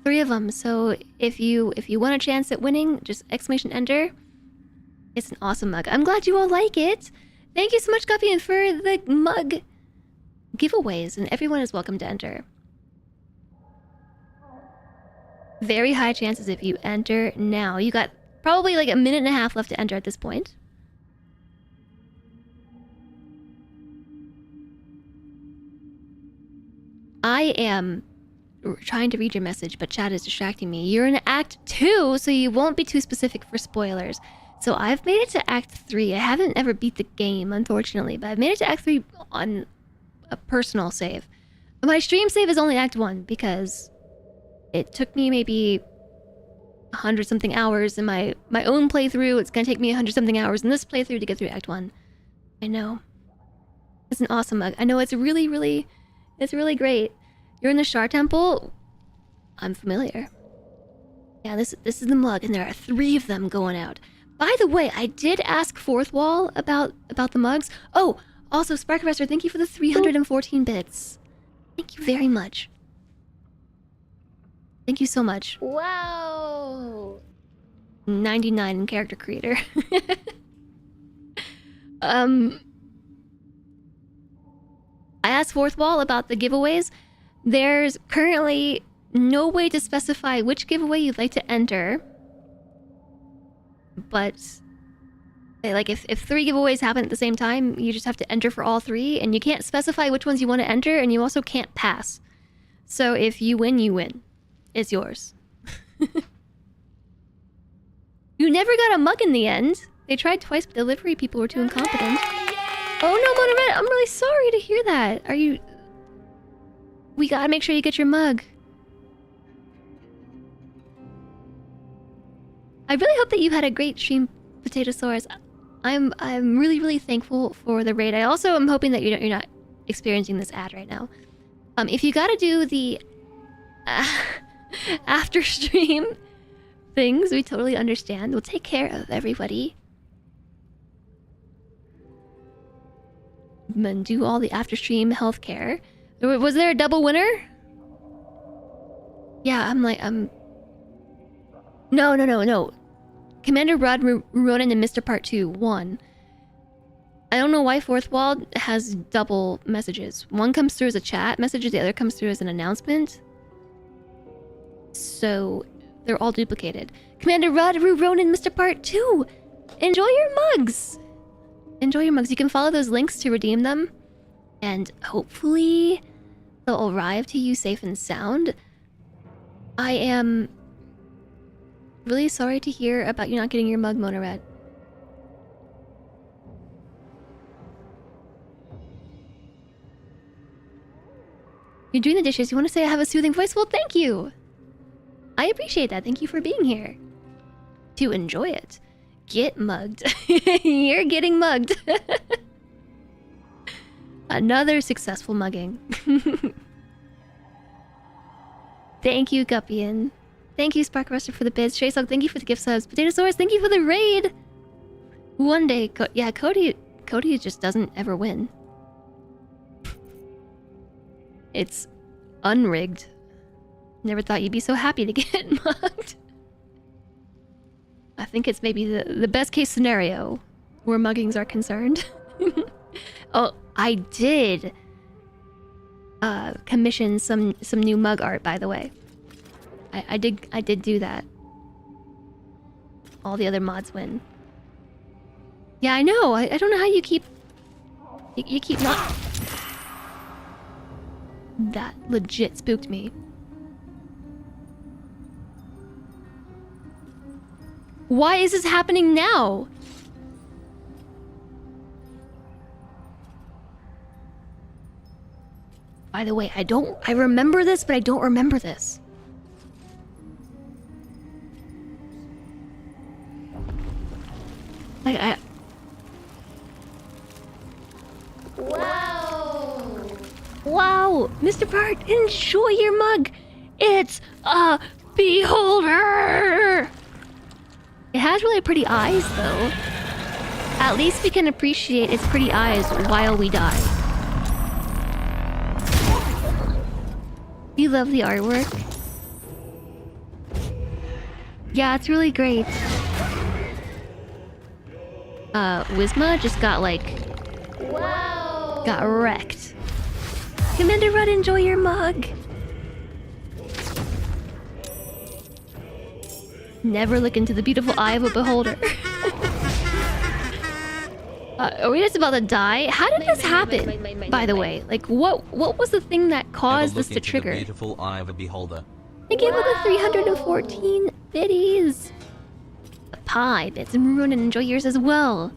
3 of them. So if you want a chance at winning, just exclamation enter. It's an awesome mug. I'm glad you all like it. Thank you so much, Guppyin, for the mug giveaways, and everyone is welcome to enter. Very high chances if you enter now. You got probably like a minute and a half left to enter at this point. I am trying to read your message, but chat is distracting me. You're in Act 2, so you won't be too specific for spoilers. So I've made it to Act 3. I haven't ever beat the game, unfortunately, but I've made it to Act 3 on a personal save. My stream save is only Act 1 because it took me maybe 100-something hours in my own playthrough. It's gonna take me 100-something hours in this playthrough to get through Act 1. I know. It's an awesome mug. I know it's really, really, it's really great. You're in the Shar Temple? I'm familiar. Yeah, this is the mug, and there are 3 of them going out. By the way, I did ask Fourth Wall about the mugs. Oh, also, Sparkmaster, thank you for the 314 bits. Thank you very much. Thank you so much. Wow. 99 in character creator. I asked Fourth Wall about the giveaways. There's currently no way to specify which giveaway you'd like to enter. But like if 3 giveaways happen at the same time, you just have to enter for all 3, and you can't specify which ones you want to enter, and you also can't pass. So if you win, you win. It's yours. You never got a mug in the end. They tried twice, but delivery people were too incompetent. Oh no, Monored, I'm really sorry to hear that. Are you... We gotta make sure you get your mug. I really hope that you had a great stream, Potatosaurus. I'm really, really thankful for the raid. I also am hoping that you're not experiencing this ad right now. If you gotta do the after stream things, we totally understand. We'll take care of everybody. And do all the after stream healthcare. Was there a double winner? Yeah, No. Commander Rod Ronan and Mr. Part 2 won. I don't know why Fourth Wall has double messages. One comes through as a chat message, the other comes through as an announcement. So they're all duplicated. Commander Rod Ronan, Mr. Part 2! Enjoy your mugs! Enjoy your mugs. You can follow those links to redeem them. And hopefully they'll arrive to you safe and sound. I am really sorry to hear about you not getting your mug, Monored. You're doing the dishes. You want to say I have a soothing voice? Well, thank you. I appreciate that. Thank you for being here. To enjoy it. Get mugged. You're getting mugged. Another successful mugging. Thank you, Guppian. Thank you, Sparkruster, for the bits. Shaysog, thank you for the gift subs. Potatosaurus, thank you for the raid. One day, Cody just doesn't ever win. It's unrigged. Never thought you'd be so happy to get mugged. I think it's maybe the best case scenario where muggings are concerned. Oh, I did commission some new mug art, by the way. I did do that. All the other mods win. Yeah, I know. I don't know how you keep not. That legit spooked me. Why is this happening now? By the way, I remember this, but I don't remember this. Like, Wow! Mr. Bart, enjoy your mug! It's a beholder! It has really pretty eyes, though. At least we can appreciate its pretty eyes while we die. You love the artwork? Yeah, it's really great. Wisma just got, like... Wow! Got wrecked. Commander Rudd, enjoy your mug! Never look into the beautiful eye of a beholder. Are we just about to die? How did this happen, by the way? Like, what was the thing that caused this to trigger? The beautiful eye of a beholder. Thank you for the 314 biddies. The pie bits and Ruin and enjoy yours as well.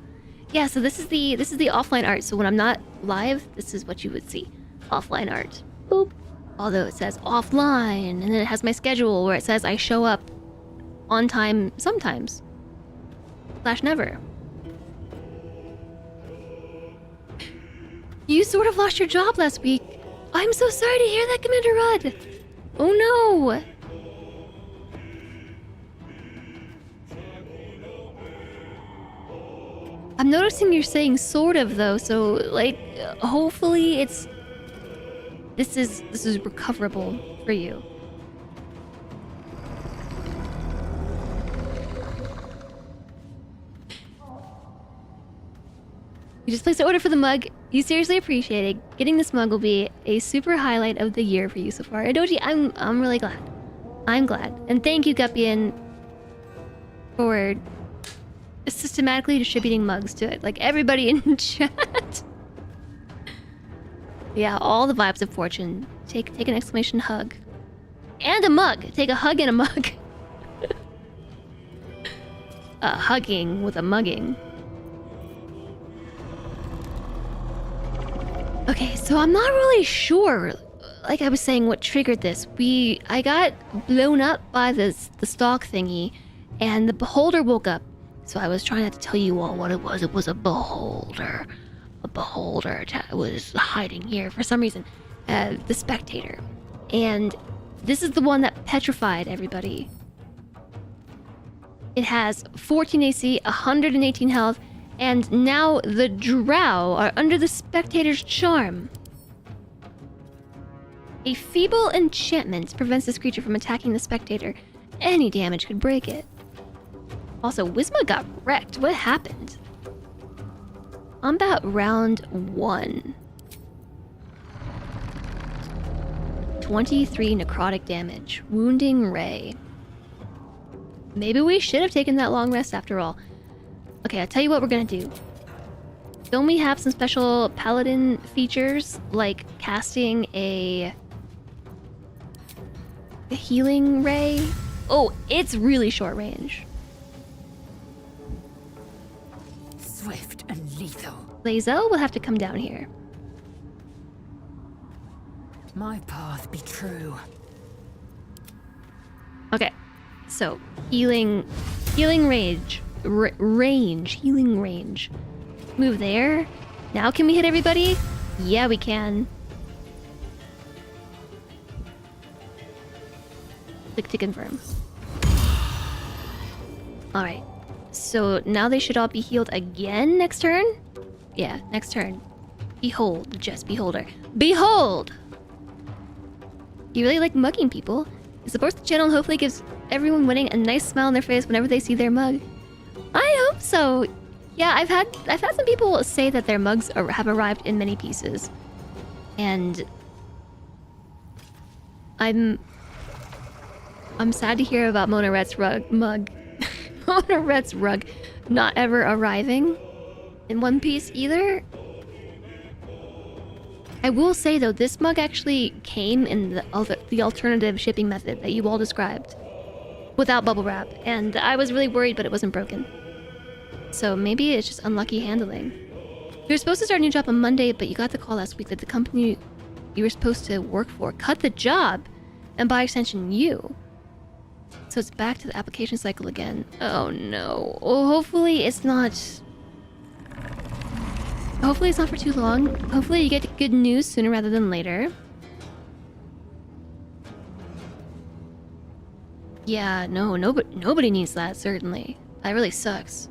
Yeah, so this is the offline art. So when I'm not live, this is what you would see. Offline art. Boop. Although it says offline, and then it has my schedule where it says I show up on time sometimes. / never. You sort of lost your job last week. I'm so sorry to hear that, Commander Rudd. Oh no. I'm noticing you're saying sort of though, so like hopefully this is recoverable for you. You just placed an order for the mug. You seriously appreciate it. Getting this mug will be a super highlight of the year for you so far. Adoji, I'm really glad. I'm glad. And thank you, Guppian, for systematically distributing mugs to it. Like everybody in chat. Yeah, all the vibes of fortune. Take an exclamation hug. And a mug. Take a hug and a mug. Hugging with a mugging. Okay, so I'm not really sure, like I was saying, what triggered this. I got blown up by the stalk thingy, and the beholder woke up. So I was trying not to tell you all what it was. It was a beholder. A beholder was hiding here for some reason. The spectator. And this is the one that petrified everybody. It has 14 AC, 118 health, and now the drow are under the spectator's charm. A feeble enchantment prevents this creature from attacking the spectator. Any damage could break it. Also, Wisma got wrecked. What happened? I'm about round 1. 23 necrotic damage. Wounding Ray. Maybe we should have taken that long rest after all. Okay, I'll tell you what we're gonna do. Don't we have some special paladin features, like casting a healing ray? Oh, it's really short range. Swift and lethal. Lae'zel will have to come down here. My path be true. Okay, so healing range. Healing range. Move there. Now can we hit everybody? Yeah, we can. Click to confirm. Alright. So now they should all be healed again next turn? Yeah, next turn. Behold, just beholder. Behold! You really like mugging people. It supports the channel and hopefully gives everyone winning a nice smile on their face whenever they see their mug. I hope so. Yeah, I've had some people say that their mugs have arrived in many pieces, and I'm sad to hear about Mona Rhett's mug. Mona Rhett's rug not ever arriving in one piece either. I will say though, this mug actually came in the alternative shipping method that you all described, without bubble wrap, and I was really worried, but it wasn't broken. So maybe it's just unlucky handling. You were supposed to start a new job on Monday, but you got the call last week that the company you were supposed to work for cut the job, and by extension you. So it's back to the application cycle again. Oh no. Well, hopefully it's not for too long. Hopefully you get good news sooner rather than later. Yeah, no, nobody needs that, certainly. That really sucks.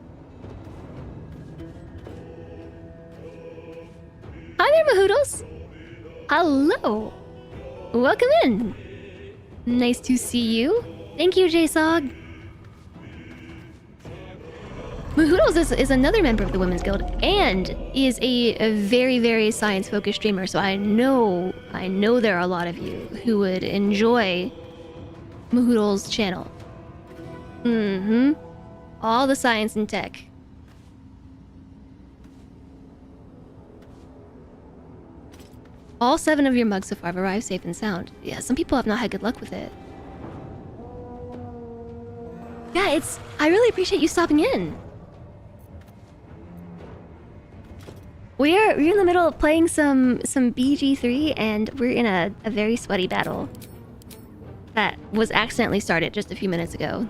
Hi there, Mahoodles! Hello! Welcome in! Nice to see you. Thank you, JSOG. Mahoodles is another member of the Women's Guild and is a very, very science-focused streamer, so I know there are a lot of you who would enjoy Mahoodles' channel. Mm-hmm. All the science and tech. All 7 of your mugs so far have arrived safe and sound. Yeah, some people have not had good luck with it. Yeah, I really appreciate you stopping in. We're in the middle of playing some BG3, and we're in a very sweaty battle that was accidentally started just a few minutes ago.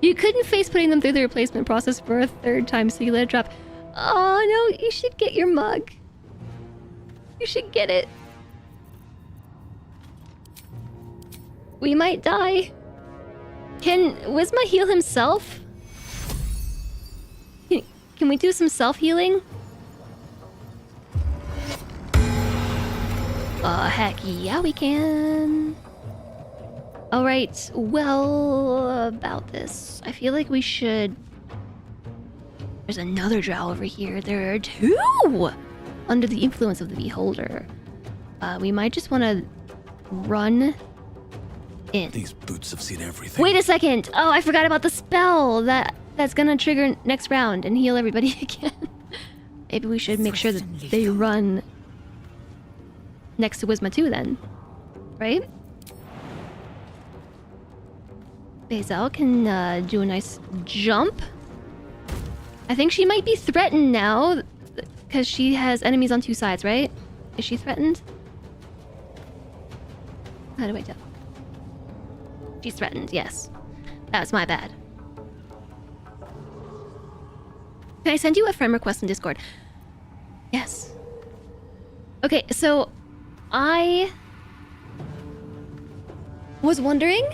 You couldn't face putting them through the replacement process for a 3rd time, so you let it drop. Oh no, you should get your mug. You should get it. We might die. Can Wisma heal himself? Can we do some self-healing? Heck yeah, we can. Alright, well, about this. I feel like we should... There's another drow over here. There are two! Under the influence of the Beholder. We might just want to run in. These boots have seen everything. Wait a second! Oh, I forgot about the spell that's gonna trigger next round and heal everybody again. Maybe we should make sure that they run next to Wisma too then. Right? Bazel can do a nice jump. I think she might be threatened now because she has enemies on two sides, right? Is she threatened? How do I tell? She's threatened, yes. That was my bad. Can I send you a friend request in Discord? Yes. Okay, so I was wondering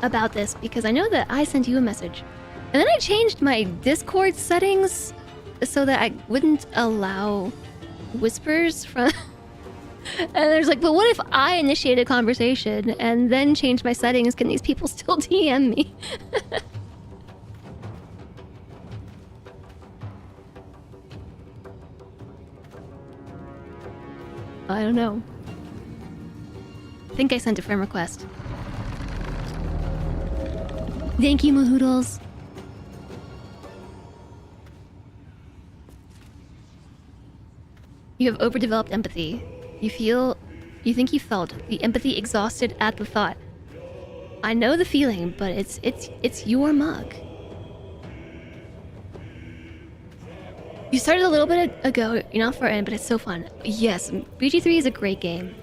about this because I know that I sent you a message. And then I changed my Discord settings so that I wouldn't allow whispers from... And there's like, but what if I initiate a conversation and then change my settings? Can these people still DM me? I don't know. I think I sent a friend request. Thank you, Mahoodles. You have overdeveloped empathy. You think you felt the empathy exhausted at the thought. I know the feeling, but it's your mug. You started a little bit ago, you're not far in, but it's so fun. Yes, BG3 is a great game.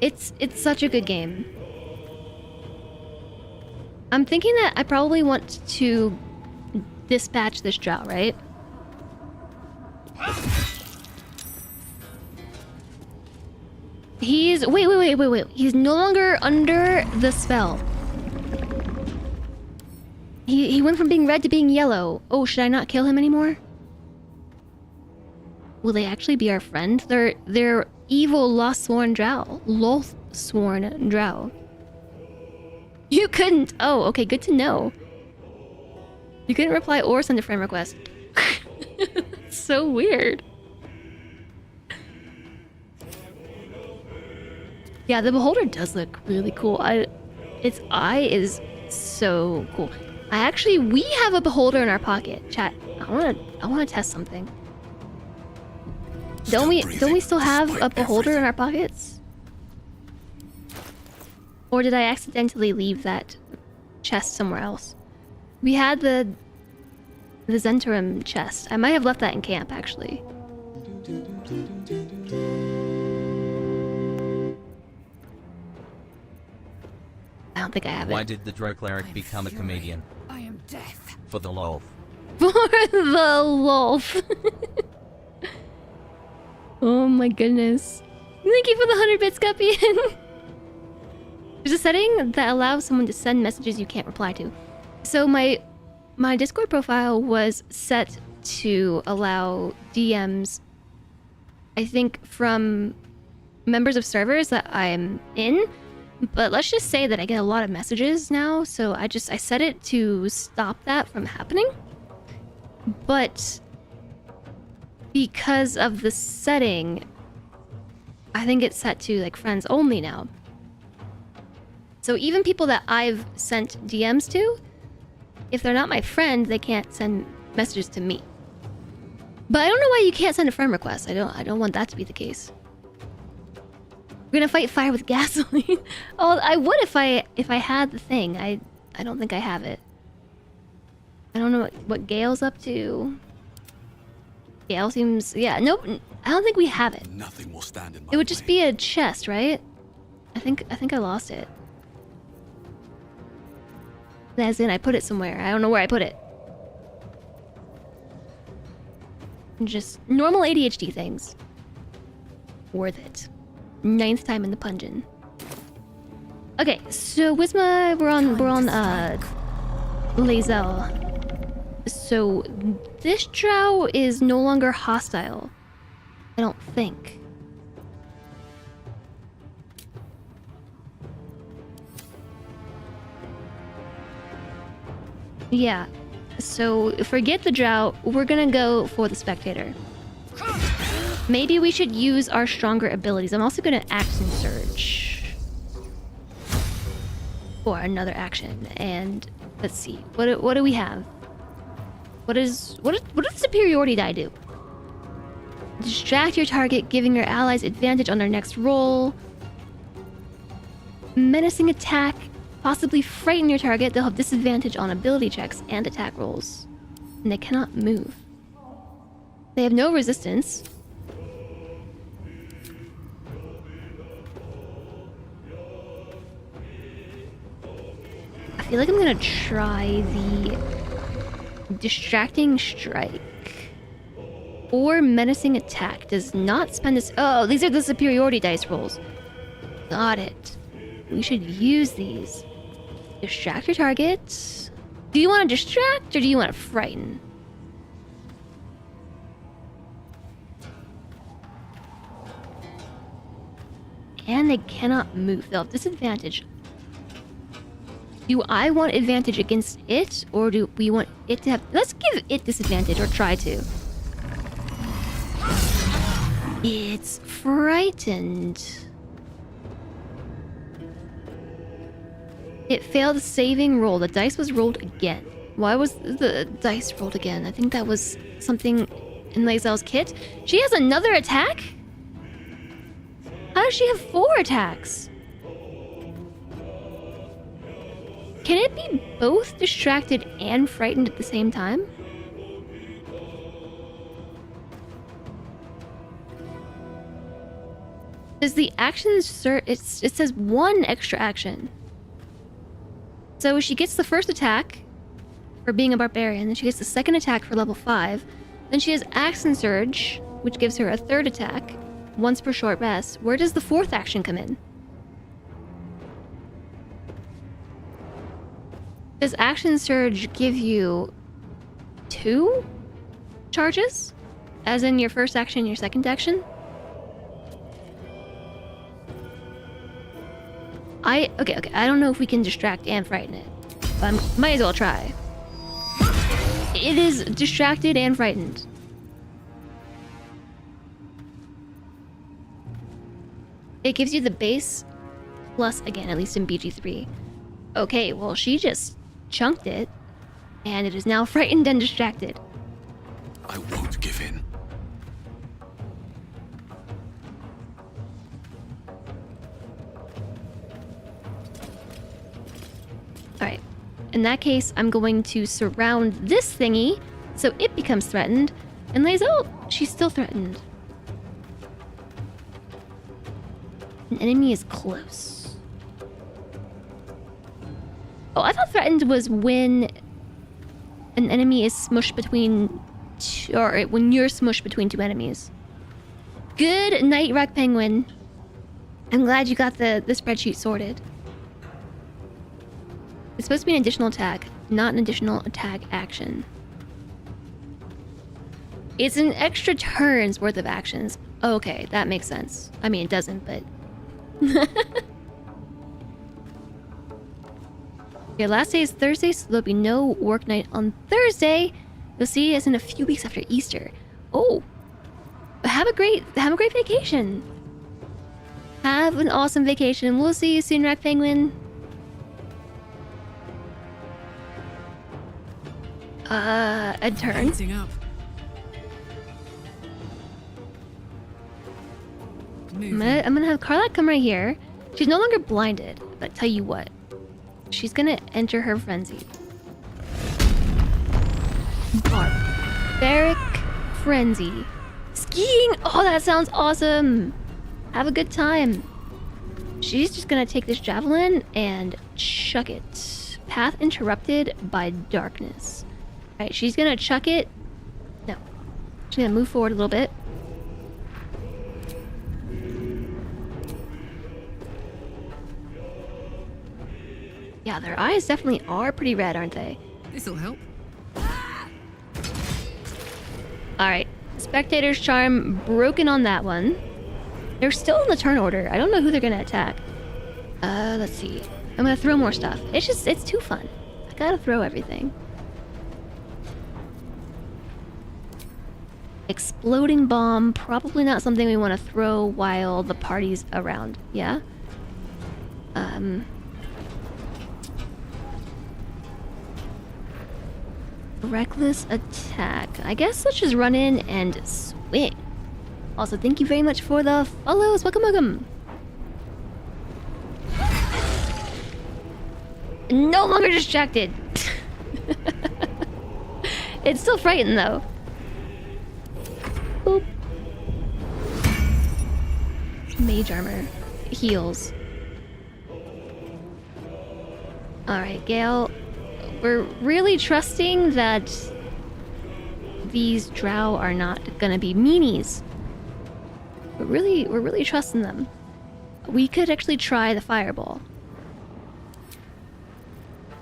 It's such a good game. I'm thinking that I probably want to dispatch this drow, right? He's... Wait. He's no longer under the spell. He went from being red to being yellow. Oh, should I not kill him anymore? Will they actually be our friend? They're evil Lost-sworn drow. Loth-sworn drow. You couldn't! Oh, okay, good to know. You couldn't reply or send a friend request. That's so weird. Yeah, the Beholder does look really cool. Its eye is so cool. We have a Beholder in our pocket. Chat, I wanna test something. Don't we still have a Beholder in our pockets? Or did I accidentally leave that chest somewhere else? We had the Zentarum chest. I might have left that in camp, actually. I don't think I have it. Why did the Drow cleric become a comedian? I am death. For the lol. For the lolf. Oh my goodness. Thank you for the 100 bits, Guppy. There's a setting that allows someone to send messages you can't reply to. So my Discord profile was set to allow DMs, I think, from members of servers that I'm in. But let's just say that I get a lot of messages now, so I set it to stop that from happening. But because of the setting, I think it's set to like friends only now. So even people that I've sent DMs to, if they're not my friend, they can't send messages to me. But I don't know why you can't send a friend request. I don't want that to be the case. We're gonna fight fire with gasoline. Oh, I would if I had the thing. I don't think I have it. I don't know what Gale's up to. Gale seems... Yeah, nope. I don't think we have it. Nothing will stand in my It would just be a chest, right? I think I lost it. As in, I put it somewhere. I don't know where I put it. Just normal ADHD things. Worth it. 9th time in the pungeon. Okay, so Wisma, we're on Lae'zel. So this drow is no longer hostile. I don't think. Yeah. So forget the drow. We're gonna go for the spectator. Maybe we should use our stronger abilities. I'm also gonna action surge for another action. And let's see. What do we have? What does superiority die do? Distract your target, giving your allies advantage on their next roll. Menacing attack, possibly frighten your target. They'll have disadvantage on ability checks and attack rolls. And they cannot move. They have no resistance. I feel like I'm gonna try the distracting strike. Or menacing attack. Does not spend this. Oh, these are the superiority dice rolls. Got it. We should use these. Distract your target. Do you want to distract or do you want to frighten? And they cannot move. They'll have disadvantage. Do I want advantage against it, or do we want it to have... Let's give it disadvantage, or try to. It's frightened. It failed a saving roll. The dice was rolled again. Why was the dice rolled again? I think that was something in Lae'zel's kit. She has another attack? How does she have 4 attacks? Can it be both distracted and frightened at the same time? Does the action it says 1 extra action. So she gets the first attack for being a barbarian, then she gets the second attack for level 5, then she has action surge, which gives her a 3rd attack, once per short rest. Where does the 4th action come in? Does action surge give you 2 charges? As in your first action, your second action? Okay, I don't know if we can distract and frighten it, but might as well try. It is distracted and frightened. It gives you the base plus again, at least in BG3. Okay, well she just chunked it, and it is now frightened and distracted. I won't give in. Alright, in that case, I'm going to surround this thingy so it becomes threatened, and Lae'zel, she's still threatened. An enemy is close. Oh, I thought threatened was when an enemy is smushed between or when you're smushed between 2 enemies. Good night, Rock Penguin. I'm glad you got the spreadsheet sorted. It's supposed to be an additional attack, not an additional attack action. It's an extra turn's worth of actions. Okay, that makes sense. I mean, it doesn't, but... Your last day is Thursday, so there'll be no work night on Thursday. You'll see us in a few weeks after Easter. Oh, have a great vacation. Have an awesome vacation. We'll see you soon, Rock Penguin. A turn. I'm gonna have Karlach come right here. She's no longer blinded, but tell you what, she's gonna enter her frenzy. Barbaric frenzy. Skiing! Oh, that sounds awesome! Have a good time. She's just gonna take this javelin and chuck it Path interrupted by darkness. Alright, she's gonna chuck it. No. She's gonna move forward a little bit. Yeah, their eyes definitely are pretty red, aren't they? This'll help. Alright. Spectator's charm broken on that one. They're still in the turn order. I don't know who they're gonna attack. Let's see. I'm gonna throw more stuff. It's too fun. I gotta throw everything. Exploding bomb. Probably not something we want to throw while the party's around. Yeah? Reckless attack. I guess let's just run in and swing. Also, thank you very much for the follows. Welcome, welcome. No longer distracted. It's still frightened though. Boop. Mage armor. Heals. Alright, Gale. We're really trusting that these drow are not gonna be meanies. We're really trusting them. We could actually try the fireball.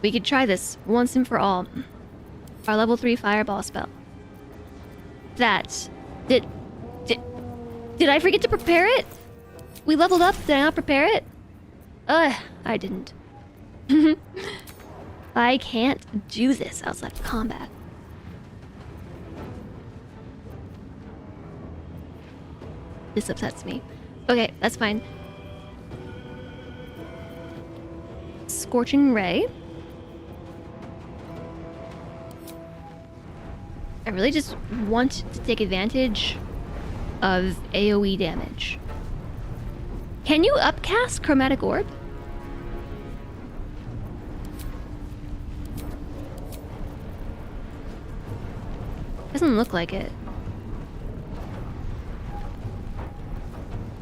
We could try this once and for all. Our level 3 fireball spell. That did I forget to prepare it? We leveled up, did I not prepare it? I didn't. I can't do this outside of combat. This upsets me. Okay, that's fine. Scorching Ray. I really just want to take advantage of AoE damage. Can you upcast Chromatic Orb? Doesn't look like it.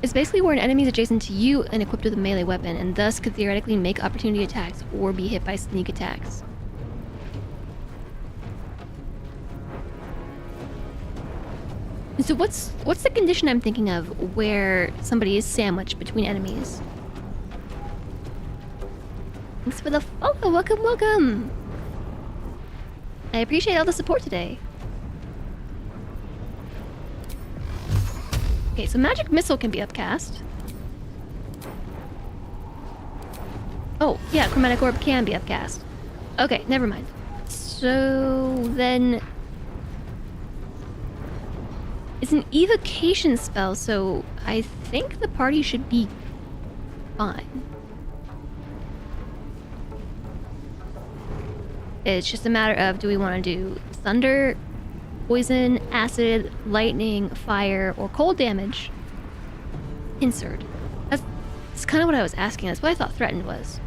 It's basically where an enemy is adjacent to you and equipped with a melee weapon, and thus could theoretically make opportunity attacks or be hit by sneak attacks. So what's the condition I'm thinking of where somebody is sandwiched between enemies? Thanks for the follow. Welcome, welcome. I appreciate all the support today. Okay, so Magic Missile can be upcast. Oh, yeah, Chromatic Orb can be upcast. Okay, never mind. So then... It's an evocation spell, so I think the party should be fine. It's just a matter of, do we want to do thunder, poison, acid, lightning, fire, or cold damage? Insert. That's kind of what I was asking. That's what I thought threatened was.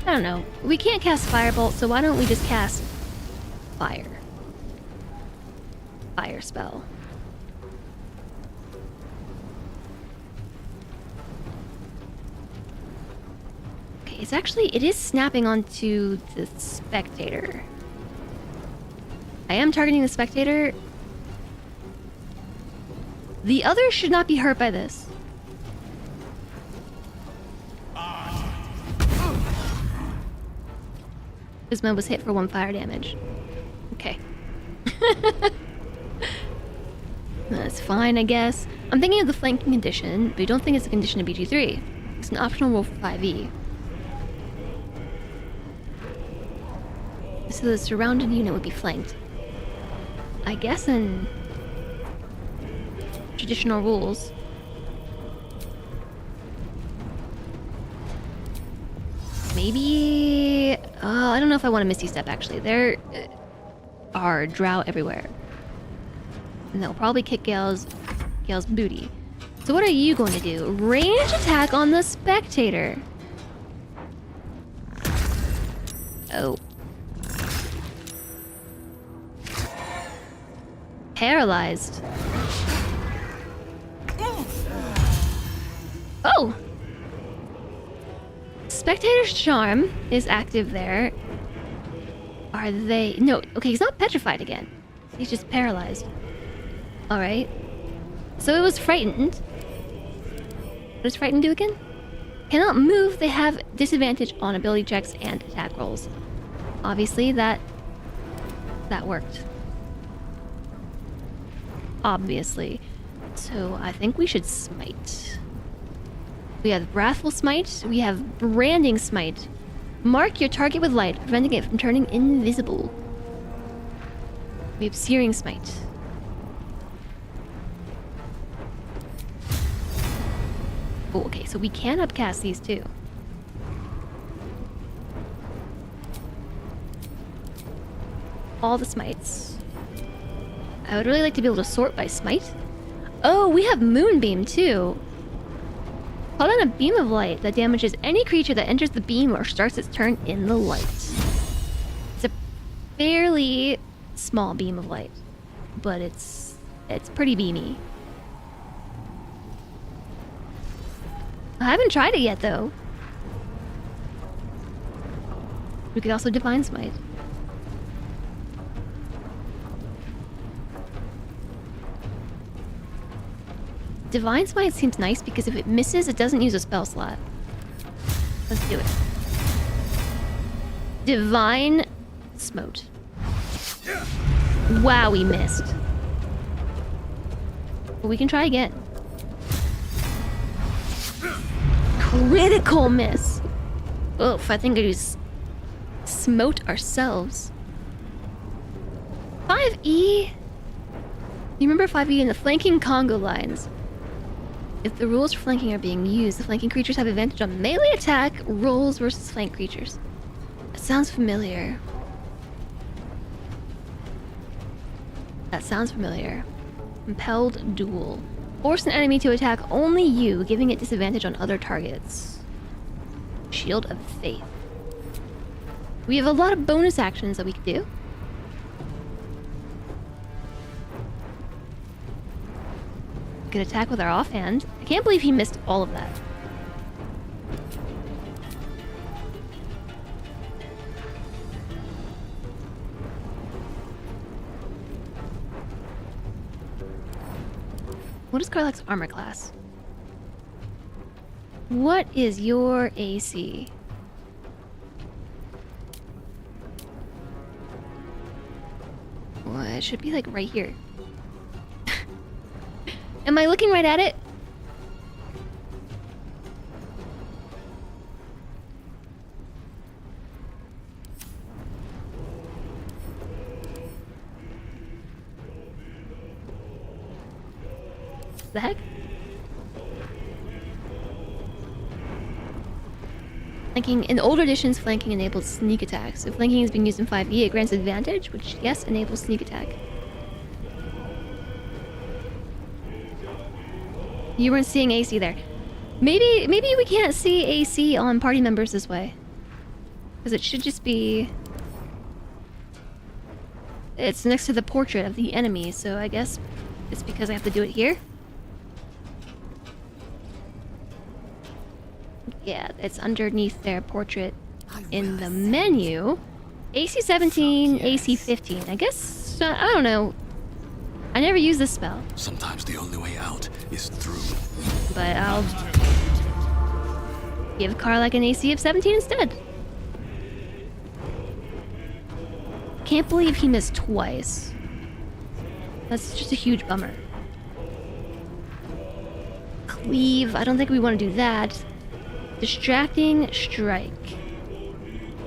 I don't know. We can't cast Firebolt, so why don't we just cast Fire? Fire spell. Okay, it is snapping onto the Spectator. I am targeting the Spectator. The others should not be hurt by this. Guzma was hit for 1 fire damage. Okay. That's fine, I guess. I'm thinking of the flanking condition, but I don't think it's a condition of BG3. It's an optional roll for 5e. So the surrounded unit would be flanked. I guess in traditional rules. Maybe... I don't know if I want to Misty Step, actually. There are drow everywhere. And they'll probably kick Gale's booty. So what are you going to do? Range attack on the Spectator. Oh. Oh! Spectator's Charm is active there. Are they... No, okay, he's not petrified again. He's just paralyzed. Alright. So it was frightened. What does frightened do again? Cannot move, they have disadvantage on ability checks and attack rolls. Obviously, that worked. Obviously. So I think we should smite. We have Wrathful Smite, we have Branding Smite. Mark your target with light, preventing it from turning invisible. We have Searing Smite. Oh, okay, so we can upcast these too. All the smites. I would really like to be able to sort by smite. Oh, we have Moonbeam too. Call on a beam of light that damages any creature that enters the beam or starts its turn in the light. It's a fairly small beam of light, but it's pretty beamy. I haven't tried it yet though. We could also Divine Smite. Divine Smite seems nice because if it misses, it doesn't use a spell slot. Let's do it. Divine Smote. Wow, we missed. But we can try again. Critical miss. Oof, I think I just smote ourselves. 5E? You remember 5E in the flanking Congo lines? If the rules for flanking are being used, the flanking creatures have advantage on melee attack rolls versus flank creatures. That sounds familiar. That sounds familiar. Compelled Duel. Force an enemy to attack only you, giving it disadvantage on other targets. Shield of Faith. We have a lot of bonus actions that we could do. We could attack with our offhand. I can't believe he missed all of that. What is Karlach's armor class? What is your AC? Well, it should be like right here. Am I looking right at it? The heck? Flanking. In older editions, flanking enables sneak attacks. If flanking is being used in 5e, it grants advantage, which, yes, enables sneak attack. You weren't seeing AC there. Maybe we can't see AC on party members this way. Because it should just be... It's next to the portrait of the enemy, so I guess it's because I have to do it here. Yeah, it's underneath their portrait in the menu. AC 17, AC 15. I guess, I don't know. I never use this spell. Sometimes the only way out is through. But I'll give Karlach an AC of 17 instead. Can't believe he missed twice. That's just a huge bummer. Cleave, I don't think we want to do that. Distracting Strike.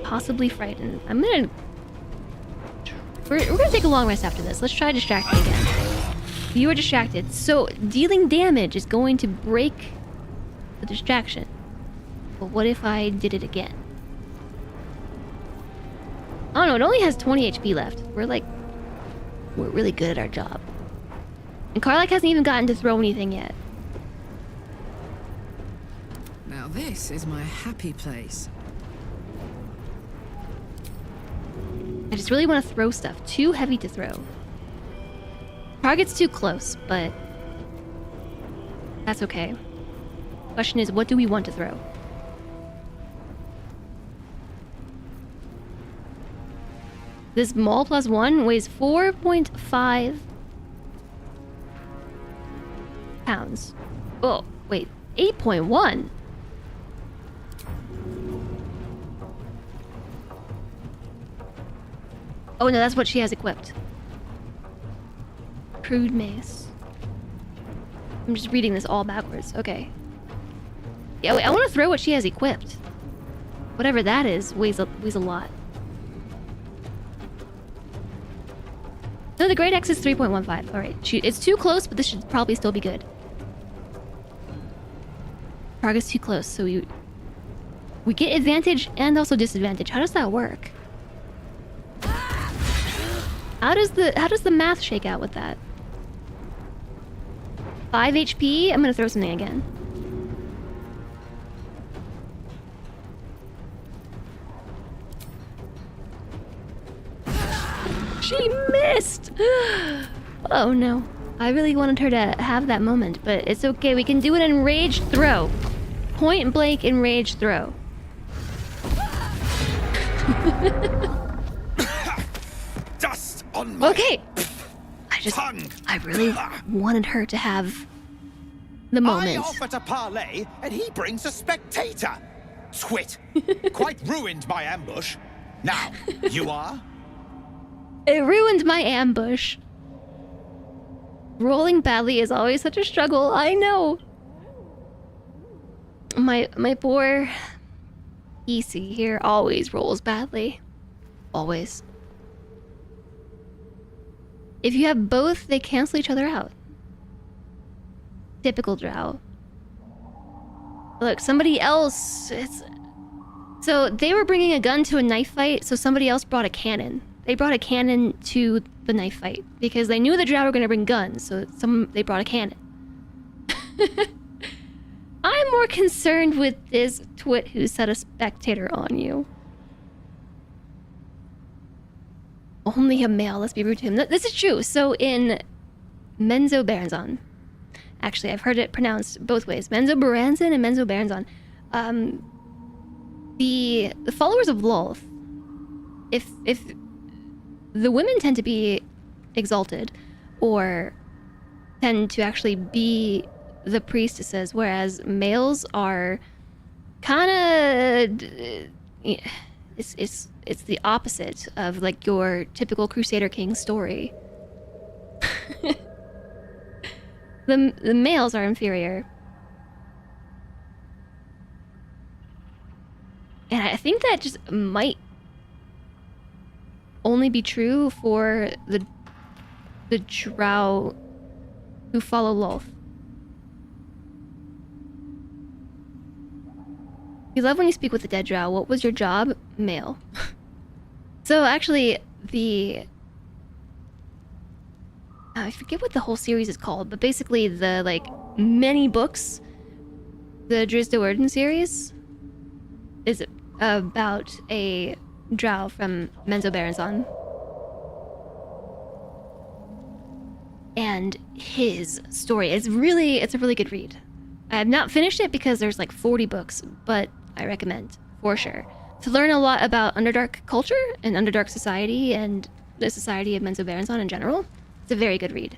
Possibly Frighten. We're gonna take a long rest after this. Let's try Distracting again. You are distracted. So, dealing damage is going to break the distraction. But what if I did it again? I don't know, it only has 20 HP left. We're really good at our job. And Karlach hasn't even gotten to throw anything yet. Now this is my happy place. I just really want to throw stuff. Too heavy to throw. Target's too close, but that's okay. Question is, what do we want to throw? This maul +1 weighs 4.5 pounds. Oh, wait, 8.1. Oh no, that's what she has equipped. Crude mace. I'm just reading this all backwards. Okay. Yeah, wait, I want to throw what she has equipped. Whatever that is weighs a lot. No, the Great Axe is 3.15. All right, it's too close, but this should probably still be good. Progress too close, so we get advantage and also disadvantage. How does that work? How does the math shake out with that? 5 HP? I'm gonna throw something again. She missed! Oh no. I really wanted her to have that moment, but it's okay. We can do it in rage throw. Point blank in rage throw. Dust on my Okay. I really wanted her to have the moment. I offer to parlay, and he brings a spectator. Twit. Quite ruined my ambush. Now, you are? It ruined my ambush. Rolling badly is always such a struggle. I know. My poor EC here always rolls badly. Always. If you have both, they cancel each other out. Typical drow. Look, somebody else... So, they were bringing a gun to a knife fight, so somebody else brought a cannon. They brought a cannon to the knife fight, because they knew the drow were going to bring guns, so they brought a cannon. I'm more concerned with this twit who set a spectator on you. Only a male, let's be rude to him. This is true. So in Menzo Baranzan, actually I've heard it pronounced both ways, Menzo Baranzan and Menzo Baranzan. The followers of Lolth, if the women tend to be exalted or tend to actually be the priestesses, whereas males are kind of it's the opposite of like your typical Crusader King story. The males are inferior. And I think that just might only be true for the drow who follow Lolth. You love when you speak with the dead drow. What was your job? Male. So actually, I forget what the whole series is called, but basically the like many books, the Drizzt Do'Urden series, is about a drow from Menzo Baranzan. And his story is it's a really good read. I have not finished it because there's like 40 books, but I recommend for sure to learn a lot about Underdark culture and Underdark society and the society of Menzo Baranzan in general. It's a very good read.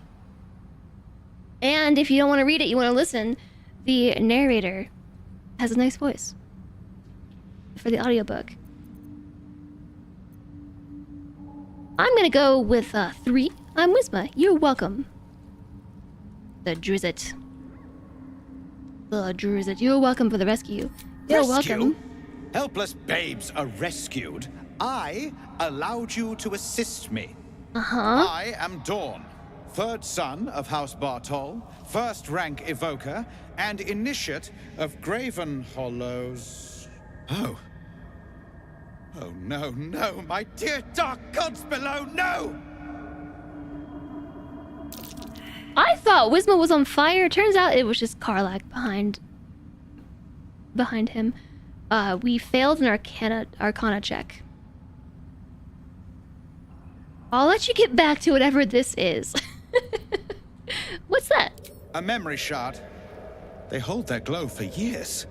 And if you don't want to read it, you want to listen, the narrator has a nice voice for the audiobook. I'm gonna go with 3. I'm Wisma. You're welcome. The Drizzt. The Drizzt. You're welcome for the rescue. You're welcome. Helpless babes are rescued. I allowed you to assist me. I am Dawn, 3rd son of House Bartol, 1st rank evoker, and initiate of Graven Hollows. Oh. Oh no, no, my dear dark gods below, no! I thought Wisma was on fire. Turns out it was just Karlach behind him. We failed an Arcana check. I'll let you get back to whatever this is. What's that? A memory shard. They hold their glow for years.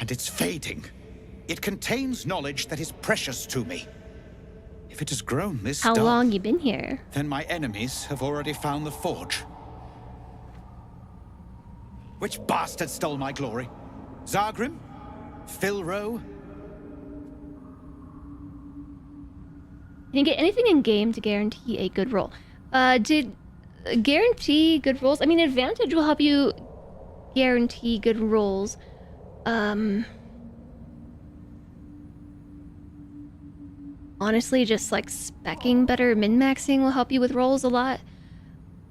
And it's fading. It contains knowledge that is precious to me. If it has grown this How dark, long you been here? then my enemies have already found the forge. Which bastard stole my glory? Zargrim? Philro? Can you get anything in game to guarantee a good roll? Did guarantee good rolls? I mean, advantage will help you guarantee good rolls. Honestly, just like speccing better, min-maxing will help you with rolls a lot.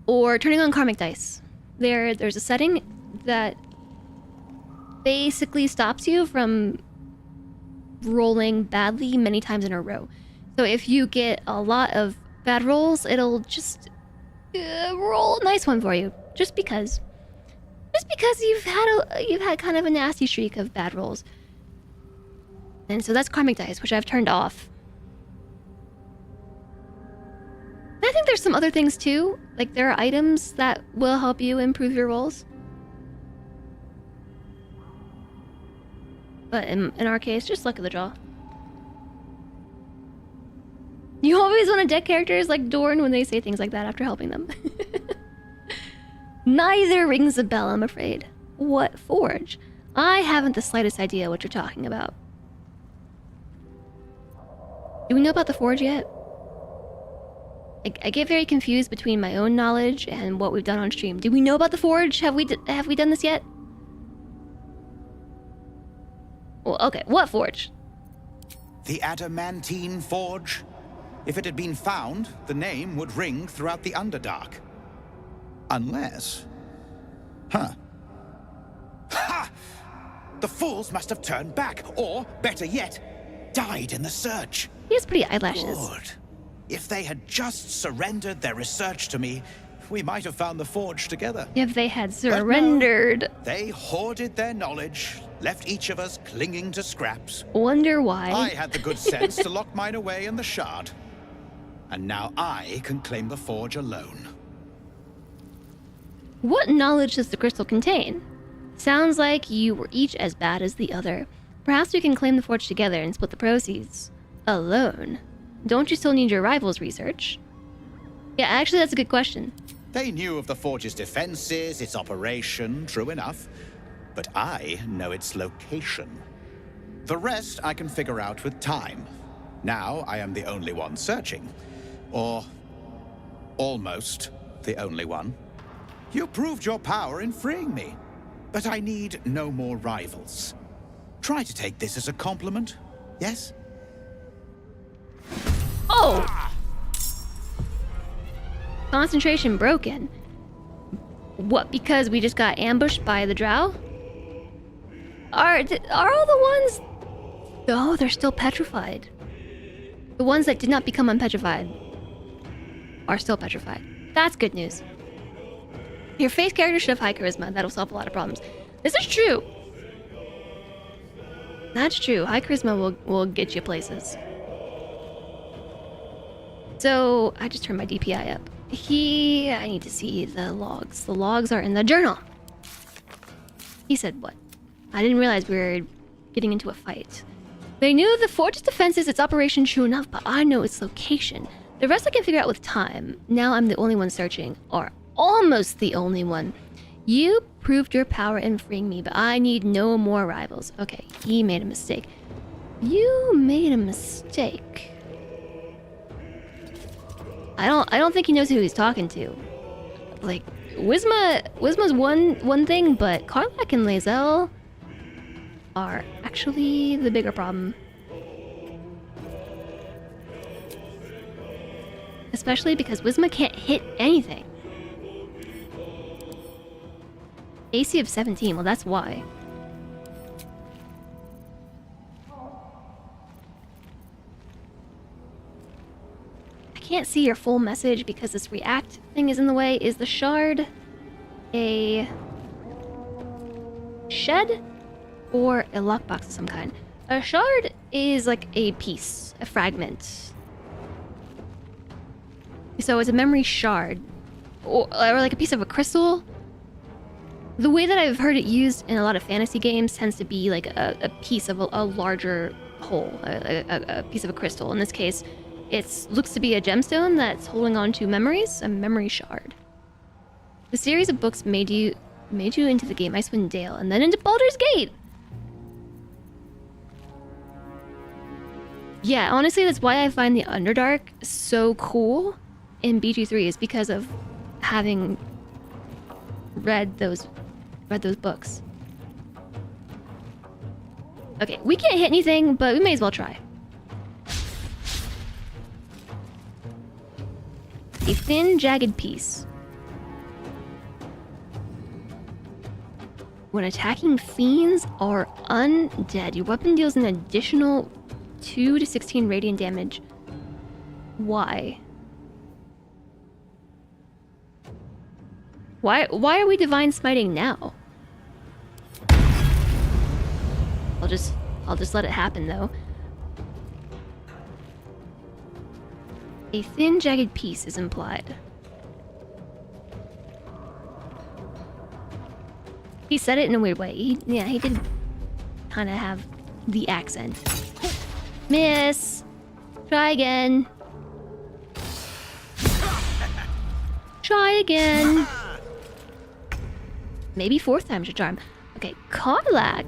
Or turning on karmic dice. There's a setting that basically stops you from rolling badly many times in a row. So if you get a lot of bad rolls, it'll just roll a nice one for you. Just because you've had kind of a nasty streak of bad rolls. And so that's karmic dice, which I've turned off. I think there's some other things too. Like there are items that will help you improve your rolls. But in our case, just luck of the draw. You always want to deck characters like Dorn when they say things like that after helping them. Neither rings a bell, I'm afraid. What forge? I haven't the slightest idea what you're talking about. Do we know about the forge yet? I get very confused between my own knowledge and what we've done on stream. Do we know about the forge? Have we done this yet? Well, okay. What forge? The adamantine forge? If it had been found, the name would ring throughout the Underdark. Unless... Huh. Ha! The fools must have turned back, or, better yet, died in the search. He has pretty eyelashes. Good. If they had just surrendered their research to me, we might have found the forge together. If they had surrendered. No, they hoarded their knowledge, left each of us clinging to scraps. Wonder why. I had the good sense to lock mine away in the shard. And now I can claim the forge alone. What knowledge does the crystal contain? Sounds like you were each as bad as the other. Perhaps we can claim the forge together and split the proceeds. Alone. Don't you still need your rival's research? Yeah, actually that's a good question. They knew of the forge's defenses, its operation, true enough. But I know its location. The rest I can figure out with time. Now I am the only one searching. Or almost the only one. You proved your power in freeing me. But I need no more rivals. Try to take this as a compliment, yes? Oh! Concentration broken. What, because we just got ambushed by the drow? Are all the ones... Oh, they're still petrified. The ones that did not become unpetrified are still petrified. That's good news. Your face character should have high charisma. That'll solve a lot of problems. This is true. That's true. High charisma will get you places. So, I just turned my DPI up. I need to see the logs. The logs are in the journal. He said what? I didn't realize we were getting into a fight. They knew the forge's defenses, its operation, true enough, but I know its location. The rest I can figure out with time. Now I'm the only one searching, or almost the only one. You proved your power in freeing me, but I need no more rivals. Okay, he made a mistake. You made a mistake. I don't think he knows who he's talking to. Like, Wisma's one thing, but Karlach and Lae'zel are actually the bigger problem. Especially because Wisma can't hit anything. AC of 17, well that's why. I can't see your full message because this react thing is in the way. Is the shard a shed or a lockbox of some kind? A shard is like a piece, a fragment. So it's a memory shard, or like a piece of a crystal. The way that I've heard it used in a lot of fantasy games tends to be like a piece of a larger whole, a piece of a crystal. In this case, it looks to be a gemstone that's holding on to memories, a memory shard. The series of books made you into the game Icewind Dale, and then into Baldur's Gate. Yeah, honestly, that's why I find the Underdark so cool in BG3, is because of having read those books. Okay, we can't hit anything, but we may as well try. A thin, jagged piece. When attacking fiends or undead, your weapon deals an additional 2 to 16 radiant damage. Why? Why are we divine smiting now? I'll just let it happen though. A thin, jagged piece is implied. He said it in a weird way. He did kind of have the accent. Miss! Try again. Try again. Maybe 4th time's your charm. Okay, Karlach.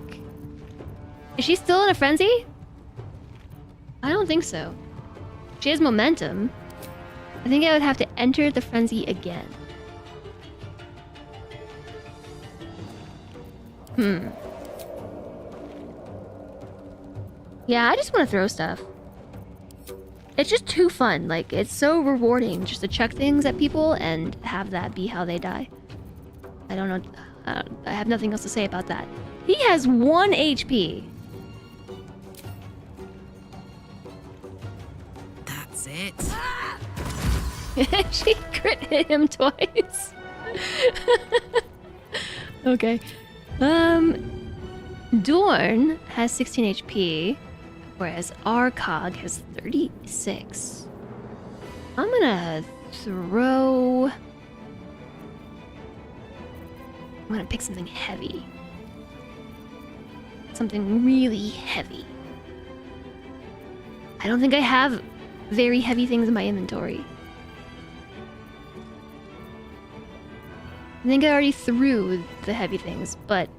Is she still in a frenzy? I don't think so. She has momentum. I think I would have to enter the frenzy again. Yeah, I just want to throw stuff. It's just too fun. Like, it's so rewarding just to chuck things at people and have that be how they die. I don't know. I have nothing else to say about that. He has 1 HP. That's it. She crit hit him twice. Okay. Dorn has 16 HP, whereas Arcog has 36. I'm gonna pick something heavy. Something really heavy. I don't think I have very heavy things in my inventory. I think I already threw the heavy things, but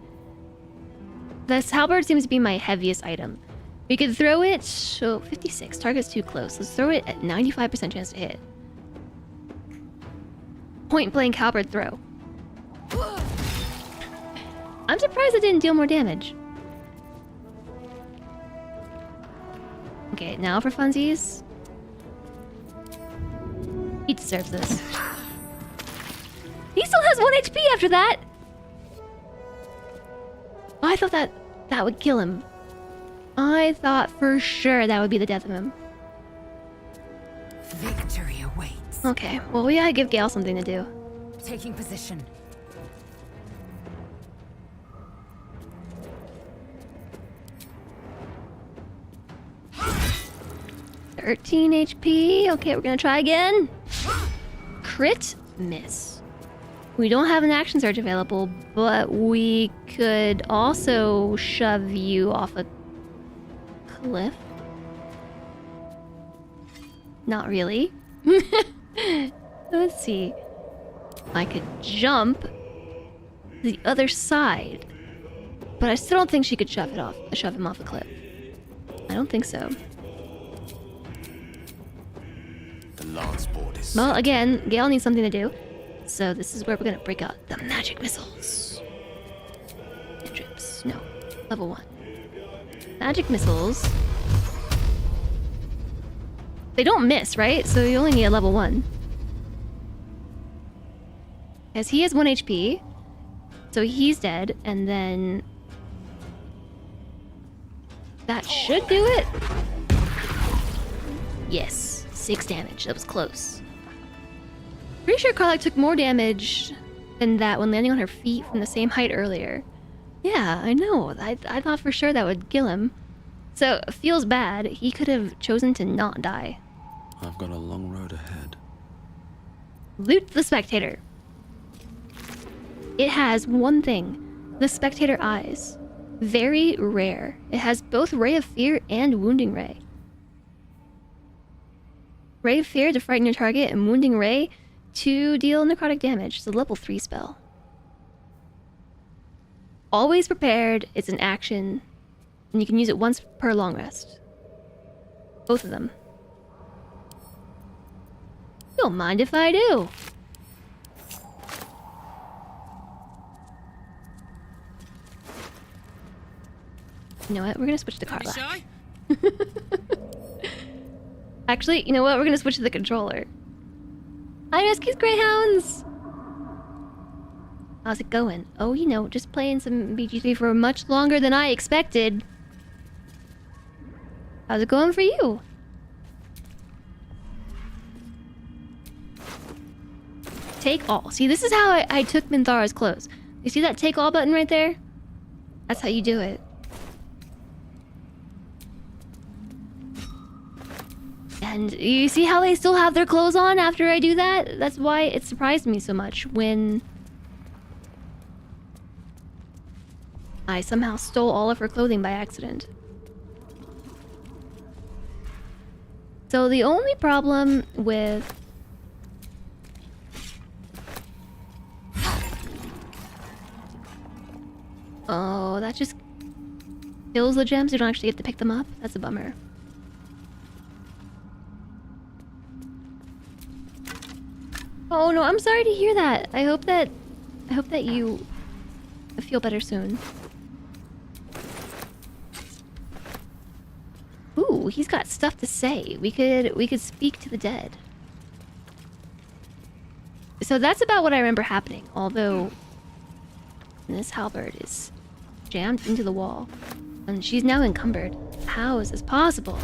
this halberd seems to be my heaviest item. We could throw it, so 56, target's too close. Let's throw it at 95% chance to hit. Point blank halberd throw. I'm surprised it didn't deal more damage. Okay, now for funsies. He deserves this. He still has 1 HP after that! Oh, I thought that would kill him. I thought for sure that would be the death of him. Victory awaits. Okay, well, we gotta give Gale something to do. Taking position. $13 HP. Okay, we're gonna try again. Crit miss. We don't have an action surge available, but we could also shove you off a cliff. Not really. Let's see. I could jump the other side, but I still don't think she could shove him off a cliff. I don't think so. The lance board is... Well, again, Gale needs something to do. So this is where we're gonna break out the magic missiles. Cantrips. No. Level 1. Magic missiles. They don't miss, right? So you only need a level 1. As he has 1 HP. So he's dead, and then... that should do it. Yes. 6 damage. That was close. Pretty sure Karlach took more damage than that when landing on her feet from the same height earlier. Yeah, I know. I thought for sure that would kill him. So, feels bad. He could have chosen to not die. I've got a long road ahead. Loot the spectator. It has one thing, the spectator eyes. Very rare. It has both Ray of Fear and Wounding Ray. Ray of Fear to frighten your target, and Wounding Ray to deal necrotic damage. It's a level 3 spell. Always prepared, it's an action, and you can use it once per long rest. Both of them. Don't mind if I do. You know what? We're gonna switch to Karlach. Actually, you know what? We're gonna switch to the controller. Hi, Rescues Greyhounds! How's it going? Oh, you know, just playing some BG3 for much longer than I expected. How's it going for you? Take all. See, this is how I took Minthara's clothes. You see that take all button right there? That's how you do it. And you see how they still have their clothes on after I do that? That's why it surprised me so much when I somehow stole all of her clothing by accident. So the only problem with oh, that just kills the gems. You don't actually get to pick them up. That's a bummer. Oh no, I'm sorry to hear that. I hope that you feel better soon. Ooh, he's got stuff to say. We could speak to the dead. So that's about what I remember happening, although this halberd is jammed into the wall. And she's now encumbered. How is this possible?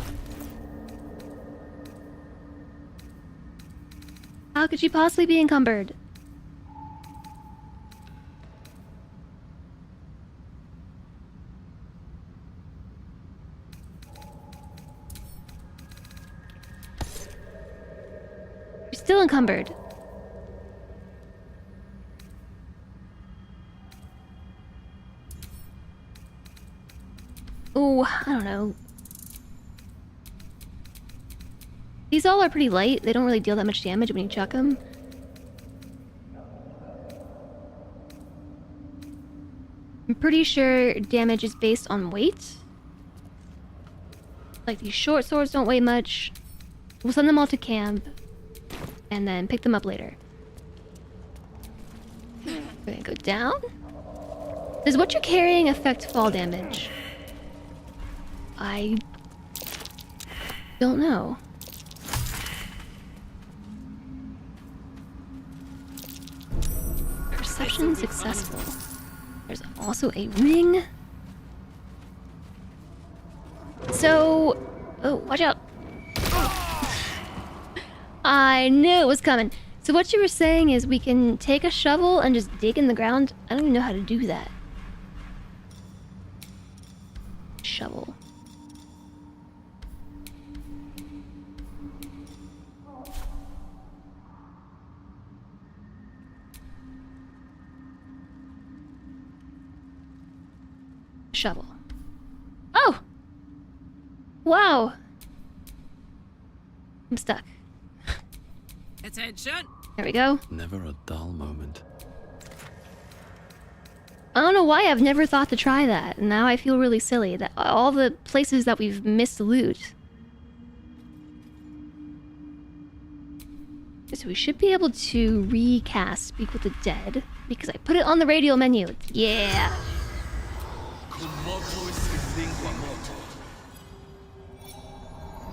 How could she possibly be encumbered? She's still encumbered. Oh, I don't know. These all are pretty light. They don't really deal that much damage when you chuck them. I'm pretty sure damage is based on weight. Like these short swords don't weigh much. We'll send them all to camp and then pick them up later. We're gonna go down. Does what you're carrying affect fall damage? I don't know. Perception successful. There's also a ring. So, oh, watch out. I knew it was coming. So what you were saying is we can take a shovel and just dig in the ground? I don't even know how to do that. Shovel. Shovel. Oh! Wow! I'm stuck. Attention! There we go. Never a dull moment. I don't know why I've never thought to try that. And now I feel really silly that all the places that we've missed loot. So we should be able to recast Speak with the Dead because I put it on the radial menu. Yeah.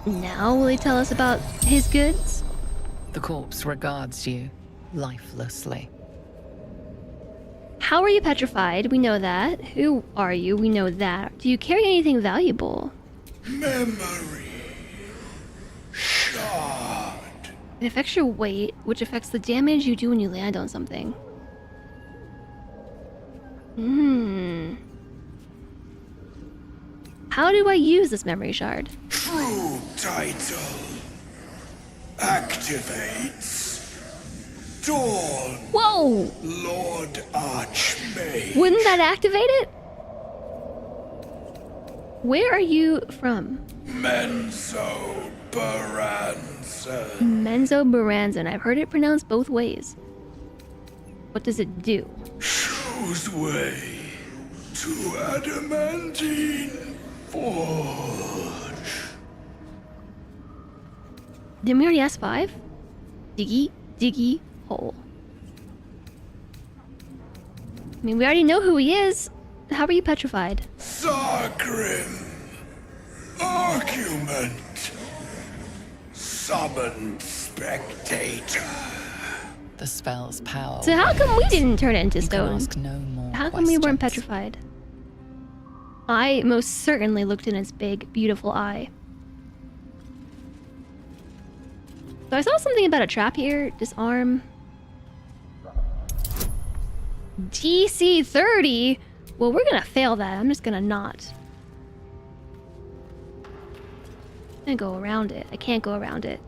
Now will he tell us about his goods? The corpse regards you lifelessly. How are you petrified? We know that. Who are you? We know that. Do you carry anything valuable? Memory. Shard. It affects your weight, which affects the damage you do when you land on something. How do I use this memory shard? True title. Activates. Dawn. Whoa! Lord Archmage. Wouldn't that activate it? Where are you from? Menzo Baranzan. Menzo Baranzan. I've heard it pronounced both ways. What does it do? Shows way to Adamantine Forge. Didn't we already ask 5? Diggy, diggy, hole. I mean, we already know who he is. How are you petrified? Sargrim. Argument. Summoned spectator. The spell's power. So how come we didn't turn it into stone? Ask no more How come we weren't questions. petrified? I most certainly looked in its big, beautiful eye. So I saw something about a trap here. Disarm. DC 30? Well, we're gonna fail that. I'm just gonna not. I'm gonna go around it. I can't go around it.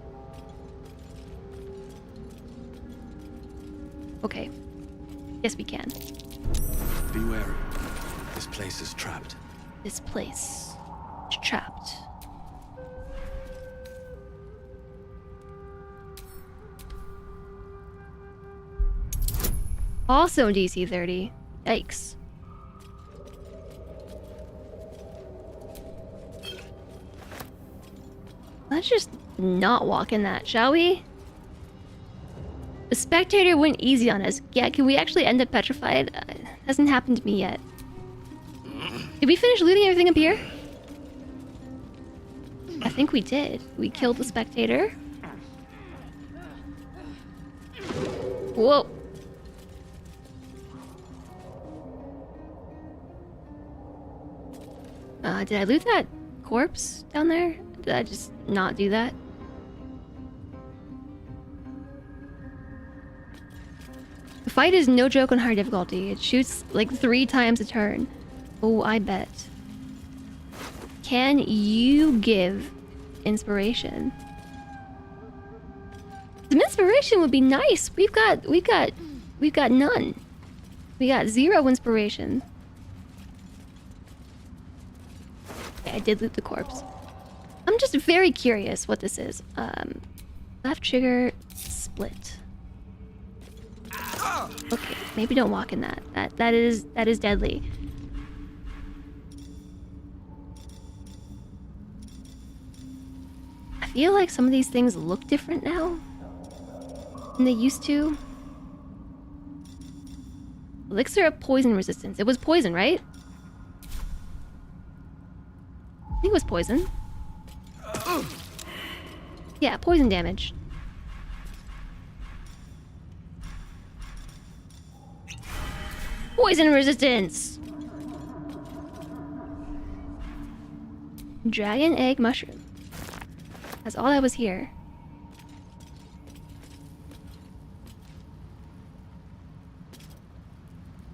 Okay. Yes, we can. Be wary. This place is trapped. This place is trapped. Also DC 30. Yikes. Let's just not walk in that, shall we? The spectator went easy on us. Yeah, can we actually end up petrified? Hasn't happened to me yet. Did we finish looting everything up here? I think we did. We killed the spectator. Whoa. Did I loot that corpse down there? Did I just not do that? The fight is no joke on hard difficulty. It shoots like 3 times a turn. Oh, I bet. Can you give inspiration? Some inspiration would be nice. We've got none. We got 0 inspiration. Okay, I did loot the corpse. I'm just very curious what this is. Left trigger split. Okay, maybe don't walk in that. That is deadly. I feel like some of these things look different now than they used to. Elixir of poison resistance. It was poison, right? I think it was poison. Yeah, poison damage. Poison resistance! Dragon egg mushroom. That's all that was here.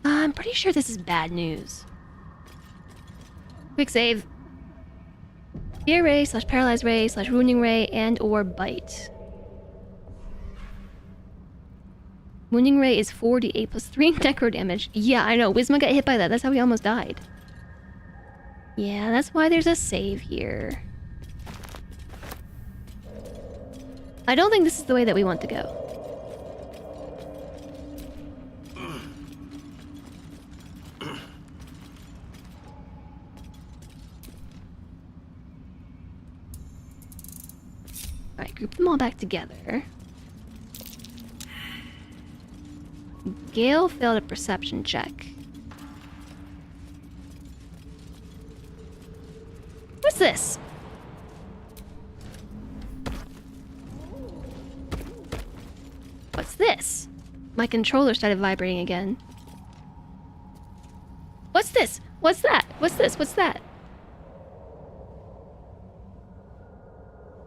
I'm pretty sure this is bad news. Quick save. Fear ray / paralyzed ray / wounding ray and or bite. Wounding ray is 4d8 plus 3 necro damage. Yeah, I know. Wisma got hit by that. That's how he almost died. Yeah, that's why there's a save here. I don't think this is the way that we want to go. Alright, group them all back together. Gale failed a perception check. What's this? What's this? My controller started vibrating again. What's this? What's that? What's this? What's that?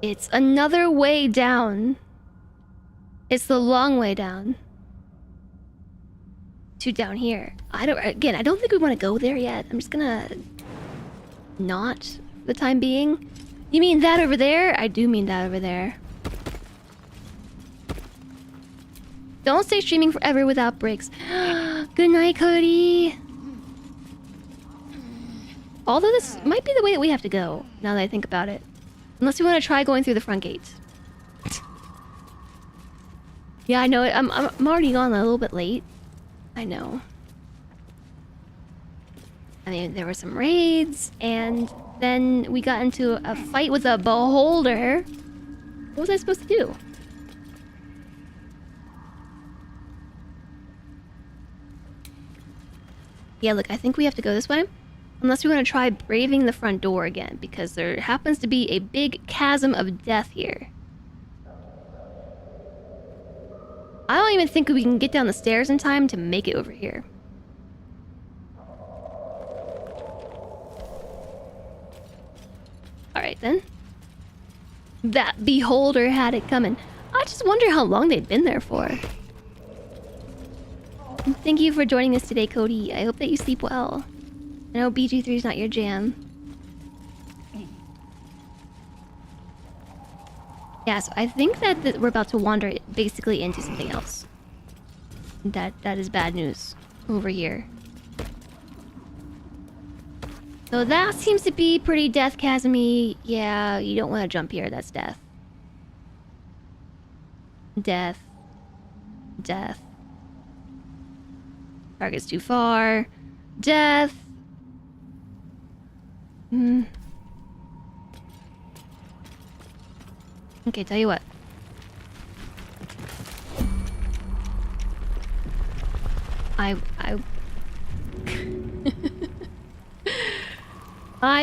It's another way down. It's the long way down. To down here. I don't think we want to go there yet. I'm just gonna not for the time being. You mean that over there? I do mean that over there. Don't stay streaming forever without breaks. Good night, Cody. Although this might be the way that we have to go, now that I think about it. Unless we want to try going through the front gate. Yeah, I know it. I'm already gone a little bit late. I know. I mean, there were some raids, and then we got into a fight with a beholder. What was I supposed to do? Yeah, look, I think we have to go this way. Unless we want to try braving the front door again, because there happens to be a big chasm of death here. I don't even think we can get down the stairs in time to make it over here. Alright then. That beholder had it coming. I just wonder how long they've been there for. Thank you for joining us today, Cody. I hope that you sleep well. I know BG3 is not your jam. Yeah, so I think that we're about to wander basically into something else. That is bad news over here. So that seems to be pretty death chasm-y. Yeah, you don't want to jump here. That's death. Death. Death. Target's too far. Death. Okay, tell you what. I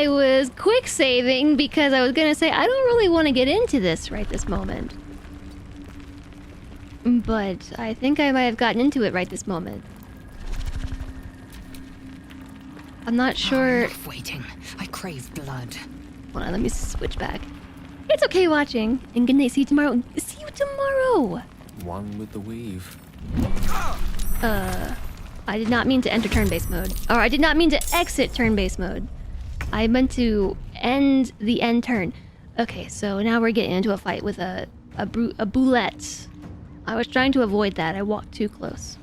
was quick saving because I was gonna say I don't really want to get into this right this moment. But I think I might have gotten into it right this moment. I'm not sure. Enough waiting. I crave blood. Hold on, let me switch back. It's okay watching, and good night. See you tomorrow. See you tomorrow. One with the weave. I did not mean to enter turn-based mode. Or I did not mean to exit turn-based mode. I meant to end the end turn. Okay, so now we're getting into a fight with a boulette. I was trying to avoid that. I walked too close.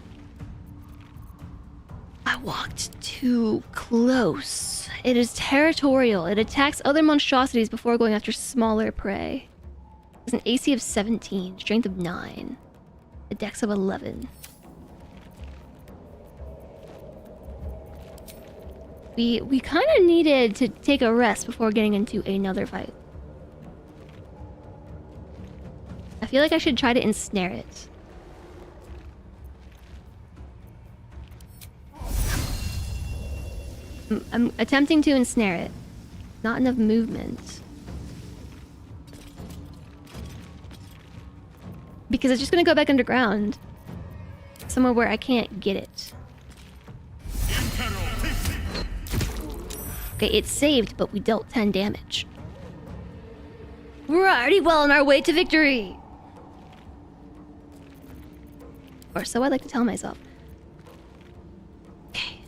I walked too close. It is territorial. It attacks other monstrosities before going after smaller prey. It's an AC of 17, strength of 9, a dex of 11. We kind of needed to take a rest before getting into another fight. I feel like I should try to ensnare it. I'm attempting to ensnare it. Not enough movement. Because it's just gonna go back underground. Somewhere where I can't get it. Okay, it's saved, but we dealt 10 damage. We're already well on our way to victory! Or so I like to tell myself. Okay.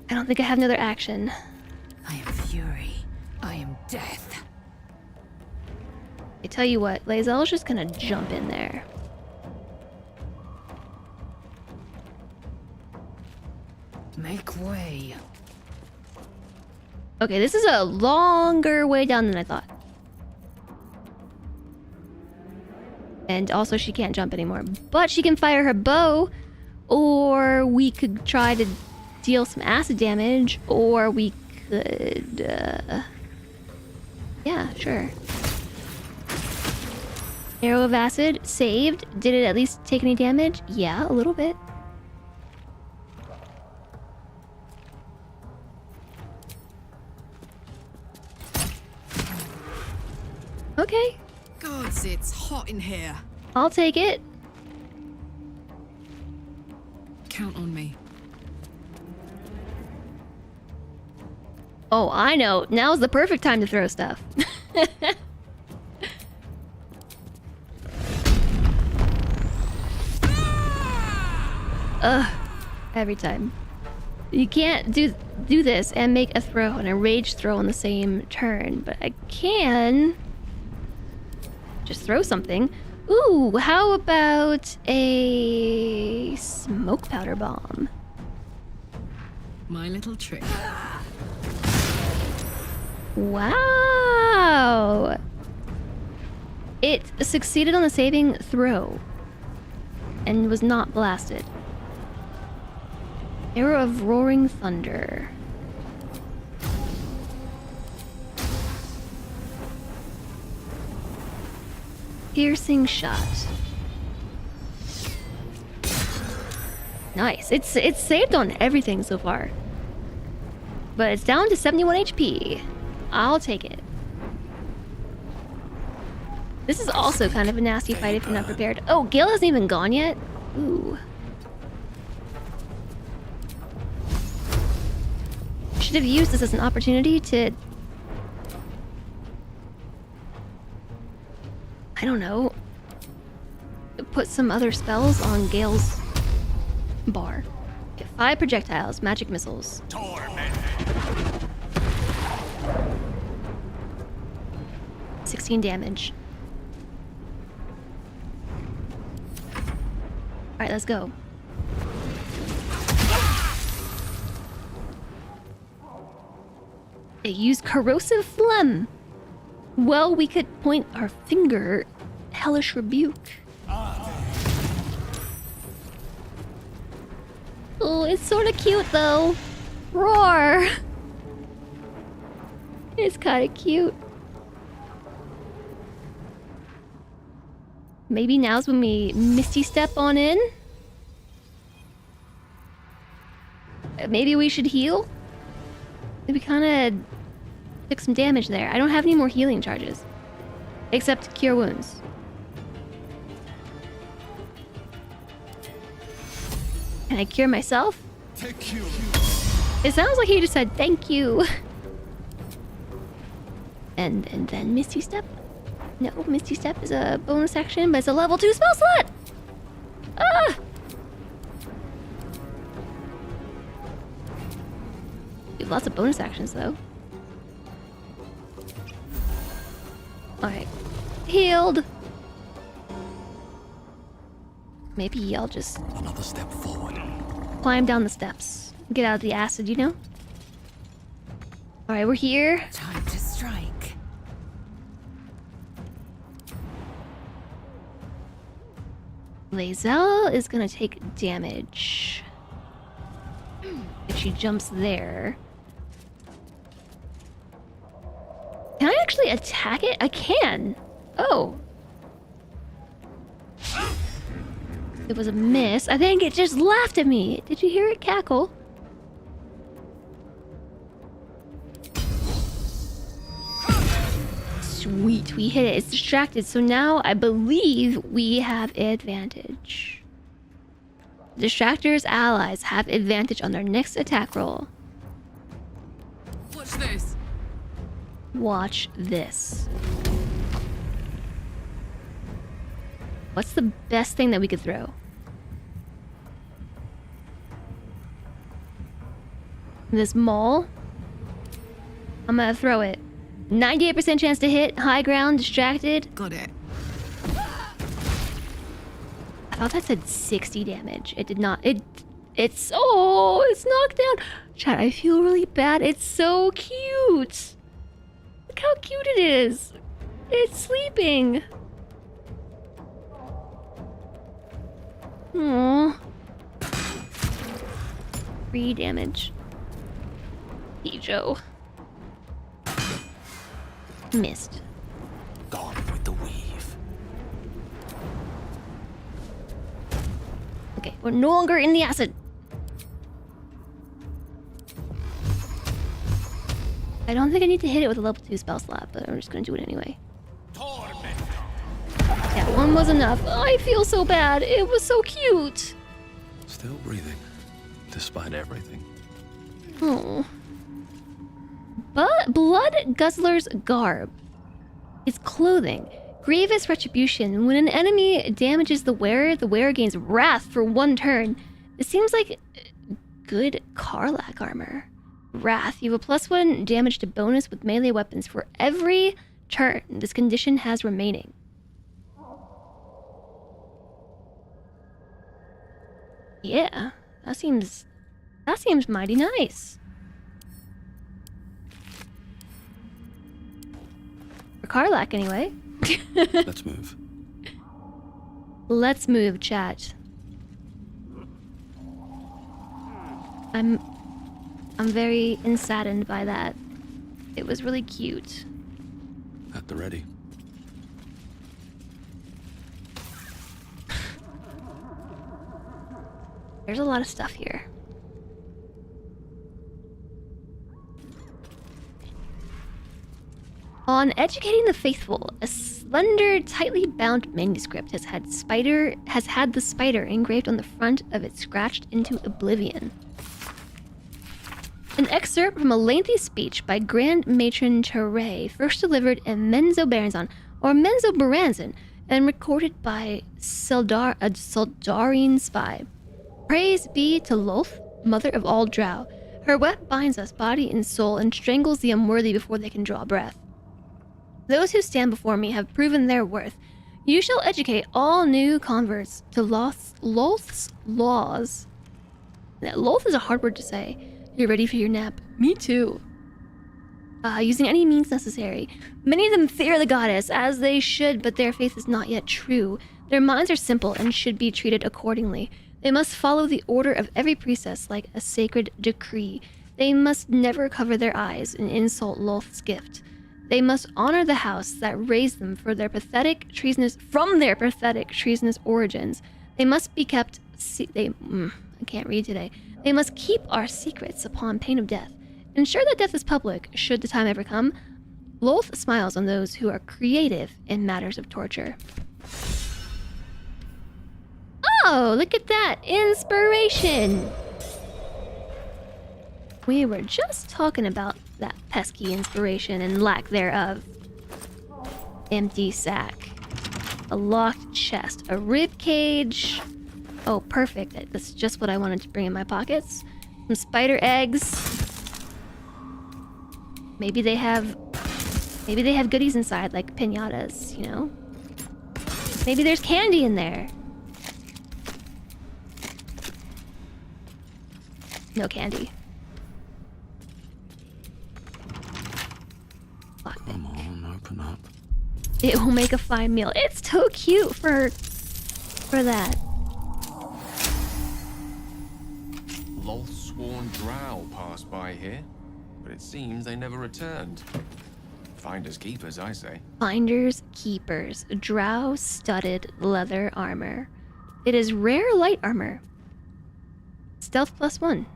I don't think I have another action. I am fury. I am death. I tell you what, Lae'zel's just gonna jump in there. Make way. Okay, this is a longer way down than I thought. And also she can't jump anymore. But she can fire her bow. Or we could try to deal some acid damage. Or we could... yeah, sure. Arrow of acid, saved. Did it at least take any damage? Yeah, a little bit. Okay. Gods, it's hot in here. I'll take it. Count on me. Oh, I know. Now's the perfect time to throw stuff. Ugh. Every time. You can't do this and make a throw and a rage throw on the same turn, but I can just throw something. Ooh, how about a smoke powder bomb? My little trick. Wow! It succeeded on the saving throw and was not blasted. Arrow of Roaring Thunder. Piercing shot. Nice. It's saved on everything so far. But it's down to 71 HP. I'll take it. This is also kind of a nasty fight if you're not prepared. Oh, Gale hasn't even gone yet? Ooh. Should have used this as an opportunity to... I don't know. Put some other spells on Gale's bar. Okay, 5 projectiles, magic missiles. 16 damage. Alright, let's go. They use corrosive phlegm. Well, we could point our finger. Hellish rebuke. Oh, it's sort of cute though. Roar. It's kind of cute. Maybe now's when we Misty Step on in. Maybe we should heal. We kind of took some damage there. I don't have any more healing charges. Except Cure Wounds. Can I cure myself? Thank you. It sounds like he just said thank you. And then Misty Step. No, Misty Step is a bonus action, but it's a level 2 spell slot! Ah! We have lots of bonus actions, though. Alright. Healed! Maybe I'll just... Another step forward. Climb down the steps. Get out of the acid, you know? Alright, we're here. Time to strike. Lae'zel is gonna take damage. If she jumps there. Can I actually attack it? I can! Oh. It was a miss. I think it just laughed at me. Did you hear it cackle? Sweet, we hit it. It's distracted, so now I believe we have advantage. Distractor's allies have advantage on their next attack roll. Watch this. Watch this. What's the best thing that we could throw? This maul? I'm gonna throw it. 98% chance to hit, high ground, distracted. Got it. I thought that said 60 damage. It did not. It's knocked down. Chat, I feel really bad. It's so cute. Look how cute it is. It's sleeping. Aww. 3 damage. Joe. Missed. Gone with the weave. Okay, we're no longer in the acid. I don't think I need to hit it with a level 2 spell slot, but I'm just gonna do it anyway. Yeah, 1 was enough. I feel so bad. It was so cute. Still breathing, despite everything. Oh. But Blood Guzzler's garb is clothing. Grievous retribution. When an enemy damages the wearer gains wrath for 1 turn. This seems like good Karlach armor. Wrath. You have a +1 damage to bonus with melee weapons for every turn this condition has remaining. Yeah, that seems mighty nice. For Karlak, anyway. Let's move. Let's move, chat. I'm very saddened by that. It was really cute. At the ready. There's a lot of stuff here. On educating the faithful, a slender, tightly bound manuscript has had the spider engraved on the front of it, scratched into oblivion. An excerpt from a lengthy speech by Grand Matron Teray, first delivered in Menzoberranzan, and recorded by a Seldarine spy. Praise be to Lolth, mother of all drow. Her web binds us body and soul and strangles the unworthy before they can draw breath. Those who stand before me have proven their worth. You shall educate all new converts to Lolth's laws. Now, Lolth is a hard word to say. You're ready for your nap? Me too. Using any means necessary. Many of them fear the goddess, as they should, but their faith is not yet true. Their minds are simple and should be treated accordingly. They must follow the order of every priestess like a sacred decree. They must never cover their eyes and insult Lolth's gift. They must honor the house that raised them from their pathetic treasonous origins. They must be kept. I can't read today. They must keep our secrets upon pain of death. Ensure that death is public, should the time ever come. Lolth smiles on those who are creative in matters of torture. Oh, look at that! Inspiration! We were just talking about that pesky inspiration and lack thereof. Empty sack. A locked chest. A rib cage. Oh, perfect. That's just what I wanted to bring in my pockets. Some spider eggs. Maybe they have goodies inside, like piñatas, you know? Maybe there's candy in there. No candy. Come on, open up. It will make a fine meal. It's so cute for that. Lolth's sworn drow passed by here, but it seems they never returned. Finders keepers, I say. Finders keepers. Drow studded leather armor. It is rare light armor. Stealth +1.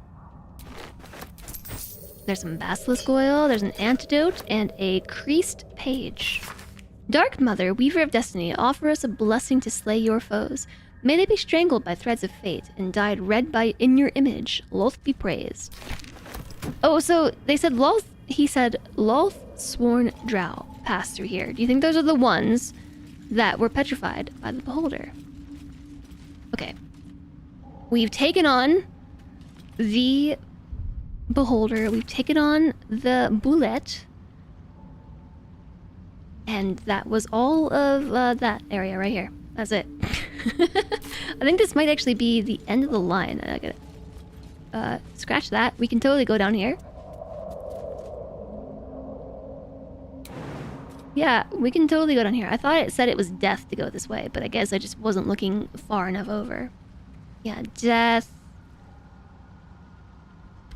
There's some basilisk oil, there's an antidote, and a creased page. Dark Mother, Weaver of Destiny, offer us a blessing to slay your foes. May they be strangled by threads of fate and dyed red in your image. Lolth be praised. Oh, so they said Lolth, he said Lolth sworn drow passed through here. Do you think those are the ones that were petrified by the beholder? Okay. We've taken on the beholder, we've taken on the boulette, and that was all of that area right here. That's it. I think this might actually be the end of the line. I gotta scratch that. We can totally go down here. Yeah, we can totally go down here. I thought it said it was death to go this way, but I guess I just wasn't looking far enough over. Yeah, death.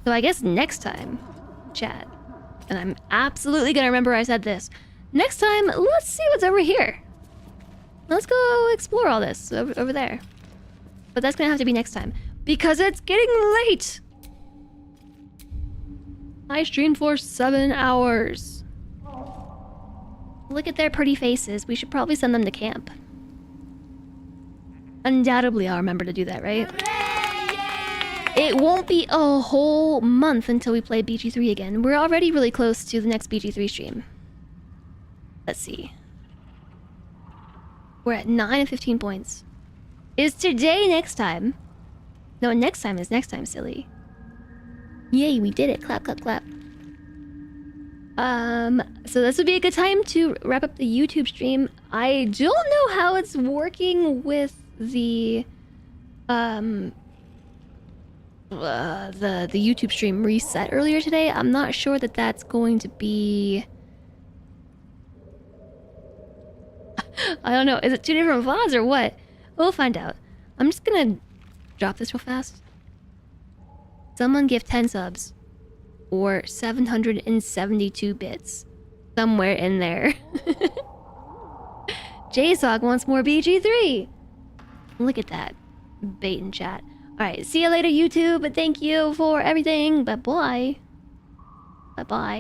So I guess next time, chat, and I'm absolutely gonna remember I said this, next time, let's see what's over here. Let's go explore all this over there. But that's gonna have to be next time, because it's getting late. I streamed for 7 hours. Look at their pretty faces. We should probably send them to camp. Undoubtedly, I'll remember to do that, right? It won't be a whole month until we play BG3 again. We're already really close to the next BG3 stream. Let's see. We're at 9 and 15 points. Is today next time? No, next time is next time, silly. Yay, we did it. Clap, clap, clap. So this would be a good time to wrap up the YouTube stream. I don't know how it's working with the the YouTube stream reset earlier today. I'm not sure that that's going to be... I don't know. Is it 2 different VODs or what? We'll find out. I'm just gonna drop this real fast. Someone give 10 subs. Or 772 bits. Somewhere in there. JSOG wants more BG3. Look at that. Bait in chat. Alright, see you later, YouTube. Thank you for everything. Bye-bye. Bye-bye.